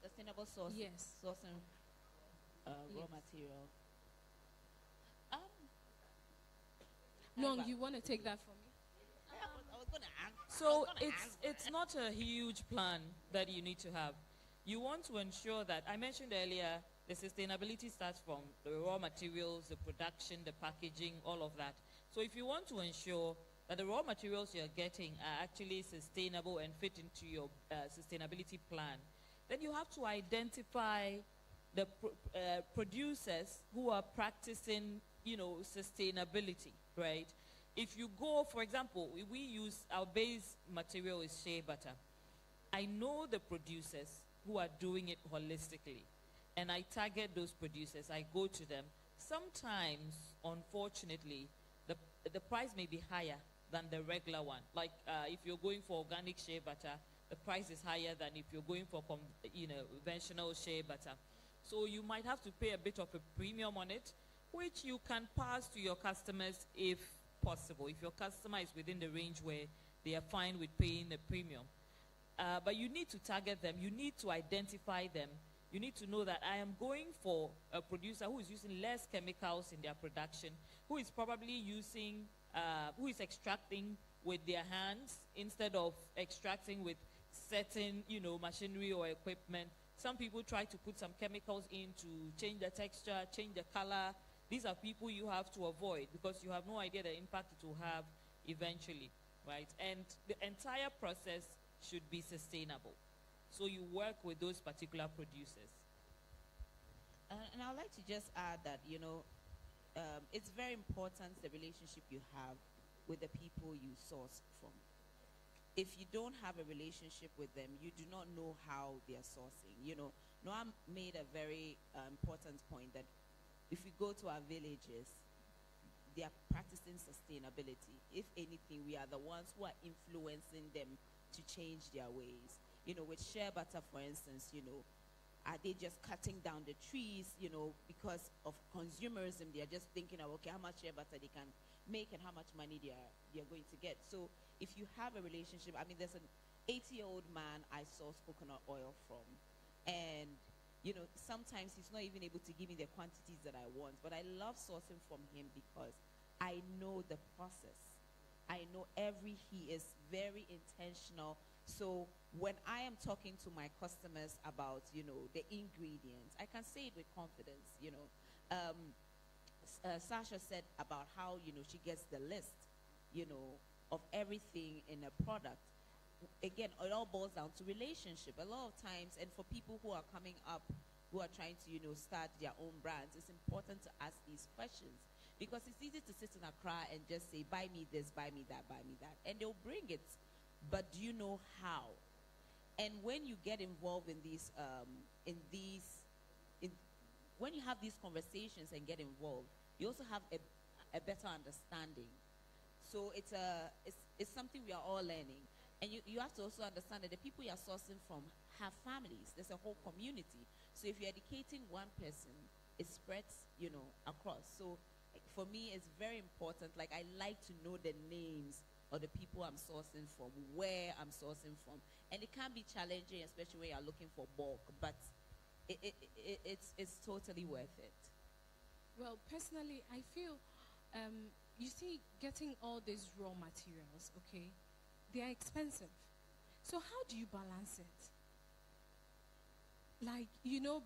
sustainable source. Yes. Sourcing raw material. No, you want to take that from me? I was going to answer. So it's not a huge plan that you need to have. You want to ensure that, I mentioned earlier, the sustainability starts from the raw materials, the production, the packaging, all of that. So if you want to ensure that the raw materials you're getting are actually sustainable and fit into your sustainability plan, then you have to identify the producers who are practicing, sustainability, right? If you go, for example, we use our base material is shea butter. I know the producers who are doing it holistically, and I target those producers. I go to them. Sometimes, unfortunately, the price may be higher than the regular one. Like if you're going for organic shea butter, the price is higher than if you're going for conventional shea butter. So you might have to pay a bit of a premium on it, which you can pass to your customers if possible. If your customer is within the range where they are fine with paying the premium. But you need to target them. You need to identify them. You need to know that I am going for a producer who is using less chemicals in their production, who is probably using, who is extracting with their hands instead of extracting with certain, machinery or equipment. Some people try to put some chemicals in to change the texture, change the color. These are people you have to avoid because you have no idea the impact it will have eventually, right? And the entire process should be sustainable. So you work with those particular producers. And I'd like to just add that, it's very important the relationship you have with the people you source from. If you don't have a relationship with them, you do not know how they are sourcing. Noam made a very important point that if we go to our villages, they are practicing sustainability. If anything, we are the ones who are influencing them to change their ways. With shea butter, for instance, are they just cutting down the trees, because of consumerism? They are just thinking of, okay, how much shea butter they can make and how much money they are going to get. So if you have a relationship, there's an 80-year-old man I source coconut oil from, and sometimes he's not even able to give me the quantities that I want, but I love sourcing from him because I know the process. I know he is very intentional. So when I am talking to my customers about, the ingredients, I can say it with confidence. Sasha said about how, she gets the list, of everything in a product. Again, it all boils down to relationship. A lot of times, and for people who are coming up, who are trying to, start their own brands, it's important to ask these questions. Because it's easy to sit in Accra and just say, buy me this, buy me that, buy me that. And they'll bring it. But do you know how? And when you get involved in these, when you have these conversations and get involved, you also have a better understanding. So it's something we are all learning. And you have to also understand that the people you are sourcing from have families. There's a whole community. So if you're educating one person, it spreads, across. So for me, it's very important. Like, I like to know the names of the people I'm sourcing from, where I'm sourcing from. And it can be challenging, especially when you're looking for bulk, but it's totally worth it. Well, personally, I feel, you see, getting all these raw materials, okay, they are expensive. So how do you balance it? Like,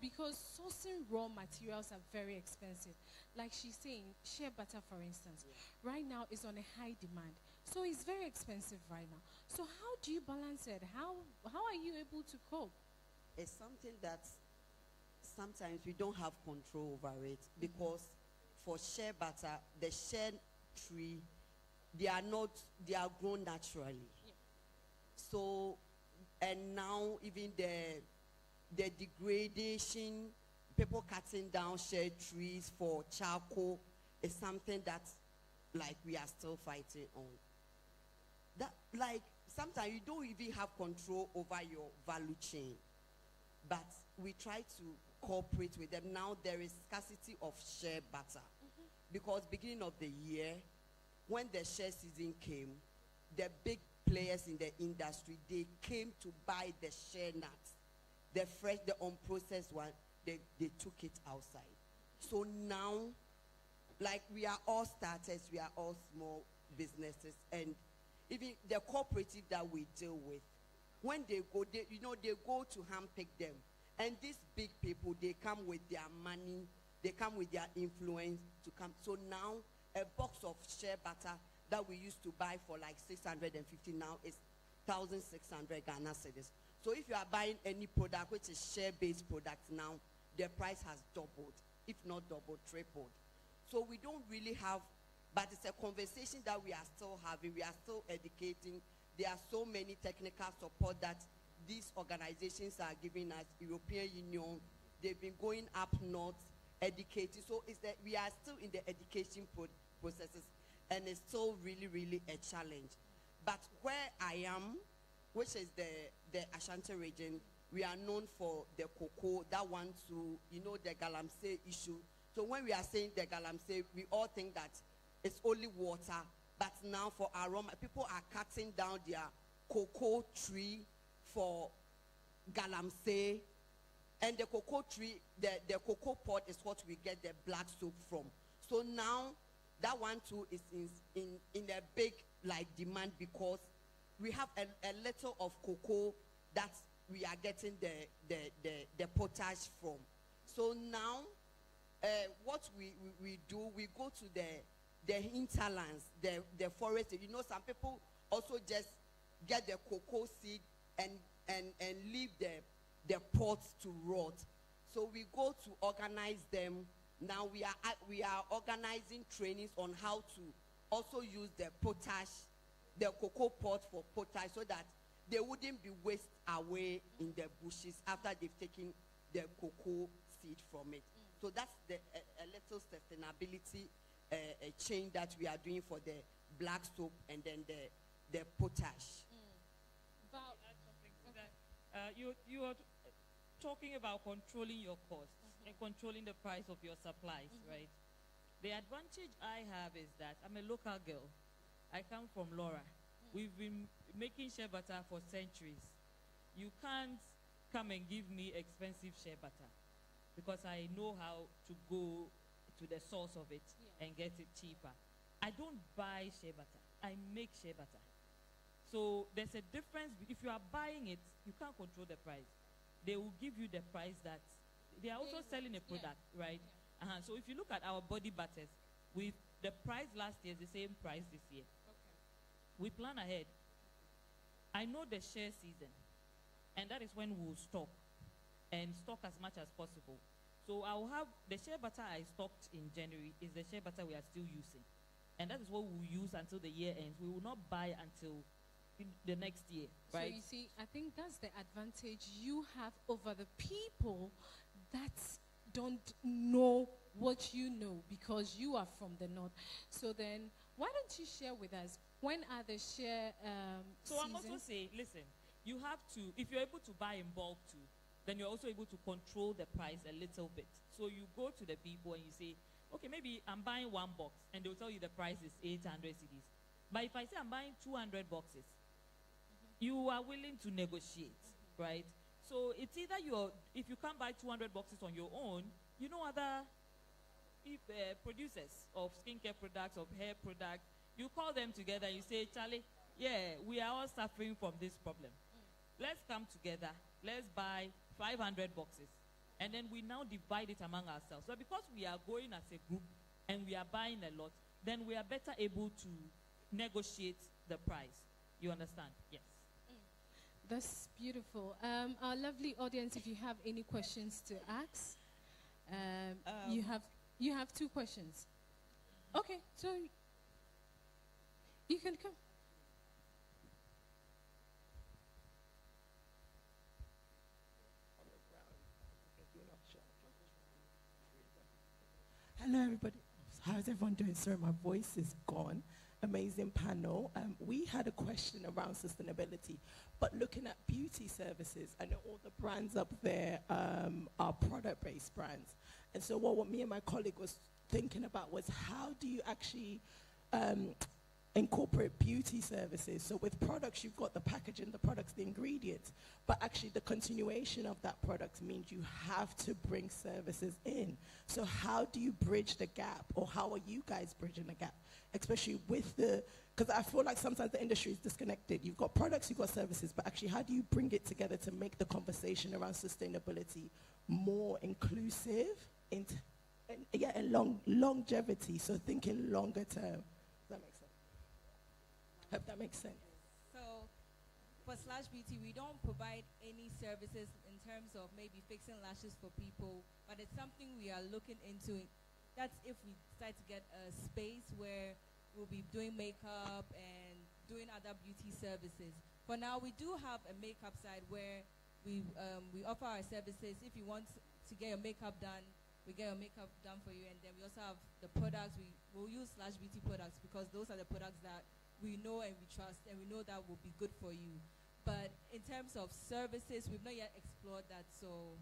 because sourcing raw materials are very expensive. Like she's saying, shea butter, for instance, right now is on a high demand. So it's very expensive right now. So how do you balance it? How are you able to cope? It's something that sometimes we don't have control over it, because for shea butter, the shea tree, they are grown naturally. Yeah. So, and now even the degradation, people cutting down shea trees for charcoal is something that, like, we are still fighting on. That, like, sometimes you don't even have control over your value chain, but we try to cooperate with them. Now there is scarcity of shea butter, because beginning of the year, when the shea season came, the big players in the industry, they came to buy the shea nuts, the fresh, the unprocessed one. They took it outside. So now, like, we are all starters, we are all small businesses, and even the cooperative that we deal with, when they go, they go to handpick them. And these big people, they come with their money, they come with their influence to come. So now, a box of shea butter that we used to buy for like 650 now is 1,600 Ghana cedis. So if you are buying any product which is share-based product now, the price has doubled, if not doubled, tripled. So we don't really have, but it's a conversation that we are still having. We are still educating. There are so many technical support that these organizations are giving us. European Union, they've been going up north, educating. So it's that we are still in the education processes, and it's still really, really a challenge. But where I am, which is the Ashanti region, we are known for the cocoa, that one too, you know, the galamsey issue. So when we are saying the galamsey, we all think that it's only water. But now for aroma, people are cutting down their cocoa tree for galamsey. And the cocoa tree, the cocoa pod is what we get the black soap from. So now that one too is in a big like demand, because we have a little of cocoa that we are getting the potash from. So now what we do, we go to the hinterlands, the forest. You know, some people also just get the cocoa seed and leave the pods to rot. So we go to organize them. Now we are organizing trainings on how to also use the potash, the cocoa pod for potash, so that they wouldn't be wasted away in the bushes after they've taken the cocoa seed from it. So that's a little sustainability change that we are doing for the black soap and then the potash. You are talking about controlling your costs and controlling the price of your supplies, right? The advantage I have is that I'm a local girl. I come from Laura. We've been making shea butter for centuries. You can't come and give me expensive shea butter, because I know how to go to the source of it and get it cheaper. I don't buy shea butter. I make shea butter. So there's a difference. If you are buying it, you can't control the price. They will give you the price that they are also selling a product, right? So if you look at our body butters, with the price last year is the same price this year. We plan ahead. I know the share season, and that is when we'll stock and stock as much as possible. So I'll have the shea butter I stocked in January is the shea butter we are still using, and that is what we'll use until the year ends. We will not buy until the next year, right? So you see, I think that's the advantage you have over the people that don't know what you know, because you are from the north. So then, why don't you share with us, when are the share So I'm also saying, listen, you have to, if you're able to buy in bulk too, then you're also able to control the price a little bit. So you go to the people and you say, okay, maybe I'm buying one box, and they'll tell you the price is 800 cedis. But if I say I'm buying 200 boxes, you are willing to negotiate, right? So it's either if you can't buy 200 boxes on your own, you know other producers of skincare products, of hair products, you call them together, you say, Charlie, yeah, we are all suffering from this problem. Let's come together, let's buy 500 boxes. And then we now divide it among ourselves. So because we are going as a group and we are buying a lot, then we are better able to negotiate the price. You understand? Yes. That's beautiful. Our lovely audience, if you have any questions to ask, you have 2 questions. Okay, so you can come. Hello, everybody. How's everyone doing? Sorry, my voice is gone. Amazing panel. We had a question around sustainability, but looking at beauty services, I know all the brands up there are product-based brands. And so what me and my colleague was thinking about was, how do you actually incorporate beauty services? So with products, you've got the packaging, the products, the ingredients, but actually the continuation of that product means you have to bring services in. So how do you bridge the gap, or how are you guys bridging the gap? Especially with because I feel like sometimes the industry is disconnected. You've got products, you've got services, but actually how do you bring it together to make the conversation around sustainability more inclusive and longevity, so thinking longer term. Does that make sense? Hope that makes sense. So for Slash Beauty, we don't provide any services in terms of maybe fixing lashes for people, but it's something we are looking into. That's if we decide to get a space where we'll be doing makeup and doing other beauty services. For now, we do have a makeup side where we offer our services. If you want to get your makeup done, we get your makeup done for you, and then we also have the products. We'll use Slash Beauty products because those are the products that we know and we trust, and we know that will be good for you. But in terms of services, we've not yet explored that. So,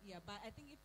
yeah. But I think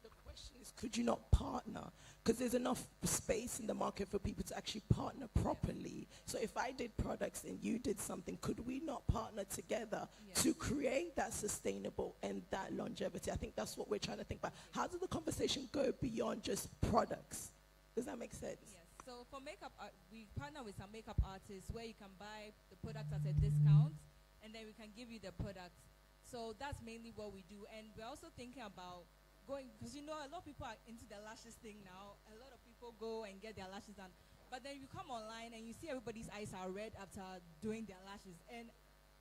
the question is, could you not partner? Because there's enough space in the market for people to actually partner properly. So if I did products and you did something, could we not partner together to create that sustainable and that longevity? I think that's what we're trying to think about. How does the conversation go beyond just products? Does that make sense? yes. So for makeup, we partner with some makeup artists where you can buy the products at a discount, and then we can give you the products. So that's mainly what we do. And we're also thinking about going, because you know a lot of people are into the lashes thing now. A lot of people go and get their lashes done. But then you come online and you see everybody's eyes are red after doing their lashes. And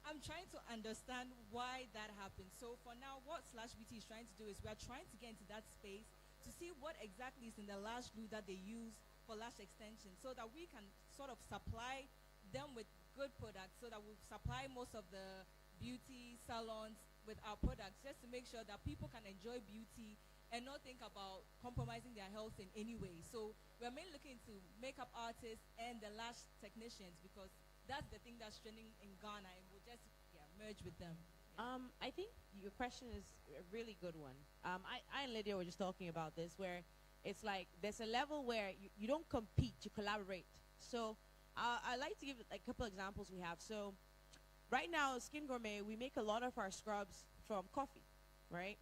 I'm trying to understand why that happens. So for now, what Slash Beauty is trying to do is we're trying to get into that space to see what exactly is in the lash glue that they use for lash extension, so that we can sort of supply them with good products, so that we supply most of the beauty salons with our products, just to make sure that people can enjoy beauty and not think about compromising their health in any way. So we're mainly looking into makeup artists and the lash technicians, because that's the thing that's trending in Ghana, and we'll just merge with them. I think your question is a really good one. I and Lydia were just talking about this, where it's like there's a level where you don't compete, you collaborate. So I like to give a couple examples we have. So right now, Skin Gourmet, we make a lot of our scrubs from coffee, right?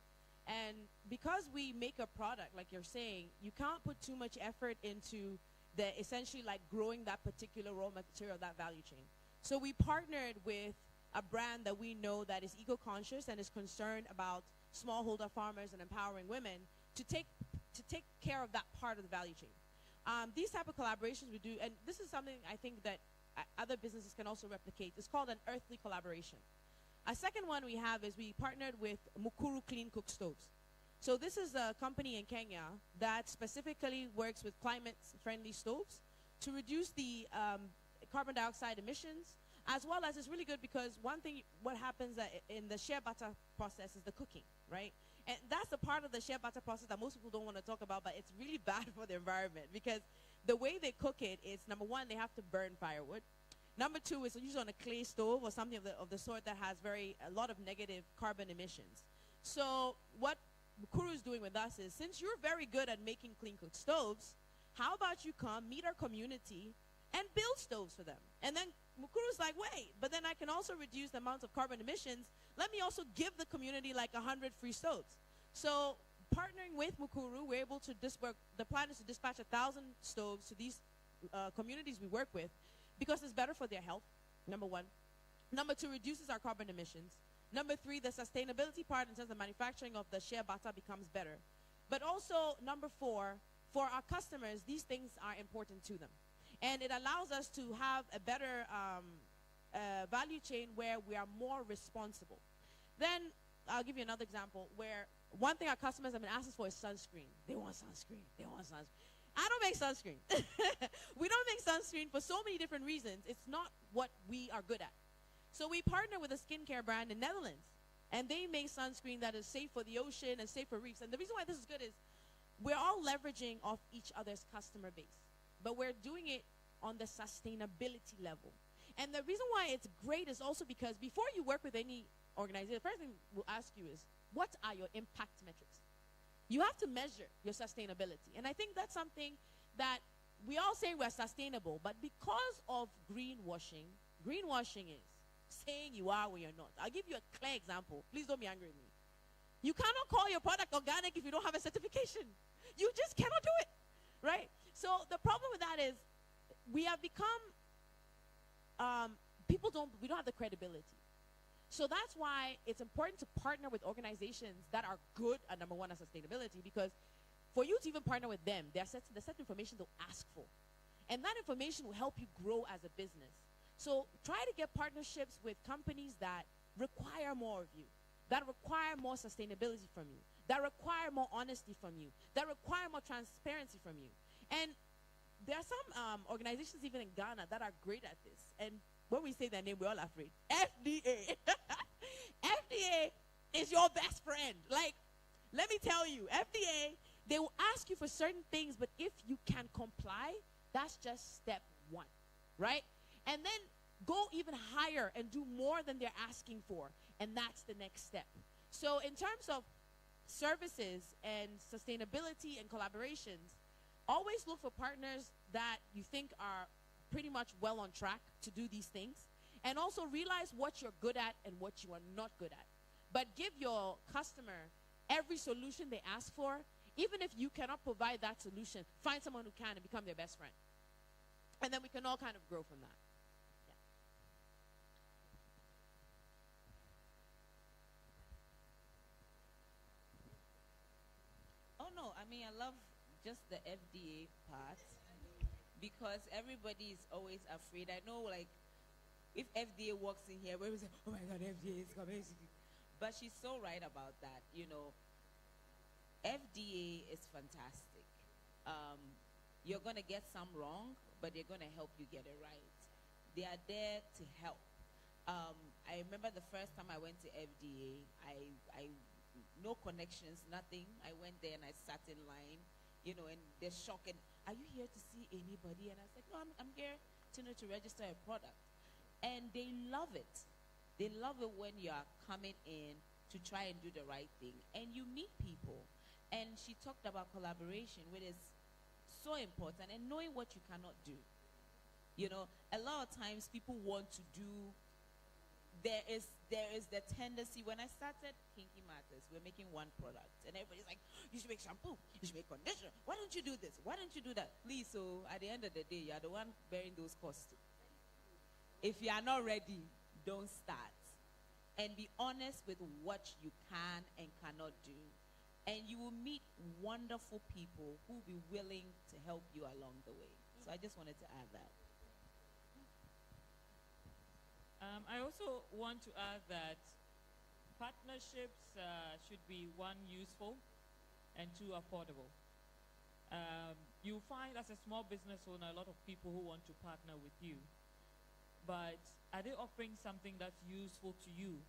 And because we make a product, like you're saying, you can't put too much effort into the essentially like growing that particular raw material, that value chain. So we partnered with a brand that we know that is eco-conscious and is concerned about smallholder farmers and empowering women to take care of that part of the value chain. These type of collaborations we do, and this is something I think that other businesses can also replicate. It's called an earthly collaboration. A second one we have is we partnered with Mukuru Clean Cook Stoves. So this is a company in Kenya that specifically works with climate-friendly stoves to reduce the carbon dioxide emissions, as well as it's really good because one thing, what happens in the shea butter process is the cooking, right? And that's the part of the shea butter process that most people don't want to talk about, but it's really bad for the environment because the way they cook it is, number one, they have to burn firewood. Number two, it's usually on a clay stove or something of the sort that has a lot of negative carbon emissions. So what Mukuru is doing with us is, since you're very good at making clean cook stoves, how about you come meet our community and build stoves for them? And then Mukuru's like, wait, but then I can also reduce the amount of carbon emissions. Let me also give the community like 100 free stoves. So partnering with Mukuru, we're able to the plan is to dispatch 1,000 stoves to these communities we work with because it's better for their health, number one. Number two, reduces our carbon emissions. Number three, the sustainability part in terms of manufacturing of the shea butter becomes better. But also, number four, for our customers, these things are important to them. And it allows us to have a better value chain where we are more responsible. Then I'll give you another example where one thing our customers have been asking for is sunscreen. They want sunscreen. They want sunscreen. I don't make sunscreen. We don't make sunscreen for so many different reasons. It's not what we are good at. So we partner with a skincare brand in Netherlands, and they make sunscreen that is safe for the ocean and safe for reefs. And the reason why this is good is we're all leveraging off each other's customer base, but we're doing it on the sustainability level. And the reason why it's great is also because before you work with any organization, the first thing we'll ask you is, what are your impact metrics? You have to measure your sustainability. And I think that's something that we all say we're sustainable, but because of greenwashing is saying you are when you're not. I'll give you a clear example. Please don't be angry with me. You cannot call your product organic if you don't have a certification. You just cannot do it, right? So the problem with that is we have become, we don't have the credibility. So that's why it's important to partner with organizations that are good at, number one, at sustainability, because for you to even partner with them, there's certain information they'll ask for. And that information will help you grow as a business. So try to get partnerships with companies that require more of you, that require more sustainability from you, that require more honesty from you, that require more transparency from you. And there are some organizations even in Ghana that are great at this. And when we say their name, we're all afraid. FDA. FDA is your best friend. Like, let me tell you, FDA, they will ask you for certain things, but if you can comply, that's just step one, right? And then go even higher and do more than they're asking for, and that's the next step. So in terms of services and sustainability and collaborations, always look for partners that you think are pretty much well on track to do these things, and also realize what you're good at and what you are not good at. But give your customer every solution they ask for. Even if you cannot provide that solution, find someone who can and become their best friend. And then we can all kind of grow from that. Oh no, I mean, I love just the FDA part because everybody is always afraid. I know, like, if FDA walks in here, we're say, oh my God, FDA is coming. But she's so right about that. You know, FDA is fantastic. You're going to get some wrong, but they're going to help you get it right. They are there to help. I remember the first time I went to FDA, I no connections, nothing. I went there and I sat in line, you know, and they're shocked. And are you here to see anybody? And I was like, no, I'm here to register a product. And they love it. They love it when you are coming in to try and do the right thing. And you meet people. And she talked about collaboration, which is so important, and knowing what you cannot do. You know, a lot of times people want to do, there is the tendency. When I started Kinky Matters, we're making one product, and everybody's like, you should make shampoo, you should make conditioner, why don't you do this, why don't you do that? Please, so at the end of the day, you're the one bearing those costs. If you are not ready, don't start. And be honest with what you can and cannot do. And you will meet wonderful people who will be willing to help you along the way. So I just wanted to add that. I also want to add that partnerships should be, one, useful, and two, affordable. You find as a small business owner a lot of people who want to partner with you. But are they offering something that's useful to you?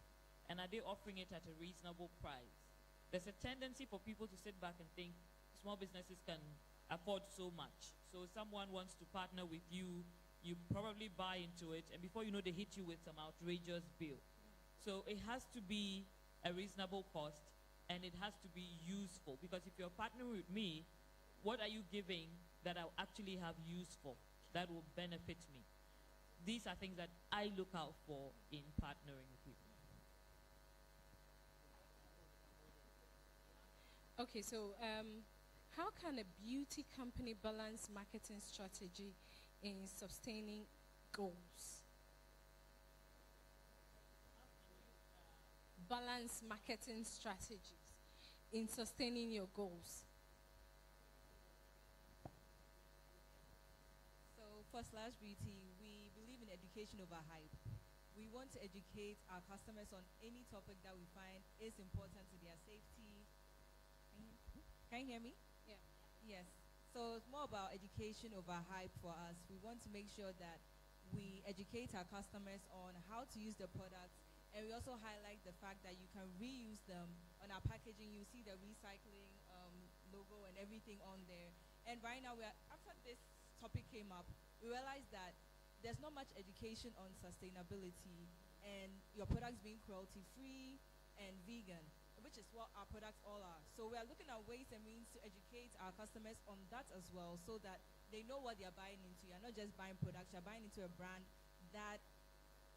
And are they offering it at a reasonable price? There's a tendency for people to sit back and think small businesses can afford so much. So someone wants to partner with you, you probably buy into it, and before you know, they hit you with some outrageous bill. So it has to be a reasonable cost, and it has to be useful, because if you're partnering with me, what are you giving that I'll actually have use for, that will benefit me? These are things that I look out for in partnering with people. Okay, so how can a beauty company balance marketing strategy in sustaining goals? Balance marketing strategies in sustaining your goals. So for Slash Beauty, we believe in education over hype. We want to educate our customers on any topic that we find is important to their safety. Can you hear me? Yeah. Yes. So it's more about education over hype for us. We want to make sure that we educate our customers on how to use the products, and we also highlight the fact that you can reuse them. On our packaging, you see the recycling logo and everything on there. And right now, after this topic came up, we realized that there's not much education on sustainability and your products being cruelty-free and vegan, which is what our products all are. So we are looking at ways and means to educate our customers on that as well, so that they know what they are buying into. You're not just buying products, you're buying into a brand that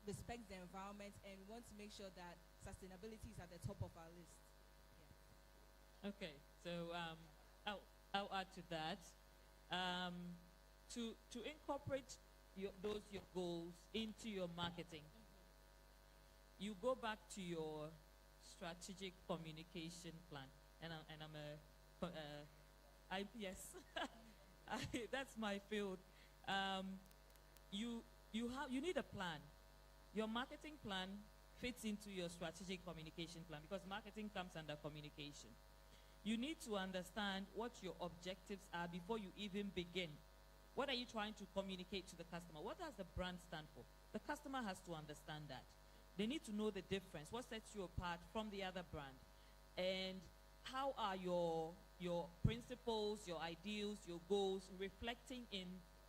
respects the environment, and we want to make sure that sustainability is at the top of our list. Yeah. Okay, so I'll add to that. To incorporate your goals into your marketing, you go back to your strategic communication plan, and I'm a IPS. That's my field. You you need a plan. Your marketing plan fits into your strategic communication plan because marketing comes under communication. You need to understand what your objectives are before you even begin. What are you trying to communicate to the customer? What does the brand stand for? The customer has to understand that. They need to know the difference. What sets you apart from the other brand? And how are your principles, your ideals, your goals reflecting in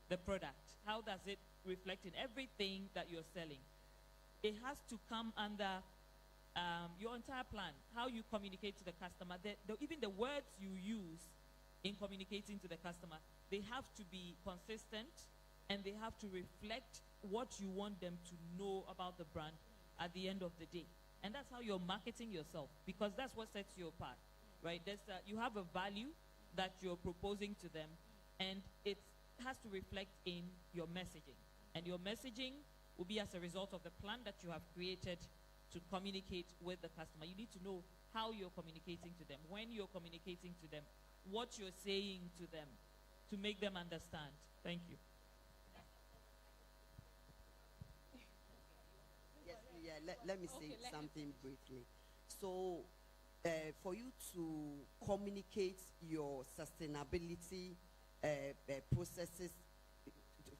the product? How does it reflect in everything that you're selling? It has to come under your entire plan, how you communicate to the customer. Even the words you use in communicating to the customer, they have to be consistent and they have to reflect what you want them to know about the brand at the end of the day. And that's how you're marketing yourself, because that's what sets you apart, right? You have a value that you're proposing to them, and it has to reflect in your messaging. And your messaging will be as a result of the plan that you have created to communicate with the customer. You need to know how you're communicating to them, when you're communicating to them, what you're saying to them to make them understand. Thank you. Yes, yeah, let me say something briefly. So, for you to communicate your sustainability processes,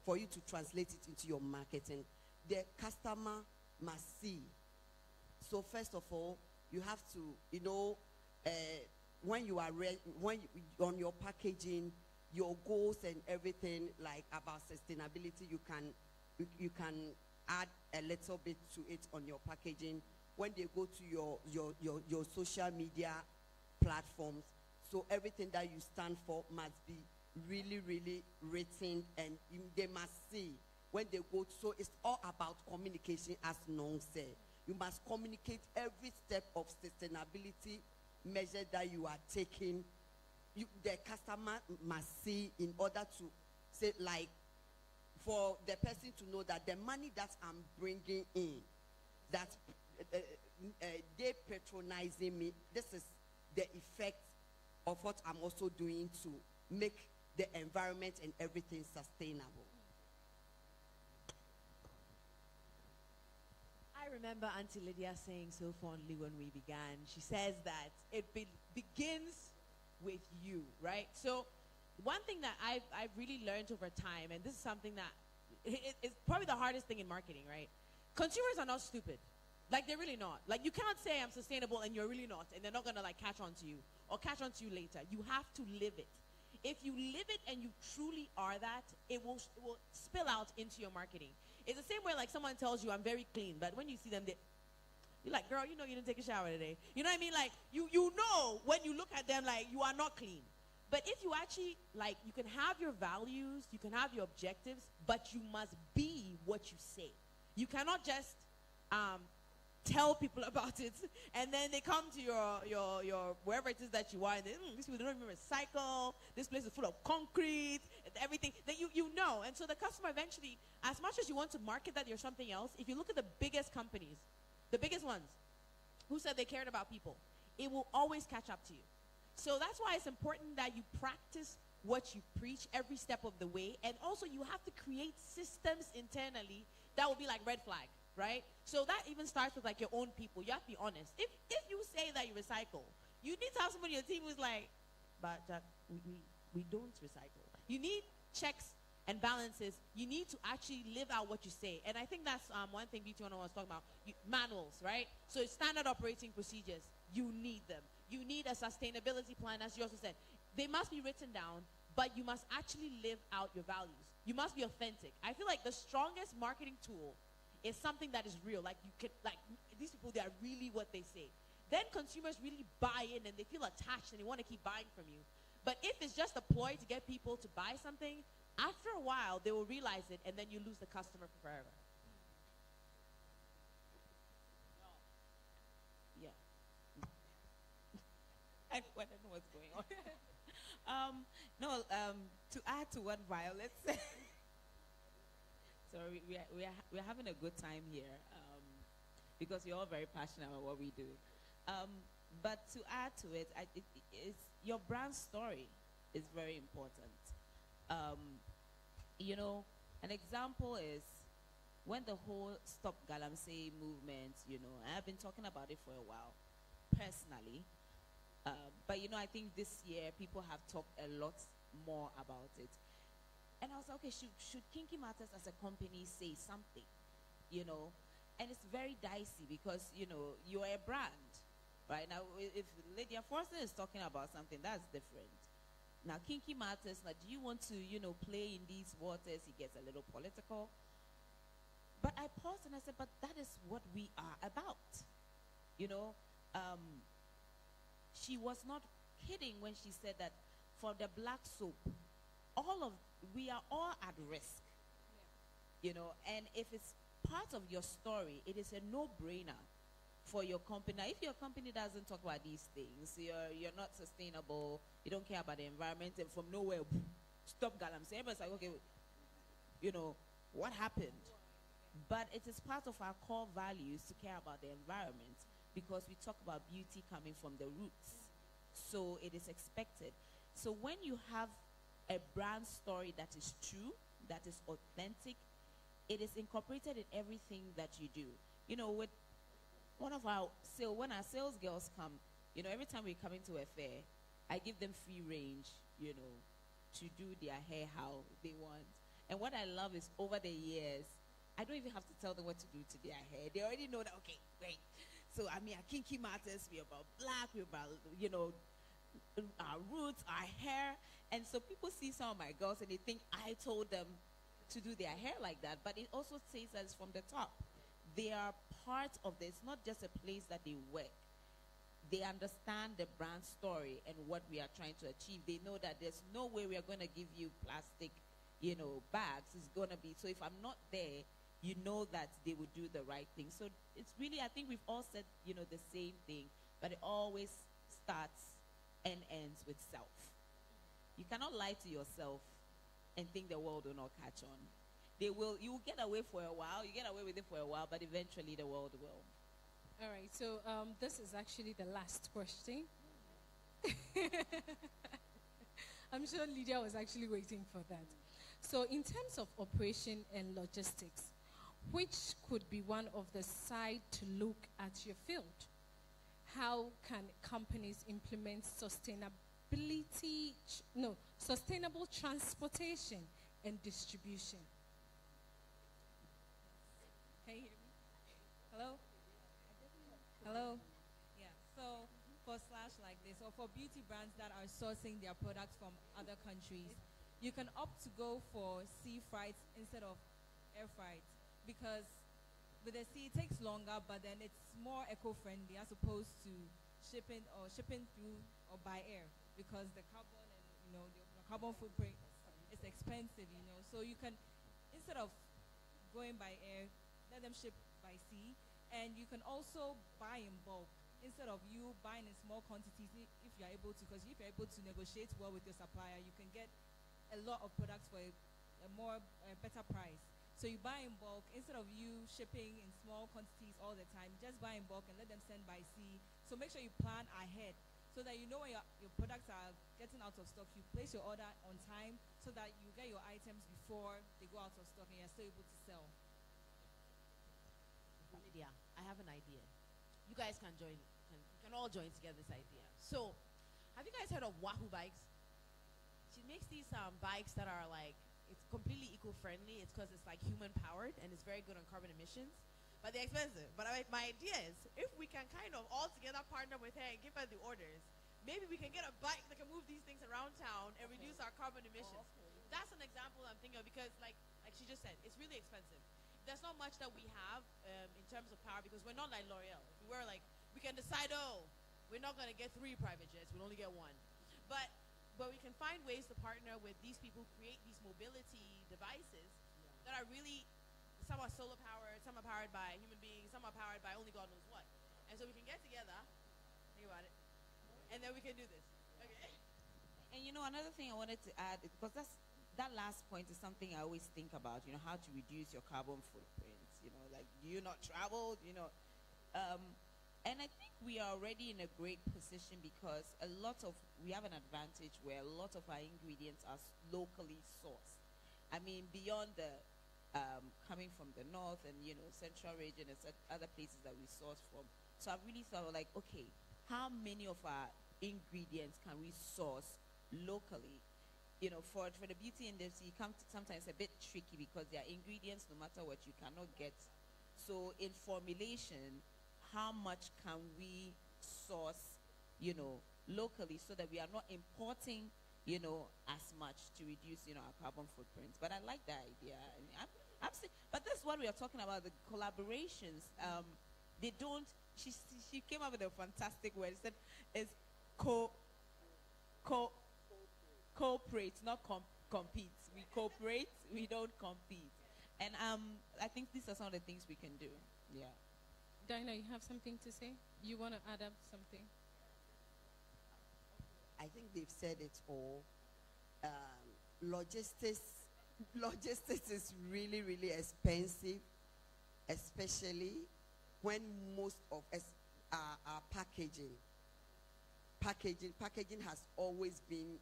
for you to translate it into your marketing, the customer must see. So first of all, you have to, when you are on your packaging, your goals and everything like about sustainability, you can add a little bit to it on your packaging. When they go to your social media platforms, so everything that you stand for must be really, really written, and they must see when they go. So it's all about communication, as Nong said. You must communicate every step of sustainability measure that you are taking. The customer must see, in order to say, like, for the person to know that the money that I'm bringing in, that they patronizing me, this is the effect of what I'm also doing to make the environment and everything sustainable. I remember Auntie Lydia saying so fondly when we began, she says that it begins with you, right? So one thing that I've really learned over time, and this is something that it's probably the hardest thing in marketing, right? Consumers are not stupid. Like, they're really not. Like, you can't say I'm sustainable and you're really not, and they're not going to, like, catch on to you or catch on to you later. You have to live it. If you live it and you truly are that, it will spill out into your marketing. It's the same way, like, someone tells you, I'm very clean, but when you see them, you're like, girl, you know you didn't take a shower today. You know what I mean? Like, you know when you look at them, like, you are not clean. But if you actually, like, you can have your values, you can have your objectives, but you must be what you say. You cannot just tell people about it, and then they come to your wherever it is that you are, and these people don't even recycle, this place is full of concrete, and everything. Then you know. And so the customer eventually, as much as you want to market that you're something else, if you look at the biggest companies, the biggest ones, who said they cared about people, it will always catch up to you. So that's why it's important that you practice what you preach every step of the way, and also you have to create systems internally that will be like red flag, right? So that even starts with like your own people. You have to be honest. If you say that you recycle, you need to have somebody on your team who's like, but Jack, we don't recycle. You need checks and balances. You need to actually live out what you say. And I think that's one thing BT101 was talking about. Manuals, right? So standard operating procedures, you need them. You need a sustainability plan, as you also said. They must be written down, but you must actually live out your values. You must be authentic. I feel like the strongest marketing tool is something that is real. Like, you can, like, these people, they are really what they say. Then consumers really buy in and they feel attached and they want to keep buying from you. But if it's just a ploy to get people to buy something, after a while they will realize it, and then you lose the customer forever. Yeah. I don't know what's going on. To add to what Violet said, so we're having a good time here because we're all very passionate about what we do. But to add to it, it's your brand story is very important. An example is when the whole Stop Galamsey movement, I've been talking about it for a while, personally. But, I think this year people have talked a lot more about it. And I was like, okay, should Kinky Matters as a company say something, And it's very dicey because, you're a brand, right? Now, if Lydia Forster is talking about something, that's different. Now, Kinky Matters, now, do you want to, play in these waters? It gets a little political. But I paused and I said, but that is what we are about. She was not kidding when she said that for the black soap, we are all at risk. And if it's part of your story, it is a no-brainer for your company. Now, if your company doesn't talk about these things, you're not sustainable, you don't care about the environment, and from nowhere, Stop Galamsey. Everybody's like, okay, what happened? But it is part of our core values to care about the environment because we talk about beauty coming from the roots. So it is expected. So when you have a brand story that is true, that is authentic, it is incorporated in everything that you do. With when our sales girls come, every time we come into a fair, I give them free range, to do their hair how they want. And what I love is over the years, I don't even have to tell them what to do to their hair. They already know that, okay, great. So, our Kinky Matters, we're about black, we're about, our roots, our hair. And so people see some of my girls and they think I told them to do their hair like that. But it also says that it's from the top. They are part of this, not just a place that they work. They understand the brand story and what we are trying to achieve. They know that there's no way we are going to give you plastic, bags. It's going to be, so if I'm not there, you know that they would do the right thing. So it's really, I think we've all said, the same thing, but it always starts and ends with self. You cannot lie to yourself and think the world will not catch on. You will get away for a while, you get away with it for a while, but eventually the world will. All right, so this is actually the last question. I'm sure Lydia was actually waiting for that. So in terms of operation and logistics, which could be one of the side to look at your field? How can companies implement sustainable transportation and distribution? Can you hear me? Hello? Hello? Yeah, so for Slash like this, or for beauty brands that are sourcing their products from other countries, you can opt to go for sea freight instead of air freight because with the sea it takes longer, but then it's more eco-friendly as opposed to shipping through or by air because the carbon and the carbon footprint is expensive, So you can, instead of going by air, let them ship by sea, and you can also buy in bulk instead of you buying in small quantities if you're able to, because if you're able to negotiate well with your supplier, you can get a lot of products for a better price. So you buy in bulk instead of you shipping in small quantities all the time. Just buy in bulk and let them send by sea. So make sure you plan ahead so that you know when your products are getting out of stock. You place your order on time so that you get your items before they go out of stock and you're still able to sell. Lydia, I have an idea. You guys can join. You can all join together this idea. So, have you guys heard of Wahoo bikes? She makes these bikes that are like, it's completely eco-friendly. It's because it's like human-powered and it's very good on carbon emissions. But they're expensive. But my idea is, if we can kind of all together partner with her and give her the orders, maybe we can get a bike that can move these things around town and reduce our carbon emissions. That's an example I'm thinking of because, like she just said, it's really expensive. There's not much that we have in terms of power because we're not like L'Oreal. If we were like, we can decide, we're not going to get 3 private jets, we'll only get 1. But we can find ways to partner with these people, create these mobility devices that are really, some are solar powered, some are powered by human beings, some are powered by only God knows what. And so we can get together, think about it, and then we can do this. Okay. And another thing I wanted to add, because that last point is something I always think about, how to reduce your carbon footprint. Like, do you not travel? And I think we are already in a great position because we have an advantage where a lot of our ingredients are locally sourced. I mean, beyond the coming from the north and, central region and other places that we source from. So I really thought, like, okay, how many of our ingredients can we source locally? For the beauty industry, it comes sometimes a bit tricky because there are ingredients, no matter what, you cannot get. So in formulation, how much can we source, locally, so that we are not importing, as much to reduce, our carbon footprints? But I like that idea. I mean, but that's what we are talking about, the collaborations. They don't. She came up with a fantastic word. She said it's cooperate, not compete. We cooperate, we don't compete. And I think these are some of the things we can do. Yeah. Dinah, you have something to say? You want to add up something? I think they've said it all. Logistics is really, really expensive, especially when most of us are packaging. Packaging has always been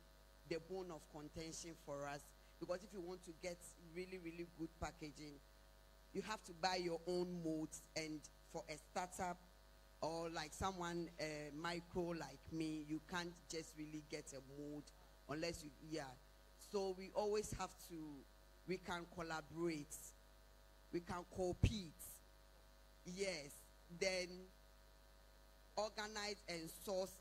the bone of contention for us, because if you want to get really, really good packaging, you have to buy your own molds, and for a startup or like someone micro like me, you can't just really get a mold unless so we always have to, we can collaborate, we can compete, yes, then organize and source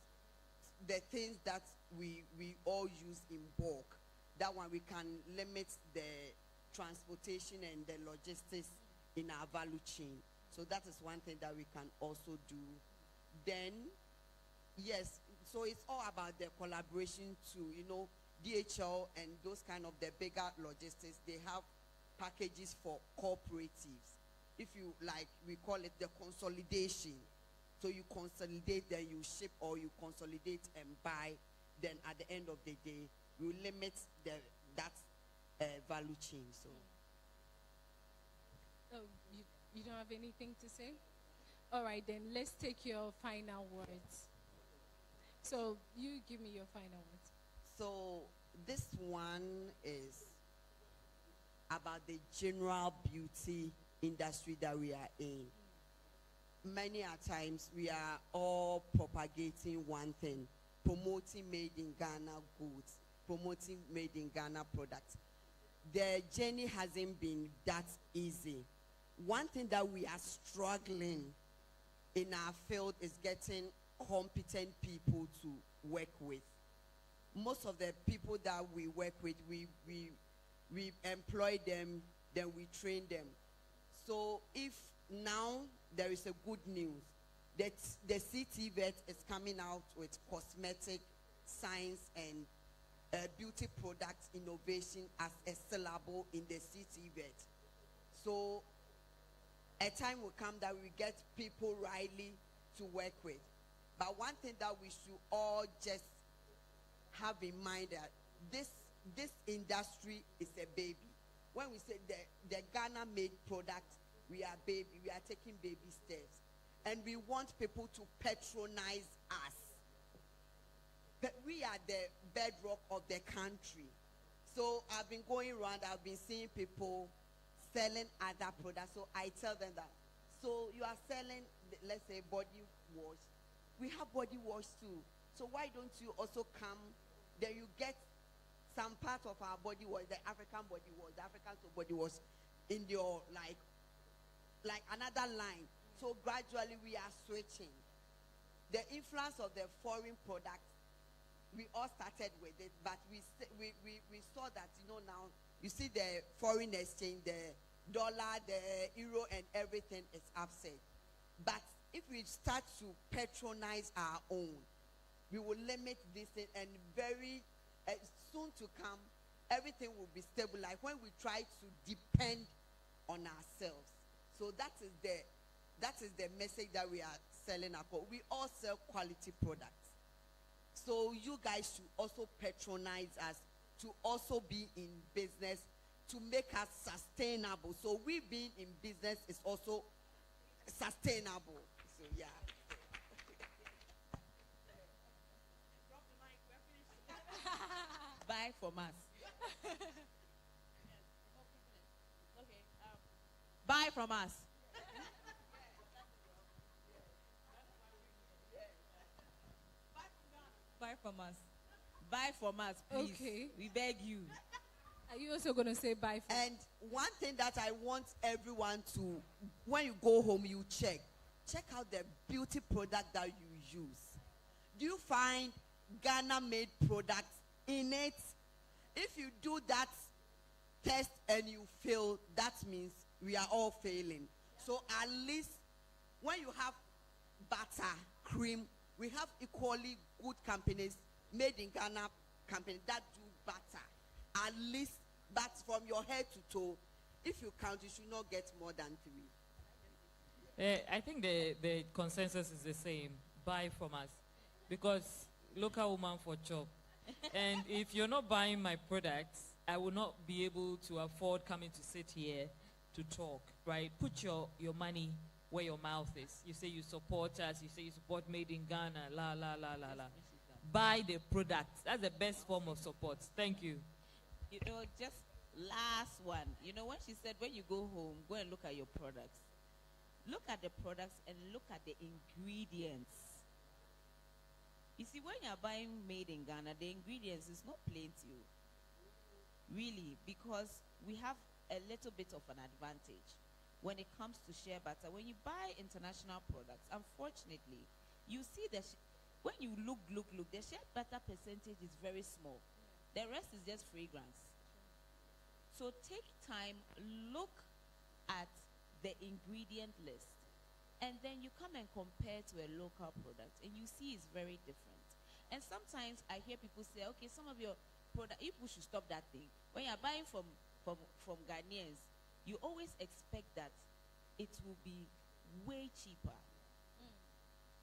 the things that we all use in bulk. That one we can limit the transportation and the logistics in our value chain. So that is one thing that we can also do. Then, yes, so it's all about the collaboration too. DHL and those kind of the bigger logistics, they have packages for cooperatives. If you like, we call it the consolidation. So you consolidate, then you ship, or you consolidate and buy. Then at the end of the day, you limit that value chain. So. Oh, you don't have anything to say? All right, then let's take your final words. So you give me your final words. So this one is about the general beauty industry that we are in. Many a times we are all propagating one thing, promoting made in Ghana goods, promoting made in Ghana products. The journey hasn't been that easy. One thing that we are struggling in our field is getting competent people to work with. Most of the people that we work with, we employ them, then we train them. So if now there is a good news that the CTVET is coming out with cosmetic science and beauty product innovation as a syllable in the CTVET. So a time will come that we get people rightly to work with. But one thing that we should all just have in mind, that this industry is a baby. When we say the Ghana made product, we are taking baby steps. And we want people to patronize us. But we are the bedrock of the country. So I've been going around, I've been seeing people selling other products. So I tell them that, so you are selling, let's say, body wash. We have body wash too. So why don't you also come, then you get some part of our body wash, the African body wash, the African body wash in your, like another line. So gradually we are switching. The influence of the foreign products, we all started with it, but we saw that, now, you see the foreign exchange, the dollar, the euro, and everything is upset. But if we start to patronize our own, we will limit this thing, and very soon to come, everything will be stable. Like when we try to depend on ourselves. So that is the message that we are selling. We all sell quality products. So you guys should also patronize us to also be in business, to make us sustainable. So we being in business is also sustainable. So yeah. Buy from us. Okay. Buy from us. Buy from us. Buy from us, please. Okay. We beg you. Are you also going to say bye for? And one thing that I want everyone to, when you go home, you check out the beauty product that you use. Do you find Ghana-made products in it? If you do that test and you fail, that means we are all failing. So at least when you have butter, cream, we have equally good companies made in Ghana, companies that do butter. At least, but from your head to toe, if you count, you should not get more than 3. I think the consensus is the same. Buy from us. Because local woman for chop. And if you're not buying my products, I will not be able to afford coming to sit here to talk, right? Put your money where your mouth is. You say you support us. You say you support Made in Ghana. La, la, la, la, la. Buy the products. That's the best form of support. Thank you. You know, just last one. You know, when she said, when you go home, go and look at your products. Look at the products and look at the ingredients. You see, when you're buying Made in Ghana, the ingredients is not plenty. Really, because we have a little bit of an advantage when it comes to shea butter. When you buy international products, unfortunately, you see that when you look, the shea butter percentage is very small. The rest is just fragrance. So take time, look at the ingredient list, and then you come and compare to a local product, and you see it's very different. And sometimes I hear people say, okay, some of your product, people should stop that thing. When you're buying from Ghanaians, you always expect that it will be way cheaper.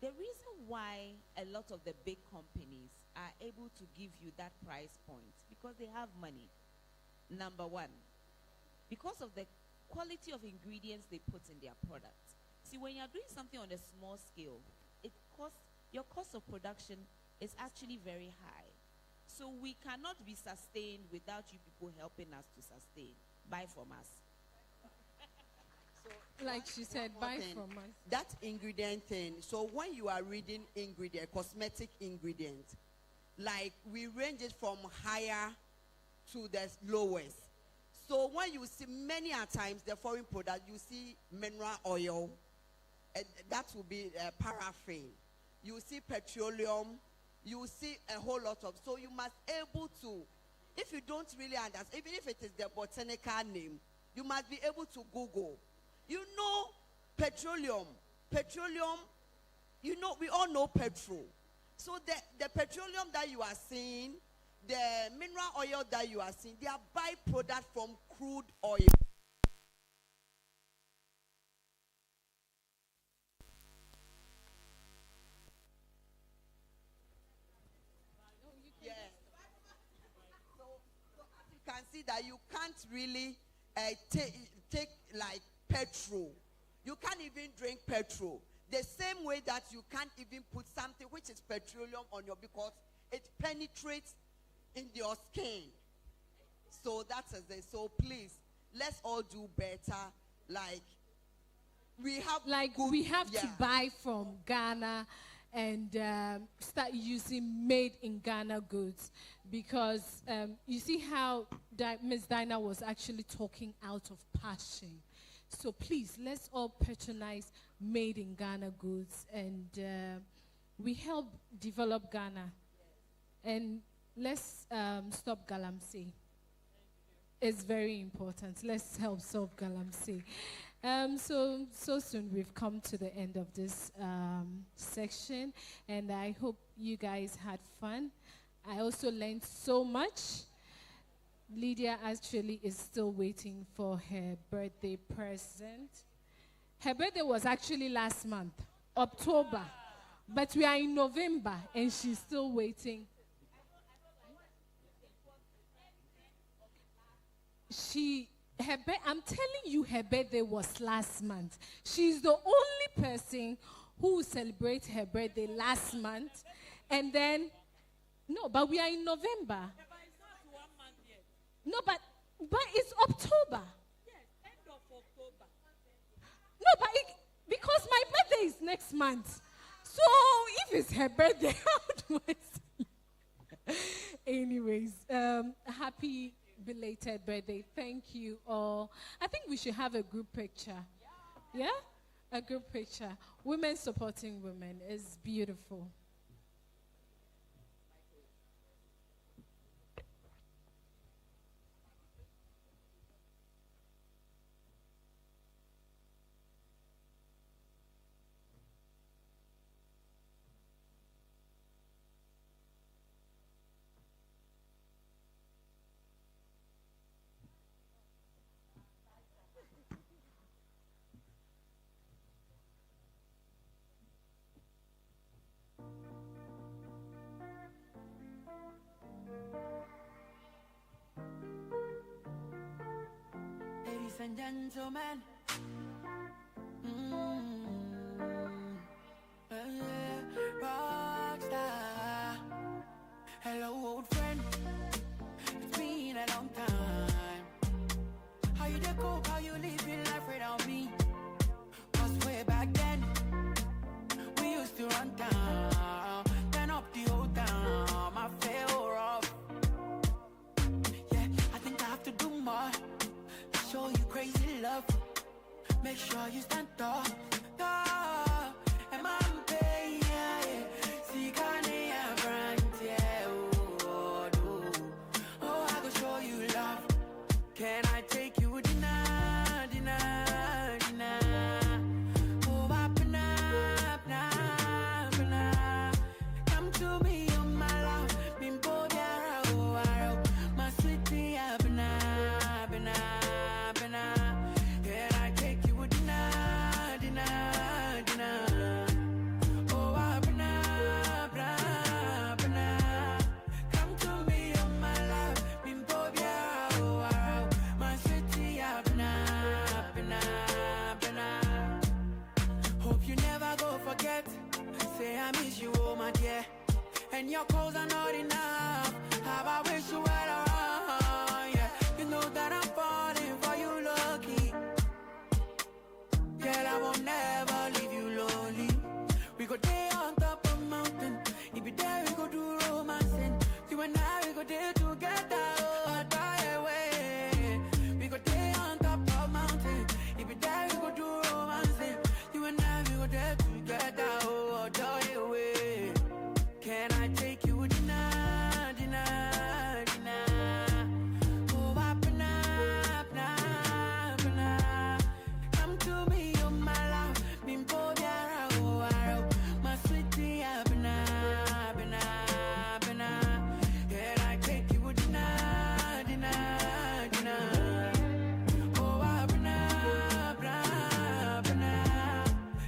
The reason why a lot of the big companies are able to give you that price point, because they have money. Number one, because of the quality of ingredients they put in their products. See, when you're doing something on a small scale, your cost of production is actually very high. So we cannot be sustained without you people helping us to sustain. Buy from us. Like she said, buy thing, from us. that ingredient thing. So when you are reading ingredient, cosmetic ingredient, like we range it from higher to the lowest. So when you see many a times the foreign product, you see mineral oil, and that will be paraffin. You see petroleum. You see a whole lot of. So you must able to, if you don't really understand, even if it is the botanical name, you must be able to Google. You know, petroleum, you know, we all know petrol. So the petroleum that you are seeing, the mineral oil that you are seeing, they are byproduct from crude oil. Yeah. So as you can see that you can't really take like petrol. You can't even drink petrol. The same way that you can't even put something which is petroleum on your, because it penetrates in your skin. So that's it. So please, let's all do better. Like we have to buy from Ghana and start using made in Ghana goods, because you see how Ms. Dinah was actually talking out of passion. So please, let's all patronize made in Ghana goods, and we help develop Ghana. And let's stop galamsey. It's very important. Let's help solve galamsey. So soon we've come to the end of this section, and I hope you guys had fun. I also learned so much. Lydia actually is still waiting for her birthday present. Her birthday was actually last month, October, but we are in November and she's still waiting. I'm telling you, her birthday was last month. She's the only person who celebrates her birthday last month, and then, no, but we are in November. No, but it's October. Yes, end of October. month. So if it's her birthday, how do I say? Anyways, happy belated birthday. Thank you all. I think we should have a group picture. Yeah? A group picture. Women supporting women is beautiful. Ladies and gentlemen, rockstar. Hello, old friend. It's been a long time. How you dey cope? How you living life without me? 'Cause way back then, we used to run down, turn up the whole town. I feel rough. Yeah, I think I have to do more. Show you crazy love. Make sure you stand tall. Tall. And I'm paying, yeah. See, can I brand, yeah. Oh, I go show you love. Can I take you dinner, dinner, dinner? Oh, open up, come to me, oh my love. Bimbo, yeah, oh, my sweetie, open up. Can I take you dinner, dinner, dinner? Oh, open up, come to me, oh my love. Bimbo, yeah, oh, my sweetie, open up. Hope you never go forget. Say I miss you, oh my dear. And your calls are not enough. How I wish you were around, yeah. You know that I'm falling for you, lucky. Girl, I won't never leave you lonely. We go there on top of mountain. If you there, we go do romancing. You and I, we go there together, oh, die away. We go there on top of mountain. If you there, we go do romancing. You and I, we go there together, oh, die away. Can I take you dinner, dinner, dinner? Oh, open up, come to me, oh my love. Bimbo, yeah, oh, my sweetie, open up. Can I take you dinner, dinner, dinner? Oh, open up,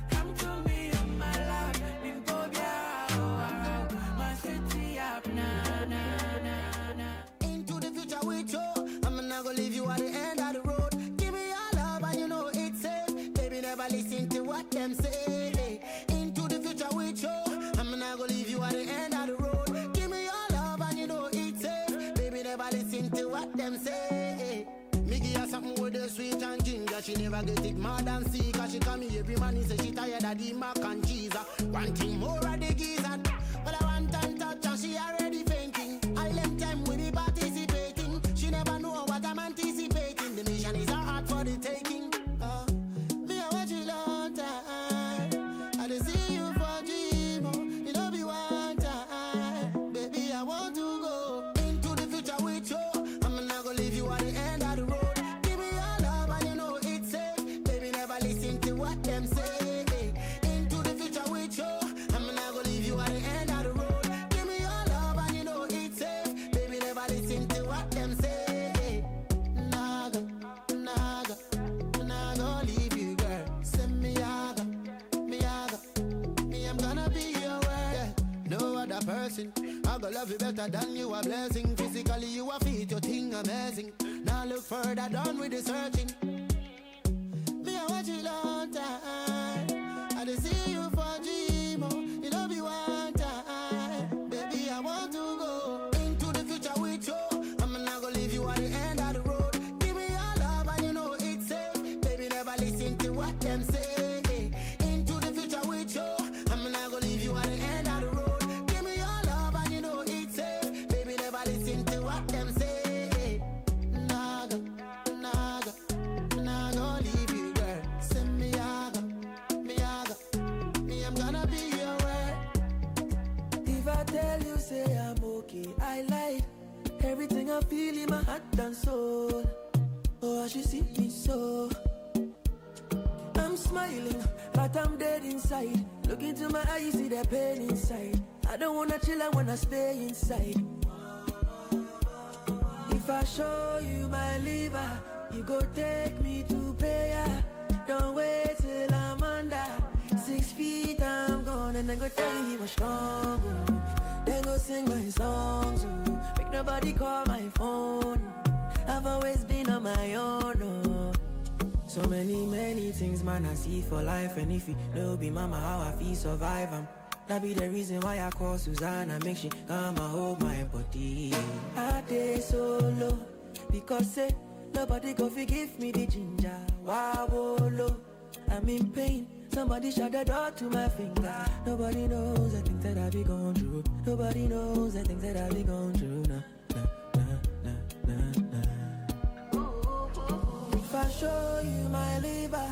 come to me, oh my love. Bimbo, yeah, oh, my sweetie, open up. Into the future with you, I'm not gonna leave you at the end of the road. Give me your love and you know it's safe. Baby, never listen to what them say. Into the future with you, I'm not gonna leave you at the end of the road. Give me your love and you know it's safe. Baby, never listen to what them say. Me give her something with the sweet and ginger. She never get it mad and see. Cause she come here every man, he say she tired of the mac and cheese. One thing more of the geezer. But I want and touch and she already fainting. I left time with the participating. She never know what I'm anticipating. The mission is hard for the taking. Me I watch you long time. I dey see you for dream. You know be one time. Baby, I want to go into the future with you. I'm not gonna leave you at the end of the road. Give me your love and you know it's safe. Baby, never listen to what them say. Into the future with you. I'm not gonna leave you at the end of the road. Give me your love and you know it's safe. Baby, never listen to what them say. Naga, leave you, girl. Send me yaga, me I'm gonna be your word. Yeah. No other person, I gonna love you better than you a blessing. Physically you a fit, your thing amazing. Now look further, done with the searching. Me I watch you long time. I dey see you for dream, you know be one time. Baby, I want to go into the future with you. I'm not gonna leave you at the end of the road. Give me your love and you know it's safe. Baby, never listen to what them say. Into the future with you. I feel in my heart and soul. Oh, she see me so. I'm smiling, but I'm dead inside. Look into my eyes, see the pain inside. I don't wanna chill, I wanna stay inside. If I show you my liver, you go take me to prayer. Don't wait till I'm under 6 feet, I'm gone. And I go tell you he was strong. Then go sing my songs. Make nobody call my phone. I've always been on my own. So many things, man, I see for life. And if you know be mama, how I feel survive, that be the reason why I call Susanna. Make she come and hold my body. I day solo because say nobody go forgive me the ginger. Wow, low, I'm in pain. Somebody shut the door to my finger. Nobody knows the things that I be going through. Nobody knows the things that I be going through. Nah. If I show you my liver,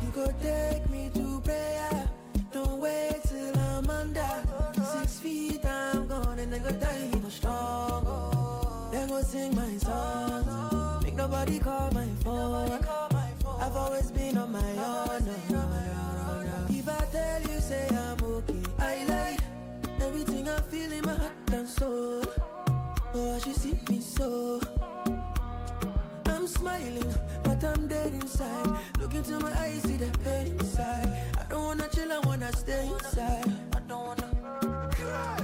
you go take me to prayer. Don't wait till I'm under 6 feet, I'm gone. And then go tell you he was strong. Then go sing my songs. Make nobody call my phone. I've always been on my own. If I tell you, say I'm okay, I lied. Everything I feel in my heart and soul. Oh, she see me so. I'm smiling, but I'm dead inside. Look into my eyes, see the pain inside. I don't wanna chill, I wanna stay inside. I don't wanna cry.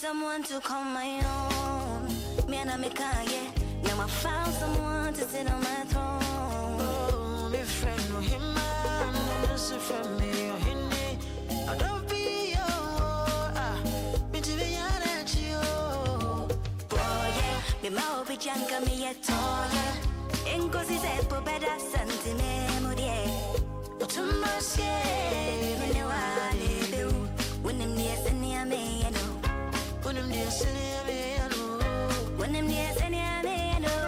Someone to call my own. Man, I'm a Kanye. Now I found someone to sit on my throne. Oh, my friend, no him, man. No, friend, me, or him. I don't be me to be at you. Oh, yeah. Me, my old janka, me, yet, oh, yeah. And cause it's a better sentiment. But to my shame, when you are living, when I'm near, and near me, I know. When I'm near, and near me, I know. When I'm near, and near me, I know.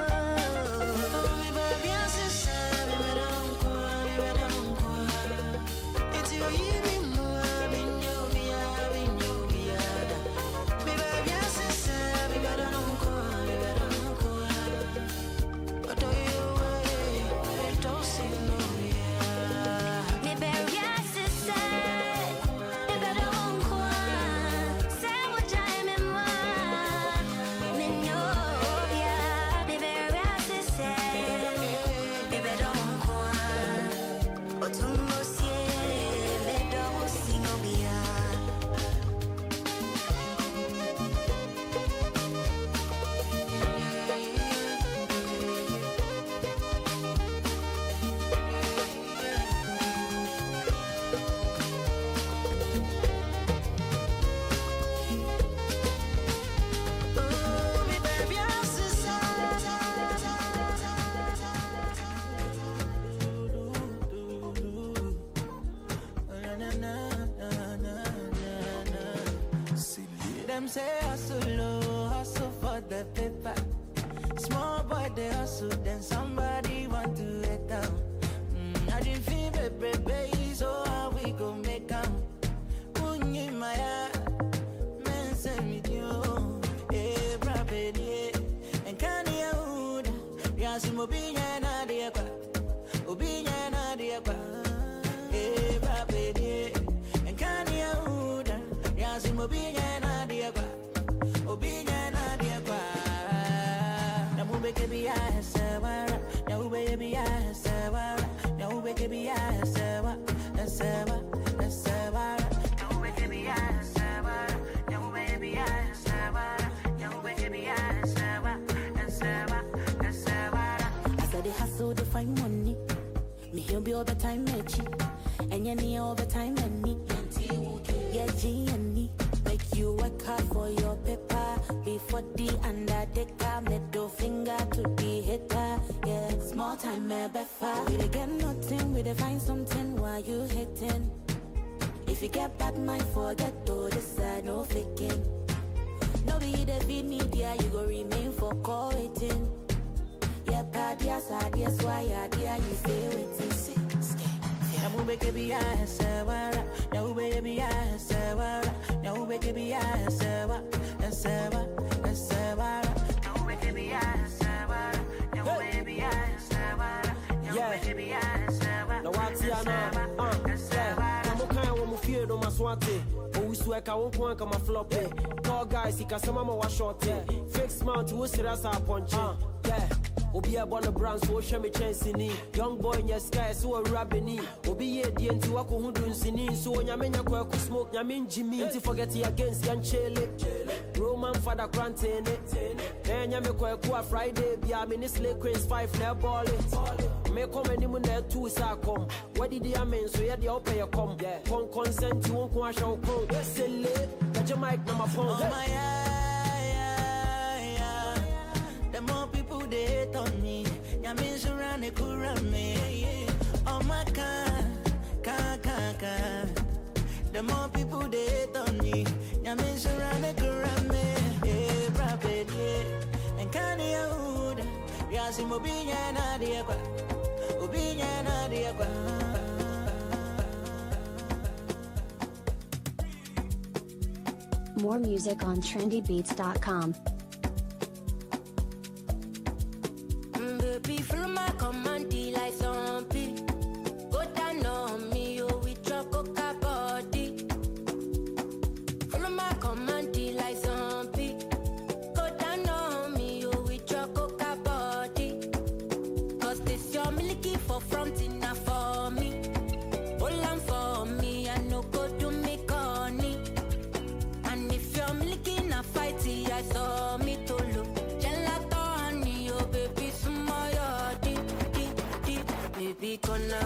them say hustle for the paper. Small boy they hustle, then somebody want to let down. I didn't feel baby, so how we gon' make them? Unyi maya, men send me you, baby, and can you Yasimo binya na diakwa, ubinya na diakwa, baby, and can you Yasimo binya na diakwa, ubinya na diakwa. Baby, I said, no baby, I said, no baby, I said, no baby, I said, no baby, I said, they hustle to find money. Me he'll be all the time, Mechi, and you need all the time, and me, yeah, G and me. Make you work hard for your paper before the undertaker. Middle finger to the hater. Yeah, small time, maybe far. We dey get nothing, we dey find something while you hating. If you get bad mind, forget to this side, no faking. No be the big media, you go remain for call waiting. Yeah, bad, yes, why you stay waiting. Now baby, I say, now baby, I say, now baby, I say, now baby, I say, now baby, I say, now what's your I won't want my floppy. Tall guys, he can some more short. Fake smart, who said us up on yeah. Obi a born a brand so show me chance in young boy in your sky so a rabbini. Obi a dient to walk who doing sinin so when Yamena Kwaku smoke Yamin Jimmy to forget you against Yan Chele. Roman father quarantine it. Then Yame Kwaku Friday be a minister craze 5 near ball it. May come any moon there 2 sa come. What did the amen so yeah the open your come? Con consent you won't wash out come. Silly, got your mic number phone. The more people they hate on me, ya mean surround they could run me. Oh my God. The more people they hate on me, ya mean surround they could run me. And can you Yasimo binya na diakwa, ubinya na diakwa. More music on trendybeats.com. Baby, follow my command, like zombie. Go down on me, oh, with your coca body. Follow my command, like zombie. Go down on me, oh, with your coca body. Cause this your milky for front enough for me. Hold on for me, I no go do me corny. And if you're milky na fighty, I saw me to look. Baby, kona,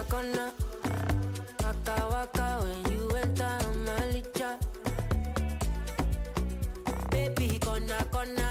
waka when you enter Malicha. Baby, kona.